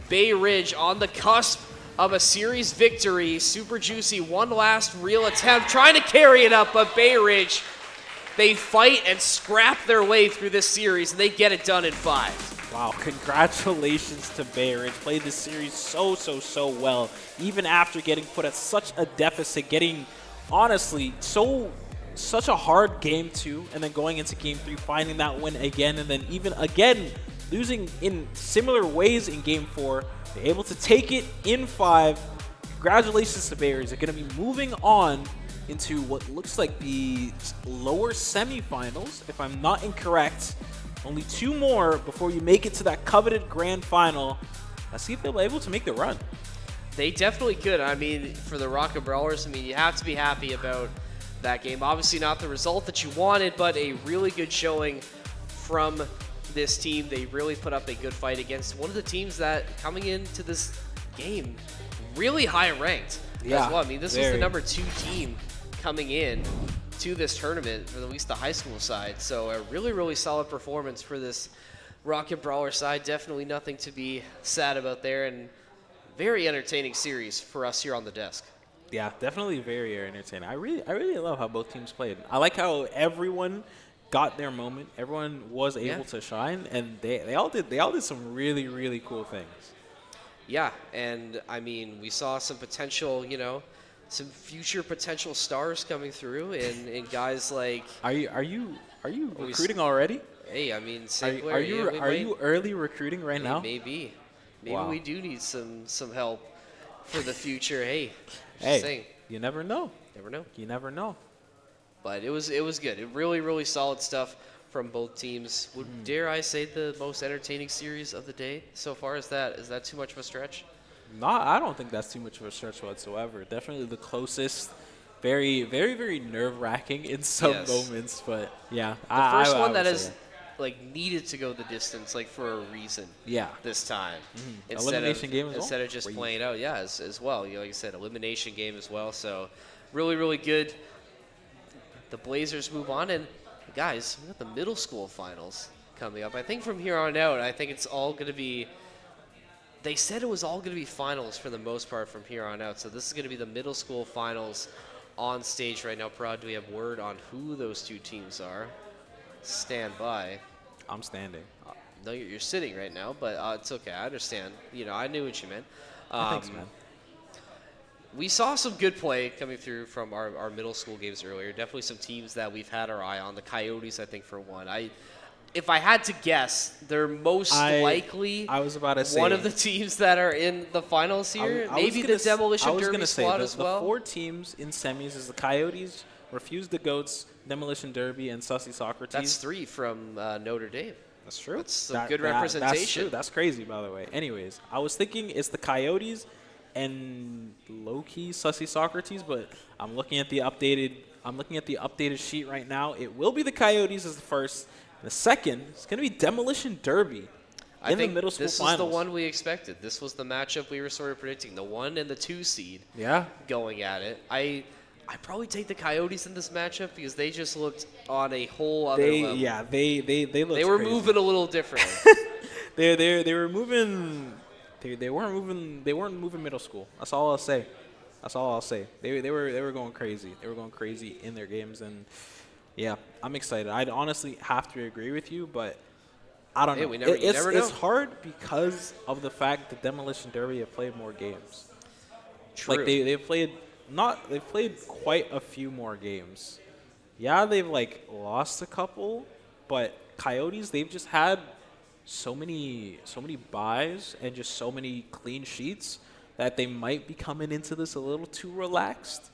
Bay Ridge on the cusp of a series victory. Super Juicy, one last real attempt, trying to carry it up, but Bay Ridge, they fight and scrap their way through this series, and they get it done in 5. Wow, congratulations to Bay Ridge. Played this series so well, even after getting put at such a deficit, getting, honestly, such a hard game 2, and then going into game 3, finding that win again, and then even again losing in similar ways in game 4. They're able to take it in 5. Congratulations to Bay Ridge. They're going to be moving on into what looks like the lower semifinals, if I'm not incorrect. Only 2 more before you make it to that coveted grand final. Let's see if they'll be able to make the run. They definitely could. I mean, for the Rocket Brawlers, I mean, you have to be happy about that game. Obviously not the result that you wanted, but a really good showing from this team. They really put up a good fight against one of the teams that, coming into this game, really high ranked as well. I mean, this was the number 2 team coming in to this tournament, for at least the high school side. So a really solid performance for this Rocket Brawler side. Definitely nothing to be sad about there, and very entertaining series for us here on the desk. Yeah, definitely very entertaining. I really love how both teams played. I like how everyone got their moment. Everyone was able to shine, and they all did some really cool things. Yeah, and I mean, we saw some potential, some future potential stars coming through, and guys like. Are you recruiting already? Hey, I mean, are you early recruiting right now? Maybe we do need some help for the future. Hey, you never know. You never know. But it was good. Really solid stuff from both teams. Dare I say the most entertaining series of the day so far? Is that too much of a stretch? No, I don't think that's too much of a stretch whatsoever. Definitely the closest. Very nerve-wracking in some moments, but yeah. The first one that is needed to go the distance, for a reason. Yeah. This time, elimination game instead of just playing out. Yeah, as well. Like I said, elimination game as well. So really good. The Blazers move on, and guys, we got the middle school finals coming up. I think from here on out, I think it's all going to be. They said it was all going to be finals for the most part from here on out. So this is going to be the middle school finals on stage right now. Prod, do we have word on who those 2 teams are? Stand by. I'm standing. No, you're sitting right now, but it's okay. I understand. I knew what you meant. Thanks, man. We saw some good play coming through from our middle school games earlier. Definitely some teams that we've had our eye on. The Coyotes, I think, for one. If I had to guess, they're most likely I was about to say one of the teams that are in the finals here. Maybe the Demolition Derby squad as well. The 4 teams in semis is the Coyotes, Refuse the Goats, Demolition Derby and Sussy Socrates. That's 3 from Notre Dame. That's true. That's some good representation. That's true. That's crazy, by the way. Anyways, I was thinking it's the Coyotes and low-key Sussy Socrates, but I'm looking at the updated sheet right now. It will be the Coyotes as the first. The second is going to be Demolition Derby in the middle school this finals. is the one we expected. This was the matchup we were sort of predicting. The 1 and the 2 seed. Yeah. Going at it. I probably take the Coyotes in this matchup because they just looked on a whole other level. Yeah, they looked They were crazy. moving a little differently. They were moving. They weren't moving middle school. That's all I'll say. They were going crazy. They were going crazy in their games, and yeah, I'm excited. I'd honestly have to agree with you, but I don't know. You never know. It's hard because of the fact that Demolition Derby have played more games. True. Like they've played quite a few more games. Yeah, they've lost a couple, but Coyotes, they've just had so many buys and just so many clean sheets that they might be coming into this a little too relaxed.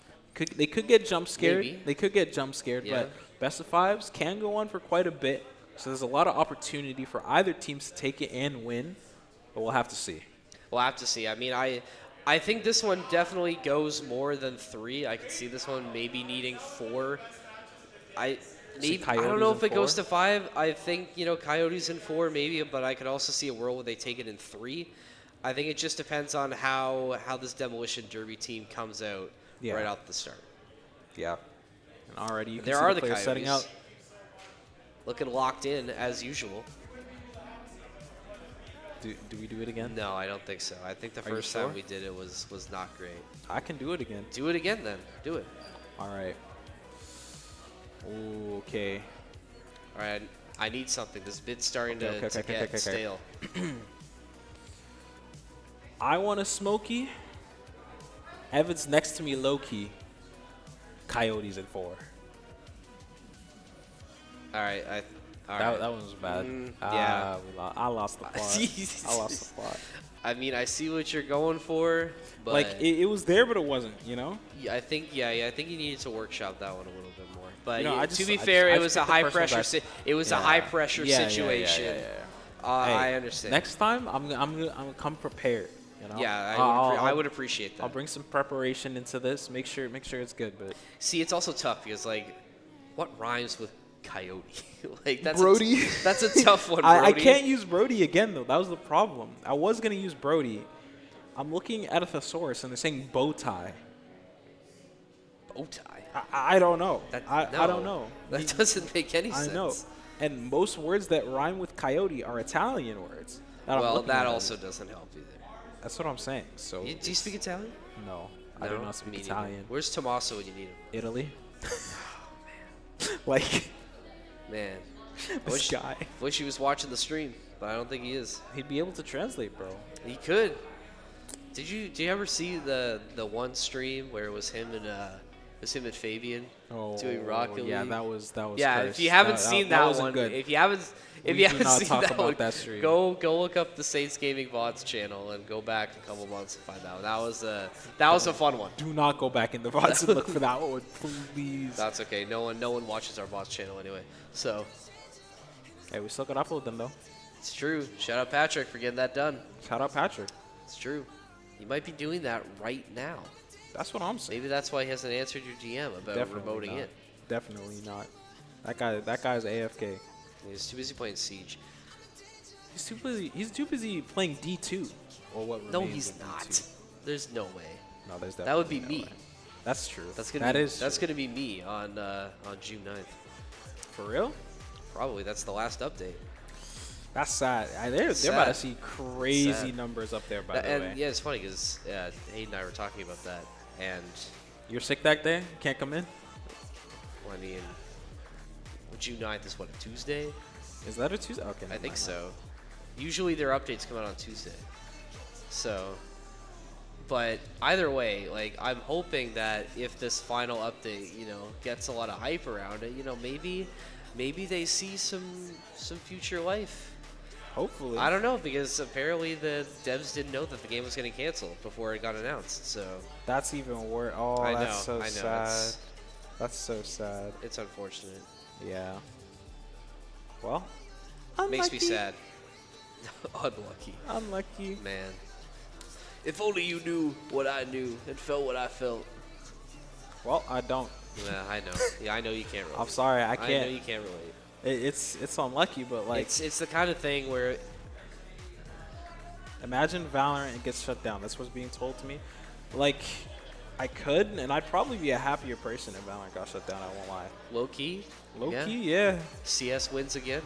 They could get jump scared. Maybe. They could get jump scared, Yeah. but best of fives can go on for quite a bit. So there's a lot of opportunity for either teams to take it and win, but we'll have to see. We'll have to see. I mean, I think this one definitely goes more than 3. I could see this one maybe needing 4. I don't know if it goes to 5. I think, Coyotes in 4 maybe, but I could also see a world where they take it in 3. I think it just depends on how this Demolition Derby team comes out right out the start. Yeah. And already you can There see are the the players setting Coyotes. out. Looking locked in as usual. Do we do it again? No, I don't think so. I think the Are you first sure? time we did it was not great. I can do it again. Do it again then. Do it. All right. Ooh, okay. All right. I need something. This bit's starting to Okay. get stale. I want a Smokey. Evan's next to me, low-key. Coyotes at 4. All right. That one was bad. Yeah. I lost the plot. I mean, I see what you're going for, but it was there, but it wasn't. I think you needed to workshop that one a little bit more. But to be I fair, it just was a picked the high personal pressure. best. It was a high pressure situation. Yeah. I understand. Next time, I'm gonna come prepared. Yeah, I would appreciate that. I'll bring some preparation into this. Make sure it's good. But see, it's also tough because what rhymes with coyote? That's Brody. That's a tough one. Brody. I can't use Brody again though. That was the problem. I was gonna use Brody. I'm looking at a thesaurus and they're saying bow tie. Bow tie. I don't know. I don't know. That doesn't make any sense. I know. And most words that rhyme with coyote are Italian words. Well, that also doesn't help either. That's what I'm saying. So do you speak Italian? No, I do not speak Italian. Where's Tommaso when you need him? Italy. Man, this guy. Wish he was watching the stream, but I don't think he is. He'd be able to translate, bro. He could. Did you ever see the one stream where it was him and Fabian doing Rocket League? Yeah, that was. Yeah, cursed. if you haven't seen that one, good. if you haven't seen that one, that stream. go look up the Saints Gaming VODs channel and go back a couple months and find out. That was a fun one. Do not go back in the VODs and look for that one, please. That's okay. No one watches our VODs channel anyway. So. Hey, we still gotta upload them though. It's true. Shout out Patrick for getting that done. Shout out Patrick. It's true. He might be doing that right now. That's what I'm saying. Maybe that's why he hasn't answered your DM about remoting in. Definitely not. That guy's AFK. He's too busy playing Siege. He's too busy playing D2 or what? No, he's not. D2. There's no way. No, there's definitely that would be no me. way. That's true. That's gonna be me on June 9th. For real? Probably. That's the last update. That's sad. They're about to see crazy numbers up there, by the way. And yeah, it's funny because Hayden and I were talking about that, and you're sick that day. You can't come in. Well, I mean, June 9th is what, a Tuesday? Is that a Tuesday? Okay, I think so. Usually their updates come out on Tuesday. So, but either way, I'm hoping that if this final update, gets a lot of hype around it, maybe they see some future life. Hopefully. I don't know, because apparently the devs didn't know that the game was getting canceled before it got announced. So that's even worse. Oh, I that's know, so sad. That's so sad. It's unfortunate. Yeah. Well, Makes me unlucky. sad. Unlucky. Unlucky. Man. If only you knew what I knew and felt what I felt. Well, I don't. Yeah, I know. Yeah, I know you can't relate. I'm sorry, I I can't. know you can't relate. It's unlucky, but like, It's the kind of thing where imagine Valorant gets shut down. That's what's being told to me. Like, I could, and I'd probably be a happier person if Valorant got shut down. I won't lie. low key. Low yeah. key, yeah. CS wins again.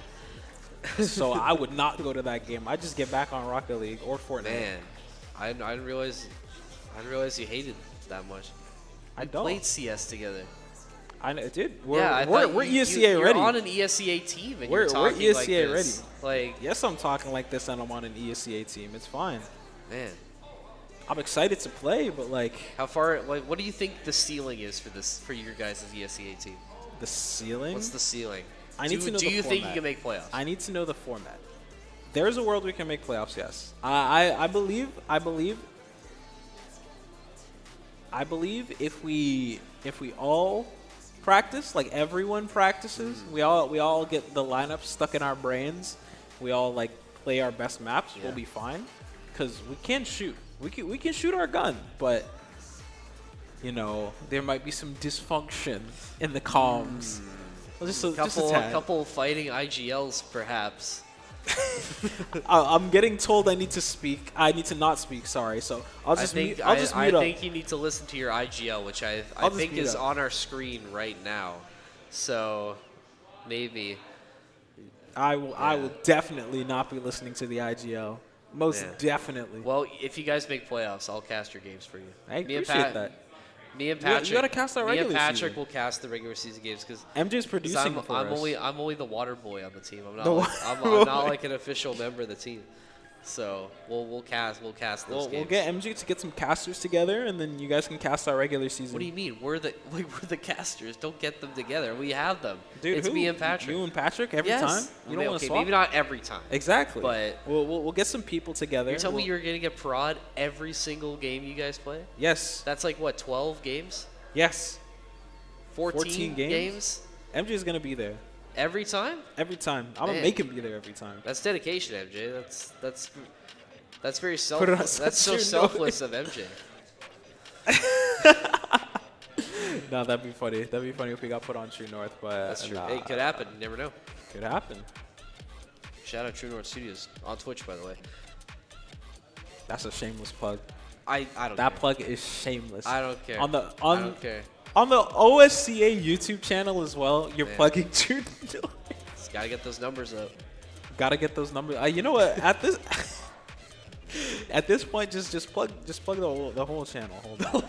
So I would not go to that game. I just get back on Rocket League or Fortnite. Man, I didn't realize you hated that much. I We don't. played CS together. I know, dude. We're, Yeah, I we're, thought we're you, ESEA you're ready. on an ESEA team and We're you're talking like ESEA this. Like, Yes, I'm talking like this, and I'm on an ESEA team. It's fine. man, I'm excited to play, but like how far? Like, what do you think the ceiling is for your guys' ESEA team? the ceiling. What's the ceiling? I need to know Do the you think you format. can make playoffs? I need to know the format. There's a world we can make playoffs. Yes, I believe if we all practice, like everyone practices, we all get the lineup stuck in our brains. We all like play our best maps. Yeah. We'll be fine, because we can shoot. We can shoot our gun, but you know there might be some dysfunction in the comms. Well, just a tad. couple fighting IGLs perhaps. I'm getting told I need to speak. I need to not speak. Sorry. So I'll just mute. I'll just mute I up. think you need to listen to your IGL, which I I'll just think mute is up. on our screen right now. So maybe. I will definitely not be listening to the IGL. Most Yeah. definitely. Well, if you guys make playoffs, I'll cast your games for you. I Me and appreciate that. Me and You gotta Patrick. cast our Me and regular Patrick season. will cast the regular season games because MJ's producing for us. I'm only the water boy on the team. I'm not The I'm water not boy. like an official member of the team. So we'll cast those We'll games. get MJ to get some casters together, and then you guys can cast our regular season. What do you mean? We're the casters. Don't get them together. We have them. Dude, it's who? me and Patrick. You and Patrick every yes. time? You don't want to okay, swap? maybe not every time. Exactly. But we'll get some people together. you're telling me We'll- you're gonna get prod every single game you guys play? Yes. That's like what, 12 games? Yes. 14 games? games? MJ's gonna be there Every time? every time. I'm gonna Man. make him be there every time. That's dedication, MJ. That's very Put it on selfless. That's so True selfless of MJ. No, that'd be funny. That'd be funny if we got put on True North, but That's true. nah, It could happen. You never know. could happen. Shout out True North Studios on Twitch, by the way. That's a shameless plug. I don't That care. plug is shameless. I don't care. On the I don't care. on the OSCA YouTube channel as well. You're Man. plugging True North. Just gotta get those numbers up. Gotta get those numbers. You know what? At this at this point, just plug the whole channel. Hold on.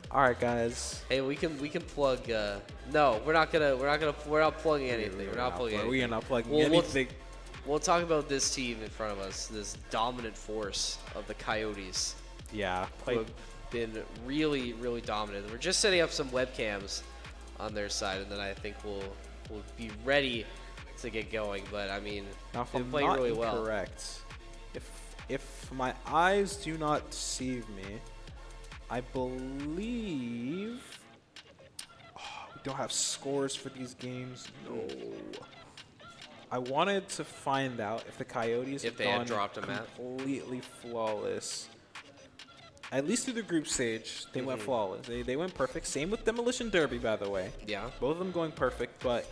All right, guys. Hey, we can plug. No, we're not plugging anything. We're not plugging anything. We are not plugging We'll- anything. We'll talk about this team in front of us, this dominant force of the Coyotes, Yeah. who Play. have been really, really dominant. We're just setting up some webcams on their side, and then I think we'll be ready to get going. But I mean, Now, if they're I'm playing not really well. incorrect, if my eyes do not deceive me, I believe we don't have scores for these games. No. I wanted to find out if the Coyotes If have they had gone dropped a map. completely flawless. At least through the group stage, they went flawless. They went perfect. Same with Demolition Derby, by the way. Yeah. Both of them going perfect, but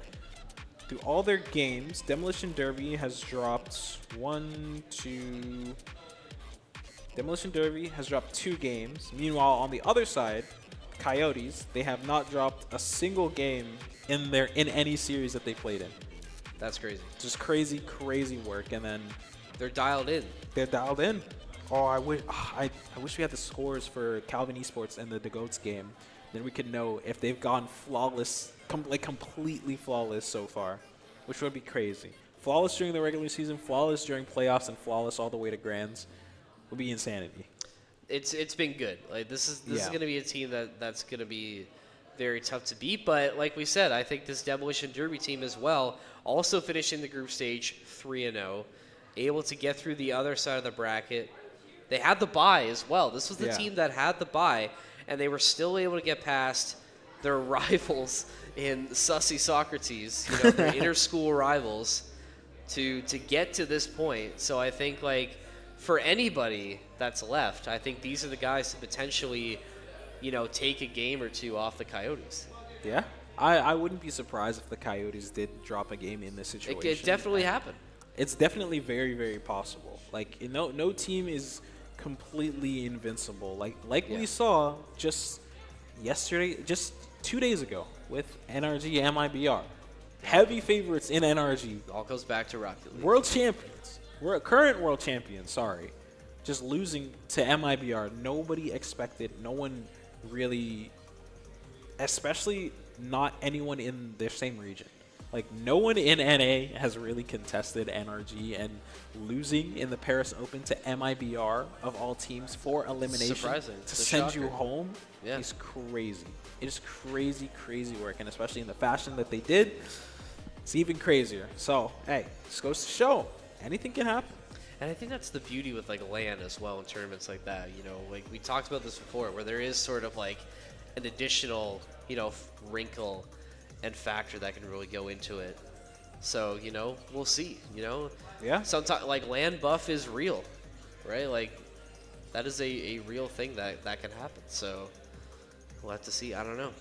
through all their games, Demolition Derby has dropped Demolition Derby has dropped 2 games. Meanwhile, on the other side, Coyotes, they have not dropped a single game in any series that they played in. That's crazy. Just crazy, crazy work, and then They're dialed in. they're dialed in. Oh, I wish we had the scores for Calvin Esports and the Goats game. Then we could know if they've gone flawless, completely flawless so far, which would be crazy. Flawless during the regular season, flawless during playoffs, and flawless all the way to grands would be insanity. It's been good. Like this is Yeah. going to be a team that's going to be very tough to beat. But like we said, I think this Demolition Derby team as well, also finishing the group stage 3-0, able to get through the other side of the bracket. They had the bye as well. This was the Yeah. team that had the bye, and they were still able to get past their rivals in Sussy Socrates, you know, their inter-school rivals, to get to this point. So I think, like, for anybody that's left, I think these are the guys to potentially, you know, take a game or two off the Coyotes. Yeah. I wouldn't be surprised if the Coyotes did drop a game in this situation. It definitely happened. It's definitely very, very possible. Like, no team is completely invincible. Like we saw just yesterday, just 2 days ago with NRG MIBR. Heavy favorites in NRG. All goes back to Rocket League. World champions. We're a current world champion, sorry. Just losing to MIBR. Nobody expected, no one really, especially not anyone in their same region. Like, no one in NA has really contested NRG, and losing in the Paris Open to MIBR, of all teams, for elimination Surprising. to send you home Yeah. is crazy. It is crazy, crazy work, and especially in the fashion that they did, it's even crazier. So, hey, just goes to show, anything can happen. And I think that's the beauty with, like, LAN as well in tournaments like that. You know, like, we talked about this before, where there is sort of like an additional, you know, wrinkle and factor that can really go into it. So, you know, we'll see, you know. Yeah. Sometimes, like, LAN buff is real, right? Like, that is a real thing that can happen. So we'll have to see. I don't know.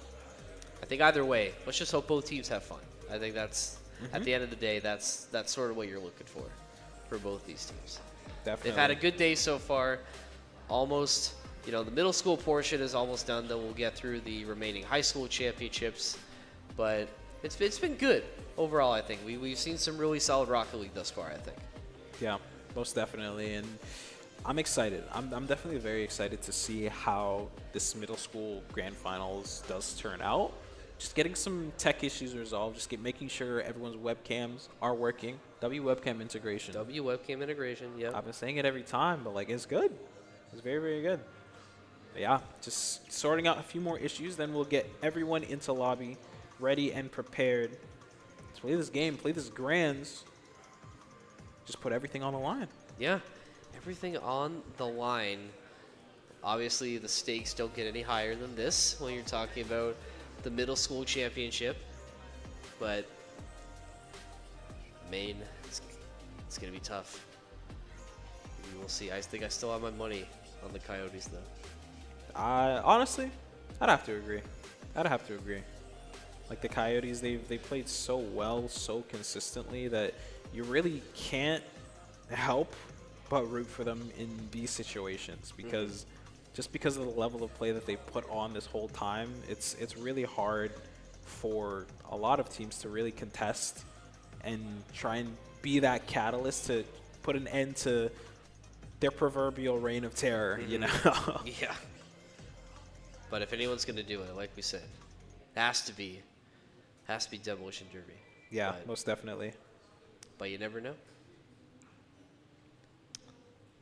I think either way, let's just hope both teams have fun. I think that's, at the end of the day, that's sort of what you're looking for both these teams. Definitely. They've had a good day so far. Almost, you know, the middle school portion is almost done. Then we'll get through the remaining high school championships. But it's been good overall, I think. We've seen some really solid Rocket League thus far, I think. Yeah, most definitely. And I'm excited. I'm definitely very excited to see how this middle school grand finals does turn out. Just getting some tech issues resolved, just making sure everyone's webcams are working. webcam integration. webcam integration, yeah. I've been saying it every time, but, like, it's good. It's very, very good. But yeah, just sorting out a few more issues, then we'll get everyone into lobby, ready and prepared to play this game, play this grands. Just put everything on the line. Yeah, everything on the line. Obviously, the stakes don't get any higher than this when you're talking about the middle school championship. But Maine, it's going to be tough. We will see. I think I still have my money on the Coyotes, though. Honestly, I'd have to agree. Like, the Coyotes, they played so well, so consistently, that you really can't help but root for them in these situations, because just because of the level of play that they put on this whole time, it's really hard for a lot of teams to really contest and try and be that catalyst to put an end to their proverbial reign of terror, you know? Yeah. But if anyone's going to do it, like we said, has to be Demolition Derby. Yeah, but, most definitely. But you never know.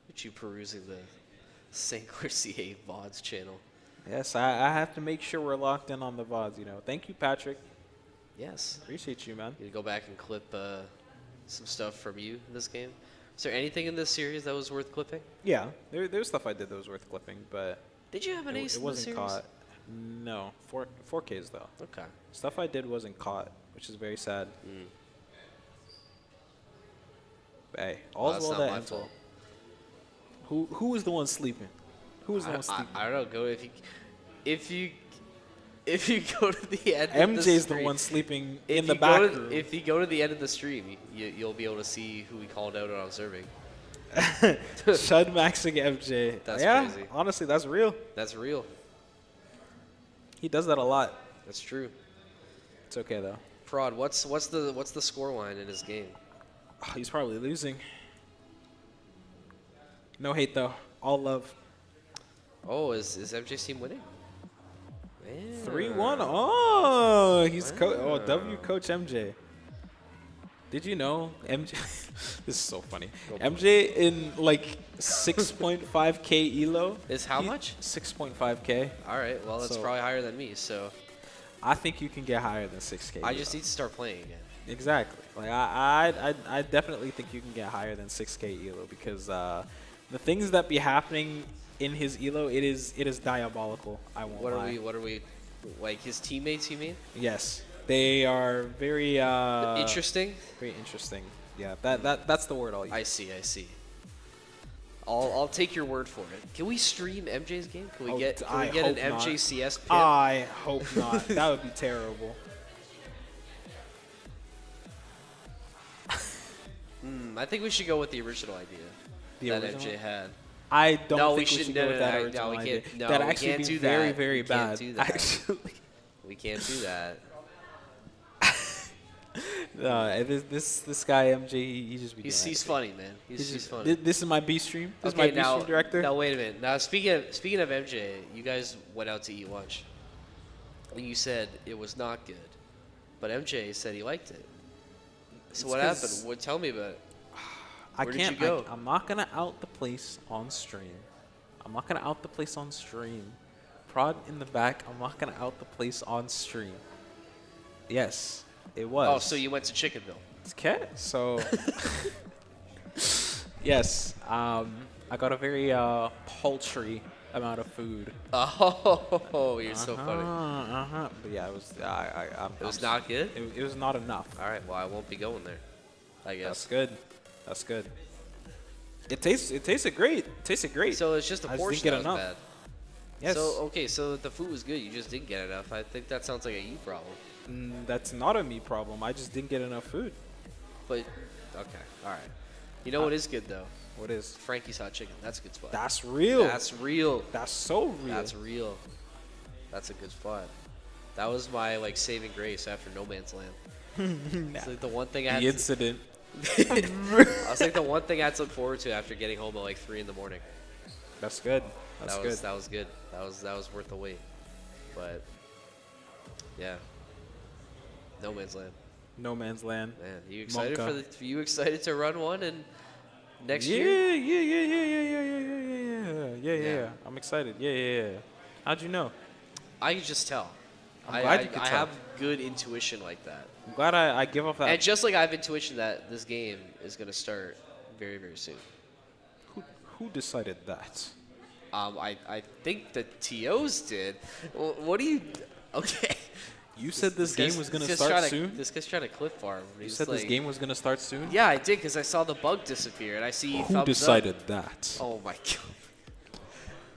But you perusing the St. Clair CA VODs channel. Yes, I have to make sure we're locked in on the VODs, you know. Thank you, Patrick. Yes. Appreciate you, man. You go back and clip some stuff from you in this game. Is there anything in this series that was worth clipping? Yeah, there's stuff I did that was worth clipping, but Did you have an ace it in wasn't the series? caught. No, 4Ks though. Okay. Stuff I did wasn't caught, which is very sad. But hey, all's that's well not that my ends well. fault. Who was the one sleeping? Who was the one sleeping? I don't know. Go if you go to the end. of the MJ's the stream, one sleeping if in the you back go to- room. If you go to the end of the stream, you'll be able to see who we called out on observing. Shud maxing MJ. That's yeah, crazy. honestly, that's real. That's real. He does that a lot. That's true. It's okay though. Prod, what's the score line in his game? Oh, he's probably losing. No hate though. All love. Oh, is MJ's team winning? 3-1. Oh, he's W coach MJ. Did you know MJ? This is so funny. MJ in like 6.5K elo. Is how much? 6.5K. All right. Well, that's So- probably higher than me. So I think you can get higher than 6K. I just need to start playing again. Exactly. Like I definitely think you can get higher than 6K elo, because the things that be happening in his elo, it is diabolical. I won't lie. What are we Like his teammates, you mean? Yes, they are very Interesting. Very interesting. Yeah, that's the word I'll use. I see. I'll take your word for it. Can we stream MJ's game? Can we get I an hope not. MJCS pit? I hope not. That would be terrible. I think we should go with the original idea that original? MJ had. I don't No, think we we should- should no, go with no, that no, original we idea. can't- no, That we actually can't be do very, that. very We can't bad. do that. Actually. We can't do that. No, this guy MJ, he just be. He's doing it. funny, man. He's just funny. This is my B stream. This Okay, is my B stream director. Now wait a minute. Now speaking of MJ, you guys went out to eat lunch. And you said it was not good, but MJ said he liked it. So It's what 'cause- happened? What? Tell me about it. I Where can't. did you go? I'm not gonna out the place on stream. Prod in the back. I'm not gonna out the place on stream. Yes, it was. Oh, so you went to Chickenville? Okay, so yes, I got a very paltry amount of food. Oh, you're so funny. But yeah, it was. It was not good. It was not enough. All right. Well, I won't be going there. I That's guess. good. That's good. It tasted great. It tasted great. So it's just the I just portion didn't that get was enough. bad. Yes. So okay, so the food was good. You just didn't get enough. I think that sounds like a you problem. That's not a me problem. I just didn't get enough food. But okay, all right. You know what is good though? What is? Frankie's Hot Chicken. That's a good spot. That's real. That's real. That's so real. That's real. That's a good spot. That was my like saving grace after No Man's Land. It's like the one thing I had. The incident. I was like the one thing I had to look forward to after getting home at like 3 in the morning. That's good. That's that good. was good. That was worth the wait. But yeah, No Man's Land. No Man's Land. Man, you excited Monka. you excited to run one and next year? Yeah. I'm excited. Yeah. How'd you know? I can just tell. I'm glad you could I tell. have good intuition like that. I'm glad I give off that. And just like I have intuition that this game is going to start very, very soon. Who decided that? I think the TOs did. What do you... Okay. You said this game was going to guy's start trying soon? This guy's trying to clip farm. You said this game was going to start soon? Yeah, I did because I saw the bug disappear and I see Who thumbs decided up. that? Oh my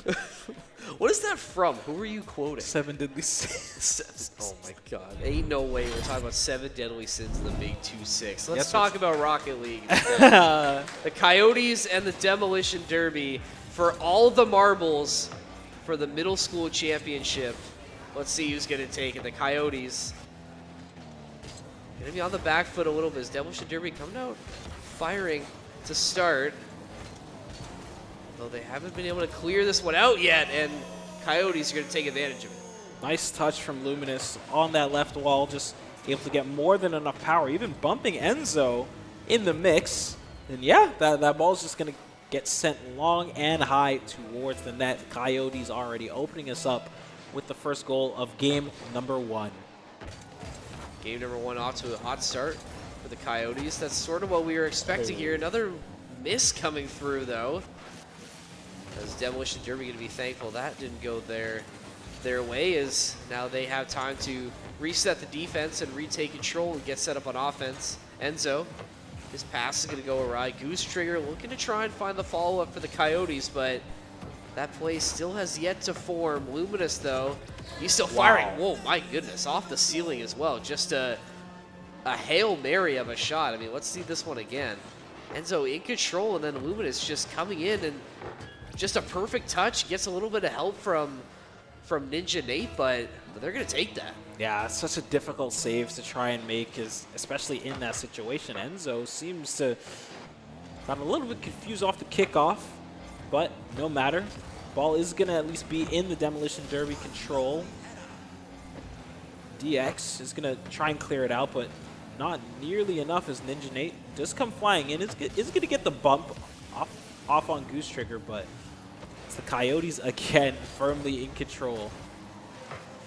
god. What is that from? Who are you quoting? 7 Deadly Sins. Oh my god. Ain't no way we're talking about 7 deadly sins in the big 2-6. Let's Yes, talk about Rocket League. The Coyotes and the Demolition Derby for all the marbles for the middle school championship. Let's see who's going to take it. The Coyotes going to be on the back foot a little bit. Is Demolition Derby coming out firing to start? Though they haven't been able to clear this one out yet, and Coyotes are going to take advantage of it. Nice touch from Luminous on that left wall, just able to get more than enough power, even bumping Enzo in the mix. And yeah, that ball's just going to get sent long and high towards the net. Coyotes already opening us up with the first goal of game number 1. Game number 1 off to a hot start for the Coyotes. That's sort of what we were expecting here. Another miss coming through, though. As Demolition Derby going to be thankful that didn't go their way, as now they have time to reset the defense and retake control and get set up on offense. Enzo, his pass is going to go awry. Goose Trigger looking to try and find the follow-up for the Coyotes, but that play still has yet to form. Luminous, though, he's still firing. Whoa, my goodness, off the ceiling as well. Just a Hail Mary of a shot. I mean, let's see this one again. Enzo in control, and then Luminous just coming in and just a perfect touch. Gets a little bit of help from Ninja Nate, but they're going to take that. Yeah, it's such a difficult save to try and make, especially in that situation. Enzo seems to got a little bit confused off the kickoff, but no matter. Ball is going to at least be in the Demolition Derby control. DX is going to try and clear it out, but not nearly enough as Ninja Nate does come flying in. Is going to get the bump off on Goose Trigger, but it's the Coyotes again firmly in control.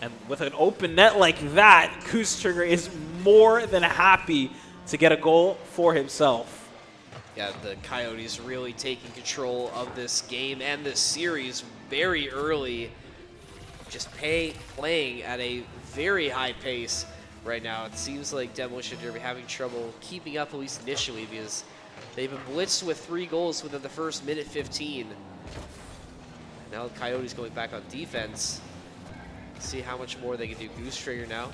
And with an open net like that, Goose Trigger is more than happy to get a goal for himself. Yeah, the Coyotes really taking control of this game and this series very early. just playing at a very high pace right now. It seems like Demolition Derby having trouble keeping up, at least initially, because they've been blitzed with 3 goals within the first minute 15. Now the Coyotes going back on defense. See how much more they can do. Goose Trigger now.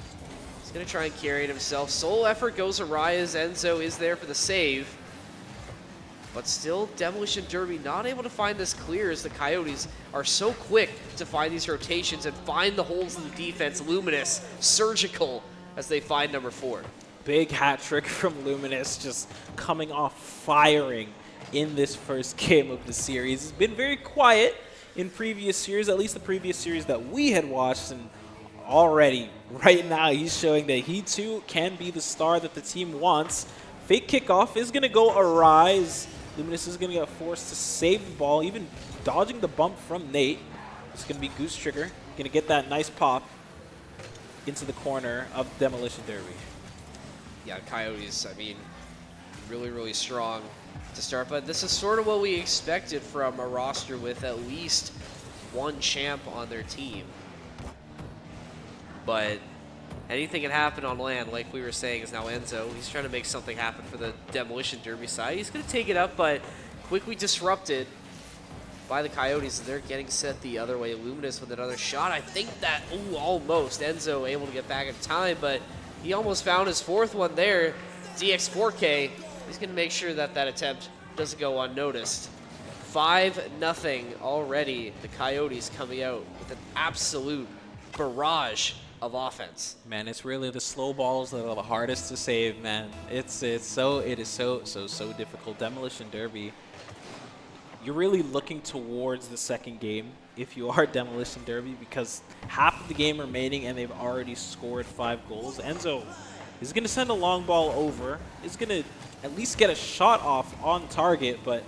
He's going to try and carry it himself. Sole effort goes awry as Enzo is there for the save. But still, Demolition Derby not able to find this clear as the Coyotes are so quick to find these rotations and find the holes in the defense. Luminous, surgical, as they find number 4. Big hat trick from Luminous, just coming off firing in this first game of the series. It's been very quiet in previous series, at least the previous series that we had watched, and already, right now, he's showing that he too can be the star that the team wants. Fake kickoff is going to go awry. Luminous is going to get forced to save the ball, even dodging the bump from Nate. It's going to be Goose Trigger, going to get that nice pop into the corner of Demolition Derby. Yeah, Coyotes, I mean, really, really strong to start, but this is sort of what we expected from a roster with at least one champ on their team. But anything can happen on land, like we were saying, is now Enzo. He's trying to make something happen for the Demolition Derby side. He's going to take it up, but quickly disrupted by the Coyotes. They're getting set the other way. Luminous with another shot. I think that, ooh, almost. Enzo able to get back in time, but he almost found his 4th one there. DX4K, he's going to make sure that that attempt doesn't go unnoticed. 5-0 already. The Coyotes coming out with an absolute barrage of offense. Man, it's really the slow balls that are the hardest to save, man. It is so difficult. Demolition Derby, you're really looking towards the second game if you are Demolition Derby, because half of the game remaining and they've already scored 5 goals. Enzo is going to send a long ball over. Is going to at least get a shot off on target, but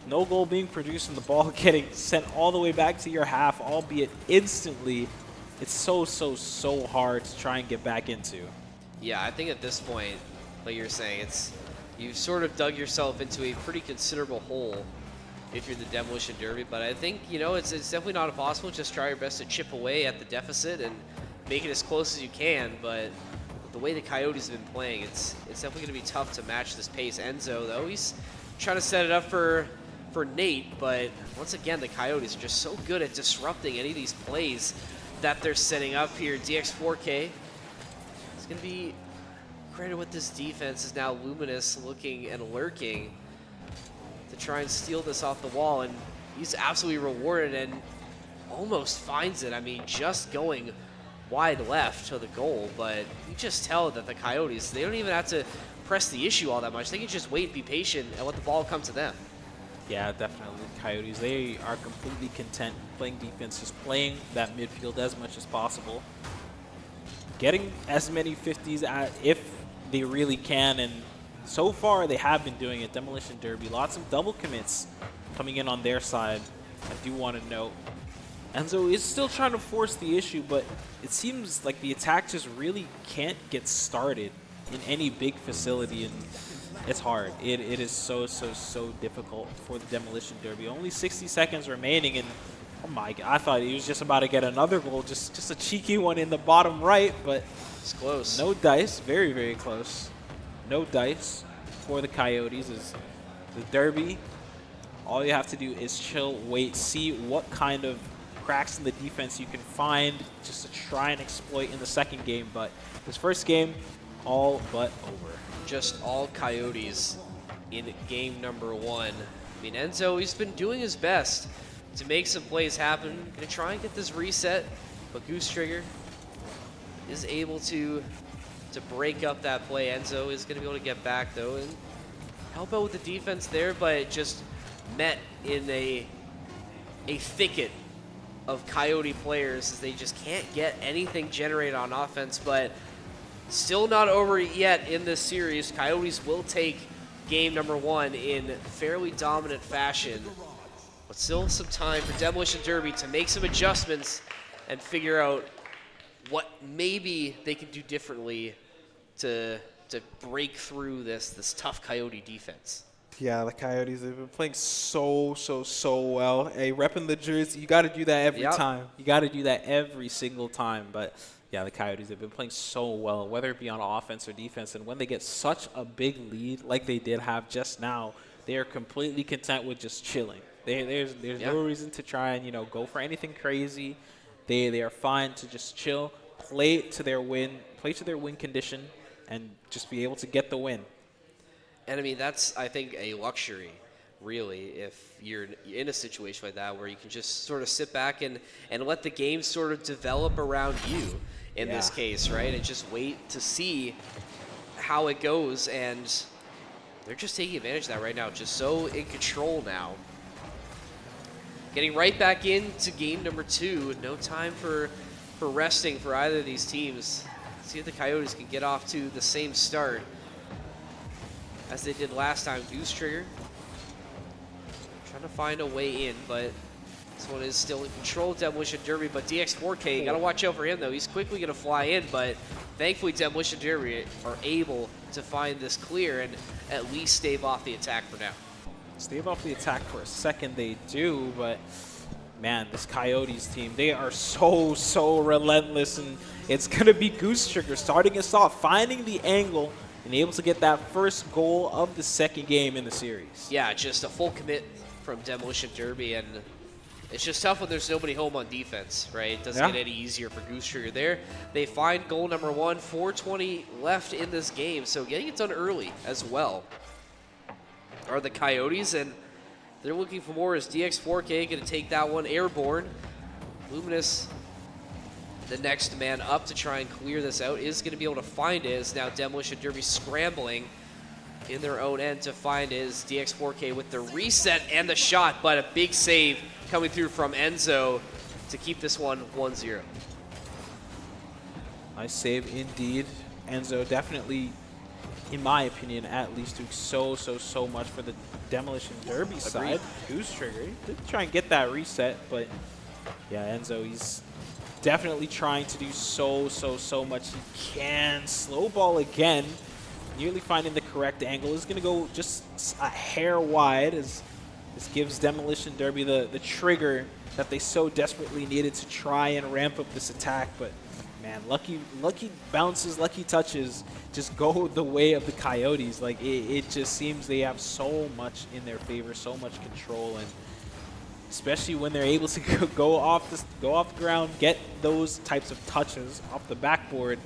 no goal being produced and the ball getting sent all the way back to your half, albeit instantly. It's so hard to try and get back into. Yeah, I think at this point, like you're saying, you've sort of dug yourself into a pretty considerable hole if you're the Demolition Derby. But I think, you know, it's definitely not impossible. Just try your best to chip away at the deficit and make it as close as you can. But the way the Coyotes have been playing, it's definitely going to be tough to match this pace. Enzo, though, he's trying to set it up for Nate. But once again, the Coyotes are just so good at disrupting any of these plays that they're setting up here. DX4K is going to be credited with this defense. Is now Luminous looking and lurking to try and steal this off the wall, and he's absolutely rewarded and almost finds it. I mean, just going wide left to the goal, but you just tell that the Coyotes, they don't even have to press the issue all that much. They can just wait, be patient, and let the ball come to them. Yeah, definitely. Coyotes, they are completely content playing defense, just playing that midfield as much as possible. Getting as many 50s if they really can, and so far they have been doing it. Demolition Derby, lots of double commits coming in on their side. I do want to note, Enzo is still trying to force the issue, but it seems like the attack just really can't get started in any big facility, and it's hard. It is so difficult for the Demolition Derby. Only 60 seconds remaining, and oh my God, I thought he was just about to get another goal, just a cheeky one in the bottom right, but It's close. no dice, very close. No dice for the Coyotes. Is the Derby, all you have to do is chill, wait, see what kind of cracks in the defense you can find just to try and exploit in the second game. But this first game, all but over. Just all Coyotes in game number 1. I mean, Enzo, he's been doing his best to make some plays happen. Gonna try and get this reset, but Goose Trigger is able to break up that play. Enzo is gonna be able to get back though and help out with the defense there, but just met in a thicket of Coyote players as they just can't get anything generated on offense. But still not over yet in this series. Coyotes will take game number 1 in fairly dominant fashion. But still some time for Demolition Derby to make some adjustments and figure out what maybe they can do differently to break through this tough Coyote defense. Yeah, the Coyotes, they've been playing so well. Hey, repping the jersey, you got to do that every time. You got to do that every single time. But yeah, the Coyotes have been playing so well, whether it be on offense or defense. And when they get such a big lead like they did have just now, they are completely content with just chilling. There's no reason to try and, go for anything crazy. They are fine to just chill, play to their win condition, and just be able to get the win. And I mean, that's, I think, a luxury, really, if you're in a situation like that where you can just sort of sit back and let the game sort of develop around you in this case, right? And just wait to see how it goes. And they're just taking advantage of that right now, just so in control now. Getting right back into game number 2. No time for resting for either of these teams. Let's see if the Coyotes can get off to the same start as they did last time. Goose Trigger trying to find a way in, but this one is still in control. Demolition Derby, but DX4K, you gotta watch out for him though. He's quickly gonna fly in, but thankfully Demolition Derby are able to find this clear and at least stave off the attack for now. Stave off the attack for a second, they do, but man, this Coyotes team, they are so relentless, and it's gonna be Goose Trigger starting us off, finding the angle, and able to get that first goal of the second game in the series. Yeah, just a full commit from Demolition Derby, and it's just tough when there's nobody home on defense, right? It doesn't get any easier for Goose Trigger there. They find goal number 1, 4:20 left in this game, so getting it done early as well are the Coyotes, and they're looking for more. Is DX4K going to take that one airborne? Luminous, the next man up to try and clear this out, is going to be able to find it. As now Demolition Derby scrambling in their own end to find his DX4K with the reset and the shot, but a big save coming through from Enzo to keep this one 1-0. Nice save indeed. Enzo definitely, in my opinion, at least doing so much for the Demolition Derby side. Goose Trigger, he did try and get that reset, but yeah, Enzo, he's definitely trying to do so much he can. Slow ball again, nearly finding the correct angle. Is going to go just a hair wide, as this gives Demolition Derby the trigger that they so desperately needed to try and ramp up this attack. But man, lucky bounces, lucky touches just go the way of the Coyotes. Like it just seems they have so much in their favor, so much control, and especially when they're able to go off the ground, get those types of touches off the backboard,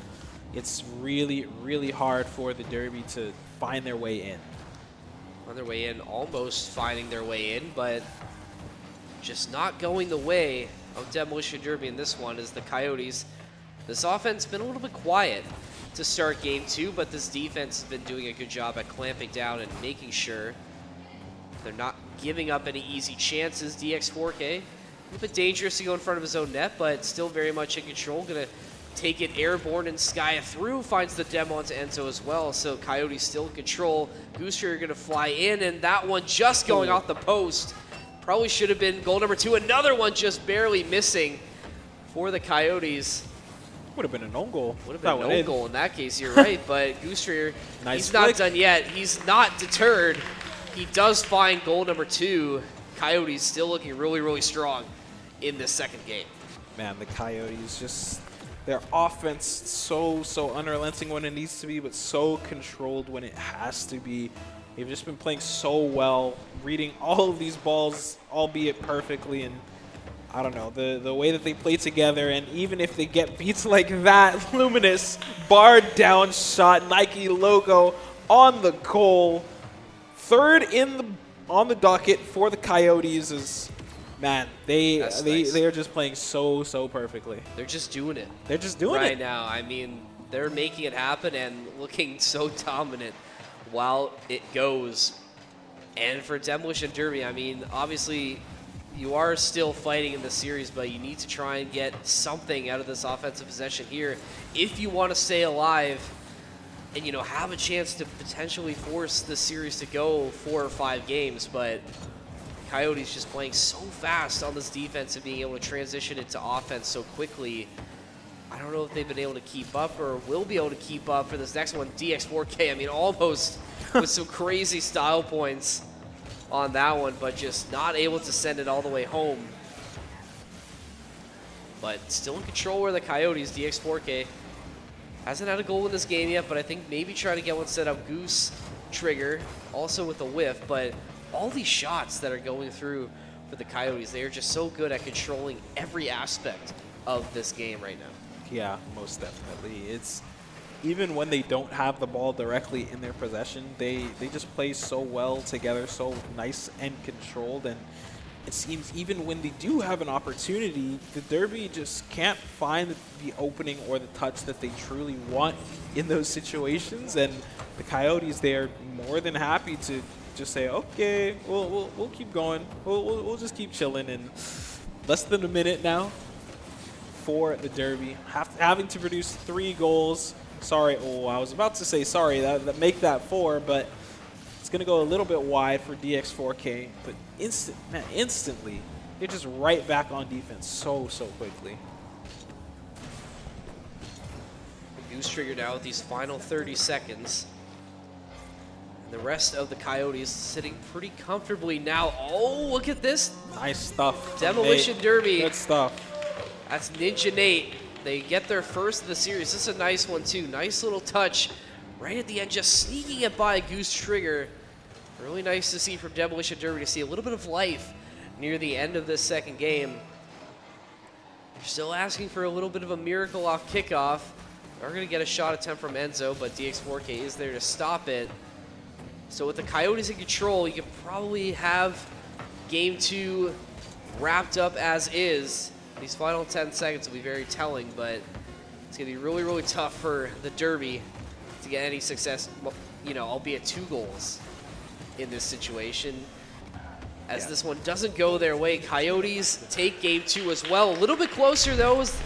it's really hard for the Derby to find their way in. On their way in, almost finding their way in, but just not going the way of Demolition Derby in this one. As the Coyotes, this offense has been a little bit quiet to start game 2, but this defense has been doing a good job at clamping down and making sure they're not giving up any easy chances. DX4K, a little bit dangerous to go in front of his own net, but still very much in control. Gonna take it airborne and sky it through. Finds the demo onto Enzo as well, so Coyotes still in control. Goose Trigger gonna fly in, and that one just going off the post. Probably should have been goal number 2. Another one just barely missing for the Coyotes. Would have been an own goal. Would have been an own goal in that case, you're right, but Goose Trigger, he's not done yet. He's not deterred. He does find goal number 2. Coyotes still looking really strong in this second game. Man, the Coyotes, just their offense so unrelenting when it needs to be, but so controlled when it has to be. They've just been playing so well, reading all of these balls, albeit perfectly, and I don't know, the way that they play together, and even if they get beats like that, Luminous, barred down shot, Nike logo on the goal. Third on the docket for the Coyotes is, man, they are just playing so perfectly. They're just doing it. They're just doing it right now. I mean, they're making it happen and looking so dominant while it goes. And for Demolition Derby, I mean, obviously you are still fighting in the series, but you need to try and get something out of this offensive possession here if you want to stay alive and, you know, have a chance to potentially force the series to go 4 or 5 games. But Coyotes just playing so fast on this defense and being able to transition into offense so quickly. I don't know if they've been able to keep up or will be able to keep up for this next one. DX4K, I mean, almost with some crazy style points on that one, but just not able to send it all the way home. But still in control were the Coyotes. DX4K hasn't had a goal in this game yet, but I think maybe try to get one set up. Goose trigger, also with a whiff, but all these shots that are going through for the Coyotes, they are just so good at controlling every aspect of this game right now. Yeah, most definitely. It's even when they don't have the ball directly in their possession, they just play so well together, so nice and controlled. And it seems even when they do have an opportunity, the Derby just can't find the opening or the touch that they truly want in those situations. And the Coyotes, they are more than happy to just say, okay, we'll keep going. We'll just keep chilling. And less than a minute now for the Derby, having to produce 3 goals. Sorry, I was about to say sorry, that make that 4, but it's going to go a little bit wide for DX4K. But instantly, they're just right back on defense so quickly. Goose trigger now with these final 30 seconds. And the rest of the Coyotes sitting pretty comfortably now. Oh, look at this. Nice stuff. Demolition Nate. Derby. Good stuff. That's Ninja Nate. They get their first of the series. This is a nice one, too. Nice little touch right at the end, just sneaking it by Goose Trigger. Really nice to see from Demolition Derby to see a little bit of life near the end of this second game. They're still asking for a little bit of a miracle off kickoff. They're going to get a shot attempt from Enzo, but DX4K is there to stop it. So with the Coyotes in control, you can probably have Game 2 wrapped up as is. These final 10 seconds will be very telling, but it's going to be really tough for the Derby to get any success, you know, albeit 2 goals in this situation. As this one doesn't go their way, Coyotes take Game 2 as well. A little bit closer, though, as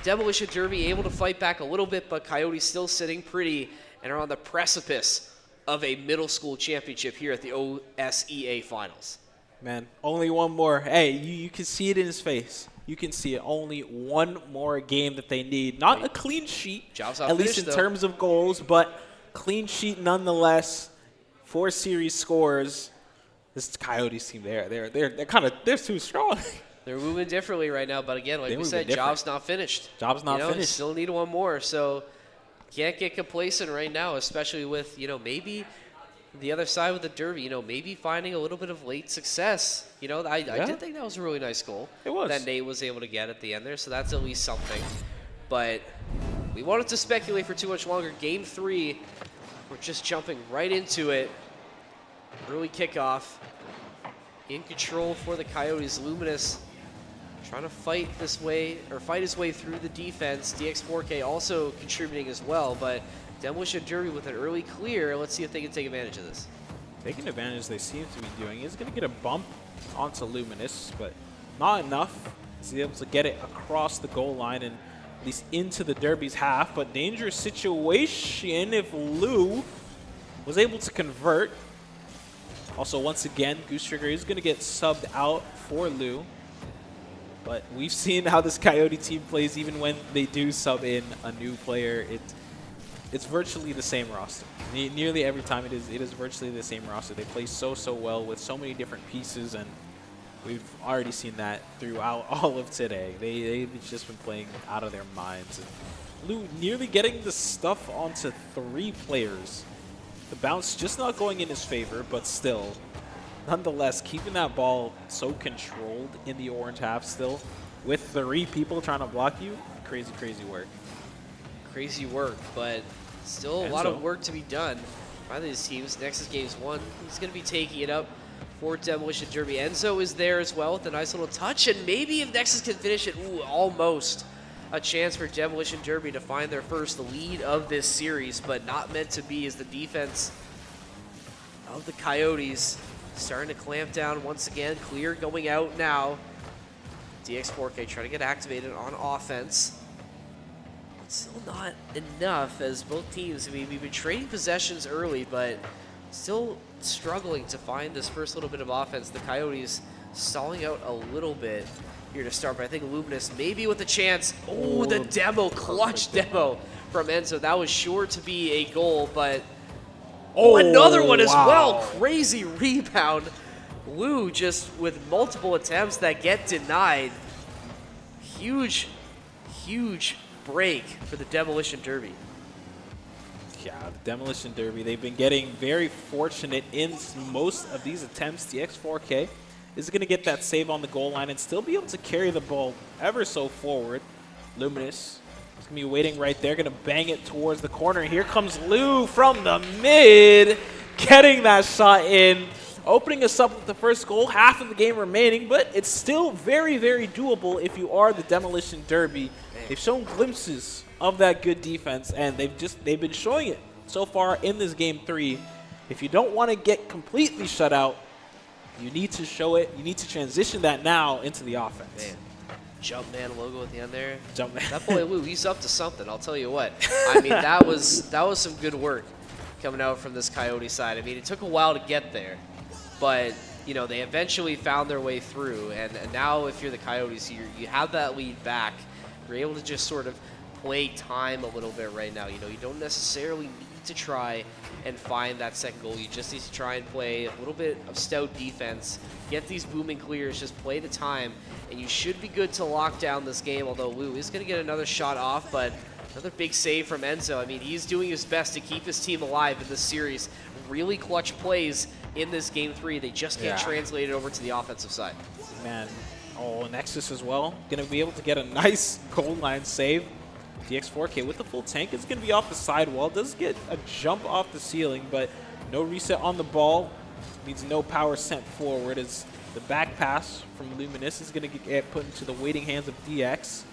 Demolition Derby able to fight back a little bit, but Coyotes still sitting pretty and are on the precipice of a middle school championship here at the OSEA Finals. Man, only one more. Hey, you can see it in his face. You can see it. Only one more game that they need. Not a clean sheet, Job's not at least finished, in though. terms of goals, but clean sheet nonetheless. 4 series scores. This Coyotes team, they're too strong. They're moving differently right now, but again, like we said, job's not finished. Job's not You finished. still need one more, so can't get complacent right now, especially with, you know, maybe the other side with the Derby, you know, maybe finding a little bit of late success. You know, I did think that was a really nice goal. It was. That Nate was able to get at the end there, so that's at least something. But we wanted to speculate for too much longer. Game 3, we're just jumping right into it. Early kickoff. In control for the Coyotes. Luminous trying to fight his way through the defense. DX4K also contributing as well, but Demolition Derby with an early clear. Let's see if they can take advantage of this. Taking advantage they seem to be doing. Is going to get a bump onto Luminous, but not enough. He's able to get it across the goal line and at least into the Derby's half, but dangerous situation if Lou was able to convert. Also, once again, Goose Trigger is going to get subbed out for Lou. But we've seen how this Coyote team plays even when they do sub in a new player. It's virtually the same roster. Nearly every time it is virtually the same roster. They play so well with so many different pieces, and we've already seen that throughout all of today. They've just been playing out of their minds. And Lou nearly getting the stuff onto 3 players. The bounce just not going in his favor, but still, nonetheless, keeping that ball so controlled in the orange half still, with 3 people trying to block you, crazy work. Crazy work, but still a lot of work to be done by these teams. Next is Games 1. He's going to be taking it up for Demolition Derby. Enzo is there as well with a nice little touch, and maybe if Nexus can finish it, almost a chance for Demolition Derby to find their first lead of this series, but not meant to be as the defense of the Coyotes starting to clamp down once again. Clear going out now. DX4K trying to get activated on offense. But still not enough as both teams, I mean, we've been trading possessions early, but still struggling to find this first little bit of offense. The Coyotes stalling out a little bit here to start, but I think Luminous maybe with a chance. Oh, the demo, clutch demo from Enzo. That was sure to be a goal, but another one as well. Crazy rebound. Lou just with multiple attempts that get denied. Huge, huge break for the Demolition Derby. Yeah, the Demolition Derby, they've been getting very fortunate in most of these attempts. The X4K is going to get that save on the goal line and still be able to carry the ball ever so forward. Luminous is going to be waiting right there, going to bang it towards the corner. Here comes Lou from the mid, getting that shot in, opening us up with the first goal, half of the game remaining, but it's still very, very doable if you are the Demolition Derby. They've shown glimpses of that good defense, and they've been showing it so far in this game 3. If you don't want to get completely shut out, you need to show it. You need to transition that now into the offense. Man, Jumpman logo at the end there. Jumpman. That boy Lou, he's up to something. I'll tell you what. I mean, that was some good work coming out from this Coyote side. I mean, it took a while to get there, but you know they eventually found their way through. And now, if you're the Coyotes, you have that lead back. You're able to just sort of play time a little bit right now. You know, you don't necessarily need to try and find that second goal. You just need to try and play a little bit of stout defense, get these booming clears, just play the time, and you should be good to lock down this game, although Lou is going to get another shot off, but another big save from Enzo. I mean, he's doing his best to keep his team alive in this series. Really clutch plays in this game 3. They just can't translate it over to the offensive side. Man, Nexus as well, going to be able to get a nice goal line save. DX4K with the full tank is going to be off the sidewall. Does get a jump off the ceiling, but no reset on the ball. Means no power sent forward as the back pass from Luminous is going to get put into the waiting hands of DX.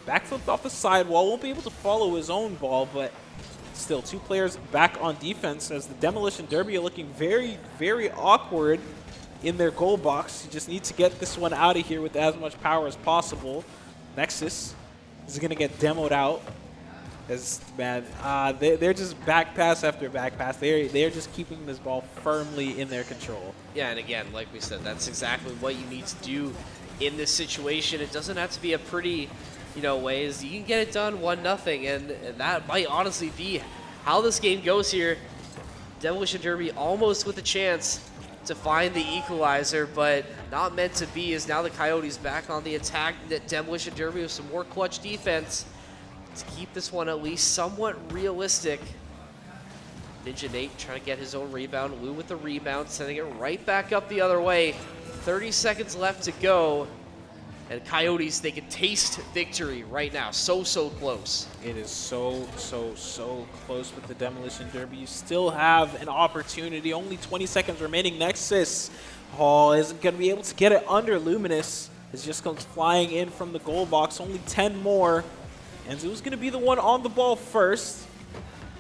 Backflipped off the sidewall. Won't be able to follow his own ball, but still 2 players back on defense as the Demolition Derby are looking very, very awkward in their goal box. You just need to get this one out of here with as much power as possible. Nexus is going to get demoed out. As man, they're just back pass after back pass. They're just keeping this ball firmly in their control. Yeah, and again, like we said, that's exactly what you need to do in this situation. It doesn't have to be a pretty, ways. You can get it done 1-0, and that might honestly be how this game goes here. Demolition Derby almost with a chance to find the equalizer, but not meant to be, as now the Coyotes back on the attack. That Demolition Derby with some more clutch defense to keep this one at least somewhat realistic. Ninja Nate trying to get his own rebound. Lou with the rebound, sending it right back up the other way. 30 seconds left to go. And Coyotes, they can taste victory right now. So close. It is so close with the Demolition Derby. You still have an opportunity. Only 20 seconds remaining. Nexus isn't going to be able to get it under. Luminous is just comes flying in from the goal box. Only 10 more. And who's going to be the one on the ball first?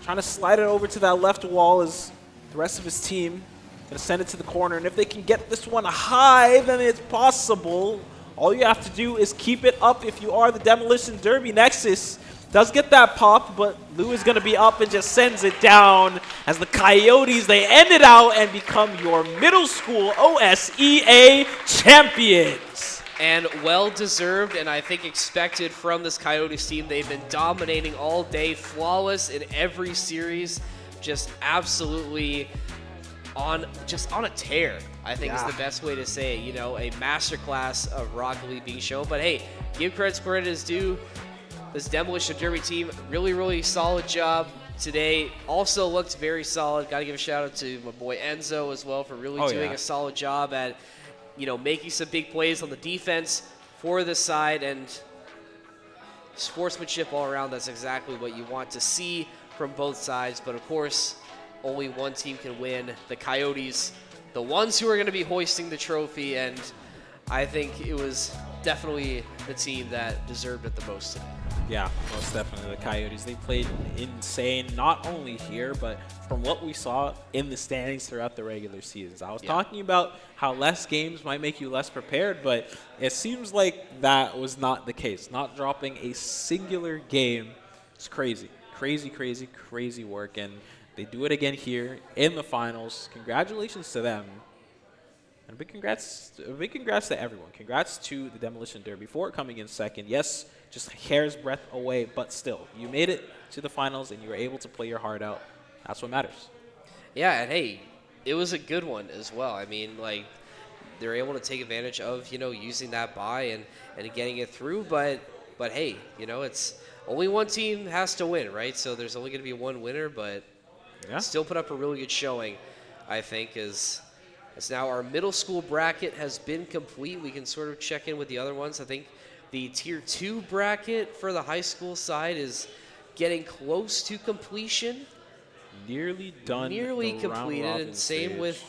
Trying to slide it over to that left wall as the rest of his team going to send it to the corner. And if they can get this one high, then it's possible. All you have to do is keep it up if you are the Demolition Derby. Nexus does get that pop, but Lou is going to be up and just sends it down as the Coyotes, they end it out and become your middle school OSEA champions. And well-deserved, and I think expected from this Coyotes team. They've been dominating all day, flawless in every series, just absolutely on a tear, I think is the best way to say it. A masterclass of Rocket League being shown. But hey, give credit where it is due. This Demolition Derby team, really solid job today. Also looked very solid. Got to give a shout out to my boy Enzo as well for really doing a solid job at making some big plays on the defense for this side, and sportsmanship all around. That's exactly what you want to see from both sides. But of course, only one team can win. The Coyotes, the ones who are going to be hoisting the trophy, and I think it was definitely the team that deserved it the most today. Yeah, most definitely the Coyotes. They played insane, not only here, but from what we saw in the standings throughout the regular seasons. I was talking about how less games might make you less prepared, but it seems like that was not the case. Not dropping a singular game is crazy. Crazy work, and they do it again here in the finals. Congratulations to them. And big congrats to everyone. Congrats to the Demolition Derby for coming in second. Yes, just a hair's breadth away, but still, you made it to the finals and you were able to play your heart out. That's what matters. Yeah, and hey, it was a good one as well. I mean, like, they're able to take advantage of, using that bye and getting it through. But hey, it's only one team has to win, right? So there's only going to be one winner, but still put up a really good showing, I think, as now our middle school bracket has been complete. We can sort of check in with the other ones. I think the Tier 2 bracket for the high school side is getting close to completion. Nearly done. Nearly the round completed, robin and same stage. with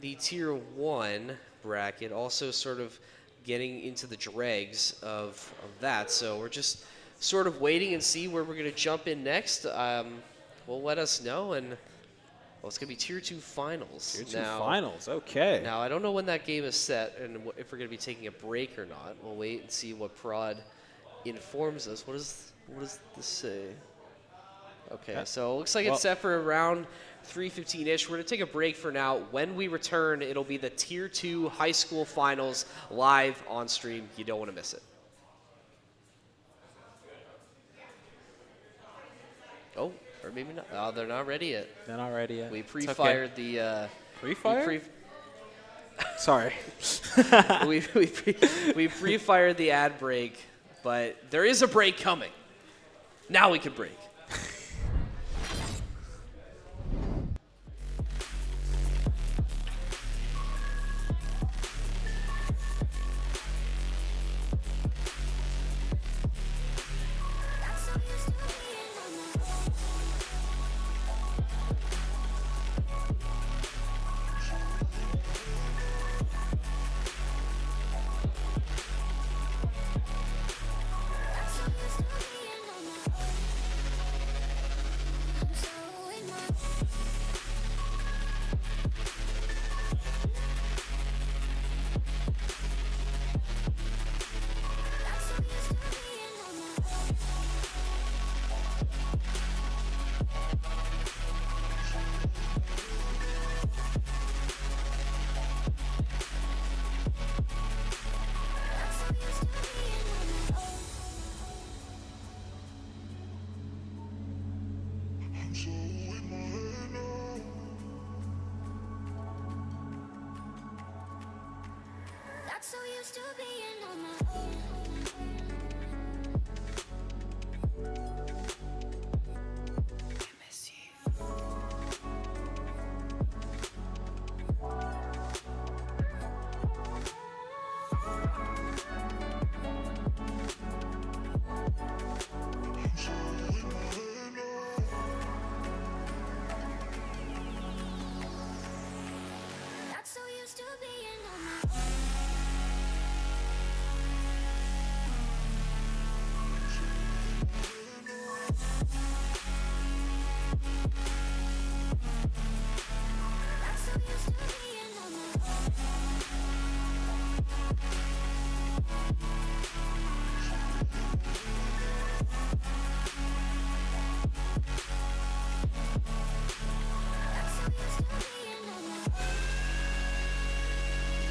the Tier 1 bracket, also sort of getting into the dregs of that. So we're just sort of waiting and see where we're going to jump in next. Will let us know, and it's going to be Tier 2 finals. Tier 2 finals, okay. Now, I don't know when that game is set and if we're going to be taking a break or not. We'll wait and see what Prod informs us. What does this say? Okay, so it looks like it's set for around 3:15-ish. We're going to take a break for now. When we return, it'll be the Tier 2 high school finals live on stream. You don't want to miss it. Oh, or maybe not. Oh, they're not ready yet. They're not ready yet. We pre-fired the... Pre-fire? Sorry. we pre-fired the ad break, but there is a break coming. Now we can break. That's so used to being on my own. That's so used to being on my own. That's so used to being on my own. That's so used to being on my own.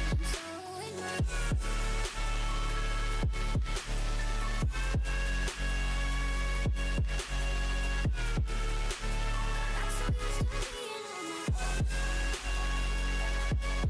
I'm so in love. That's so used to being on my own. That's so used to being on my own.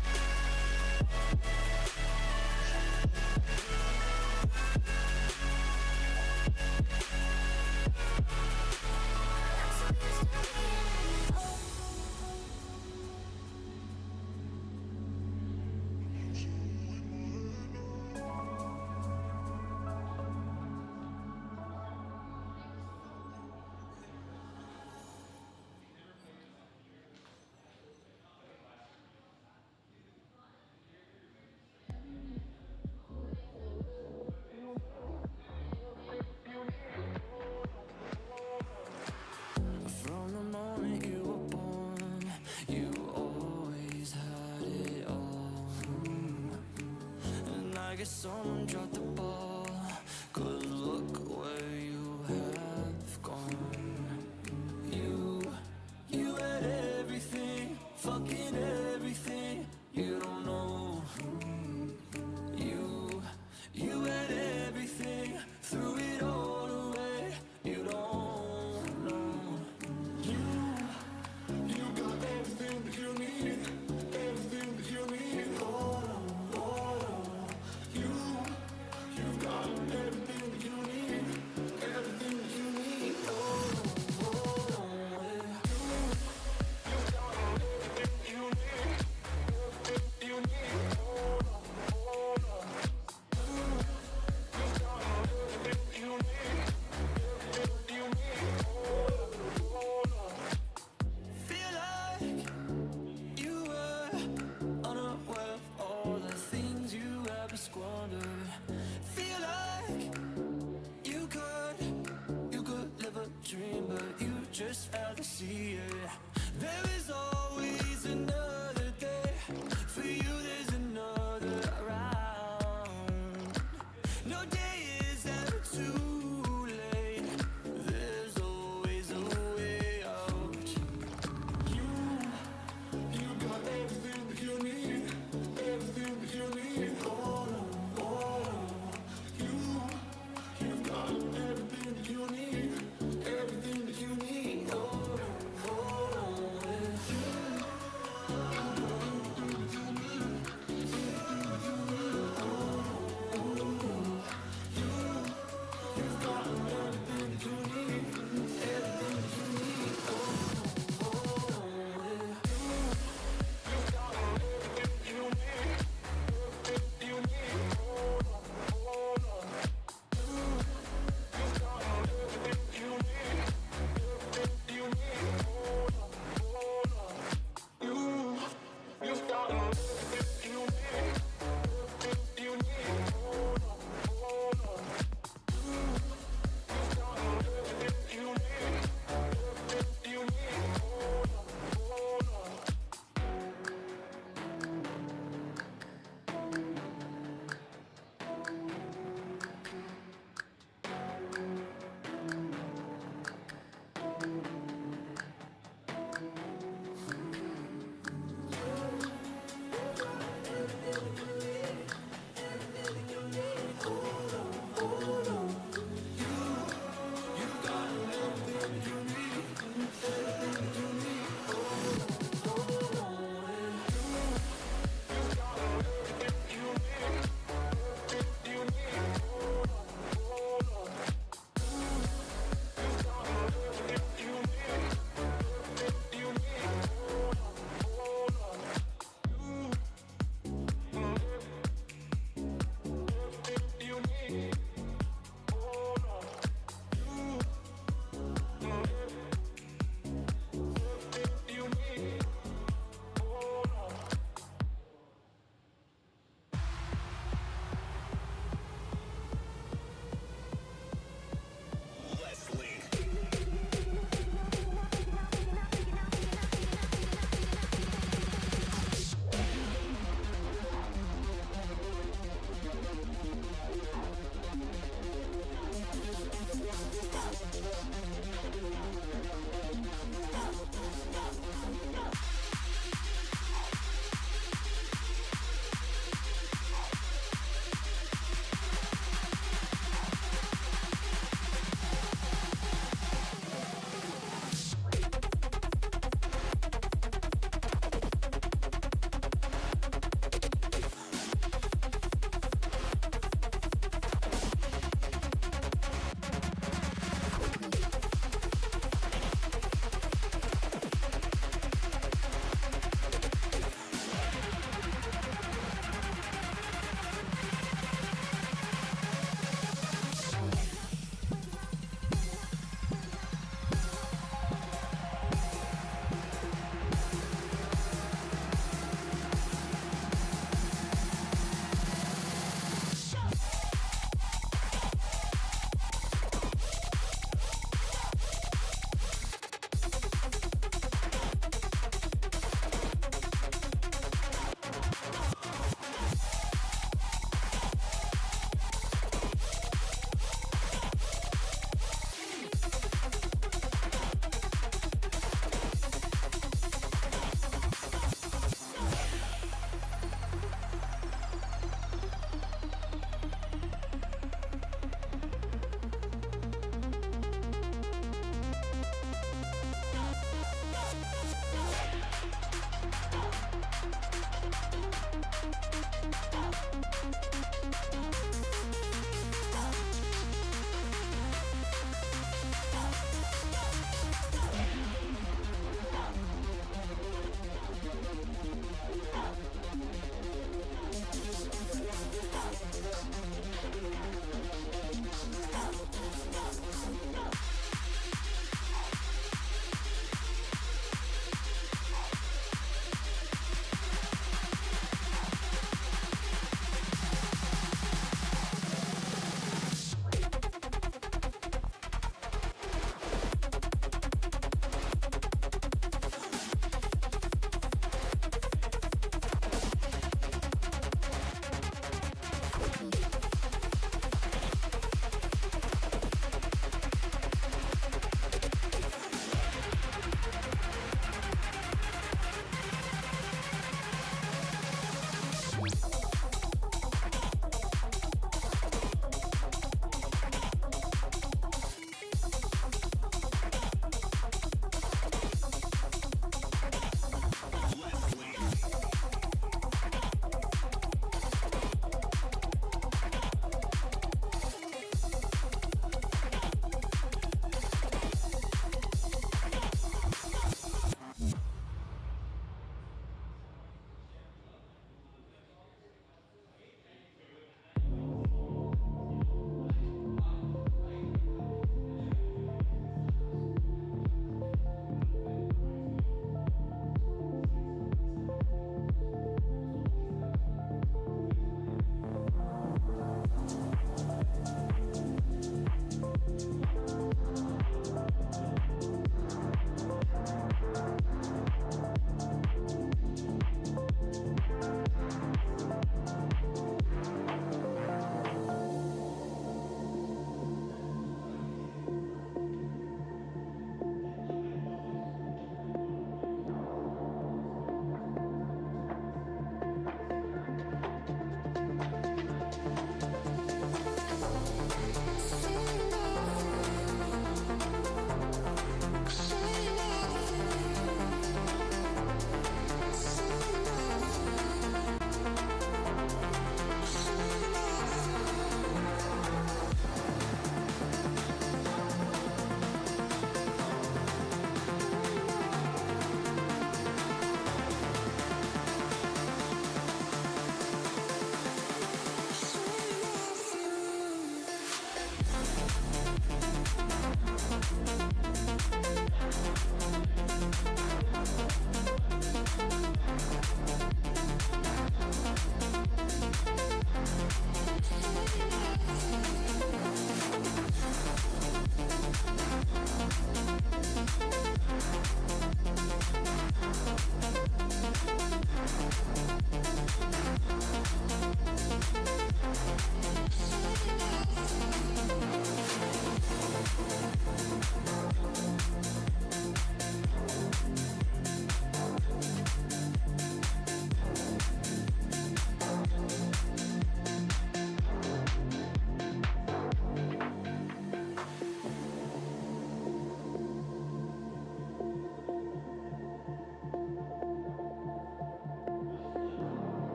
From the moment you were born, you always had it all. And I guess someone dropped the ball, 'cause look where you have gone. You had everything, fucking everything. You don't squander. Feel like you could live a dream, but you just failed to see it. There is always another day. For you, there's another round. No day is ever too late. There's always a way out. You got everything that you need. Everything that you need. Oh no, oh no. You've got everything that you need. Everything that you need. Oh no, oh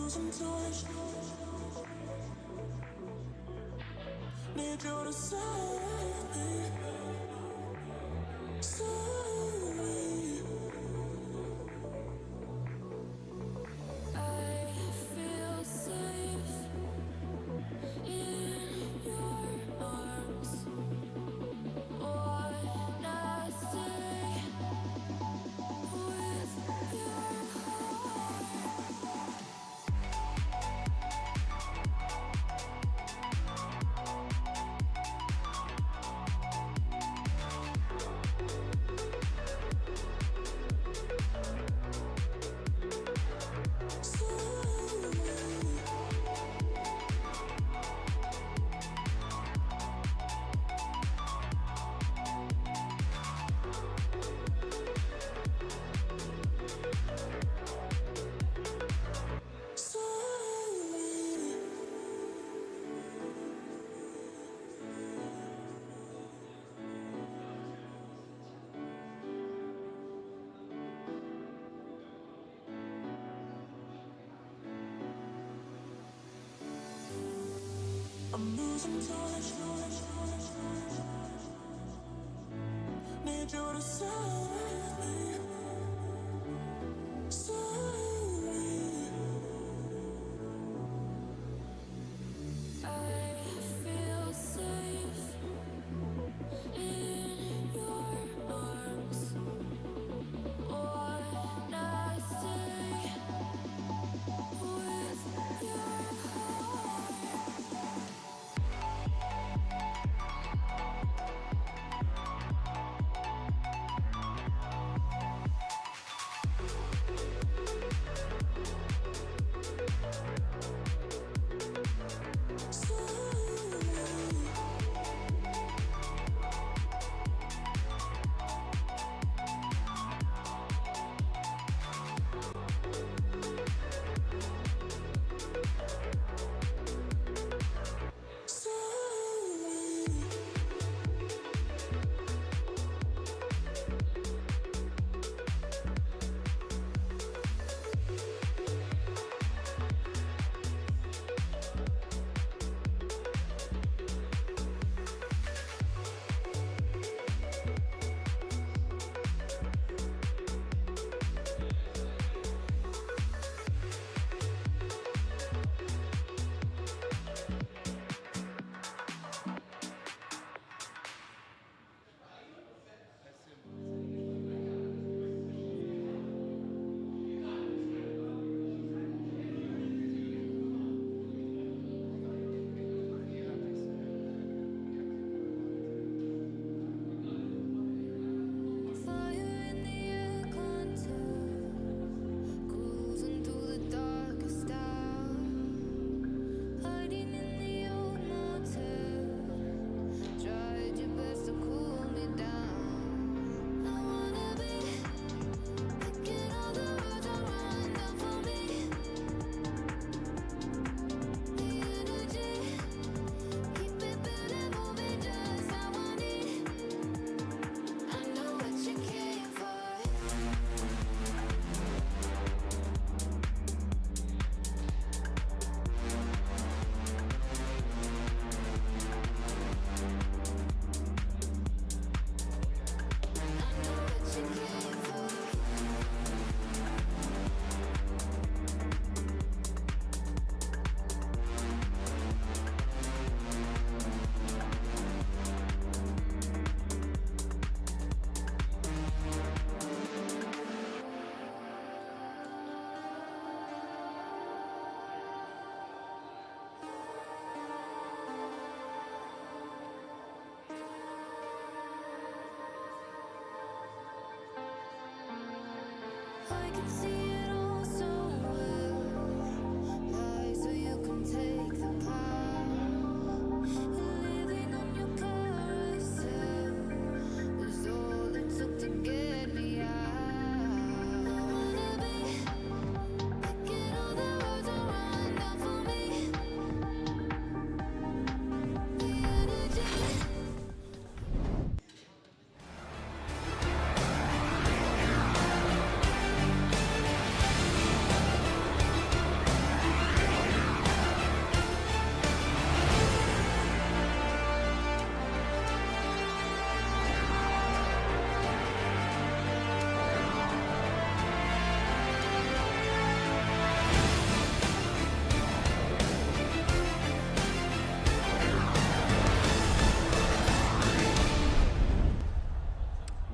losing touch. Need you to save me. Save me. I feel safe in your arms. Wanna stay with your heart. I'm losing touch. Need you to save me. Save me. I feel safe in your arms. Wanna stay with your heart. Fire in the air, contact, cruising through the darkest hour, hiding in the old motel. Tried your best to cool me down. I wanna be picking all the roads are run down for me. The energy, keep it building, moving just how I need. I know what you came for. I know what you came for. I can see it all so well. Lie so you can take the power. Living on your carousel was all it took to get me out. I wanna be picking all the roads are run down for me. The energy.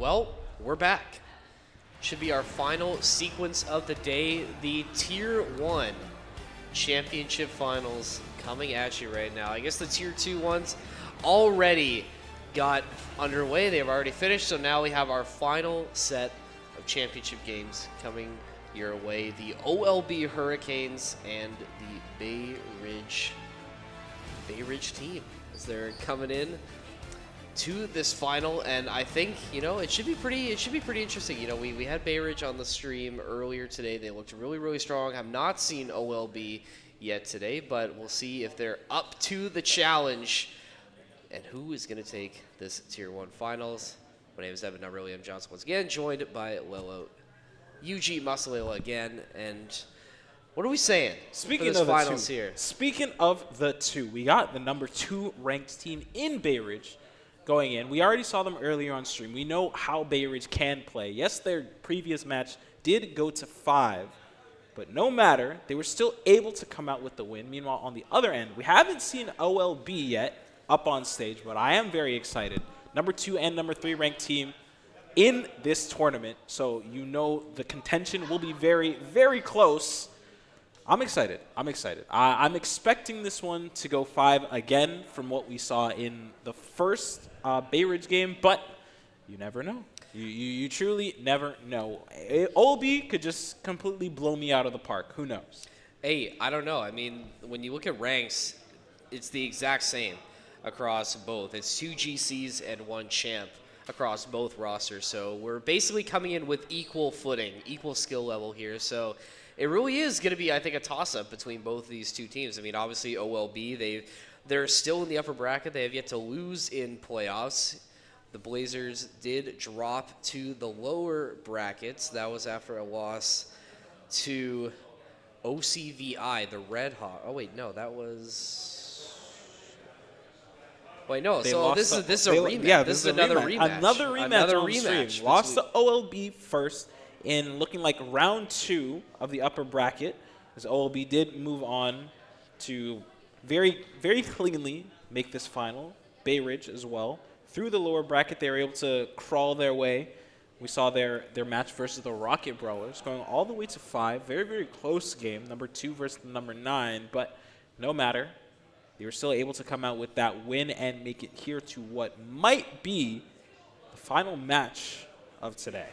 Well, we're back. Should be our final sequence of the day. The Tier 1 Championship Finals coming at you right now. I guess the Tier 2 ones already got underway. They've already finished, so now we have our final set of championship games coming your way. The OLB Hurricanes and the Bay Ridge team as they're coming in to this final, and I think it should be pretty interesting. We had Bay Ridge on the stream earlier today. They looked really strong. Have not seen OLB yet today, but we'll see if they're up to the challenge and who is going to take this Tier 1 Finals. My name is Evan Really. I'm Johnson once again, joined by Lilo, UG Masalila again, and what are we saying? Speaking for this of finals the two, here, speaking of the two, we got the number 2 ranked team in Bay Ridge going in. We already saw them earlier on stream. We know how Bay Ridge can play. Yes, their previous match did go to 5, but no matter, they were still able to come out with the win. Meanwhile, on the other end, we haven't seen OLB yet up on stage, but I am very excited. Number 2 and number 3 ranked team in this tournament, so the contention will be very close. I'm excited. I'm expecting this one to go 5 again from what we saw in the first Bay Ridge game, but you never know. You truly never know. OLB could just completely blow me out of the park. Who knows? hey, I don't know. I mean, when you look at ranks, it's the exact same across both. It's 2 GCs and 1 champ across both rosters. So we're basically coming in with equal footing, equal skill level here. So it really is going to be, I think, a toss-up between both of these two teams. I mean, obviously, OLB, they're still in the upper bracket. They have yet to lose in playoffs. The Blazers did drop to the lower brackets. That was after a loss to OCVI, the Red Hawk. Oh, wait, no, that was... Wait, no, so this is a rematch. Yeah, this is another rematch. Another rematch. Between, Lost to OLB first in looking like round 2 of the upper bracket, as OLB did move on to very cleanly make this final. Bay Ridge as well. Through the lower bracket, they were able to crawl their way. We saw their match versus the Rocket Brawlers going all the way to 5. Very close game, number 2 versus number 9, but no matter. They were still able to come out with that win and make it here to what might be the final match of today.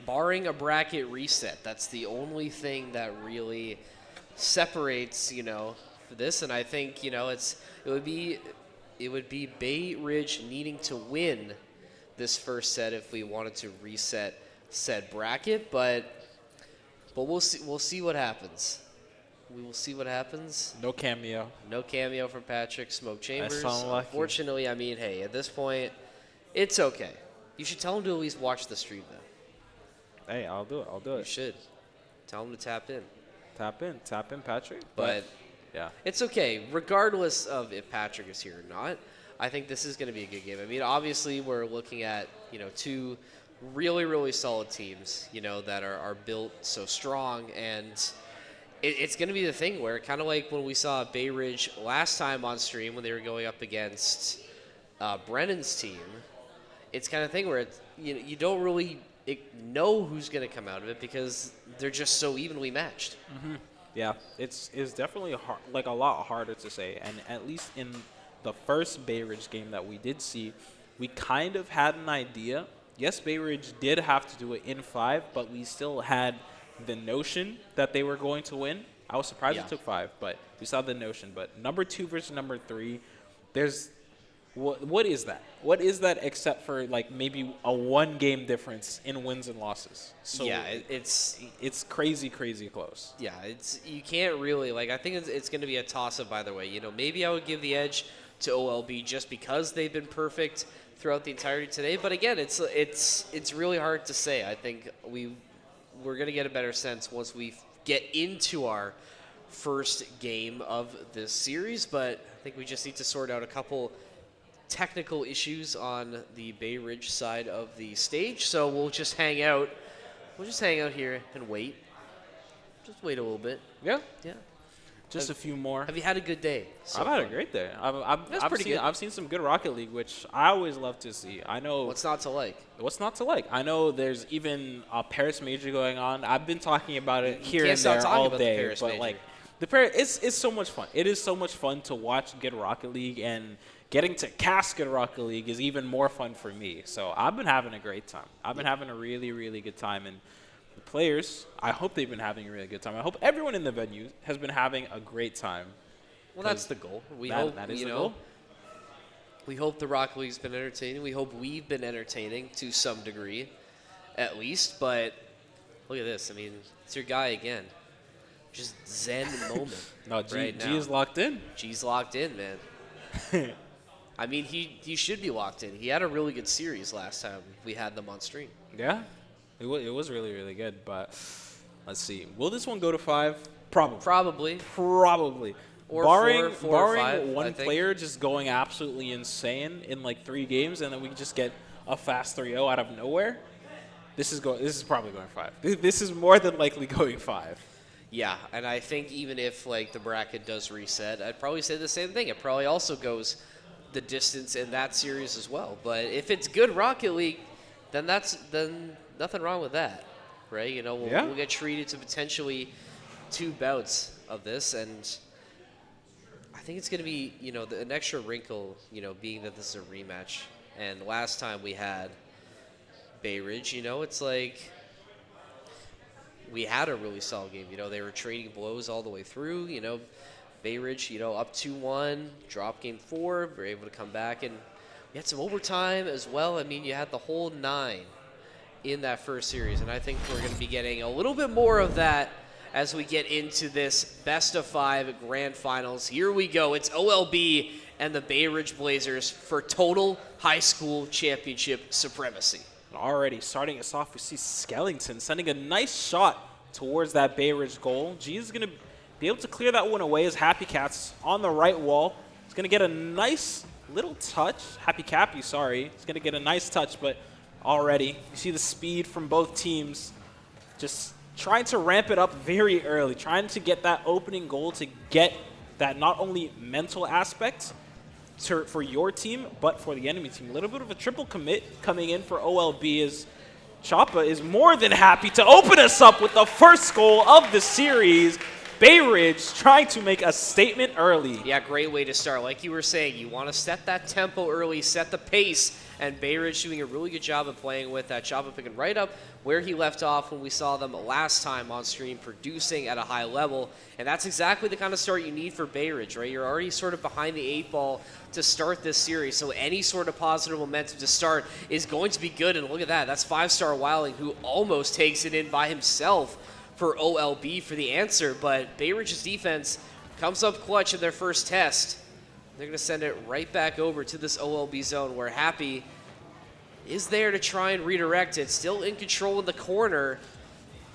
Barring a bracket reset, that's the only thing that really separates, for this. And I think, it would be Bay Ridge needing to win this first set if we wanted to reset said bracket, but we'll see what happens. We will see what happens. No cameo. No cameo from Patrick Smoke Chambers. That's unlucky. Unfortunately, I mean, hey, at this point, it's okay. You should tell him to at least watch the stream, though. Hey, I'll do it. You should. Tell him to tap in. Tap in, Patrick. But yeah, it's okay. Regardless of if Patrick is here or not, I think this is going to be a good game. I mean, obviously, we're looking at, 2 really solid teams, that are built so strong, and it's going to be the thing where kind of like when we saw Bay Ridge last time on stream when they were going up against Brennan's team, it's kind of thing where you don't really know who's going to come out of it because they're just so evenly matched. Mm-hmm. Yeah, it's definitely a lot harder to say, and at least in the first Bay Ridge game that we did see, we kind of had an idea. Yes, Bay Ridge did have to do it in 5, but we still had the notion that they were going to win. I was surprised it took 5, but we saw the notion. But number 2 versus number 3, there's what is that? What is that except for like maybe a 1-game difference in wins and losses? So yeah, it's crazy close. Yeah, you can't really I think it's going to be a toss-up either way. Maybe I would give the edge to OLB just because they've been perfect throughout the entirety today. But again, it's really hard to say. I think we're going to get a better sense once we get into our first game of this series. But I think we just need to sort out a couple technical issues on the Bay Ridge side of the stage. So we'll just hang out. We'll just hang out here and wait. Just wait a little bit. Yeah. Yeah. Just a few more. Have you had a good day? so I've had a far? great day. That's pretty good. I've seen some good Rocket League, which I always love to see. I know What's not to like? what's not to like. I know there's even a Paris Major going on. I've been talking about it here can't and stop there talking all about the day, Paris but Major. like the Paris, it's so much fun. It is so much fun to watch good Rocket League, and getting to cast good Rocket League is even more fun for me. So I've been having a great time. I've been having a really, really good time, and the players, I hope they've been having a really good time. I hope everyone in the venue has been having a great time. Well, that's the goal. We That- hope that is you the know. goal. We hope the Rocket League's been entertaining. We hope we've been entertaining to some degree, at least. But look at this. I mean, it's your guy again. Just zen moment. No, G, right G now. is locked in. G's locked in, man. I mean, he should be locked in. He had a really good series last time we had them on stream. Yeah, it was really, really good. But let's see. Will this one go to 5? Probably. Probably. Or barring four or barring five, I one think. player just going absolutely insane in like 3 games, and then we just get a fast 3-0 out of nowhere. This is probably going 5. This is more than likely going 5. Yeah, and I think even if like the bracket does reset, I'd probably say the same thing. It probably also goes the distance in that series as well. But if it's good Rocket League, then nothing wrong with that, right? You know, we'll get treated to potentially 2 bouts of this, and I think it's going to be, you know, an extra wrinkle, you know, being that this is a rematch. And last time we had Bay Ridge, you know, it's like we had a really solid game. You know, they were trading blows all the way through. You know, Bay Ridge, you know, up 2-1, drop game 4, were able to come back. And we had some overtime as well. I mean, you had the whole 9 in that first series. And I think we're going to be getting a little bit more of that as we get into this best-of-5 grand finals. Here we go. It's OLB and the Bay Ridge Blazers for total high school championship supremacy. Already starting us off, we see Skellington sending a nice shot towards that Bay Ridge goal. G is going to be able to clear that one away as Happy Cat's on the right wall. He's going to get a nice little touch. Happy Cappy, sorry. He's going to get a nice touch, but already you see the speed from both teams just trying to ramp it up very early, trying to get that opening goal to get that not only mental aspect for your team, but for the enemy team. A little bit of a triple commit coming in for OLB as Choppa is more than happy to open us up with the first goal of the series. Bay Ridge trying to make a statement early. Yeah, great way to start. Like you were saying, you want to set that tempo early, set the pace, and Bay Ridge doing a really good job of playing with that. Choppa picking right up where he left off when we saw them last time on stream, producing at a high level. And that's exactly the kind of start you need for Bay Ridge, right? You're already sort of behind the 8 ball to start this series, so any sort of positive momentum to start is going to be good. And look at that. That's 5-star Wilding, who almost takes it in by himself for OLB for the answer. But Bay Ridge's defense comes up clutch in their first test. They're going to send it right back over to this OLB zone where Happy is there to try and redirect it. Still in control in the corner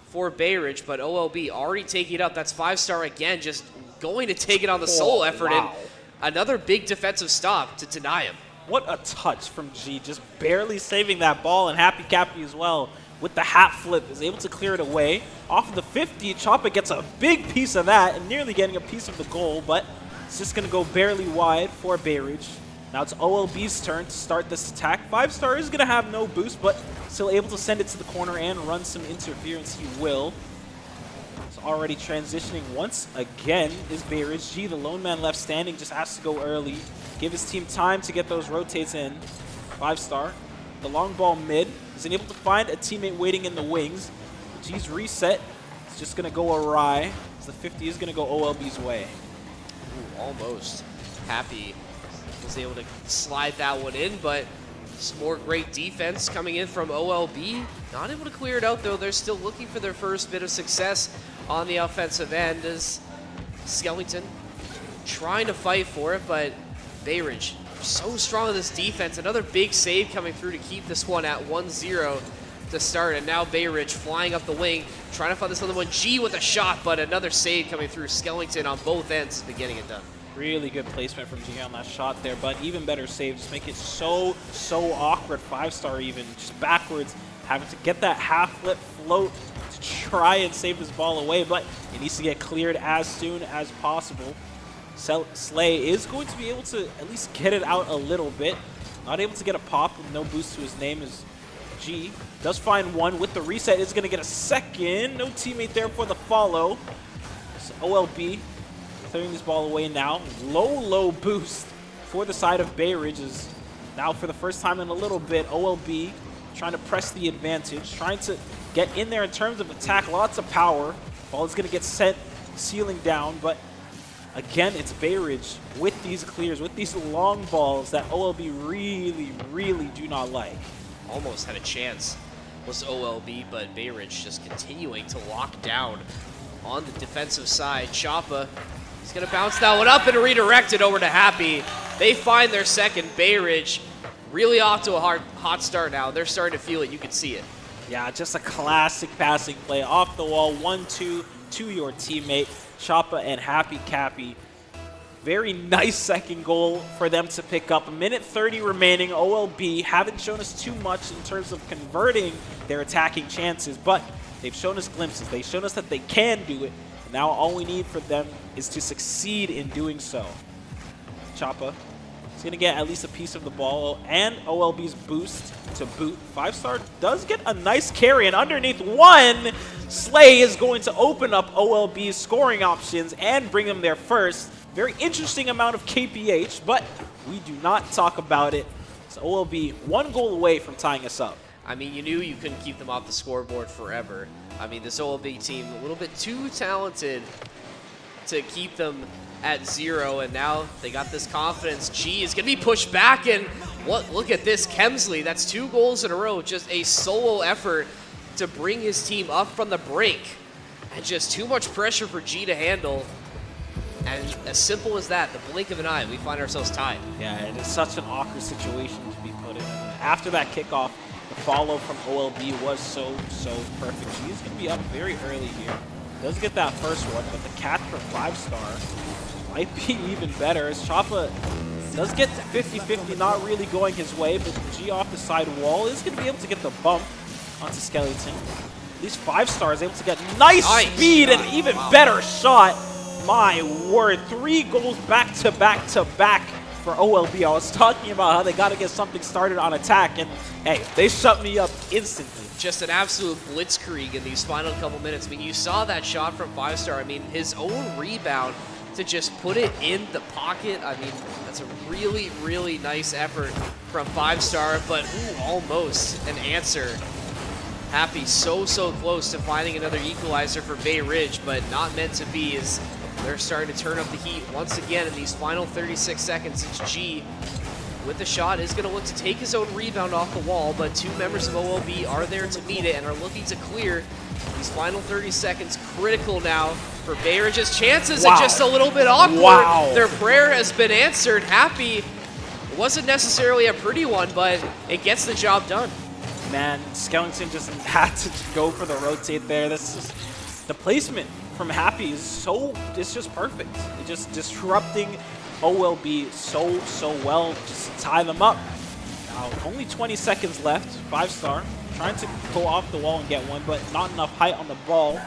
for Bay Ridge, but OLB already taking it up. That's 5-star again, just going to take it on the solo effort. Wow. And another big defensive stop to deny him. What a touch from G, just barely saving that ball, and Happy Cappy as well with the hat flip is able to clear it away. Off of the 50, Choppa gets a big piece of that and nearly getting a piece of the goal, but it's just going to go barely wide for Bay Ridge. Now it's OLB's turn to start this attack. 5-star is going to have no boost, but still able to send it to the corner and run some interference. He will. It's already transitioning once again is Bay Ridge. G, the lone man left standing, just has to go early. Give his team time to get those rotates in. 5-star. The long ball mid. Is able to find a teammate waiting in the wings. G's reset. It's just going to go awry. As the 50 is going to go OLB's way. Ooh, almost. Happy was able to slide that one in, but some more great defense coming in from OLB. Not able to clear it out, though. They're still looking for their first bit of success on the offensive end as Skellington trying to fight for it, but Bay Ridge so strong in this defense. Another big save coming through to keep this one at 1-0 to start, and now Bay Ridge flying up the wing, trying to find this other one. G with a shot, but another save coming through. Skellington on both ends has been getting it done. Really good placement from G on that shot there, but even better save. Just make it so awkward. 5-star even, just backwards, having to get that half flip float to try and save this ball away, but it needs to get cleared as soon as possible. Slay is going to be able to at least get it out a little bit. Not able to get a pop with no boost to his name is G. Does find one with the reset. Is going to get a second. No teammate there for the follow. So OLB clearing this ball away now. Low boost for the side of Bay Ridge is now for the first time in a little bit. OLB trying to press the advantage, trying to get in there in terms of attack. Lots of power. Ball is going to get sent ceiling down, but again, it's Bay Ridge with these clears, with these long balls that OLB really do not like. Almost had a chance was OLB, but Bay Ridge just continuing to lock down on the defensive side. Choppa, he's going to bounce that one up and redirect it over to Happy. They find their second. Bay Ridge really off to a hot start now. They're starting to feel it. You can see it. Yeah, just a classic passing play off the wall. 1-2 to your teammate. Choppa and Happy Cappy. Very nice second goal for them to pick up. 1:30 remaining. OLB haven't shown us too much in terms of converting their attacking chances, but they've shown us glimpses. They've shown us that they can do it. Now all we need for them is to succeed in doing so. Choppa is going to get at least a piece of the ball, and OLB's boost to boot. 5-star does get a nice carry, and underneath one, Slay is going to open up OLB's scoring options and bring them there first. Very interesting amount of KPH, but we do not talk about it. So OLB 1 goal away from tying us up. I mean, you knew you couldn't keep them off the scoreboard forever. I mean, this OLB team a little bit too talented to keep them at 0, and now they got this confidence. G is going to be pushed back, and look at this, Kemsley. That's 2 goals in a row, just a solo effort to bring his team up from the brink, and just too much pressure for G to handle. And as simple as that, the blink of an eye, we find ourselves tied. Yeah, it is such an awkward situation to be put in. After that kickoff, the follow from OLB was so perfect. He's going to be up very early here. Does get that first one, but the catch for 5-star might be even better, as Choppa does get to 50-50, not really going his way, but G off the side wall is going to be able to get the bump onto Skeleton. At least 5-star is able to get nice speed and even better shot. My word, 3 goals back to back for OLB. I was talking about how they got to get something started on attack, and hey, they shut me up instantly. Just an absolute blitzkrieg in these final couple minutes. I mean, you saw that shot from 5-star. I mean, his own rebound to just put it in the pocket. I mean, that's a really nice effort from 5-star, but almost an answer. Happy so close to finding another equalizer for Bay Ridge, but not meant to be, as they're starting to turn up the heat once again in these final 36 seconds. It's G with the shot, is going to look to take his own rebound off the wall, but 2 members of OLB are there to meet it and are looking to clear these final 30 seconds. Critical now for Bay Ridge's chances, and just a little bit awkward. Their prayer has been answered. Happy, it wasn't necessarily a pretty one, but it gets the job done. Man, Skellington just had to go for the rotate there. That's just, the placement from Happy is it's just perfect. It's just disrupting OLB so well, just to tie them up. Now, only 20 seconds left. 5-star trying to go off the wall and get one, but not enough height on the ball.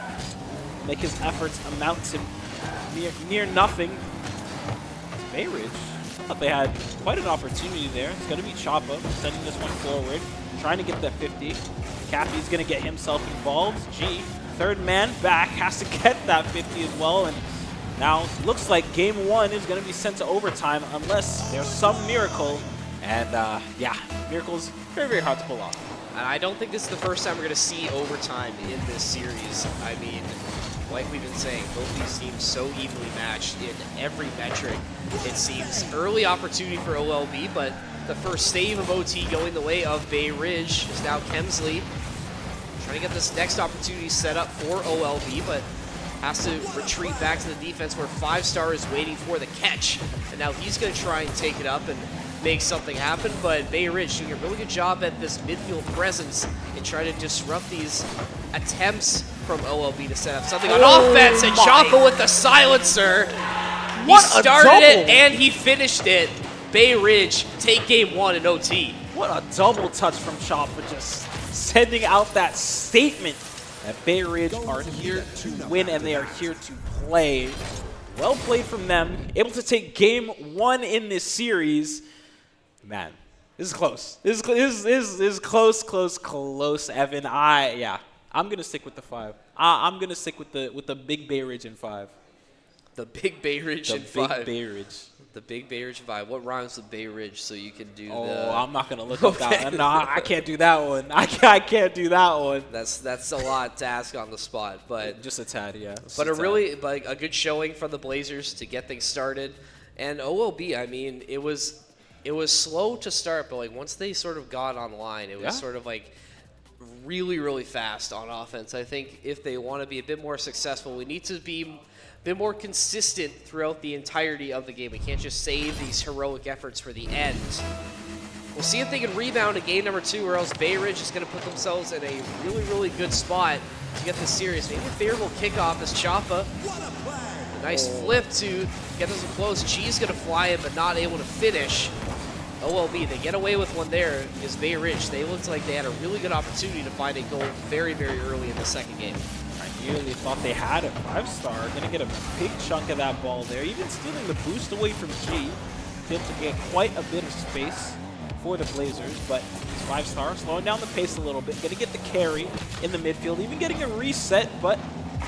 Make his efforts amount to near nothing. Bay Ridge, I thought they had quite an opportunity there. It's going to be Choppa sending this one forward, trying to get that 50. Cappy's going to get himself involved. G, third man back, has to get that 50 as well. And now looks like game 1 is going to be sent to overtime unless there's some miracle. And yeah, miracles very hard to pull off. And I don't think this is the first time we're going to see overtime in this series. I mean, like we've been saying, both these teams so evenly matched in every metric. It seems early opportunity for OLB, but the first save of OT going the way of Bay Ridge is now Kemsley. Trying to get this next opportunity set up for OLB, but has to retreat back to the defense where 5-star is waiting for the catch. And now he's going to try and take it up and make something happen, but Bay Ridge doing a really good job at this midfield presence and trying to disrupt these attempts from OLB to set up something on offense, and Choppa with the silencer. He started it and he finished it. Bay Ridge take game 1 in OT. What a double touch from Choppa, just sending out that statement that Bay Ridge are here to win and they are here to play. Well played from them. Able to take game 1 in this series. Man, this is close. This is close, Evan. I'm gonna stick with the 5. I'm gonna stick with the big Bay Ridge in 5. The big Bay Ridge in 5. The big Bay Ridge. The big Bay Ridge in 5. What rhymes with Bay Ridge so you can do I'm not gonna look up that one. No, I can't do that one. I can't do that one. That's a lot to ask on the spot, but Just a tad, yeah. but a good showing from the Blazers to get things started. And OLB, I mean, it was slow to start, but like once they sort of got online, it was sort of like really, really fast on offense. I think if they want to be a bit more successful, we need to be a bit more consistent throughout the entirety of the game. We can't just save these heroic efforts for the end. We'll see if they can rebound in game number 2, or else Bay Ridge is going to put themselves in a really, really good spot to get this series. Maybe a favorable kickoff as Choppa. A nice flip to get this close. G's going to fly it, but not able to finish. OLB, they get away with one there because Bay Ridge, they looked like they had a really good opportunity to find a goal very, very early in the second game. Ideally thought they had a 5-star. Gonna get a big chunk of that ball there. Even stealing the boost away from G. Able to get quite a bit of space for the Blazers, but 5-star slowing down the pace a little bit. Gonna get the carry in the midfield, even getting a reset, but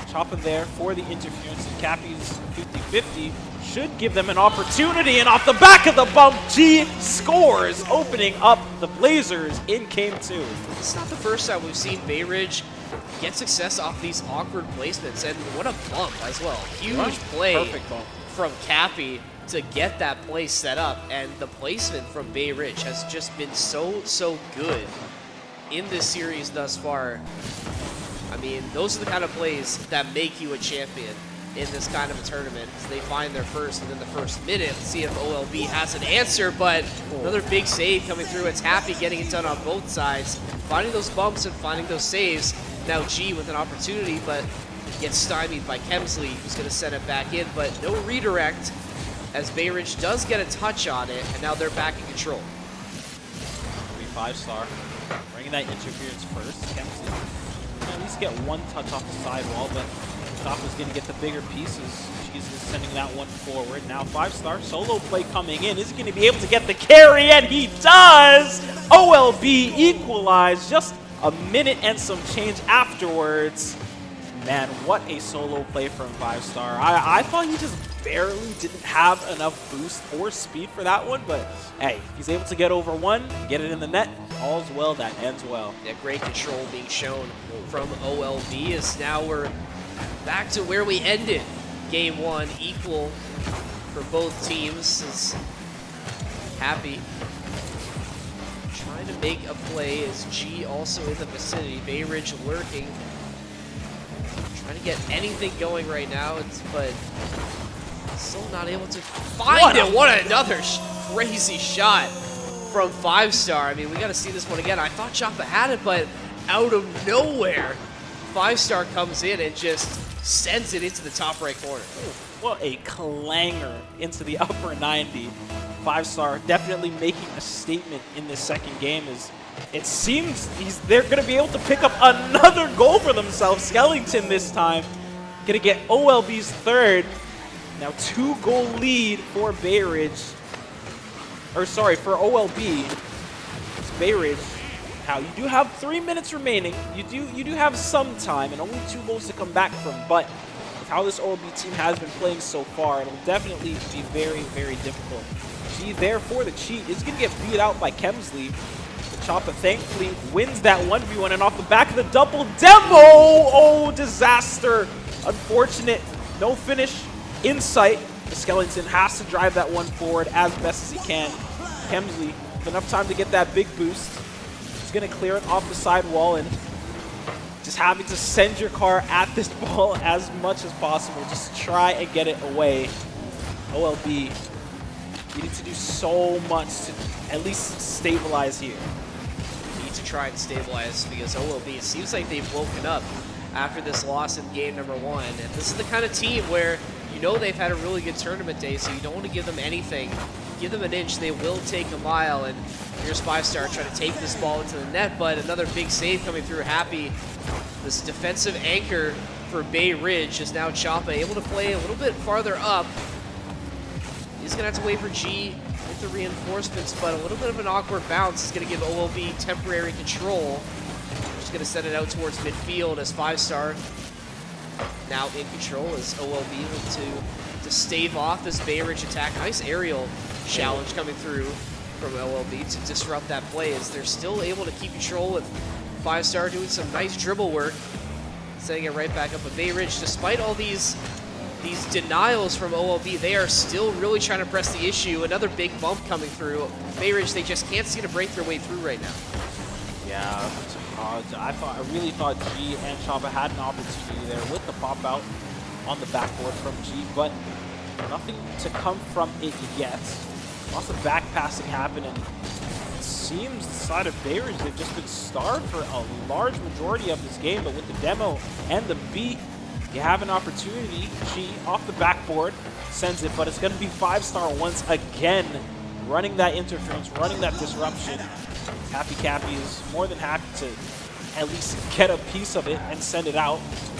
Choppa there for the interference. And Cappy's 50-50 should give them an opportunity, and off the back of the bump, G scores, opening up the Blazers in game 2. It's not the first time we've seen Bay Ridge get success off these awkward placements, and what a bump as well. Huge play Perfect bump from Cappy to get that play set up, and the placement from Bay Ridge has just been so good in this series thus far. I mean, those are the kind of plays that make you a champion in this kind of a tournament. They find their first within the first minute. Let's see if OLB has an answer, but another big save coming through. It's Happy getting it done on both sides, finding those bumps and finding those saves. Now G with an opportunity, but gets stymied by Kemsley, who's going to send it back in, but no redirect, as Bay Ridge does get a touch on it, and now they're back in control. 5-star, bringing that interference first. Kemsley can at least get one touch off the sidewall, but Choppa's going to get the bigger pieces. She's just sending that one forward. Now 5-star, solo play coming in. Is he going to be able to get the carry? And he does! OLB equalized just a minute and some change afterwards. Man, what a solo play from 5-star. I thought he just barely didn't have enough boost or speed for that one, but hey, he's able to get over one, get it in the net. All's well that ends well. Yeah, great control being shown from OLB, as now we're back to where we ended game 1, equal for both teams. As Happy trying to make a play, as G also in the vicinity. Bay Ridge lurking, trying to get anything going right now, but still not able to find it. What another crazy shot from 5-star. I mean, we got to see this one again. I thought Choppa had it, but out of nowhere, 5-star comes in and just sends it into the top right corner. What a clanger into the upper 90. 5-star definitely making a statement in this second game. As it seems they're going to be able to pick up another goal for themselves. Skellington this time going to get OLB's third. Now 2-goal lead for Bay Ridge. Or sorry, for OLB. It's Bay Ridge. Now you do have 3 minutes remaining. You do have some time and only 2 goals to come back from. But with how this OLB team has been playing so far, it'll definitely be very, very difficult. G there for the cheat is going to get beat out by Kemsley. Choppa thankfully wins that 1v1, and off the back of the double demo, oh, disaster. Unfortunate, no finish in sight. Skellington has to drive that one forward as best as he can. Kemsley with enough time to get that big boost. He's going to clear it off the side wall, and just having to send your car at this ball as much as possible. Just try and get it away. OLB, you need to do so much to at least stabilize here. Need to try and stabilize, because OLB, it seems like they've woken up after this loss in game number 1. And this is the kind of team where you know they've had a really good tournament day, so you don't want to give them anything. Give them an inch, they will take a mile. And here's 5-star trying to take this ball into the net, but another big save coming through. Happy This defensive anchor for Bay Ridge is now Choppa able to play a little bit farther up. He's going to have to wait for G with the reinforcements, but a little bit of an awkward bounce is going to give OLB temporary control. Just going to send it out towards midfield as 5-star now in control as OLB able to stave off this Bay Ridge attack. Nice aerial challenge coming through from OLB to disrupt that play as they're still able to keep control with 5-star doing some nice dribble work, setting it right back up. But Bay Ridge, despite all these denials from OLB, they are still really trying to press the issue. Another big bump coming through. Bay Ridge, they just can't seem to break their way through right now. Yeah, I really thought G and Choppa had an opportunity there with the pop out on the backboard from G, but nothing to come from it yet. Lots of back passing happening. It seems the side of Bay Ridge, they've just been starved for a large majority of this game, but with the demo and the beat, you have an opportunity. G off the backboard sends it, but it's going to be 5-star once again, running that interference, running that disruption. Happy Cappy is more than happy to at least get a piece of it and send it out.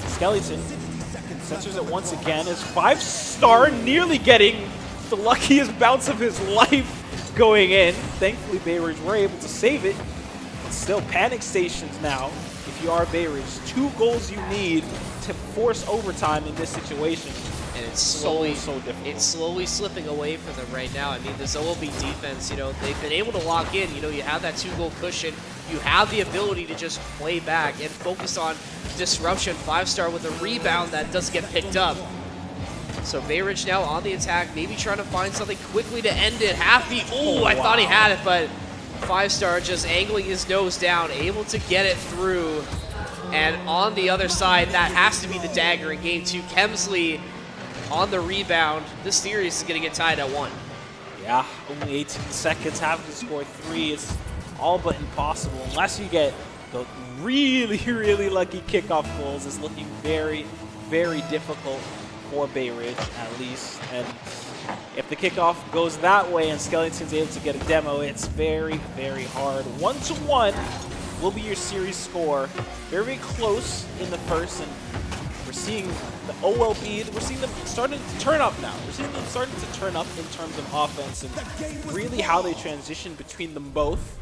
Skeleton censors it once again as 5-star nearly getting the luckiest bounce of his life going in. Thankfully, Bay Ridge were able to save it. But still, panic stations now. If you are Bay Ridge, 2 goals you need to force overtime in this situation. And it's slowly, so difficult. It's slowly slipping away from them right now. I mean, this OLB defense, they've been able to lock in. You have that 2-goal cushion. You have the ability to just play back and focus on disruption. 5-star with a rebound that doesn't get picked up. So Bay Ridge now on the attack, maybe trying to find something quickly to end it. Happy, I thought he had it, but 5-star just angling his nose down, able to get it through. And on the other side, that has to be the dagger in game 2. Kemsley on the rebound. This series is going to get tied at 1. Yeah, only 18 seconds, having to score 3 is all but impossible unless you get the really, really lucky kickoff goals. It's looking very, very difficult for Bay Ridge, at least. And if the kickoff goes that way and Skeleton's able to get a demo, it's very, very hard. 1-1 will be your series score. Very close in the first, and we're seeing the OLB, we're seeing them starting to turn up now. We're seeing them starting to turn up in terms of offense and really how they transition between them both.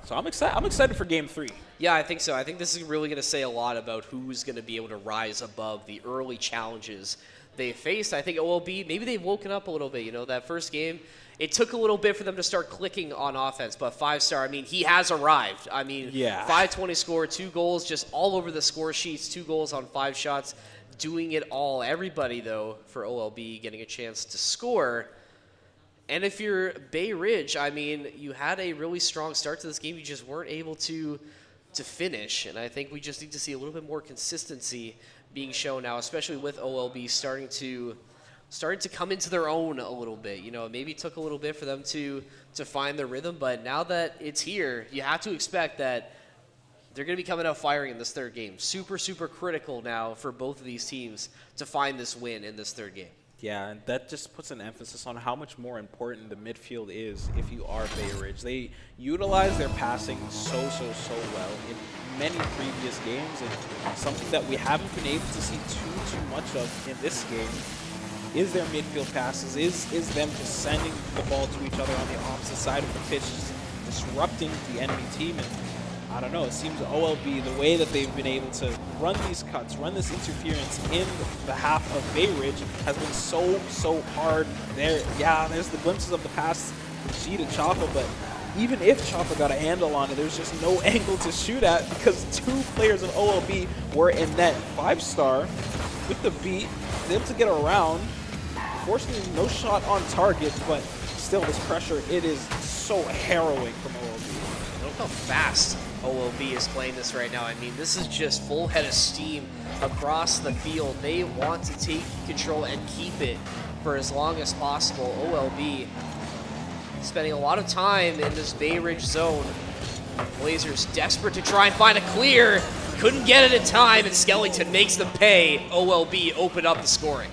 So I'm excited for game 3. Yeah, I think so. I think this is really going to say a lot about who's going to be able to rise above the early challenges they faced. I think OLB, maybe they've woken up a little bit. That first game, it took a little bit for them to start clicking on offense, but 5-star, I mean, he has arrived. I mean, yeah. 520 score, 2 goals, just all over the score sheets, 2 goals on 5 shots, doing it all. Everybody, though, for OLB getting a chance to score. And if you're Bay Ridge, I mean, you had a really strong start to this game. You just weren't able to finish. And I think we just need to see a little bit more consistency being shown now, especially with OLB starting to come into their own a little bit. Maybe it took a little bit for them to find their rhythm, but now that it's here, you have to expect that they're going to be coming out firing in this third game. Super, super critical now for both of these teams to find this win in this third game. Yeah, and that just puts an emphasis on how much more important the midfield is if you are Bay Ridge. They utilize their passing so well in many previous games, and something that we haven't been able to see too much of in this game is their midfield passes, is them just sending the ball to each other on the opposite side of the pitch, just disrupting the enemy team. And I don't know, it seems OLB, the way that they've been able to run these cuts, run this interference in the half of Bay Ridge has been so hard. There's the glimpses of the pass from G to Choppa, but even if Choppa got a handle on it, there's just no angle to shoot at because 2 players of OLB were in net. 5-star with the beat, able to get around. Fortunately, no shot on target, but still this pressure, it is so harrowing from OLB. Look how fast OLB is playing this right now. I mean, this is just full head of steam across the field. They want to take control and keep it for as long as possible. OLB spending a lot of time in this Bay Ridge zone. Blazers desperate to try and find a clear. Couldn't get it in time, and Skellington makes them pay. OLB open up the scoring.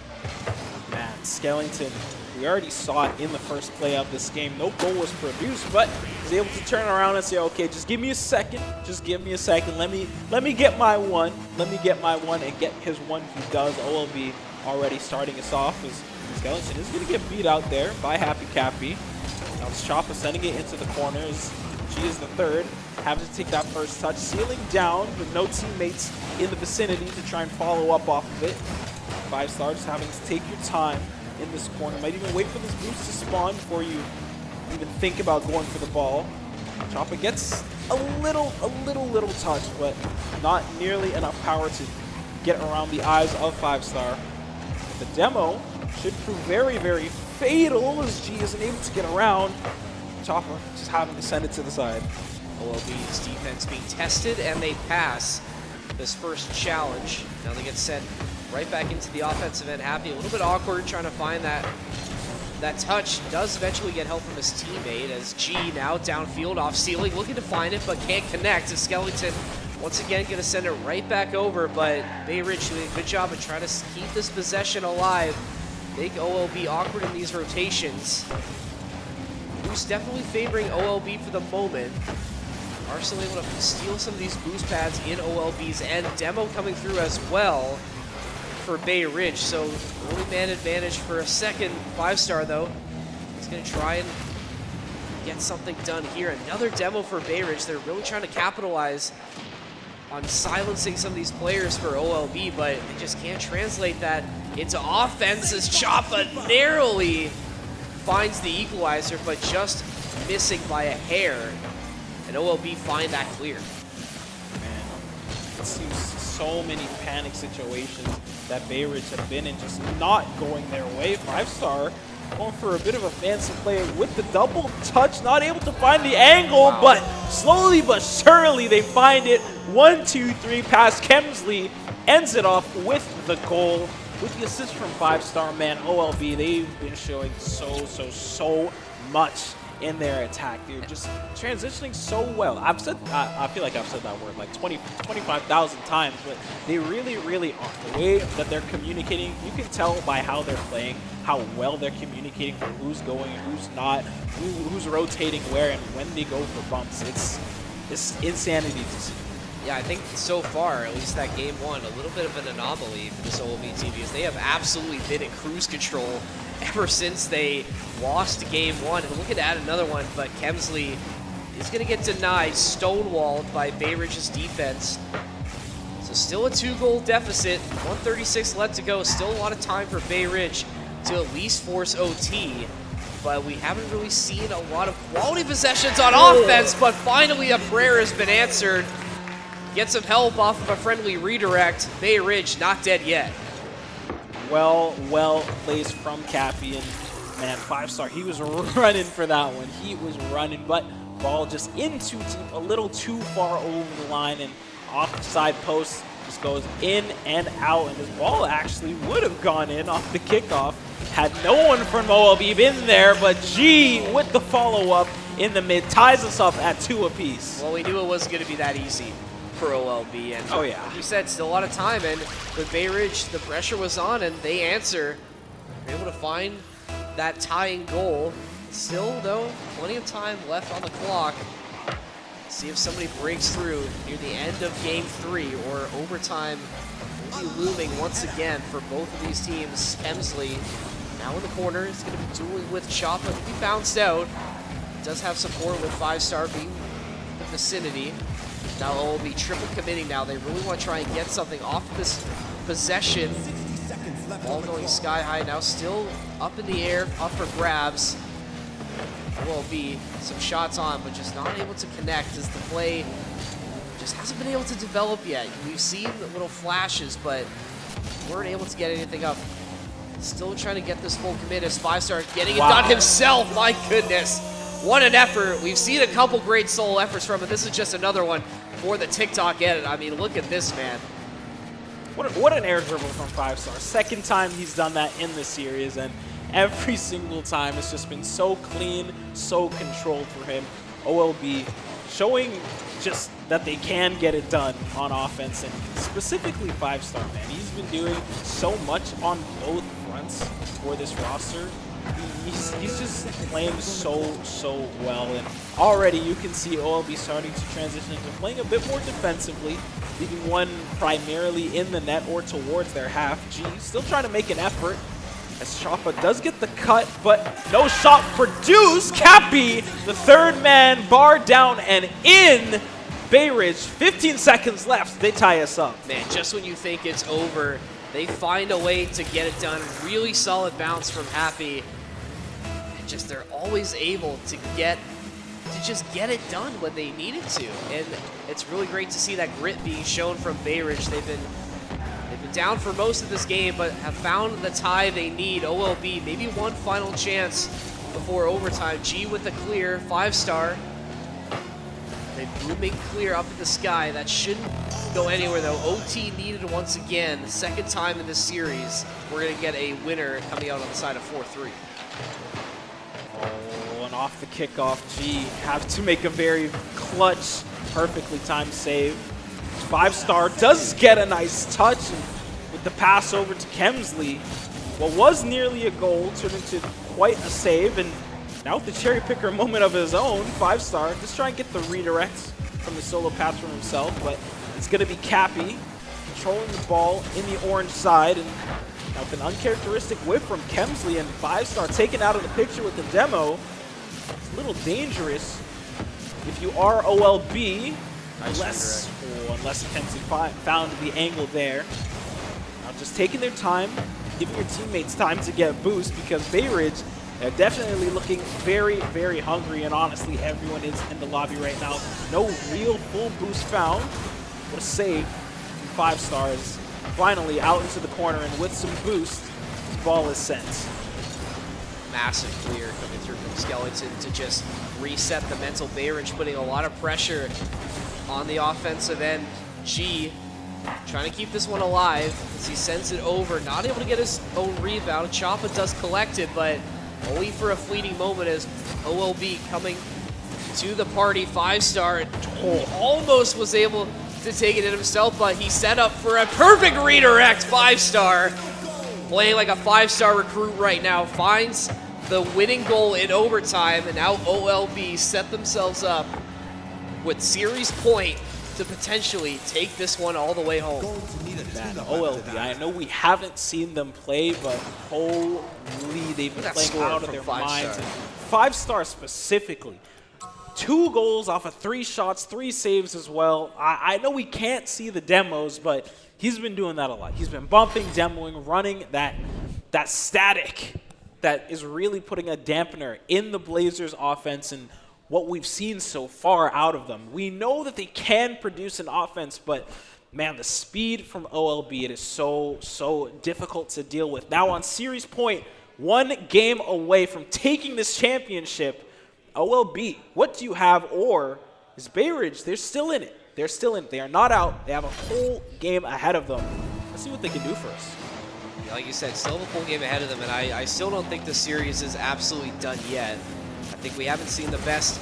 Man, Skellington We already saw it in the first play of this game. No goal was produced, but he's able to turn around and say, okay, just give me a second. Just give me a second. Let me get my one. Let me get my one and get his one. He does. OLB already starting us off as Skeleton is going to get beat out there by Happy Cappy. Now it's Choppa sending it into the corners. She is the third, having to take that first touch, sealing down with no teammates in the vicinity to try and follow up off of it. 5-star just having to take your time in this corner. Might even wait for this boost to spawn before you even think about going for the ball. Choppa gets a little touch, but not nearly enough power to get around the eyes of 5-star. The demo should prove very, very fatal as G isn't able to get around. Choppa just having to send it to the side. OLB's defense being tested, and they pass this first challenge. Now they get sent right back into the offensive end. Happy, a little bit awkward trying to find that touch. Does eventually get help from his teammate as G now downfield off ceiling, looking to find it, but can't connect. As Skeleton once again going to send it right back over, but Bay Ridge doing a good job of trying to keep this possession alive. Make OLB awkward in these rotations. Who's definitely favoring OLB for the moment. Are still able to steal some of these boost pads in OLB's end. Demo coming through as well for Bay Ridge. So early man advantage for a second. 5-star though. He's going to try and get something done here. Another demo for Bay Ridge. They're really trying to capitalize on silencing some of these players for OLB, but they just can't translate that into offense as Choppa narrowly finds the equalizer, but just missing by a hair. And OLB find that clear. Man, it seems so many panic situations that Bay Ridge have been in just not going their way. 5-star going for a bit of a fancy play with the double touch, not able to find the angle, but slowly but surely they find it. 1, 2, 3 past Kemsley, ends it off with the goal. With the assist from 5-star, man, OLB, they've been showing so much in their attack, dude. Just transitioning so well. I feel like I've said that word like 25,000 times, but they really are. The way that they're communicating, you can tell by how they're playing, how well they're communicating for who's going and who's not, who's rotating where, and when they go for bumps. It's insanity to see. Yeah, I think so far, at least that game one, a little bit of an anomaly for this OLB team because they have absolutely been in cruise control ever since they lost game one. And looking to add another one, but Kemsley is going to get denied, stonewalled by Bay Ridge's defense. So still a 2-goal deficit, 1:36 left to go. Still a lot of time for Bay Ridge to at least force OT. But we haven't really seen a lot of quality possessions on offense, but finally a prayer has been answered. Get some help off of a friendly redirect. Bay Ridge not dead yet. Well placed from Cappy, and man, 5-star, he was running for that one. He was running, but ball just in too deep, a little too far over the line, and off the side post just goes in and out, and this ball actually would have gone in off the kickoff had no one from OLB been there, but G with the follow-up in the mid ties us up at 2 apiece. Well, we knew it wasn't going to be that easy for OLB, and like you said, still a lot of time, and with Bay Ridge, the pressure was on, and they answer. They're able to find that tying goal. Still, though, plenty of time left on the clock. See if somebody breaks through near the end of game 3, or overtime will be looming once again for both of these teams. Kemsley now in the corner is going to be dueling with Choppa. He bounced out. Does have support with 5-star being in the vicinity. Now OLB triple committing now. They really want to try and get something off of this possession. Ball going sky high now, still up in the air, up for grabs. OLB, some shots on, but just not able to connect as the play just hasn't been able to develop yet. We've seen the little flashes, but weren't able to get anything up. Still trying to get this full commit as 5-star getting it done himself. My goodness. What an effort. We've seen a couple great solo efforts from him. This is just another one for the TikTok edit. I mean, look at this, man. What an air dribble from 5-star. Second time he's done that in the series, and every single time it's just been so clean, so controlled for him. OLB showing just that they can get it done on offense, and specifically 5-star, man. He's been doing so much on both fronts for this roster. He's just playing so well, and already you can see OLB starting to transition into playing a bit more defensively, leaving one primarily in the net or towards their half. G still trying to make an effort as Choppa does get the cut, but no shot produced. Cappy, the third man, bar down and in. Bay Ridge, 15 seconds left. They tie us up. Man, just when you think it's over, they find a way to get it done. Really solid bounce from Happy. And just they're always able to just get it done when they needed to. And it's really great to see that grit being shown from Bay Ridge. They've been down for most of this game, but have found the tie they need. OLB, maybe one final chance before overtime. G with the clear, 5-star. They booming clear up in the sky. That shouldn't go anywhere though. OT needed once again. Second time in this series. We're gonna get a winner coming out on the side of 4-3. Oh, and off the kickoff, G have to make a very clutch, perfectly timed save. 5-star does get a nice touch, and with the pass over to Kemsley, what was nearly a goal turned into quite a save, and now with the cherry picker moment of his own, 5-star, just try and get the redirect from the solo pass from himself, but it's going to be Cappy controlling the ball in the orange side, and now with an uncharacteristic whiff from Kemsley, and 5-star taken out of the picture with the demo. It's a little dangerous if you are OLB, unless Kemsley found the angle there. Now just taking their time, giving your teammates time to get a boost, because Bay Ridge, they're definitely looking very hungry, and honestly, everyone is in the lobby right now. No real full boost found. What a save from 5-stars. Finally out into the corner, and with some boost, this ball is sent. Massive clear coming through from Skeleton to just reset the mental. Bay Ridge putting a lot of pressure on the offensive end. G trying to keep this one alive as he sends it over. Not able to get his own rebound. Choppa does collect it, but only for a fleeting moment as OLB coming to the party. 5-star almost was able to take it in himself, but he set up for a perfect redirect. 5-star playing like a 5-star recruit right now, finds the winning goal in overtime, and now OLB set themselves up with series point to potentially take this one all the way home. Man, OLB, I know we haven't seen them play, but holy, they've been playing out of their minds. 5-star specifically. 2 goals off of 3 shots, 3 saves as well. I know we can't see the demos, but he's been doing that a lot. He's been bumping, demoing, running that static that is really putting a dampener in the Blazers offense and what we've seen so far out of them. We know that they can produce an offense, but man, the speed from OLB, it is so difficult to deal with. Now on series point, 1 game away from taking this championship. OLB, what do you have? Or is Bay Ridge, they're still in it. They're still in it. They are not out. They have a whole game ahead of them. Let's see what they can do for us. Like you said, still have a full game ahead of them, and I still don't think the series is absolutely done yet. I think we haven't seen the best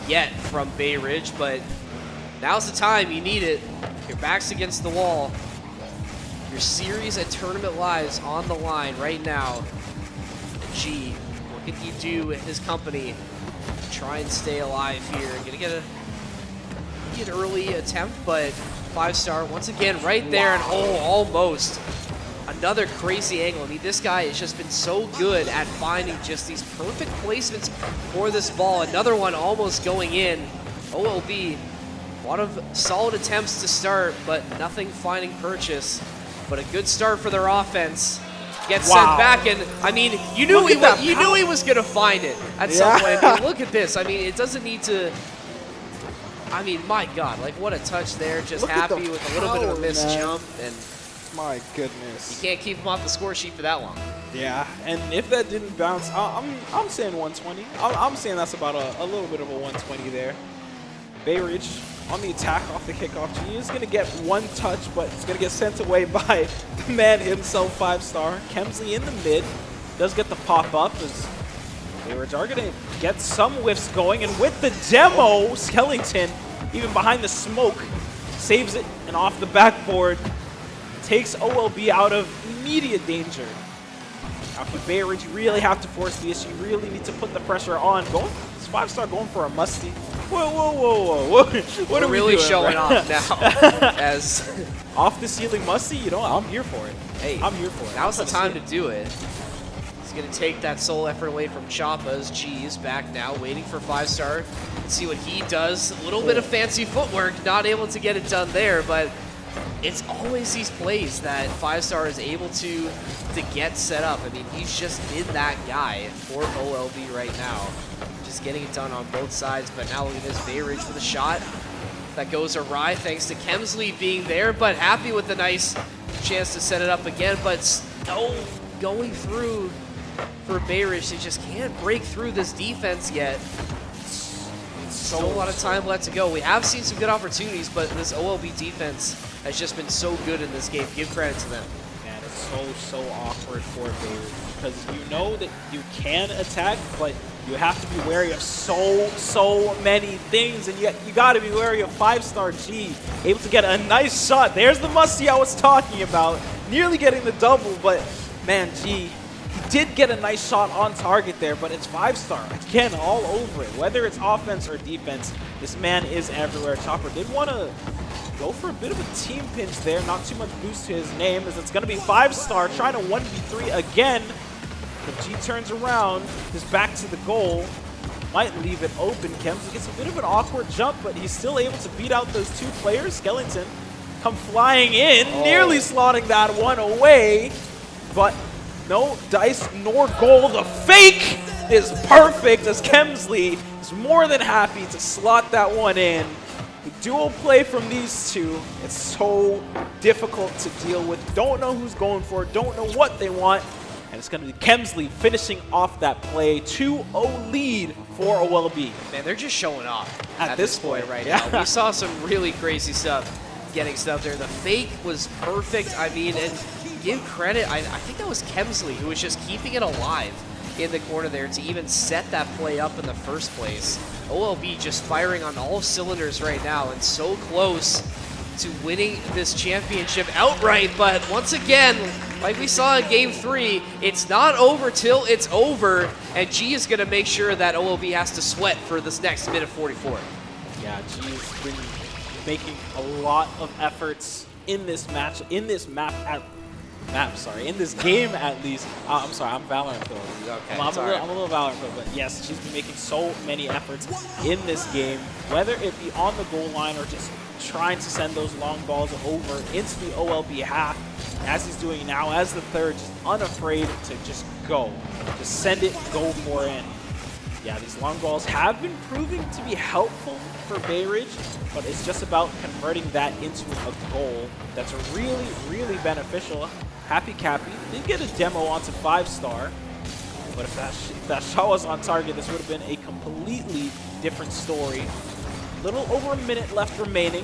yet from Bay Ridge, but now's the time. You need it. Your back's against the wall. Your series and tournament lives on the line right now. G, what can he do with his company to try and stay alive here? Gonna get an early attempt, but 5-star once again right there, and almost. Another crazy angle. I mean, this guy has just been so good at finding just these perfect placements for this ball. Another one almost going in. OLB, a lot of solid attempts to start, but nothing finding purchase. But a good start for their offense. Gets sent back, and I mean, you knew he was going to find it at some point. I mean, look at this. I mean, it doesn't need to. I mean, my God, like what a touch there. Just happy with a little bit of a missed jump, and my goodness, you can't keep him off the score sheet for that long. Yeah, and if that didn't bounce, I'm saying 120. I'm saying that's about a little bit of a 120 there. Bay Ridge on the attack off the kickoff. He is going to get 1 touch, but it's going to get sent away by the man himself, 5-star. Kemsley in the mid does get the pop up as Bay Ridge are going to get some whiffs going, and with the demo, Skellington, even behind the smoke, saves it, and off the backboard takes OLB out of immediate danger. Now, for Bay Ridge, you really have to force the issue. You really need to put the pressure on. Is 5-star going for a musty? Whoa, whoa, whoa, whoa. What are we really doing, showing bro? off now. As Off the ceiling musty? You know, I'm here for it. hey, I'm here for it. now's the Let's time see to it. do it. He's gonna take that soul effort away from Choppa's. G is back now, waiting for 5-star. See what he does. A little bit of fancy footwork, not able to get it done there, but it's always these plays that 5-star is able to get set up. I mean, he's just been that guy for OLB right now. Just getting it done on both sides, but now look at this, Bay Ridge with a shot that goes awry thanks to Kemsley being there, but happy with the nice chance to set it up again, but still going through for Bay Ridge. They just can't break through this defense yet. Still a lot of time left to go. We have seen some good opportunities, but this OLB defense has just been so good in this game. Give credit to them. Man, it's so awkward for Bay Ridge because you know that you can attack, but you have to be wary of so many things, and you got to be wary of 5-star G, able to get a nice shot. There's the musty I was talking about, nearly getting the double, but man, G, he did get a nice shot on target there, but it's 5-star, again, all over it. Whether it's offense or defense, this man is everywhere. Chopper did want to go for a bit of a team pinch there, not too much boost to his name, as it's going to be 5-star trying to 1v3 again. If G turns around, is back to the goal, might leave it open. Kemsley gets a bit of an awkward jump, but he's still able to beat out those two players. Skellington come flying in, nearly slotting that one away, but no dice nor goal. The fake is perfect as Kemsley is more than happy to slot that one in. The dual play from these two, it's so difficult to deal with. Don't know who's going for it, don't know what they want. And it's going to be Kemsley finishing off that play. 2-0 lead for OLB. Man, they're just showing off At this point, right yeah. now. We saw some really crazy stuff getting stuff there. The fake was perfect. I mean, and give credit, I think that was Kemsley who was just keeping it alive in the corner there to even set that play up in the first place. OLB just firing on all cylinders right now and so close to winning this championship outright, but once again, like we saw in Game 3, it's not over till it's over, and G is going to make sure that OLB has to sweat for this next minute 44. Yeah, G's been making a lot of efforts in this match, in this in this game at least. I'm sorry, I'm Valorant Pro. Okay, I'm a little Valorant Pro, but yes, she's been making so many efforts in this game, whether it be on the goal line or just trying to send those long balls over into the OLB half, as he's doing now as the third, just unafraid to just go. Just send it, go for it. Yeah, these long balls have been proving to be helpful for Bay Ridge, but it's just about converting that into a goal that's really, really beneficial. Happy Cappy did get a demo onto 5-star, but if that shot was on target, this would have been a completely different story. Little over a minute left remaining.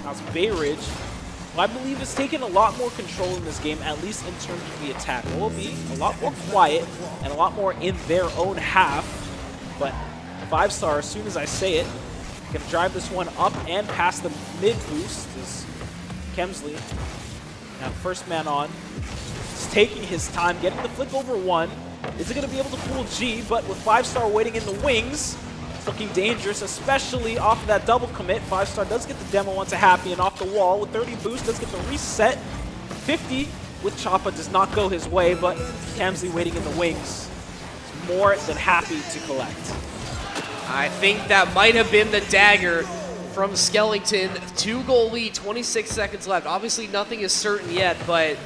Now it's Bay Ridge, who I believe is taking a lot more control in this game, at least in terms of the attack. It will be a lot more quiet and a lot more in their own half, but 5-star, as soon as I say it, going to drive this one up and past the mid boost is Kemsley. Now first man on. He's taking his time, getting the flick over one. Is it going to be able to fool G? But with 5-star waiting in the wings, it's looking dangerous, especially off of that double commit. 5-star does get the demo onto Happy and off the wall with 30 boost, does get the reset. 50 with Choppa does not go his way, but Kemsley waiting in the wings is more than happy to collect. I think that might have been the dagger from Skellington. 2-goal lead, 26 seconds left. Obviously, nothing is certain yet, but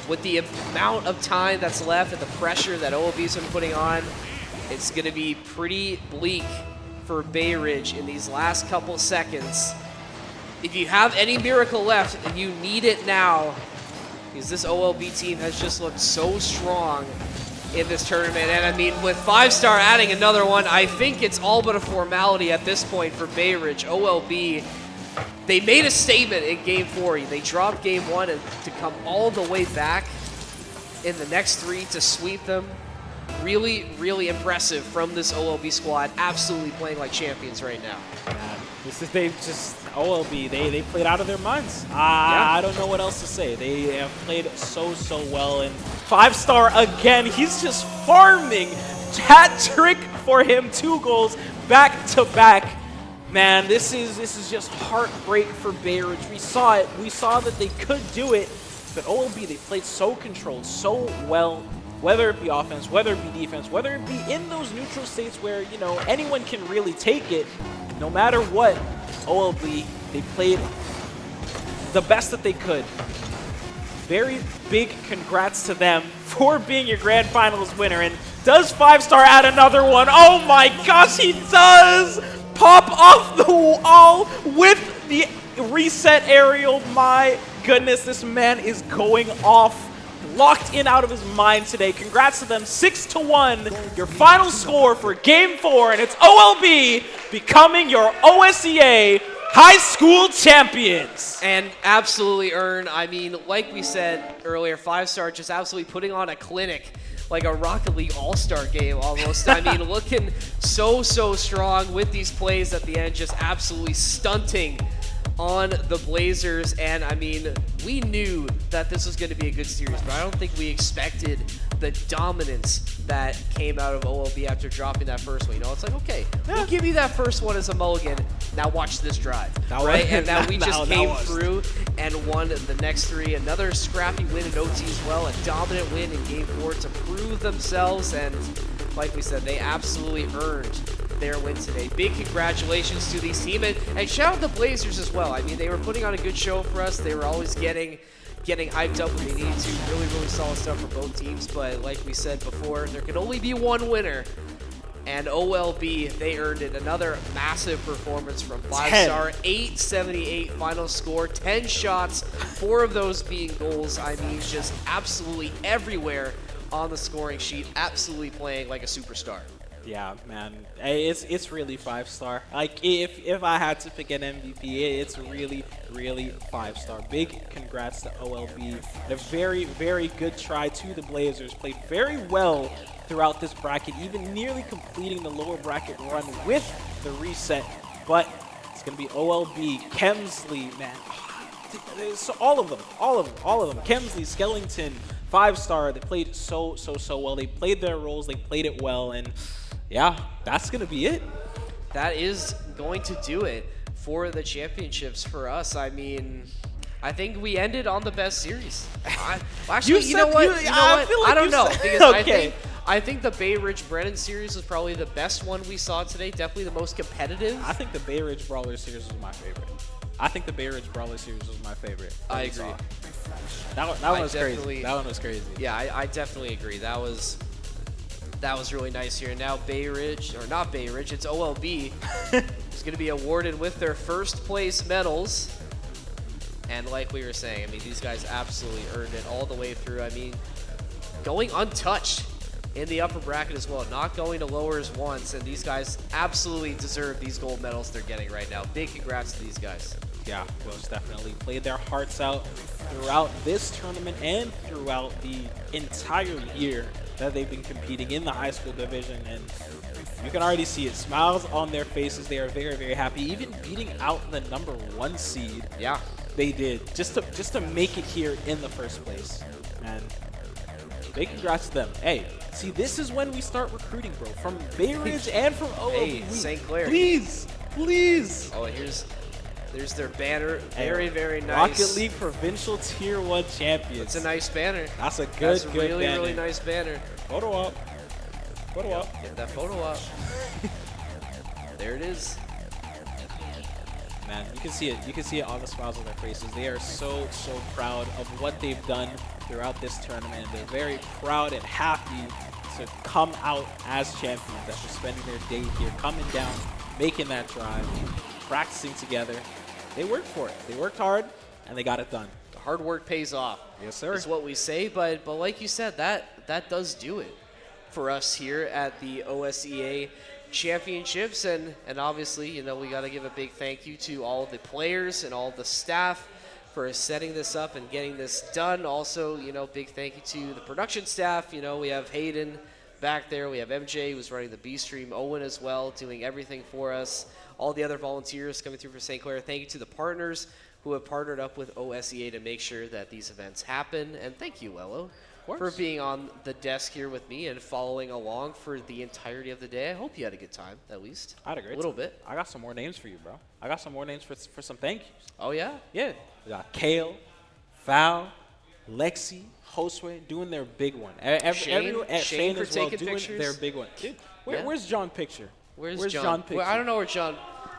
with the amount of time that's left and the pressure that OLB's been putting on, it's going to be pretty bleak for Bay Ridge in these last couple seconds. If you have any miracle left, you need it now, because this OLB team has just looked so strong in this tournament. And I mean, with 5-star adding another one, I think it's all but a formality at this point for Bay Ridge. OLB, they made a statement in Game 4. They dropped Game 1 and to come all the way back in the next 3 to sweep them. Really, really impressive from this OLB squad. Absolutely playing like champions right now. They've just OLB. They played out of their minds. I don't know what else to say. They have played so well. And 5-star again. He's just farming. Hat trick for him. 2 goals back to back. Man, this is just heartbreak for Bay Ridge. We saw it. We saw that they could do it. But OLB, they played so controlled, so well. Whether it be offense, whether it be defense, whether it be in those neutral states where, you know, anyone can really take it, no matter what, OLB, they played the best that they could. Very big congrats to them for being your grand finals winner. And does 5-star add another one? Oh my gosh, he does! Pop off the wall with the reset aerial. My goodness, this man is going off. Locked in out of his mind today. Congrats to them. 6-1, your final score for Game 4, and it's OLB becoming your OSEA high school champions. And absolutely earn. I mean, like we said earlier, 5-star just absolutely putting on a clinic, like a Rocket League All-Star game almost. I mean, looking so strong with these plays at the end, just absolutely stunting on the Blazers. And I mean, we knew that this was going to be a good series, but I don't think we expected the dominance that came out of OLB after dropping that first one. You know, it's like, okay, we'll give you that first one as a mulligan. Now watch this drive, right? And now we just came through and won the next 3. Another scrappy win in OT as well, a dominant win in Game 4 to prove themselves. And like we said, they absolutely earned their win today. Big congratulations to these team, and shout out the Blazers as well. I mean, they were putting on a good show for us. They were always getting hyped up when they needed to. Really solid stuff for both teams. But like we said before, there can only be one winner. And OLB, they earned it. Another massive performance from 5-star. 878 final score, 10 shots, 4 of those being goals. I mean, just absolutely everywhere on the scoring sheet, absolutely playing like a superstar. Yeah, man, it's really 5-star. Like, if I had to pick an MVP, it's really 5-star. Big congrats to OLB. And a very good try to the Blazers. Played very well throughout this bracket, even nearly completing the lower bracket run with the reset. But it's gonna be OLB, Kemsley, man. So all of them. Kemsley, Skellington, 5-star. They played so well. They played their roles. They played it well, and yeah, that's going to be it. That is going to do it for the championships for us. I mean, I think we ended on the best series. Actually, you know what? I don't know. Because okay. I think the Bay Ridge Brennan series was probably the best one we saw today. Definitely the most competitive. I think the Bay Ridge Brawler series was my favorite. I agree. That one was crazy. That one was crazy. Yeah, I definitely agree. That was really nice here. Now Bay Ridge, or not Bay Ridge, it's OLB, is going to be awarded with their first place medals. And like we were saying, I mean, these guys absolutely earned it all the way through. I mean, going untouched in the upper bracket as well, not going to lowers once, and these guys absolutely deserve these gold medals they're getting right now. Big congrats to these guys. Yeah, most definitely played their hearts out throughout this tournament and throughout the entire year that they've been competing in the high school division, and you can already see it. Smiles on their faces. They are very happy. Even beating out the #1 seed. Yeah, they did just to make it here in the first place. And big congrats to them. Hey, see, this is when we start recruiting, bro. From Bay Ridge and from OLB. Hey, St. Clair. Please. Oh, there's their banner. Very nice. Rocket League Provincial Tier 1 champions. It's a nice banner. That's a good banner. Really nice banner. Photo up. Get that photo up. There it is. Man, you can see it. You can see it on the smiles on their faces. They are so proud of what they've done throughout this tournament. They're very proud and happy to come out as champions after spending their day here, coming down, making that drive, practicing together. They worked for it. They worked hard, and they got it done. The hard work pays off. Yes, sir. Is what we say, but like you said, that does do it for us here at the OSEA Championships, and obviously, you know, we got to give a big thank you to all the players and all the staff for setting this up and getting this done. Also, you know, big thank you to the production staff. You know, we have Hayden back there. We have MJ who's running the B stream, Owen as well, doing everything for us all the other volunteers coming through for St. Clair. Thank you to the partners who have partnered up with OSEA to make sure that these events happen. And thank you, Lello, for being on the desk here with me and following along for the entirety of the day. I hope you had a good time, at least. I had a great little time. bit. I got some more names for you, bro. I got some more names for some thank yous. Oh, yeah? Yeah. We got Kale, Val, Lexi, Josue doing their big one. Shane for as well taking doing pictures. their big one. Dude, Yeah. where's John Picture? Where's John Picture? Well, I don't know where John.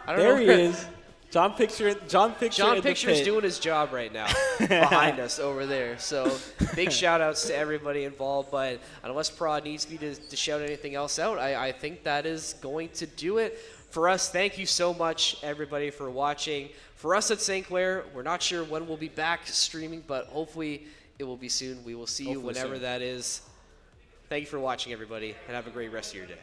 I don't There know he where, is. John Picture. John Picture's doing his job right now behind us over there. So big shout outs to everybody involved. But unless Prod needs me to shout anything else out, I think that is going to do it for us. Thank you so much, everybody, for watching. For us at St. Clair, we're not sure when we'll be back streaming, but hopefully it will be soon. We will see you whenever that is. Thank you for watching, everybody, and have a great rest of your day.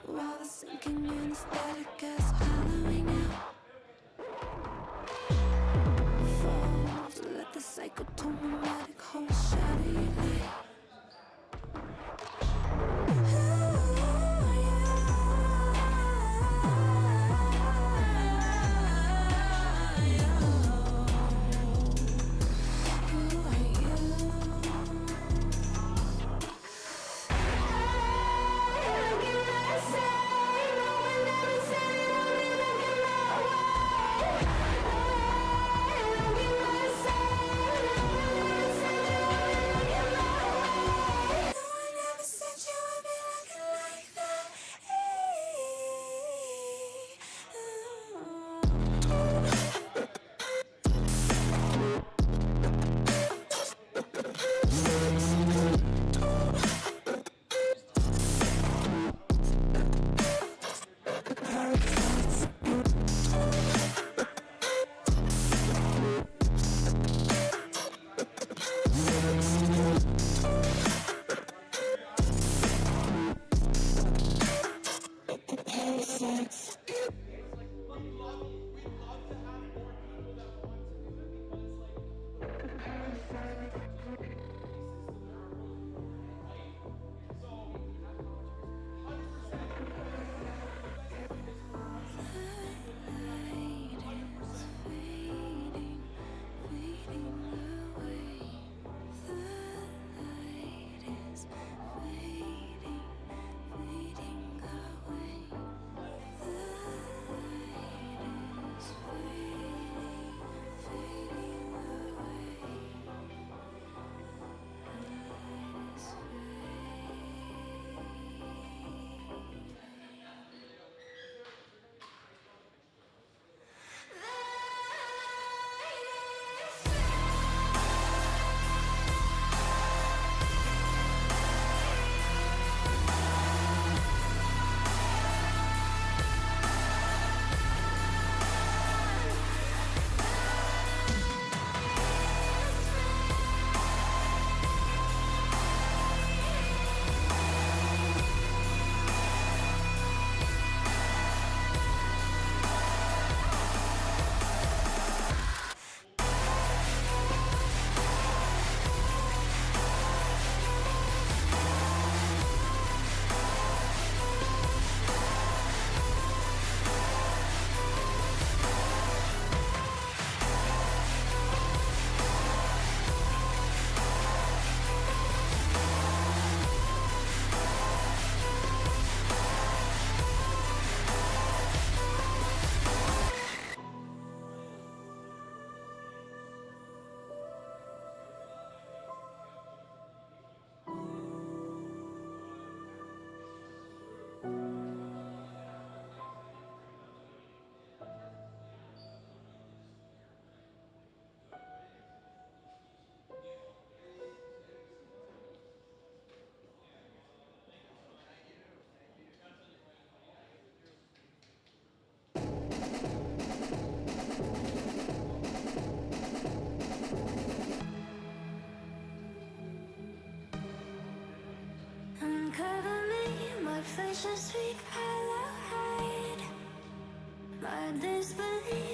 While the sinking in static is hollowing out. Falls, let the psychotomatic whole shadow your light. had this belief